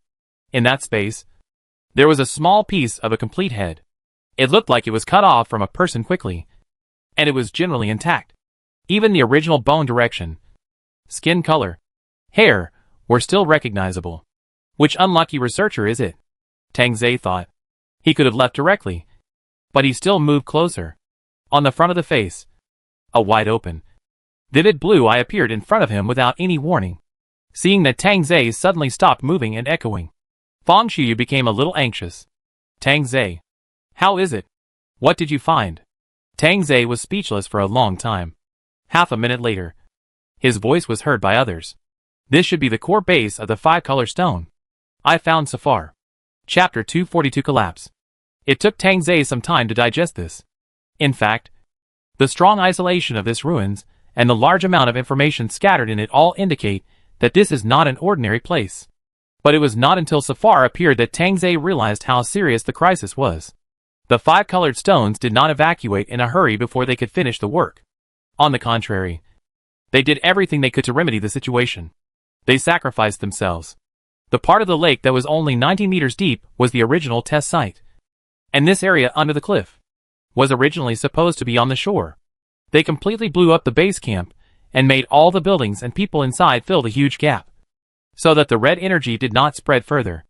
In that space, there was a small piece of a complete head. It looked like it was cut off from a person quickly, and it was generally intact. Even the original bone direction, skin color, hair, were still recognizable. Which unlucky researcher is it? Tang Zhe thought. He could have left directly, but he still moved closer. On the front of the face, a wide open, vivid blue eye appeared in front of him without any warning. Seeing that Tang Zhe suddenly stopped moving and echoing, Fang Shuyu became a little anxious. Tang Zhe, how is it? What did you find? Tang Zhe was speechless for a long time. Half a minute later, his voice was heard by others. This should be the core base of the five-color stone. I found so far. Chapter 242 Collapse. It took Tang Zhe some time to digest this. In fact, the strong isolation of this ruins and the large amount of information scattered in it all indicate that this is not an ordinary place. But it was not until Safar appeared that Tang Zhe realized how serious the crisis was. The five-colored stones did not evacuate in a hurry before they could finish the work. On the contrary, they did everything they could to remedy the situation. They sacrificed themselves. The part of the lake that was only 90 meters deep was the original test site. And this area under the cliff was originally supposed to be on the shore. They completely blew up the base camp and made all the buildings and people inside fill the huge gap, so that the red energy did not spread further.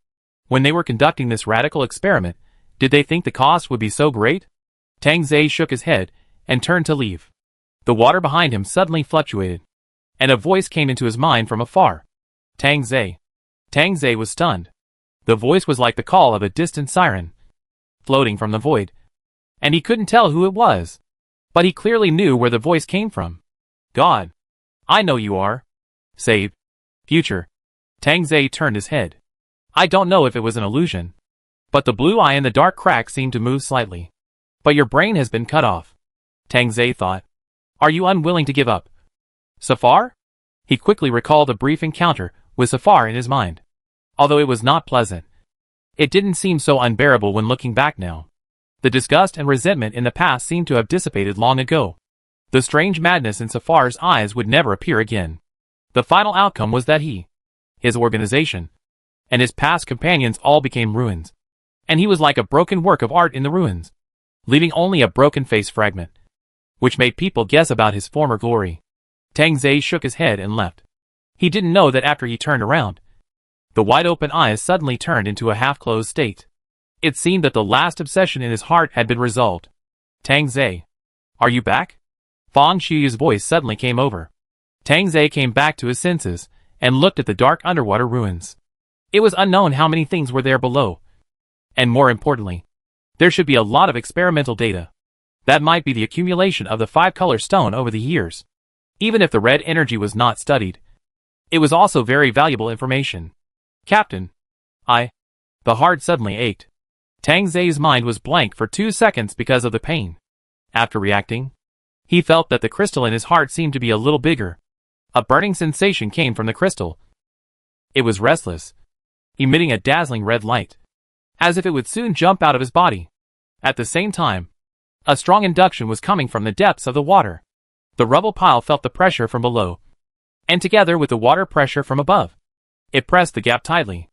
When they were conducting this radical experiment, did they think the cost would be so great? Tang Zhe shook his head and turned to leave. The water behind him suddenly fluctuated. and a voice came into his mind from afar. Tang Zhe. Tang Zhe was stunned. The voice was like the call of a distant siren, floating from the void, and he couldn't tell who it was. But he clearly knew where the voice came from. God. I know you are. Save. Future. Tang Zhe turned his head. I don't know if it was an illusion, but the blue eye in the dark crack seemed to move slightly. But your brain has been cut off. Tang Zhe thought. Are you unwilling to give up? Safar? He quickly recalled a brief encounter with Safar in his mind. Although it was not pleasant, it didn't seem so unbearable when looking back now. The disgust and resentment in the past seemed to have dissipated long ago. The strange madness in Safar's eyes would never appear again. The final outcome was that he, his organization, and his past companions all became ruins. And he was like a broken work of art in the ruins, leaving only a broken face fragment, which made people guess about his former glory. Tang Zhe shook his head and left. He didn't know that after he turned around, the wide-open eyes suddenly turned into a half-closed state. It seemed that the last obsession in his heart had been resolved. Tang Zhe. Are you back? Fang Shiyu's voice suddenly came over. Tang Zhe came back to his senses, and looked at the dark underwater ruins. It was unknown how many things were there below. And more importantly, there should be a lot of experimental data. That might be the accumulation of the 5-color stone over the years. Even if the red energy was not studied, it was also very valuable information. Captain. The heart suddenly ached. Tang Zhe's mind was blank for 2 seconds because of the pain. After reacting, he felt that the crystal in his heart seemed to be a little bigger. A burning sensation came from the crystal. It was restless, emitting a dazzling red light, as if it would soon jump out of his body. At the same time, a strong induction was coming from the depths of the water. The rubble pile felt the pressure from below, and together with the water pressure from above, it pressed the gap tightly.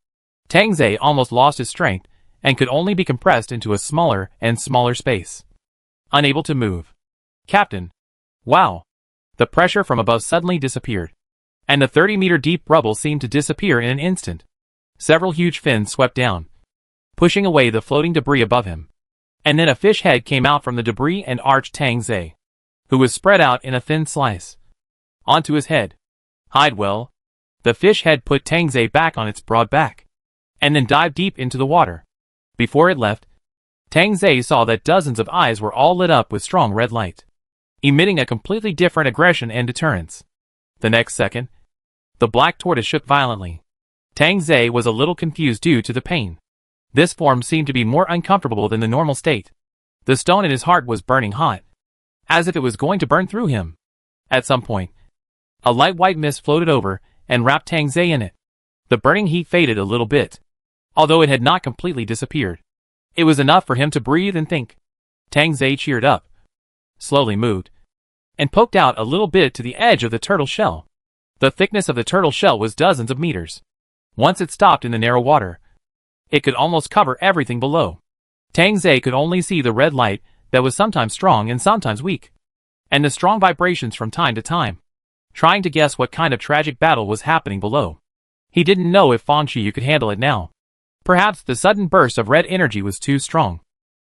Tang Zhe almost lost his strength and could only be compressed into a smaller and smaller space. Unable to move. Captain. Wow. The pressure from above suddenly disappeared, and the 30-meter deep rubble seemed to disappear in an instant. Several huge fins swept down, pushing away the floating debris above him. And then a fish head came out from the debris and arched Tang Zhe, who was spread out in a thin slice, onto his head. Hide well. The fish head put Tang Zhe back on its broad back, and then dived deep into the water. Before it left, Tang Zhe saw that dozens of eyes were all lit up with strong red light, emitting a completely different aggression and deterrence. The next second, the black tortoise shook violently. Tang Zhe was a little confused due to the pain. This form seemed to be more uncomfortable than the normal state. The stone in his heart was burning hot, as if it was going to burn through him. At some point, a light white mist floated over and wrapped Tang Zhe in it. The burning heat faded a little bit, although it had not completely disappeared. It was enough for him to breathe and think. Tang Zhe cheered up, slowly moved, and poked out a little bit to the edge of the turtle shell. The thickness of the turtle shell was dozens of meters. Once it stopped in the narrow water, it could almost cover everything below. Tang Zhe could only see the red light that was sometimes strong and sometimes weak, and the strong vibrations from time to time, trying to guess what kind of tragic battle was happening below. He didn't know if Fang Qiyu could handle it now. Perhaps the sudden burst of red energy was too strong,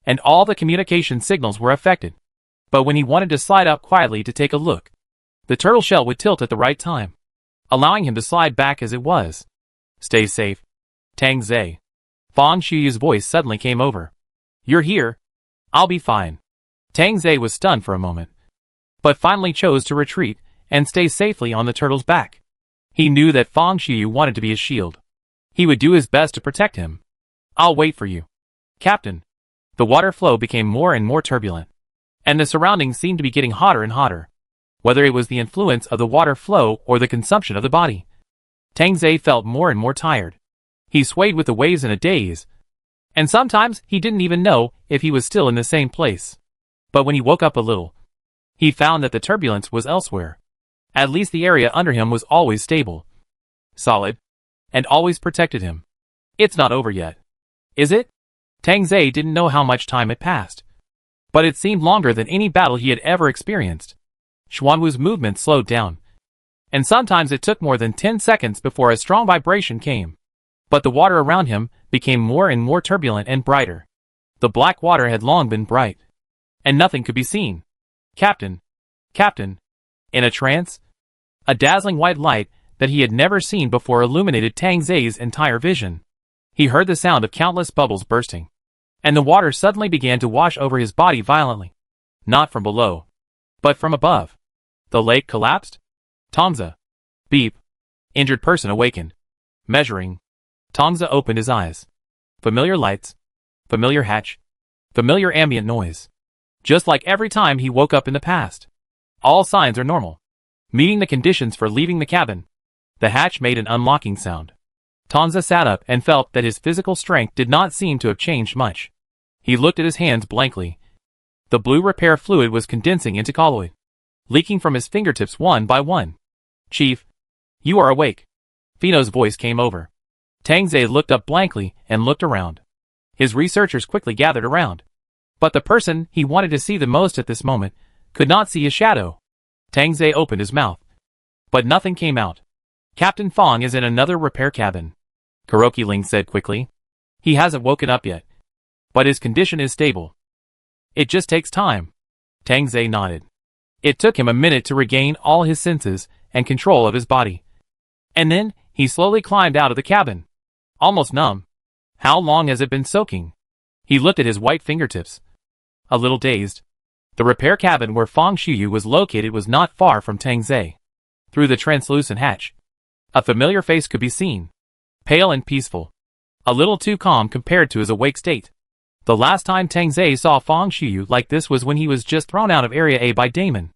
and all the communication signals were affected. But when he wanted to slide up quietly to take a look, the turtle shell would tilt at the right time, allowing him to slide back as it was. Stay safe, Tang Zhe. Fang Shiyu's voice suddenly came over. You're here. I'll be fine. Tang Zhe was stunned for a moment, but finally chose to retreat and stay safely on the turtle's back. He knew that Fang Qiyu wanted to be his shield. He would do his best to protect him. I'll wait for you, Captain. The water flow became more and more turbulent, and the surroundings seemed to be getting hotter and hotter. Whether it was the influence of the water flow or the consumption of the body, Tang Zhe felt more and more tired. He swayed with the waves in a daze, and sometimes he didn't even know if he was still in the same place. But when he woke up a little, he found that the turbulence was elsewhere. At least the area under him was always stable, solid, and always protected him. It's not over yet, is it? Tang Zhe didn't know how much time had passed, but it seemed longer than any battle he had ever experienced. Xuanwu's movement slowed down, and sometimes it took more than 10 seconds before a strong vibration came. But the water around him became more and more turbulent and brighter. The black water had long been bright, and nothing could be seen. Captain. In a trance? A dazzling white light that he had never seen before illuminated Tang Zai's entire vision. He heard the sound of countless bubbles bursting, and the water suddenly began to wash over his body violently. Not from below, but from above. The lake collapsed? Tongza. Beep. Injured person awakened. Measuring. Tongza opened his eyes. Familiar lights. Familiar hatch. Familiar ambient noise. Just like every time he woke up in the past. All signs are normal. Meeting the conditions for leaving the cabin. The hatch made an unlocking sound. Tongza sat up and felt that his physical strength did not seem to have changed much. He looked at his hands blankly. The blue repair fluid was condensing into colloid, leaking from his fingertips one by one. Chief, you are awake. Fino's voice came over. Tang Zai looked up blankly and looked around. His researchers quickly gathered around. But the person he wanted to see the most at this moment could not see his shadow. Tang Zai opened his mouth, but nothing came out. Captain Fong is in another repair cabin, Kuroki Ling said quickly. He hasn't woken up yet, but his condition is stable. It just takes time. Tang Zai nodded. It took him a minute to regain all his senses and control of his body. And then, he slowly climbed out of the cabin. Almost numb. How long has it been soaking? He looked at his white fingertips. A little dazed. The repair cabin where Fong Xiuyu was located was not far from Tang Zai. Through the translucent hatch, a familiar face could be seen. Pale and peaceful. A little too calm compared to his awake state. The last time Tang Zai saw Fong Xiuyu like this was when he was just thrown out of Area A by Damon.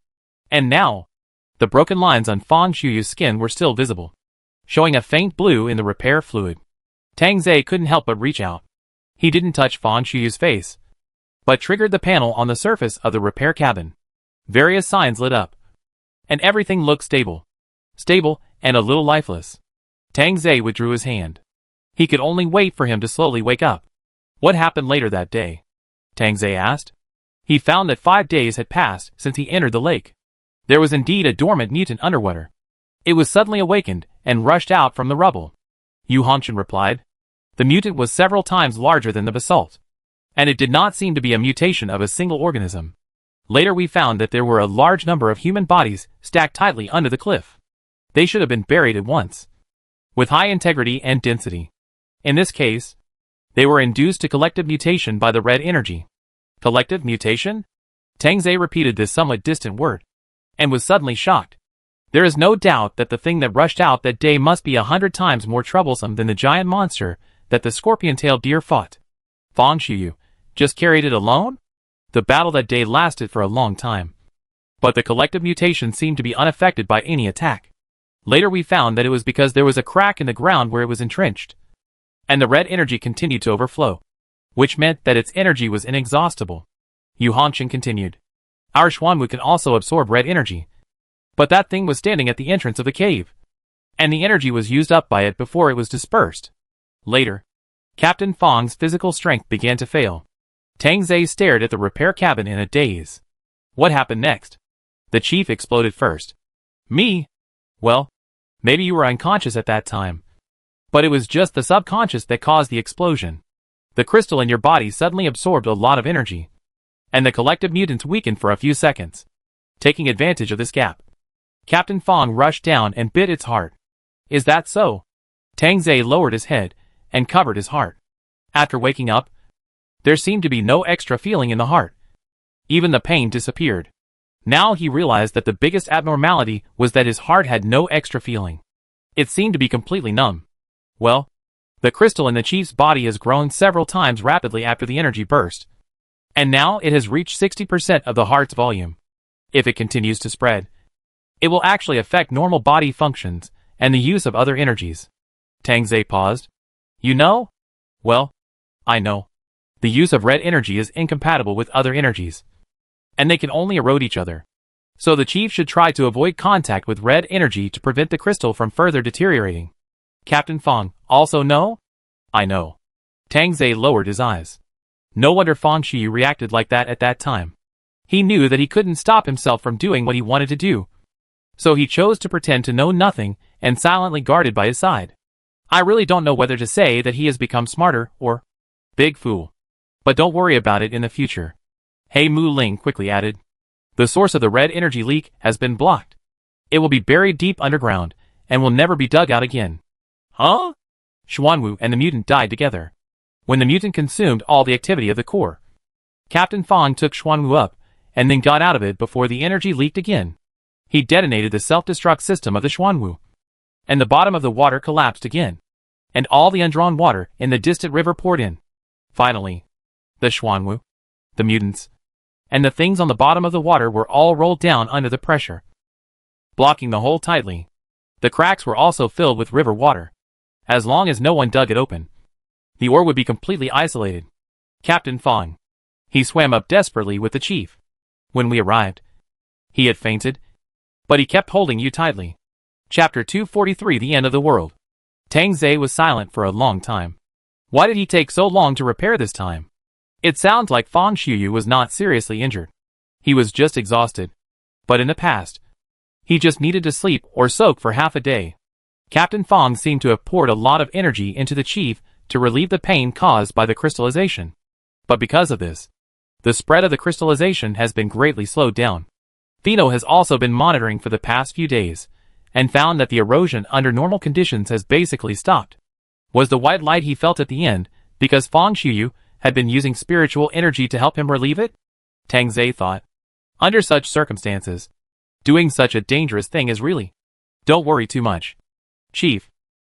And now, the broken lines on Fong Xiuyu's skin were still visible, showing a faint blue in the repair fluid. Tang Zai couldn't help but reach out. He didn't touch Fong Xiuyu's face, but triggered the panel on the surface of the repair cabin. Various signs lit up, and everything looked stable. Stable, and a little lifeless. Tang Zai withdrew his hand. He could only wait for him to slowly wake up. What happened later that day? Tang Zai asked. He found that 5 days had passed since he entered the lake. There was indeed a dormant mutant underwater. It was suddenly awakened and rushed out from the rubble. Yu Hongchen replied. The mutant was several times larger than the basalt, and it did not seem to be a mutation of a single organism. Later we found that there were a large number of human bodies stacked tightly under the cliff. They should have been buried at once, with high integrity and density. In this case, they were induced to collective mutation by the red energy. Collective mutation? Tang Zai repeated this somewhat distant word, and was suddenly shocked. There is no doubt that the thing that rushed out that day must be 100 times more troublesome than the giant monster that the scorpion-tailed deer fought. Fong Xiuyu just carried it alone? The battle that day lasted for a long time, but the collective mutation seemed to be unaffected by any attack. Later we found that it was because there was a crack in the ground where it was entrenched, and the red energy continued to overflow, which meant that its energy was inexhaustible. Yu Hongchen continued. Our Xuanwu can also absorb red energy, but that thing was standing at the entrance of the cave, and the energy was used up by it before it was dispersed. Later, Captain Fong's physical strength began to fail. Tang Zai stared at the repair cabin in a daze. What happened next? The chief exploded first. Me? Well, maybe you were unconscious at that time. But it was just the subconscious that caused the explosion. The crystal in your body suddenly absorbed a lot of energy, and the collective mutants weakened for a few seconds. Taking advantage of this gap, Captain Fong rushed down and bit its heart. Is that so? Tang Zai lowered his head and covered his heart. After waking up, there seemed to be no extra feeling in the heart. Even the pain disappeared. Now he realized that the biggest abnormality was that his heart had no extra feeling. It seemed to be completely numb. Well, the crystal in the chief's body has grown several times rapidly after the energy burst, and now it has reached 60% of the heart's volume. If it continues to spread, it will actually affect normal body functions and the use of other energies. Tang Zai paused. You know? Well, I know. The use of red energy is incompatible with other energies, and they can only erode each other. So the chief should try to avoid contact with red energy to prevent the crystal from further deteriorating. Captain Fong, also know? I know. Tang Zai lowered his eyes. No wonder Fong Xiuyu reacted like that at that time. He knew that he couldn't stop himself from doing what he wanted to do, so he chose to pretend to know nothing and silently guarded by his side. I really don't know whether to say that he has become smarter or big fool. But don't worry about it in the future. Hey Mu Ling quickly added. The source of the red energy leak has been blocked. It will be buried deep underground, and will never be dug out again. Huh? Xuanwu and the mutant died together. When the mutant consumed all the activity of the core, Captain Fong took Xuanwu up, and then got out of it before the energy leaked again. He detonated the self-destruct system of the Xuanwu, and the bottom of the water collapsed again, and all the undrawn water in the distant river poured in. Finally, the Xuanwu, the mutants, and the things on the bottom of the water were all rolled down under the pressure, blocking the hole tightly. The cracks were also filled with river water. As long as no one dug it open, the ore would be completely isolated. Captain Fong. He swam up desperately with the chief. When we arrived, he had fainted, but he kept holding you tightly. Chapter 243 The End of the World. Tang Zhe was silent for a long time. Why did he take so long to repair this time? It sounds like Fang Xiuyu was not seriously injured. He was just exhausted. But in the past, he just needed to sleep or soak for half a day. Captain Fong seemed to have poured a lot of energy into the chief to relieve the pain caused by the crystallization. But because of this, the spread of the crystallization has been greatly slowed down. Fino has also been monitoring for the past few days, and found that the erosion under normal conditions has basically stopped. Was the white light he felt at the end because Fang Xiuyu had been using spiritual energy to help him relieve it? Tang Zhe thought. Under such circumstances, doing such a dangerous thing is really... Don't worry too much, Chief.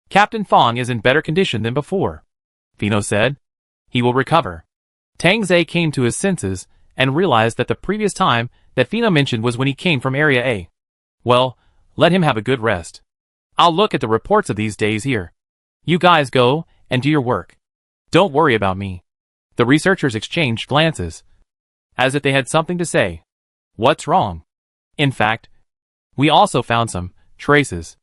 Captain Fong is in better condition than before, Fino said. He will recover. Tang Zhe came to his senses and realized that the previous time that Fino mentioned was when he came from Area A. Well, let him have a good rest. I'll look at the reports of these days here. You guys go and do your work. Don't worry about me. The researchers exchanged glances, as if they had something to say. What's wrong? In fact, we also found some traces.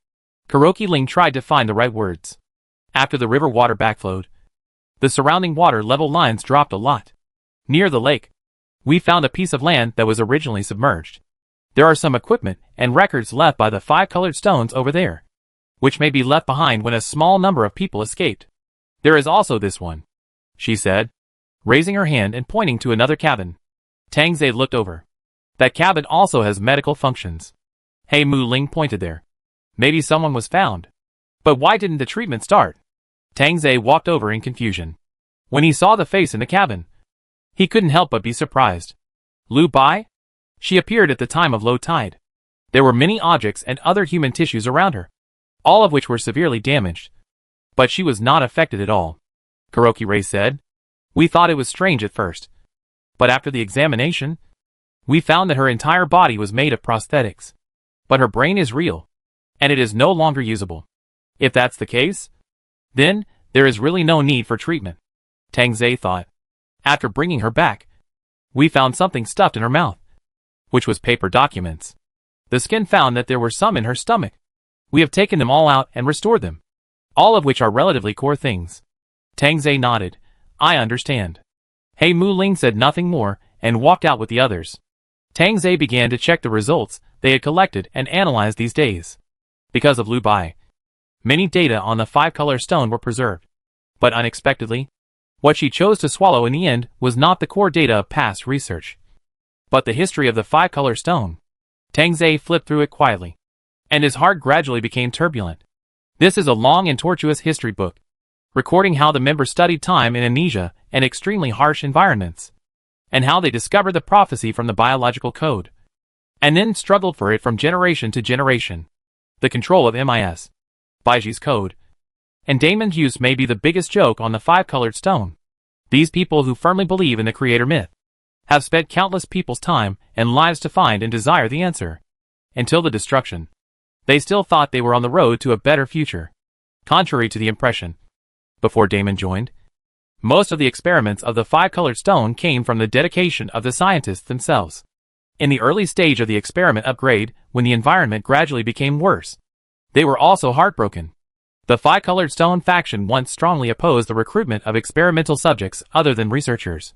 Kuroki Ling tried to find the right words. After the river water backflowed, the surrounding water level lines dropped a lot. Near the lake, we found a piece of land that was originally submerged. There are some equipment and records left by the 5 colored stones over there, which may be left behind when a small number of people escaped. There is also this one, she said, raising her hand and pointing to another cabin. Tang Zhe looked over. That cabin also has medical functions. Hey, Mu Ling pointed there. Maybe someone was found. But why didn't the treatment start? Tang Zhe walked over in confusion. When he saw the face in the cabin, he couldn't help but be surprised. Lu Bai? She appeared at the time of low tide. There were many objects and other human tissues around her, all of which were severely damaged. But she was not affected at all, Kuroki Ray said. We thought it was strange at first, but after the examination, we found that her entire body was made of prosthetics. But her brain is real, and it is no longer usable. If that's the case, then there is really no need for treatment, Tang Zhe thought. After bringing her back, we found something stuffed in her mouth, which was paper documents. The skin found that there were some in her stomach. We have taken them all out and restored them, all of which are relatively core things. Tang Zhe nodded. I understand. He Mu Ling said nothing more and walked out with the others. Tang Zhe began to check the results they had collected and analyzed these days. Because of Lu Bai, many data on the 5-color stone were preserved. But unexpectedly, what she chose to swallow in the end was not the core data of past research, but the history of the 5-color stone. Tang Zhe flipped through it quietly, and his heart gradually became turbulent. This is a long and tortuous history book, recording how the members studied time in amnesia and extremely harsh environments, and how they discovered the prophecy from the biological code, and then struggled for it from generation to generation. The control of MIS, Baiji's code, and Damon's use may be the biggest joke on the 5-colored stone. These people who firmly believe in the creator myth have spent countless people's time and lives to find and desire the answer. Until the destruction, they still thought they were on the road to a better future. Contrary to the impression before Damon joined, most of the experiments of the 5-colored stone came from the dedication of the scientists themselves. In the early stage of the experiment upgrade, when the environment gradually became worse, they were also heartbroken. The 5-colored stone faction once strongly opposed the recruitment of experimental subjects other than researchers,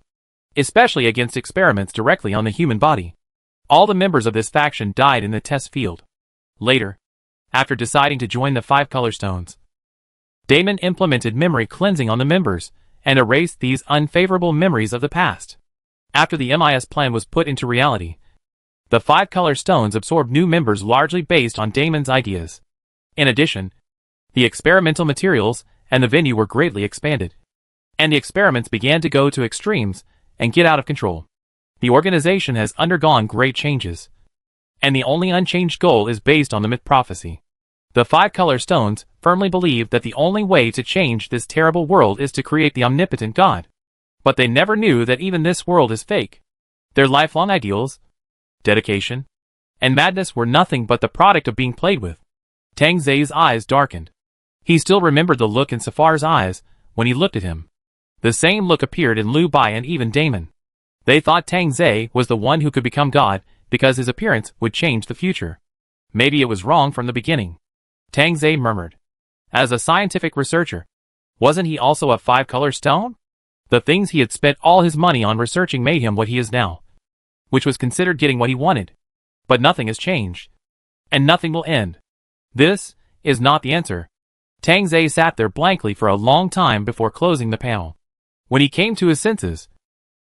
especially against experiments directly on the human body. All the members of this faction died in the test field. Later, after deciding to join the 5-color stones, Damon implemented memory cleansing on the members and erased these unfavorable memories of the past. After the MIS plan was put into reality, The 5-color stones absorbed new members largely based on Damon's ideas. In addition, the experimental materials and the venue were greatly expanded. And the experiments began to go to extremes and get out of control. The organization has undergone great changes. And the only unchanged goal is based on the myth prophecy. The 5-color stones firmly believe that the only way to change this terrible world is to create the omnipotent God. But they never knew that even this world is fake. Their lifelong ideals, dedication, and madness were nothing but the product of being played with. Tang Zai's eyes darkened. He still remembered the look in Safar's eyes when he looked at him. The same look appeared in Liu Bai and even Damon. They thought Tang Zai was the one who could become God because his appearance would change the future. Maybe it was wrong from the beginning. Tang Zai murmured. As a scientific researcher, wasn't he also a 5-color stone? The things he had spent all his money on researching made him what he is now, which was considered getting what he wanted. But nothing has changed. And nothing will end. This is not the answer. Tang Zai sat there blankly for a long time before closing the panel. When he came to his senses,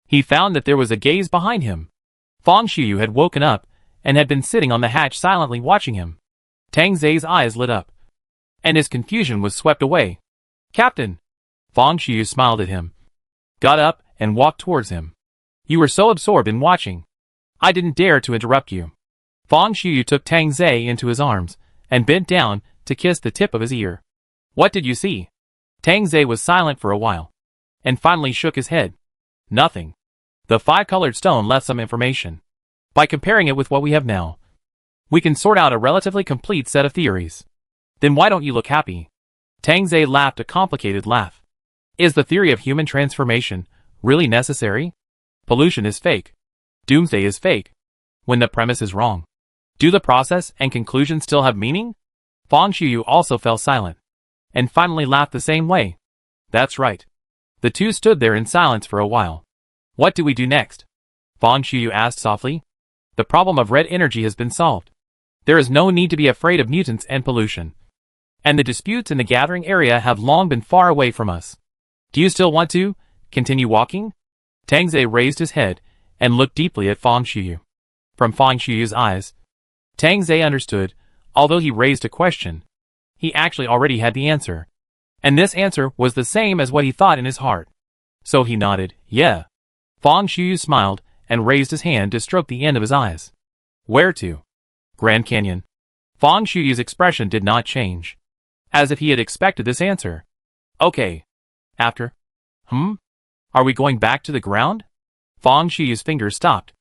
he found that there was a gaze behind him. Fang Xiuyu had woken up and had been sitting on the hatch silently watching him. Tang Zai's eyes lit up, and his confusion was swept away. Captain! Fang Xiuyu smiled at him, got up, and walked towards him. You were so absorbed in watching. I didn't dare to interrupt you. Fang Xiuyu took Tang Zai into his arms and bent down to kiss the tip of his ear. What did you see? Tang Zai was silent for a while, and finally shook his head. Nothing. The 5-colored stone left some information. By comparing it with what we have now, we can sort out a relatively complete set of theories. Then why don't you look happy? Tang Zai laughed a complicated laugh. Is the theory of human transformation really necessary? Pollution is fake. Doomsday is fake. When the premise is wrong, do the process and conclusion still have meaning? Fang Xiuyu also fell silent, and finally laughed the same way. That's right. The two stood there in silence for a while. What do we do next? Fang Xiuyu asked softly. The problem of red energy has been solved. There is no need to be afraid of mutants and pollution. And the disputes in the gathering area have long been far away from us. Do you still want to continue walking? Tang Zai raised his head and looked deeply at Fang Xiuyu. From Fang Xiuyu's eyes, Tang Zai understood, although he raised a question, he actually already had the answer. And this answer was the same as what he thought in his heart. So he nodded, yeah. Fang Xiuyu smiled and raised his hand to stroke the end of his eyes. Where to? Grand Canyon. Fang Xiuyu's expression did not change, as if he had expected this answer. Okay. After? Are we going back to the ground? Fang Xiuyu's fingers stopped.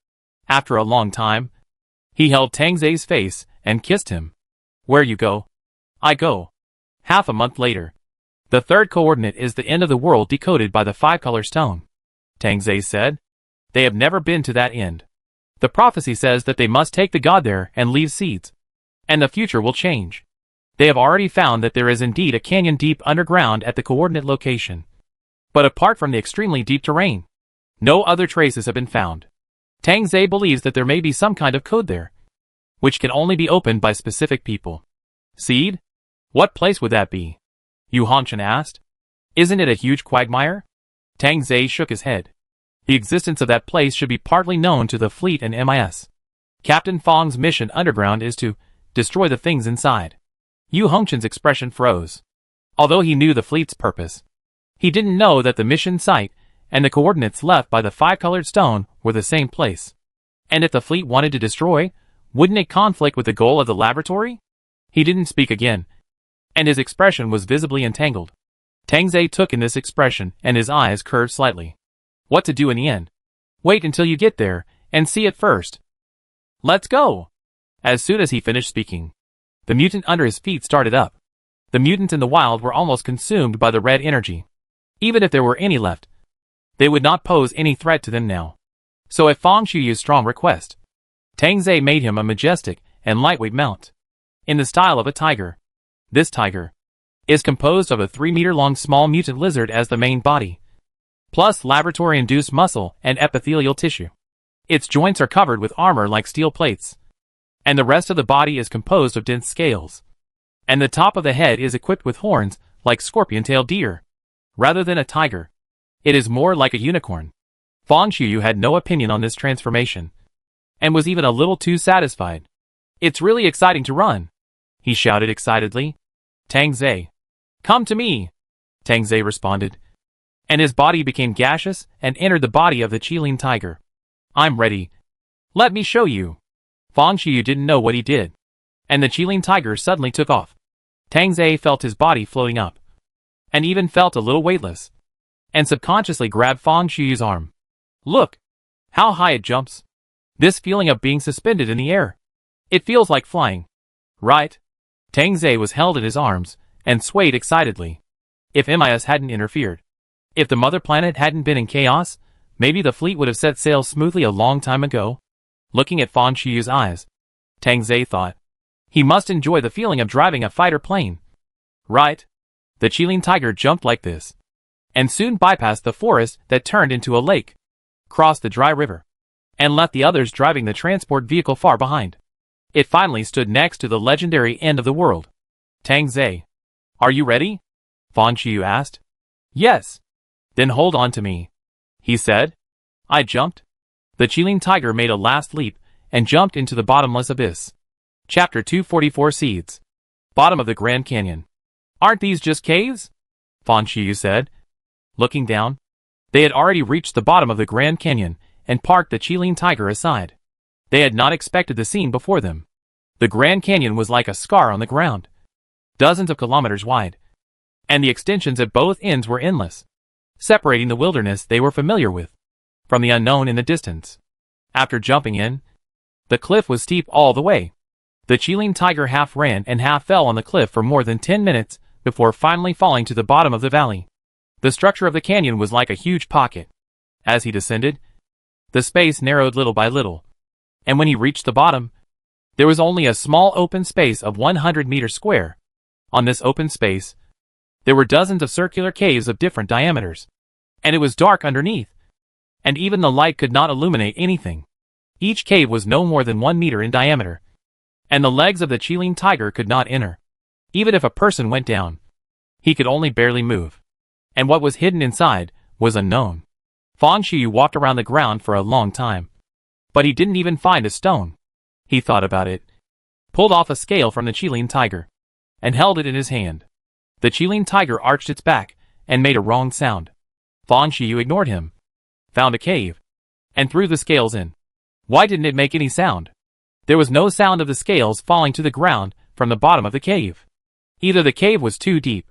After a long time, he held Tang Zai's face and kissed him. Where you go? I go. Half a month later. The third coordinate is the end of the world decoded by the 5-color stone. Tang Zai said. They have never been to that end. The prophecy says that they must take the god there and leave seeds. And the future will change. They have already found that there is indeed a canyon deep underground at the coordinate location. But apart from the extremely deep terrain, no other traces have been found. Tang Zai believes that there may be some kind of code there, which can only be opened by specific people. Seed? What place would that be? Yu Hongchen asked. Isn't it a huge quagmire? Tang Zai shook his head. The existence of that place should be partly known to the fleet and MIS. Captain Fang's mission underground is to destroy the things inside. Yu Hongchen's expression froze. Although he knew the fleet's purpose, he didn't know that the mission site and the coordinates left by the 5-colored stone were the same place. And if the fleet wanted to destroy, wouldn't it conflict with the goal of the laboratory? He didn't speak again, and his expression was visibly entangled. Tang Zai took in this expression and his eyes curved slightly. What to do in the end? Wait until you get there and see it first. Let's go! As soon as he finished speaking, the mutant under his feet started up. The mutants in the wild were almost consumed by the red energy. Even if there were any left, they would not pose any threat to them now. So at Fang Xiuyu's strong request, Tang Zai made him a majestic and lightweight mount, in the style of a tiger. This tiger is composed of a 3-meter-long small mutant lizard as the main body, plus laboratory-induced muscle and epithelial tissue. Its joints are covered with armor like steel plates, and the rest of the body is composed of dense scales. And the top of the head is equipped with horns like scorpion-tailed deer. Rather than a tiger, it is more like a unicorn. Fang Xiuyu had no opinion on this transformation. and was even a little too satisfied. "It's really exciting to run," he shouted excitedly. "Tang Zhe, come to me," Tang Zhe responded, and his body became gaseous and entered the body of the Qilin tiger. "I'm ready. Let me show you." Fang Xiyu didn't know what he did, and the Qilin tiger suddenly took off. Tang Zhe felt his body floating up, and even felt a little weightless, and subconsciously grabbed Fang Xiyu's arm. "Look! How high it jumps! This feeling of being suspended in the air. It feels like flying. Right?" Tang Zhe was held in his arms, and swayed excitedly. If MIS hadn't interfered, if the mother planet hadn't been in chaos, maybe the fleet would have set sail smoothly a long time ago. Looking at Fang Xiyu's eyes, Tang Zhe thought, he must enjoy the feeling of driving a fighter plane. Right? The Qilin tiger jumped like this, and soon bypassed the forest that turned into a lake, crossed the dry river, and left the others driving the transport vehicle far behind. It finally stood next to the legendary end of the world. "Tang Zhe, are you ready?" Fang Xiyu asked. "Yes." "Then hold on to me," he said. I jumped. The Qilin tiger made a last leap and jumped into the bottomless abyss. Chapter 244 Seeds. Bottom of the Grand Canyon. "Aren't these just caves?" Fang Xiyu said. Looking down, they had already reached the bottom of the Grand Canyon and parked the Qilin tiger aside. They had not expected the scene before them. The Grand Canyon was like a scar on the ground, dozens of kilometers wide, and the extensions at both ends were endless, separating the wilderness they were familiar with from the unknown in the distance. After jumping in, the cliff was steep all the way. The Qilin tiger half ran and half fell on the cliff for more than 10 minutes before finally falling to the bottom of the valley. The structure of the canyon was like a huge pocket. As he descended, the space narrowed little by little, and when he reached the bottom, there was only a small open space of 100 meters square. On this open space, there were dozens of circular caves of different diameters, and it was dark underneath, and even the light could not illuminate anything. Each cave was no more than 1 meter in diameter, and the legs of the Qilin tiger could not enter. Even if a person went down, he could only barely move, and what was hidden inside was unknown. Fang Xiyu walked around the ground for a long time, but he didn't even find a stone. He thought about it, pulled off a scale from the Qilin tiger, and held it in his hand. The Qilin tiger arched its back and made a wrong sound. Fang Xiyu ignored him, found a cave, and threw the scales in. Why didn't it make any sound? There was no sound of the scales falling to the ground from the bottom of the cave. Either the cave was too deep,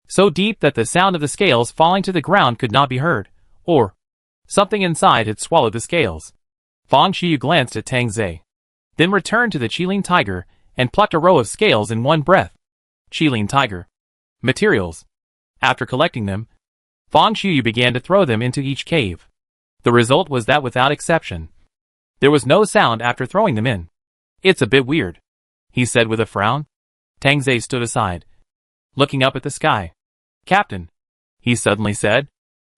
so deep that the sound of the scales falling to the ground could not be heard, or something inside had swallowed the scales. Fang Xiyu glanced at Tang Zhe, then returned to the Qilin tiger and plucked a row of scales in one breath. Qilin tiger. Materials. After collecting them, Fang Xiyu began to throw them into each cave. The result was that without exception, there was no sound after throwing them in. "It's a bit weird," he said with a frown. Tang Zhe stood aside, looking up at the sky. "Captain," he suddenly said,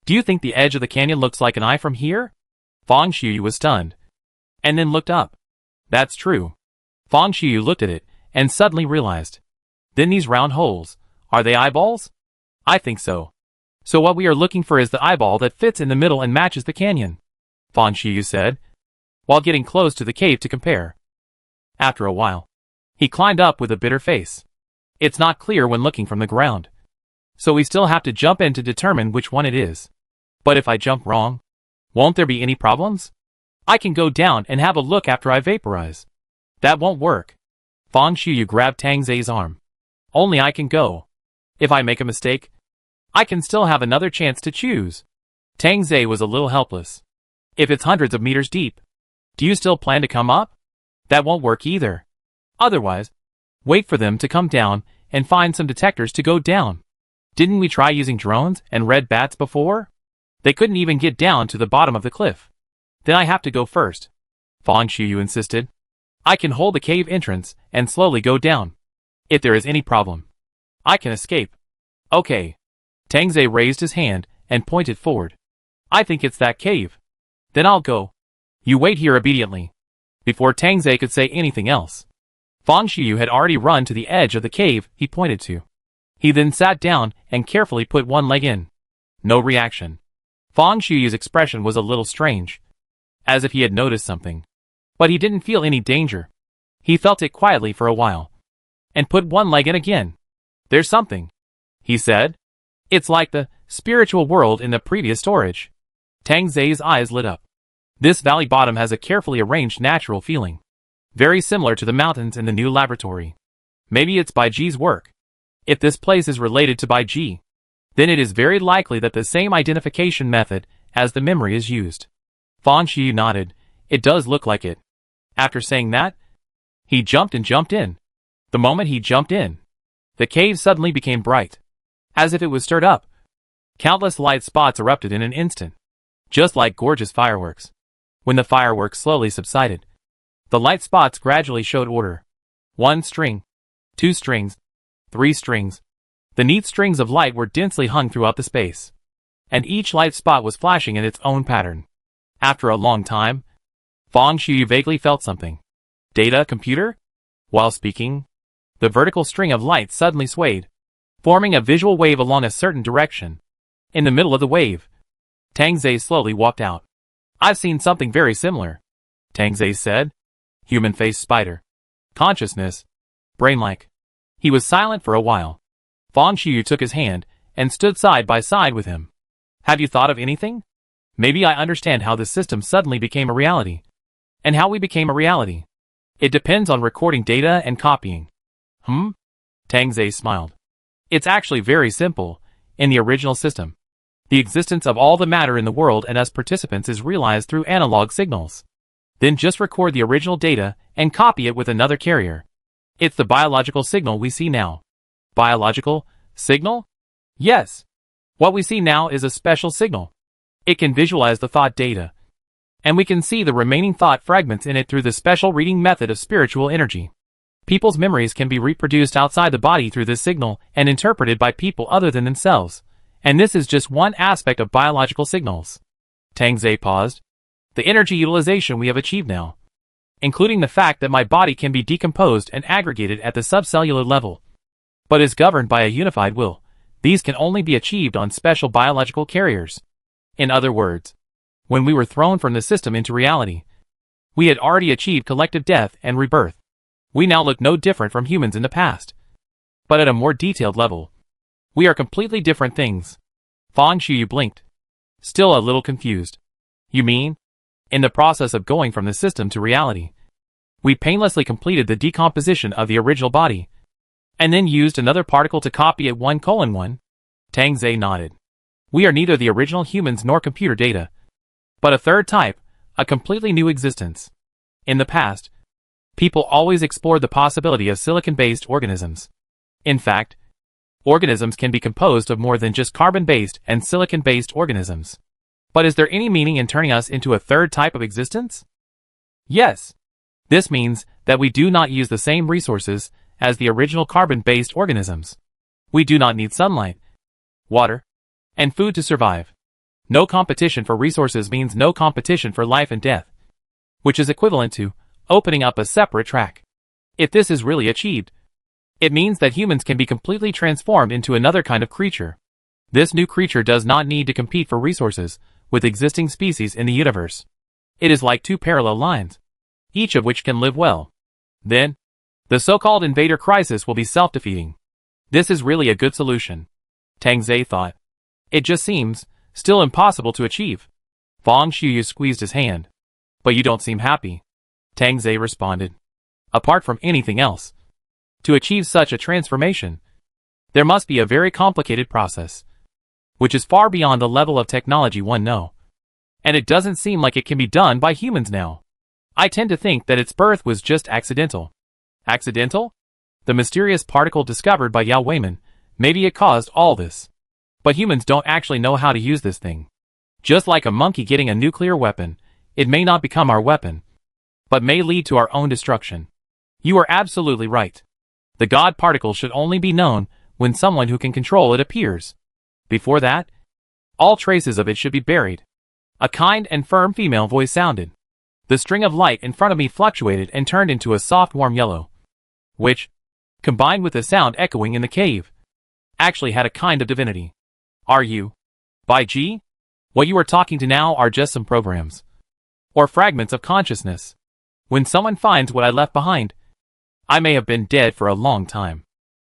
"do you think the edge of the canyon looks like an eye from here?" Fang Xiyu was stunned, and then looked up. "That's true." Fang Xiyu looked at it, and suddenly realized. "Then these round holes, are they eyeballs?" "I think so." "So what we are looking for is the eyeball that fits in the middle and matches the canyon," Fang Xiyu said, while getting close to the cave to compare. After a while, he climbed up with a bitter face. "It's not clear when looking from the ground, so we still have to jump in to determine which one it is. But if I jump wrong, won't there be any problems? I can go down and have a look after I vaporize." "That won't work." Fang Xiyu grabbed Tang Zhe's arm. "Only I can go. If I make a mistake, I can still have another chance to choose." Tang Zhe was a little helpless. "If it's hundreds of meters deep, do you still plan to come up?" "That won't work either. Otherwise, wait for them to come down and find some detectors to go down. Didn't we try using drones and red bats before? They couldn't even get down to the bottom of the cliff." "Then I have to go first," Fang Xiyu insisted. "I can hold the cave entrance and slowly go down. If there is any problem, I can escape." "Okay." Tang Zhe raised his hand and pointed forward. "I think it's that cave." "Then I'll go. You wait here obediently." Before Tang Zhe could say anything else, Fang Xiyu had already run to the edge of the cave he pointed to. He then sat down and carefully put one leg in. No reaction. Fang Xiyu's expression was a little strange, as if he had noticed something. But he didn't feel any danger. He felt it quietly for a while. And put one leg in again. There's something, he said. It's like the spiritual world in the previous storage. Tang Zai's eyes lit up. This valley bottom has a carefully arranged natural feeling. Very similar to the mountains in the new laboratory. Maybe it's Bai Ji's work. If this place is related to Bai Ji, then it is very likely that the same identification method as the memory is used. Fang Xiu nodded. It does look like it. After saying that, he jumped in. The moment he jumped in, the cave suddenly became bright. As if it was stirred up. Countless light spots erupted in an instant. Just like gorgeous fireworks. When the fireworks slowly subsided, the light spots gradually showed order. 1 string, 2 strings, 3 strings. The neat strings of light were densely hung throughout the space. And each light spot was flashing in its own pattern. After a long time, Fang Xiu vaguely felt something. Data computer? While speaking, the vertical string of light suddenly swayed, forming a visual wave along a certain direction. In the middle of the wave, Tang Zai slowly walked out. I've seen something very similar, Tang Zai said. Human face spider. Consciousness. Brain-like. He was silent for a while. Fang Xiu took his hand and stood side by side with him. Have you thought of anything? Maybe I understand how this system suddenly became a reality. And how we became a reality. It depends on recording data and copying. Tang Zai smiled. It's actually very simple. In the original system, the existence of all the matter in the world and us participants is realized through analog signals. Then just record the original data and copy it with another carrier. It's the biological signal we see now. Biological signal? Yes. What we see now is a special signal. It can visualize the thought data. And we can see the remaining thought fragments in it through the special reading method of spiritual energy. People's memories can be reproduced outside the body through this signal and interpreted by people other than themselves. And this is just one aspect of biological signals. Tang Zai paused. The energy utilization we have achieved now, including the fact that my body can be decomposed and aggregated at the subcellular level, but is governed by a unified will, these can only be achieved on special biological carriers. In other words, when we were thrown from the system into reality, we had already achieved collective death and rebirth. We now look no different from humans in the past. But at a more detailed level, we are completely different things. Fang Xiu blinked, still a little confused. You mean? In the process of going from the system to reality, we painlessly completed the decomposition of the original body, and then used another particle to copy it 1:1? Tang Zai nodded. We are neither the original humans nor computer data, but a third type, a completely new existence. In the past, people always explored the possibility of silicon-based organisms. In fact, organisms can be composed of more than just carbon-based and silicon-based organisms. But is there any meaning in turning us into a third type of existence? Yes. This means that we do not use the same resources as the original carbon-based organisms. We do not need sunlight, water, and food to survive. No competition for resources means no competition for life and death, which is equivalent to opening up a separate track. If this is really achieved, it means that humans can be completely transformed into another kind of creature. This new creature does not need to compete for resources with existing species in the universe. It is like two parallel lines, each of which can live well. Then, the so-called invader crisis will be self-defeating. This is really a good solution, Tang Zai thought. It just seems still impossible to achieve. Fang Xiu squeezed his hand. But you don't seem happy, Tang Zai responded. Apart from anything else, to achieve such a transformation, there must be a very complicated process, which is far beyond the level of technology one knows. And it doesn't seem like it can be done by humans now. I tend to think that its birth was just accidental. Accidental? The mysterious particle discovered by Yao Weiman, maybe it caused all this. But humans don't actually know how to use this thing. Just like a monkey getting a nuclear weapon, it may not become our weapon, but may lead to our own destruction. You are absolutely right. The God particle should only be known when someone who can control it appears. Before that, all traces of it should be buried. A kind and firm female voice sounded. The string of light in front of me fluctuated and turned into a soft warm yellow, which, combined with the sound echoing in the cave, actually had a kind of divinity. Are you, Bai Ji? What you are talking to now are just some programs, or fragments of consciousness. When someone finds what I left behind, I may have been dead for a long time.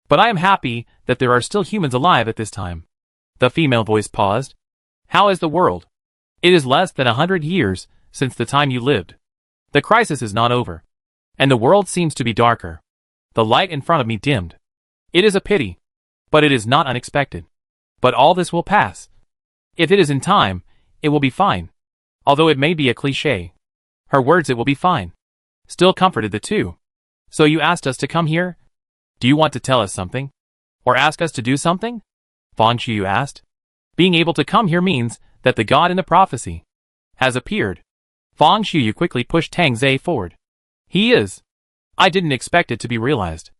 But I am happy that there are still humans alive at this time. The female voice paused. How is the world? It is less than 100 years since the time you lived. The crisis is not over. And the world seems to be darker. The light in front of me dimmed. It is a pity. But it is not unexpected. But all this will pass. If it is in time, it will be fine. Although it may be a cliché. Her words, it will be fine, still comforted the two. So you asked us to come here? Do you want to tell us something? Or ask us to do something? Fang Qiyu asked. Being able to come here means that the god in the prophecy has appeared. Fang Qiyu quickly pushed Tang Zhe forward. He is. I didn't expect it to be realized.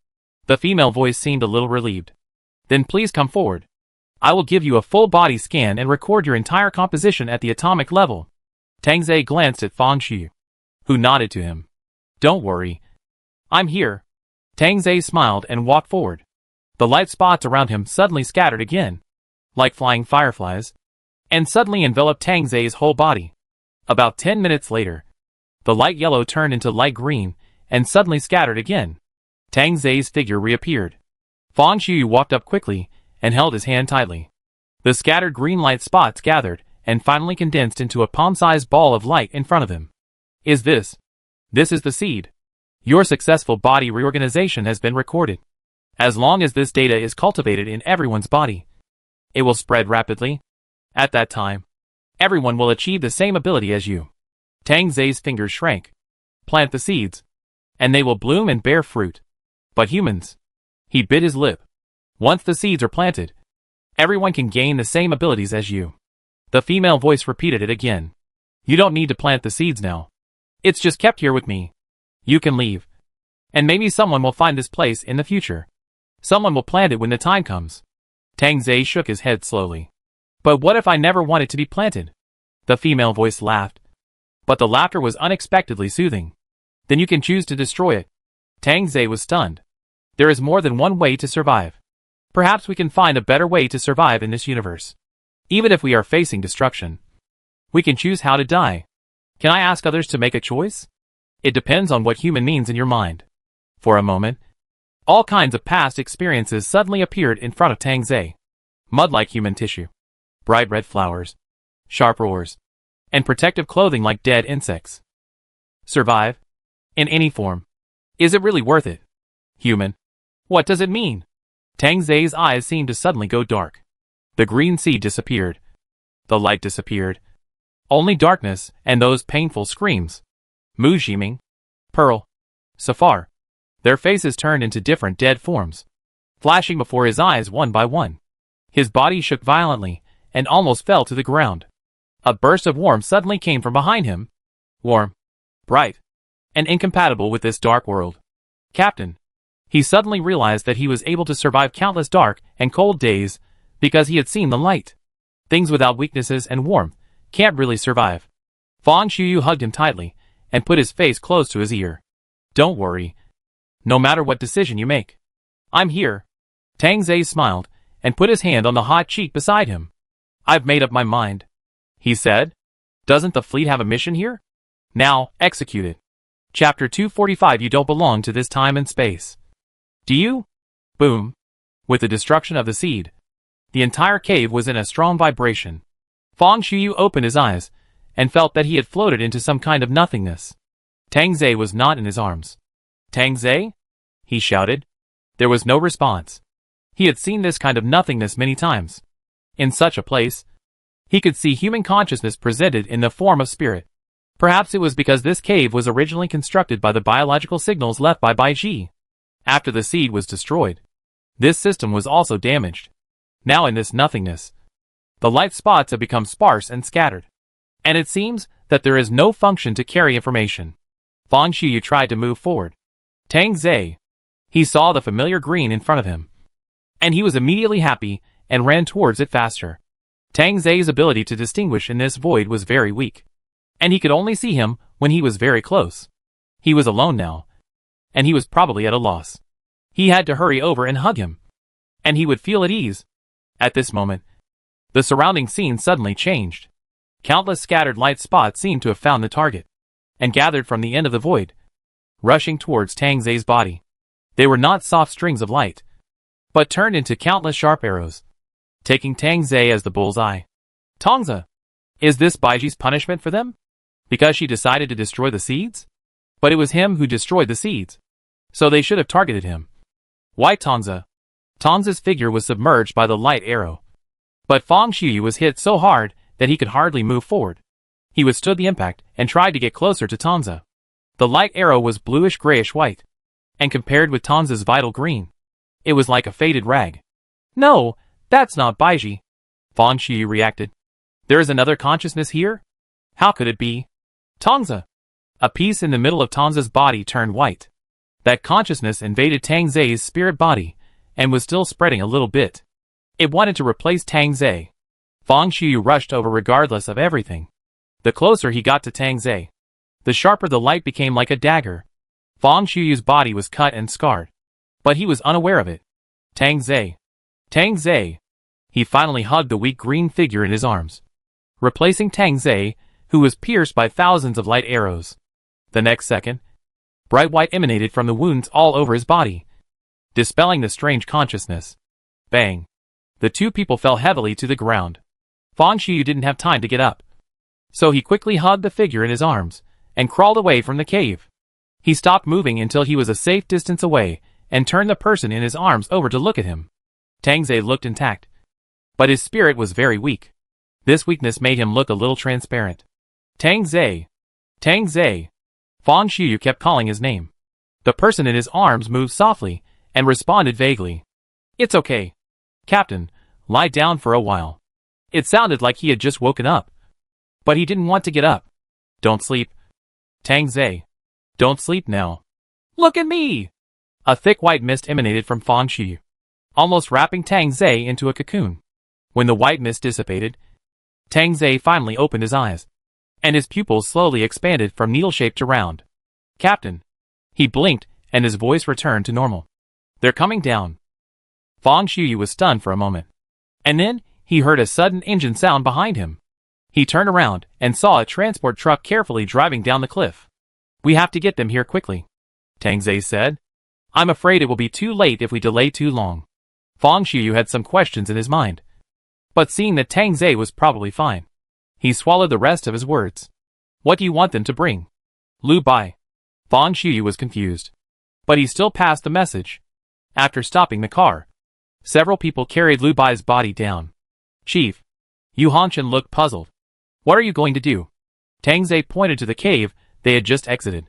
The female voice seemed a little relieved. Then please come forward. I will give you a full body scan and record your entire composition at the atomic level. Tang Zhe glanced at Fang Qiyu, who nodded to him. Don't worry. I'm here. Tang Zhe smiled and walked forward. The light spots around him suddenly scattered again, like flying fireflies, and suddenly enveloped Tang Zhe's whole body. About 10 minutes later, the light yellow turned into light green and suddenly scattered again. Tang Zhe's figure reappeared. Fang Qiyu walked up quickly and held his hand tightly. The scattered green light spots gathered and finally condensed into a palm-sized ball of light in front of him. This is the seed. Your successful body reorganization has been recorded. As long as this data is cultivated in everyone's body, it will spread rapidly. At that time, everyone will achieve the same ability as you. Tang Zhe's fingers shrank. Plant the seeds, and they will bloom and bear fruit. But humans, he bit his lip. Once the seeds are planted, everyone can gain the same abilities as you. The female voice repeated it again. You don't need to plant the seeds now. It's just kept here with me. You can leave. And maybe someone will find this place in the future. Someone will plant it when the time comes. Tang Zhe shook his head slowly. But what if I never want it to be planted? The female voice laughed. But the laughter was unexpectedly soothing. Then you can choose to destroy it. Tang Zhe was stunned. There is more than one way to survive. Perhaps we can find a better way to survive in this universe. Even if we are facing destruction, we can choose how to die. Can I ask others to make a choice? It depends on what human means in your mind. For a moment, all kinds of past experiences suddenly appeared in front of Tang Zhe. Mud-like human tissue, bright red flowers, sharp roars, and protective clothing like dead insects. Survive? In any form. Is it really worth it? Human? What does it mean? Tang Zhe's eyes seemed to suddenly go dark. The green seed disappeared. The light disappeared. Only darkness and those painful screams. Mu Ximing, Pearl, Safar. Their faces turned into different dead forms, flashing before his eyes one by one. His body shook violently and almost fell to the ground. A burst of warmth suddenly came from behind him. Warm, bright, and incompatible with this dark world. Captain. He suddenly realized that he was able to survive countless dark and cold days because he had seen the light. Things without weaknesses and warmth can't really survive. Fang Qiyu hugged him tightly and put his face close to his ear. Don't worry. No matter what decision you make, I'm here. Tang Zhe smiled and put his hand on the hot cheek beside him. I've made up my mind, he said. Doesn't the fleet have a mission here? Now, execute it. Chapter 245. You don't belong to this time and space. Do you? Boom. With the destruction of the seed, the entire cave was in a strong vibration. Fang Qiyu opened his eyes and felt that he had floated into some kind of nothingness. Tang Zhe was not in his arms. Tang Zhe? He shouted. There was no response. He had seen this kind of nothingness many times. In such a place, he could see human consciousness presented in the form of spirit. Perhaps it was because this cave was originally constructed by the biological signals left by Bai Ji. After the seed was destroyed, this system was also damaged. Now in this nothingness, the light spots have become sparse and scattered. And it seems that there is no function to carry information. Fang Qiyu tried to move forward. Tang Zhe. He saw the familiar green in front of him. And he was immediately happy and ran towards it faster. Tang Zhe's ability to distinguish in this void was very weak. And he could only see him when he was very close. He was alone now. And he was probably at a loss. He had to hurry over and hug him. And he would feel at ease. At this moment, the surrounding scene suddenly changed. Countless scattered light spots seemed to have found the target, and gathered from the end of the void, rushing towards Tang Zei's body. They were not soft strings of light, but turned into countless sharp arrows, taking Tang Zei as the bullseye. Tongza, is this Baiji's punishment for them? Because she decided to destroy the seeds? But it was him who destroyed the seeds, so they should have targeted him. Why Tongza? Tongza's figure was submerged by the light arrow, but Fang Xiuyu was hit so hard that he could hardly move forward. He withstood the impact and tried to get closer to Tongza. The light arrow was bluish-grayish-white, and compared with Tongza's vital green, it was like a faded rag. No, that's not Baiji. Fang Xiuyu reacted. There is another consciousness here? How could it be? Tongza. A piece in the middle of Tongza's body turned white. That consciousness invaded Tang Zei's spirit body, and was still spreading a little bit. It wanted to replace Tang Zei. Fang Xiuyu rushed over regardless of everything. The closer he got to Tang Zei, the sharper the light became like a dagger. Fang Xiuyu's body was cut and scarred, but he was unaware of it. Tang Zei. Tang Zei. He finally hugged the weak green figure in his arms, replacing Tang Zei, who was pierced by thousands of light arrows. The next second, bright white emanated from the wounds all over his body, dispelling the strange consciousness. Bang. The two people fell heavily to the ground. Fang Xiuyu didn't have time to get up, so he quickly hugged the figure in his arms and crawled away from the cave. He stopped moving until he was a safe distance away and turned the person in his arms over to look at him. Tang Zei looked intact, but his spirit was very weak. This weakness made him look a little transparent. Tang Zei. Tang Zei. Fang Xiuyu kept calling his name. The person in his arms moved softly and responded vaguely. It's okay. Captain, lie down for a while. It sounded like he had just woken up, but he didn't want to get up. Don't sleep. Tang Zei. Don't sleep now. Look at me! A thick white mist emanated from Fang Xiuyu, almost wrapping Tang Zei into a cocoon. When the white mist dissipated, Tang Zei finally opened his eyes, and his pupils slowly expanded from needle-shaped to round. Captain. He blinked, and his voice returned to normal. They're coming down. Fang Xiuyu was stunned for a moment, and then he heard a sudden engine sound behind him. He turned around and saw a transport truck carefully driving down the cliff. We have to get them here quickly, Tang Zei said. I'm afraid it will be too late if we delay too long. Fang Xiuyu had some questions in his mind, but seeing that Tang Zei was probably fine, he swallowed the rest of his words. What do you want them to bring? Lu Bai. Fang Xiuyu was confused, but he still passed the message. After stopping the car, several people carried Lu Bai's body down. Chief. Yu Hongchen looked puzzled. What are you going to do? Tang Zei pointed to the cave they had just exited.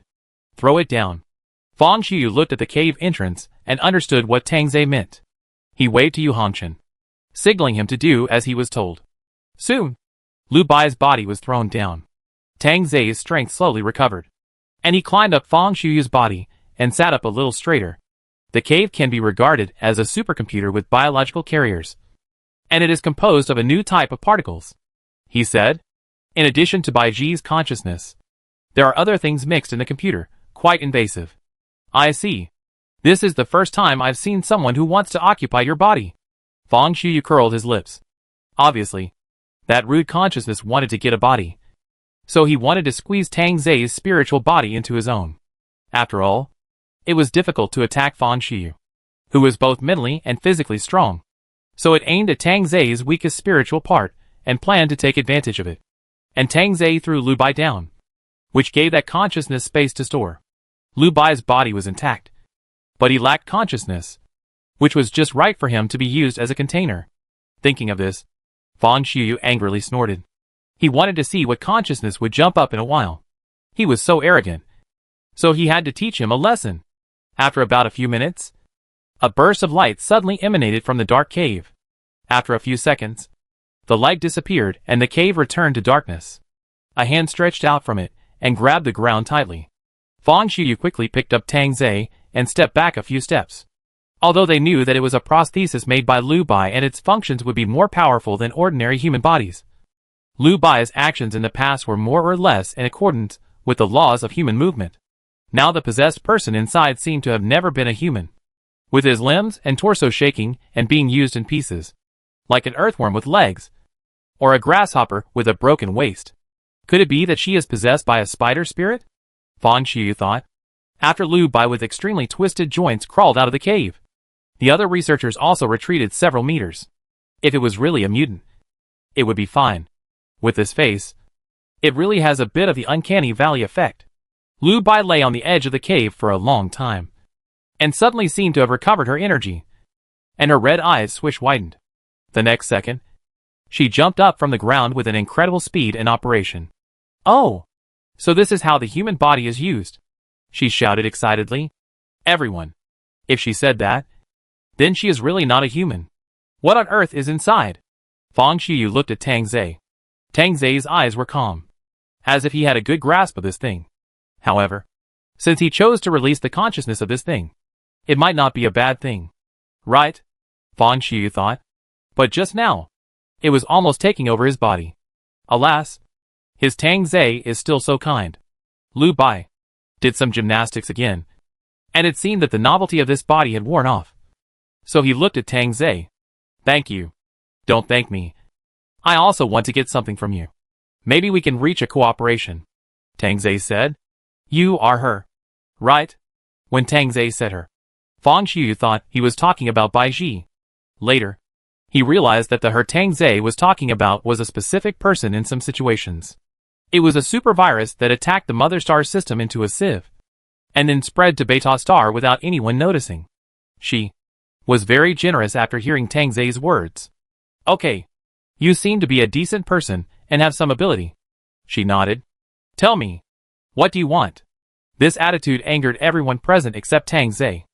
Throw it down. Fang Xiuyu looked at the cave entrance and understood what Tang Zei meant. He waved to Yu Hongchen, signaling him to do as he was told. Soon, Lu Bai's body was thrown down. Tang Zei's strength slowly recovered, and he climbed up Fang Xiuyu's body and sat up a little straighter. The cave can be regarded as a supercomputer with biological carriers, and it is composed of a new type of particles, he said. In addition to Baiji's consciousness, there are other things mixed in the computer, quite invasive. I see. This is the first time I've seen someone who wants to occupy your body. Fang Xiuyu curled his lips. Obviously, that rude consciousness wanted to get a body, so he wanted to squeeze Tang Zei's spiritual body into his own. After all, it was difficult to attack Fang Xiuyu, who was both mentally and physically strong, so it aimed at Tang Zei's weakest spiritual part and planned to take advantage of it. And Tang Zei threw Lu Bai down, which gave that consciousness space to store. Lu Bai's body was intact, but he lacked consciousness, which was just right for him to be used as a container. Thinking of this, Fang Xiuyu angrily snorted. He wanted to see what consciousness would jump up in a while. He was so arrogant, so he had to teach him a lesson. After about a few minutes, a burst of light suddenly emanated from the dark cave. After a few seconds, the light disappeared and the cave returned to darkness. A hand stretched out from it and grabbed the ground tightly. Fang Xiuyu quickly picked up Tang Zei and stepped back a few steps. Although they knew that it was a prosthesis made by Lu Bai and its functions would be more powerful than ordinary human bodies, Lu Bai's actions in the past were more or less in accordance with the laws of human movement. Now the possessed person inside seemed to have never been a human, with his limbs and torso shaking and being used in pieces, like an earthworm with legs, or a grasshopper with a broken waist. Could it be that she is possessed by a spider spirit? Fang Xiuyu thought. after Lu Bai with extremely twisted joints crawled out of the cave. The other researchers also retreated several meters. If it was really a mutant, it would be fine. With this face, it really has a bit of the uncanny valley effect. Lu Bai lay on the edge of the cave for a long time, and suddenly seemed to have recovered her energy, and her red eyes swish widened. The next second, she jumped up from the ground with an incredible speed and operation. Oh! So this is how the human body is used, she shouted excitedly. Everyone. If she said that, then she is really not a human. What on earth is inside? Fang Xiyu looked at Tang Zai. Tang Zai's eyes were calm, as if he had a good grasp of this thing. However, since he chose to release the consciousness of this thing, it might not be a bad thing. Right? Fang Xiyu thought. But just now, it was almost taking over his body. Alas, his Tang Zai is still so kind. Lu Bai did some gymnastics again, and it seemed that the novelty of this body had worn off. So he looked at Tang Zai. Thank you. Don't thank me. I also want to get something from you. Maybe we can reach a cooperation. Tang Zai said. You are her. Right? When Tang Zai said her, Fang Xiu thought he was talking about Bai Ji. Later, he realized that the her Tang Zai was talking about was a specific person in some situations. It was a super virus that attacked the Mother Star system into a sieve, and then spread to Beta Star without anyone noticing. She was very generous after hearing Tang Zai's words. Okay. You seem to be a decent person and have some ability. She nodded. Tell me, what do you want? This attitude angered everyone present except Tang Zai.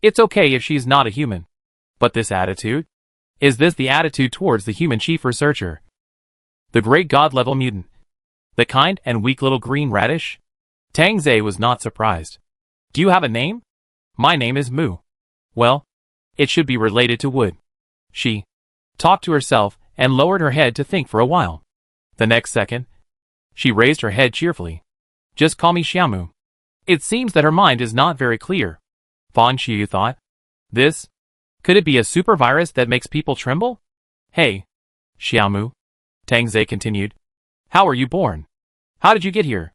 It's okay if she's not a human. But this attitude? Is this the attitude towards the human chief researcher? The great god-level mutant? The kind and weak little green radish? Tang Zai was not surprised. Do you have a name? My name is Mu. Well, it should be related to wood. She talked to herself and lowered her head to think for a while. The next second, she raised her head cheerfully. Just call me Xiaomu. It seems that her mind is not very clear. Fang Xiu thought. This? Could it be a super virus that makes people tremble? Hey, Xiaomu, Tang Zai continued. How were you born? How did you get here?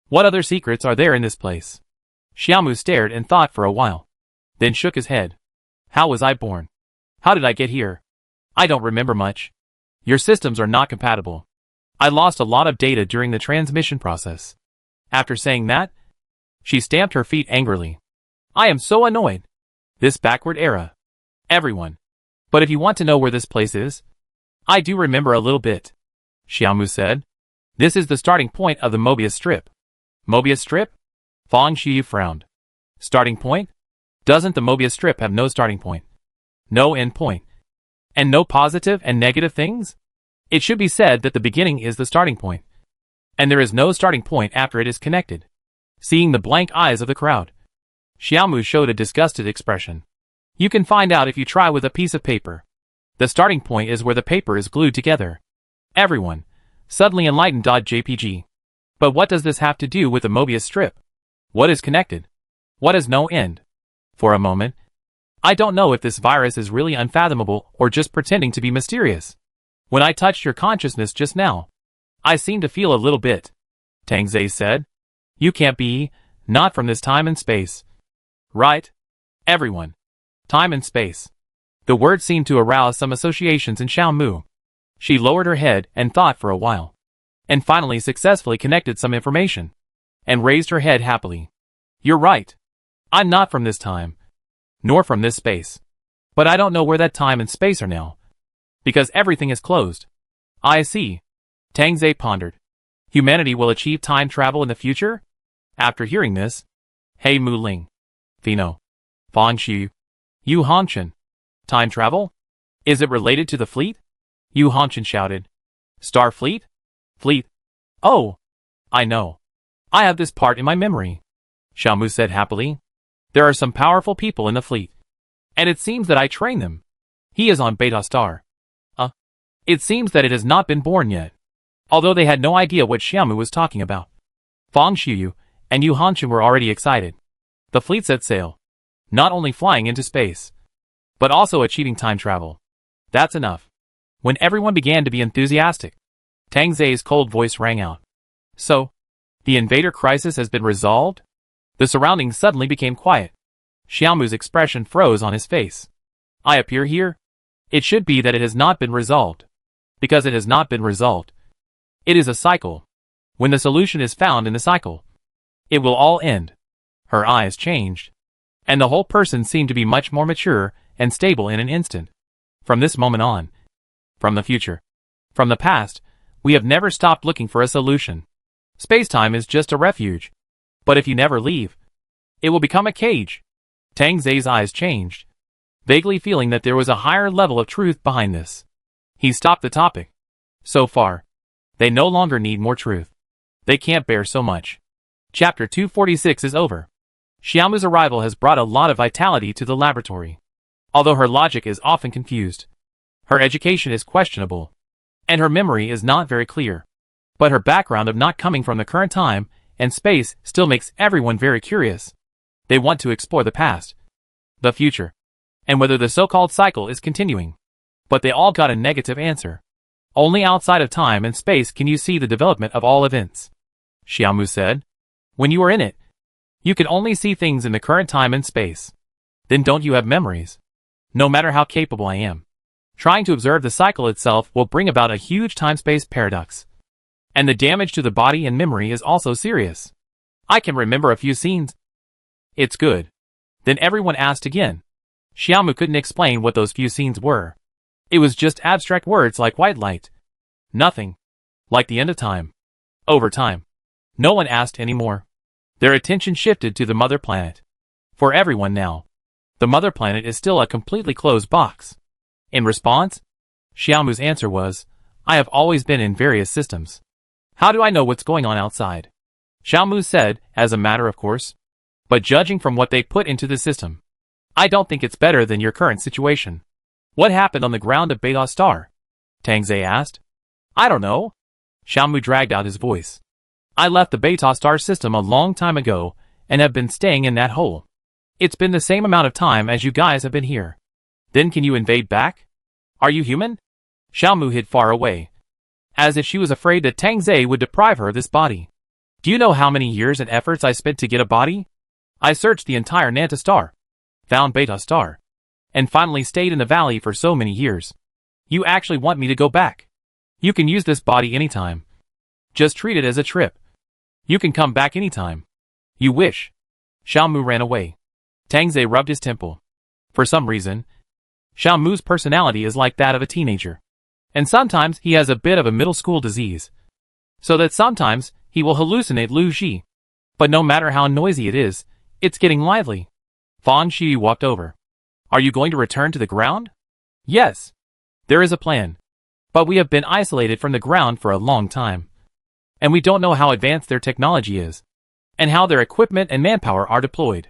What other secrets are there in this place? Xiaomu stared and thought for a while, then shook his head. How was I born? How did I get here? I don't remember much. Your systems are not compatible. I lost a lot of data during the transmission process. After saying that, she stamped her feet angrily. I am so annoyed. This backward era. Everyone. But if you want to know where this place is, I do remember a little bit. Xiaomu said. This is the starting point of the Mobius strip. Mobius strip? Fang Xiu frowned. Starting point? Doesn't the Mobius strip have no starting point? No end point? And no positive and negative things? It should be said that the beginning is the starting point, and there is no starting point after it is connected. Seeing the blank eyes of the crowd, Xiaomu showed a disgusted expression. You can find out if you try with a piece of paper. The starting point is where the paper is glued together. Everyone, suddenly enlightened. JPG. But what does this have to do with the Mobius strip? What is connected? What has no end? For a moment, I don't know if this virus is really unfathomable or just pretending to be mysterious. When I touched your consciousness just now, I seem to feel a little bit. Tang Zai said. You can't be, not from this time and space. Right? Everyone. Time and space. The word seemed to arouse some associations in Xiaomu. She lowered her head and thought for a while, and finally successfully connected some information, and raised her head happily. You're right. I'm not from this time, nor from this space. But I don't know where that time and space are now, because everything is closed. I see. Tang Zai pondered. Humanity will achieve time travel in the future? After hearing this, Hey Mu Ling, Fino, Fang Xiu, Yu Hongchen. Time travel? Is it related to the fleet? Yu Hongchen shouted. Star Fleet? Fleet. Oh, I know. I have this part in my memory. Xiaomu said happily. There are some powerful people in the fleet, and it seems that I train them. He is on Beta Star. It seems that it has not been born yet. Although they had no idea what Xiaomu was talking about. Fang Xiu and Yu Hongchen were already excited. The fleet set sail, not only flying into space, but also achieving time travel. That's enough. When everyone began to be enthusiastic, Tang Zai's cold voice rang out. So, the invader crisis has been resolved? The surroundings suddenly became quiet. Xiaomu's expression froze on his face. I appear here? It should be that it has not been resolved. Because it has not been resolved. It is a cycle. When the solution is found in the cycle, it will all end. Her eyes changed. And the whole person seemed to be much more mature and stable in an instant. From this moment on, from the future, from the past, we have never stopped looking for a solution. Space-time is just a refuge. But if you never leave, it will become a cage. Tang Zai's eyes changed, vaguely feeling that there was a higher level of truth behind this. He stopped the topic. So far, they no longer need more truth. They can't bear so much. Chapter 246 is over. Xiaomu's arrival has brought a lot of vitality to the laboratory. Although her logic is often confused, her education is questionable, and her memory is not very clear. But her background of not coming from the current time and space still makes everyone very curious. They want to explore the past, the future, and whether the so-called cycle is continuing. But they all got a negative answer. Only outside of time and space can you see the development of all events. Xiaomu said. When you are in it, you can only see things in the current time and space. Then don't you have memories? No matter how capable I am, trying to observe the cycle itself will bring about a huge time-space paradox. And the damage to the body and memory is also serious. I can remember a few scenes. It's good. Then everyone asked again. Xiaomu couldn't explain what those few scenes were. It was just abstract words like white light. Nothing. Like the end of time. Over time. No one asked anymore. Their attention shifted to the mother planet. For everyone now, the mother planet is still a completely closed box. In response, Xiaomu's answer was, I have always been in various systems. How do I know what's going on outside? Xiaomu said, as a matter of course. But judging from what they put into the system, I don't think it's better than your current situation. What happened on the ground of Beta Star? Tang Zai asked. I don't know. Xiaomu dragged out his voice. I left the Beta Star system a long time ago, and have been staying in that hole. It's been the same amount of time as you guys have been here. Then can you invade back? Are you human? Xiaomu hid far away, as if she was afraid that Tang Zai would deprive her of this body. Do you know how many years and efforts I spent to get a body? I searched the entire Nanta Star, found Beta Star, and finally stayed in the valley for so many years. You actually want me to go back? You can use this body anytime. Just treat it as a trip. You can come back anytime you wish. Xiaomu ran away. Tang Zai rubbed his temple. For some reason, Xiaomu's personality is like that of a teenager. And sometimes he has a bit of a middle school disease. So that sometimes he will hallucinate Lu Ji. But no matter how noisy it is, it's getting lively. Fan Shi walked over. Are you going to return to the ground? Yes. There is a plan. But we have been isolated from the ground for a long time. And we don't know how advanced their technology is, and how their equipment and manpower are deployed.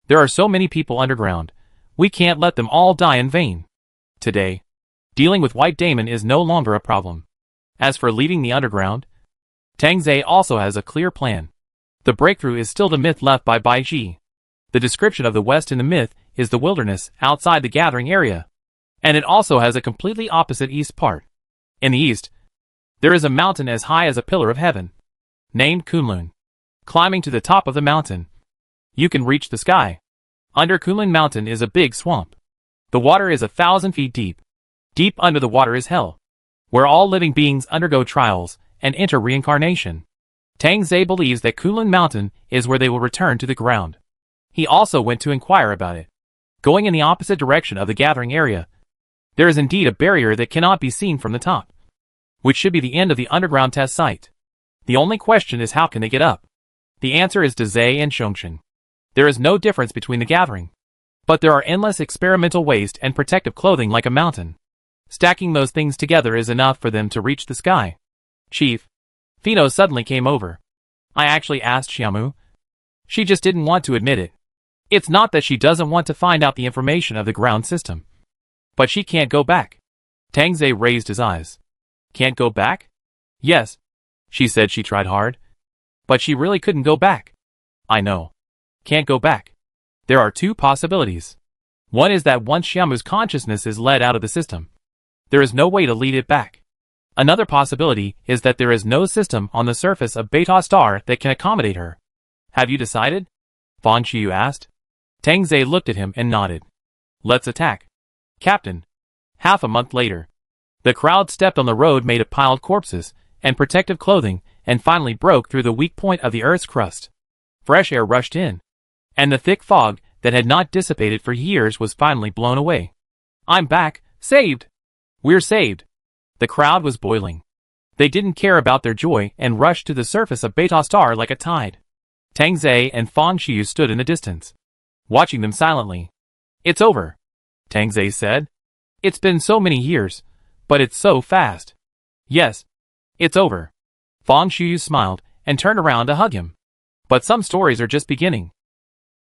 There are so many people underground, we can't let them all die in vain. Today, dealing with White Daemon is no longer a problem. As for leaving the underground, Tang Zai also has a clear plan. The breakthrough is still the myth left by Bai Ji. The description of the West in the myth is the wilderness outside the gathering area. And it also has a completely opposite east part. In the east, there is a mountain as high as a pillar of heaven, named Kunlun. Climbing to the top of the mountain, you can reach the sky. Under Kunlun Mountain is a big swamp. The water is 1,000 feet deep. Deep under the water is hell, where all living beings undergo trials and enter reincarnation. Tang Zai believes that Kunlun Mountain is where they will return to the ground. He also went to inquire about it. Going in the opposite direction of the gathering area, there is indeed a barrier that cannot be seen from the top, which should be the end of the underground test site. The only question is how can they get up? The answer is Zai and Shongshan. There is no difference between the gathering. But there are endless experimental waste and protective clothing like a mountain. Stacking those things together is enough for them to reach the sky. Chief, Fino suddenly came over. I actually asked Xiaomu. She just didn't want to admit it. It's not that she doesn't want to find out the information of the ground system. But she can't go back. Tang Zai raised his eyes. Can't go back? Yes. She said she tried hard. But she really couldn't go back. I know. Can't go back. There are two possibilities. One is that once Xiaomu's consciousness is led out of the system, there is no way to lead it back. Another possibility is that there is no system on the surface of Beta Star that can accommodate her. Have you decided? Fang Xiu asked. Tang Zei looked at him and nodded. Let's attack. Captain. Half a month later. The crowd stepped on the road made of piled corpses and protective clothing and finally broke through the weak point of the Earth's crust. Fresh air rushed in. And the thick fog that had not dissipated for years was finally blown away. I'm back, saved! We're saved! The crowd was boiling. They didn't care about their joy and rushed to the surface of Beta Star like a tide. Tang Zei and Fang Xiu stood in the distance, watching them silently. It's over, Tang Zei said. It's been so many years, but it's so fast. Yes, it's over. Fang Xiu smiled and turned around to hug him. But some stories are just beginning.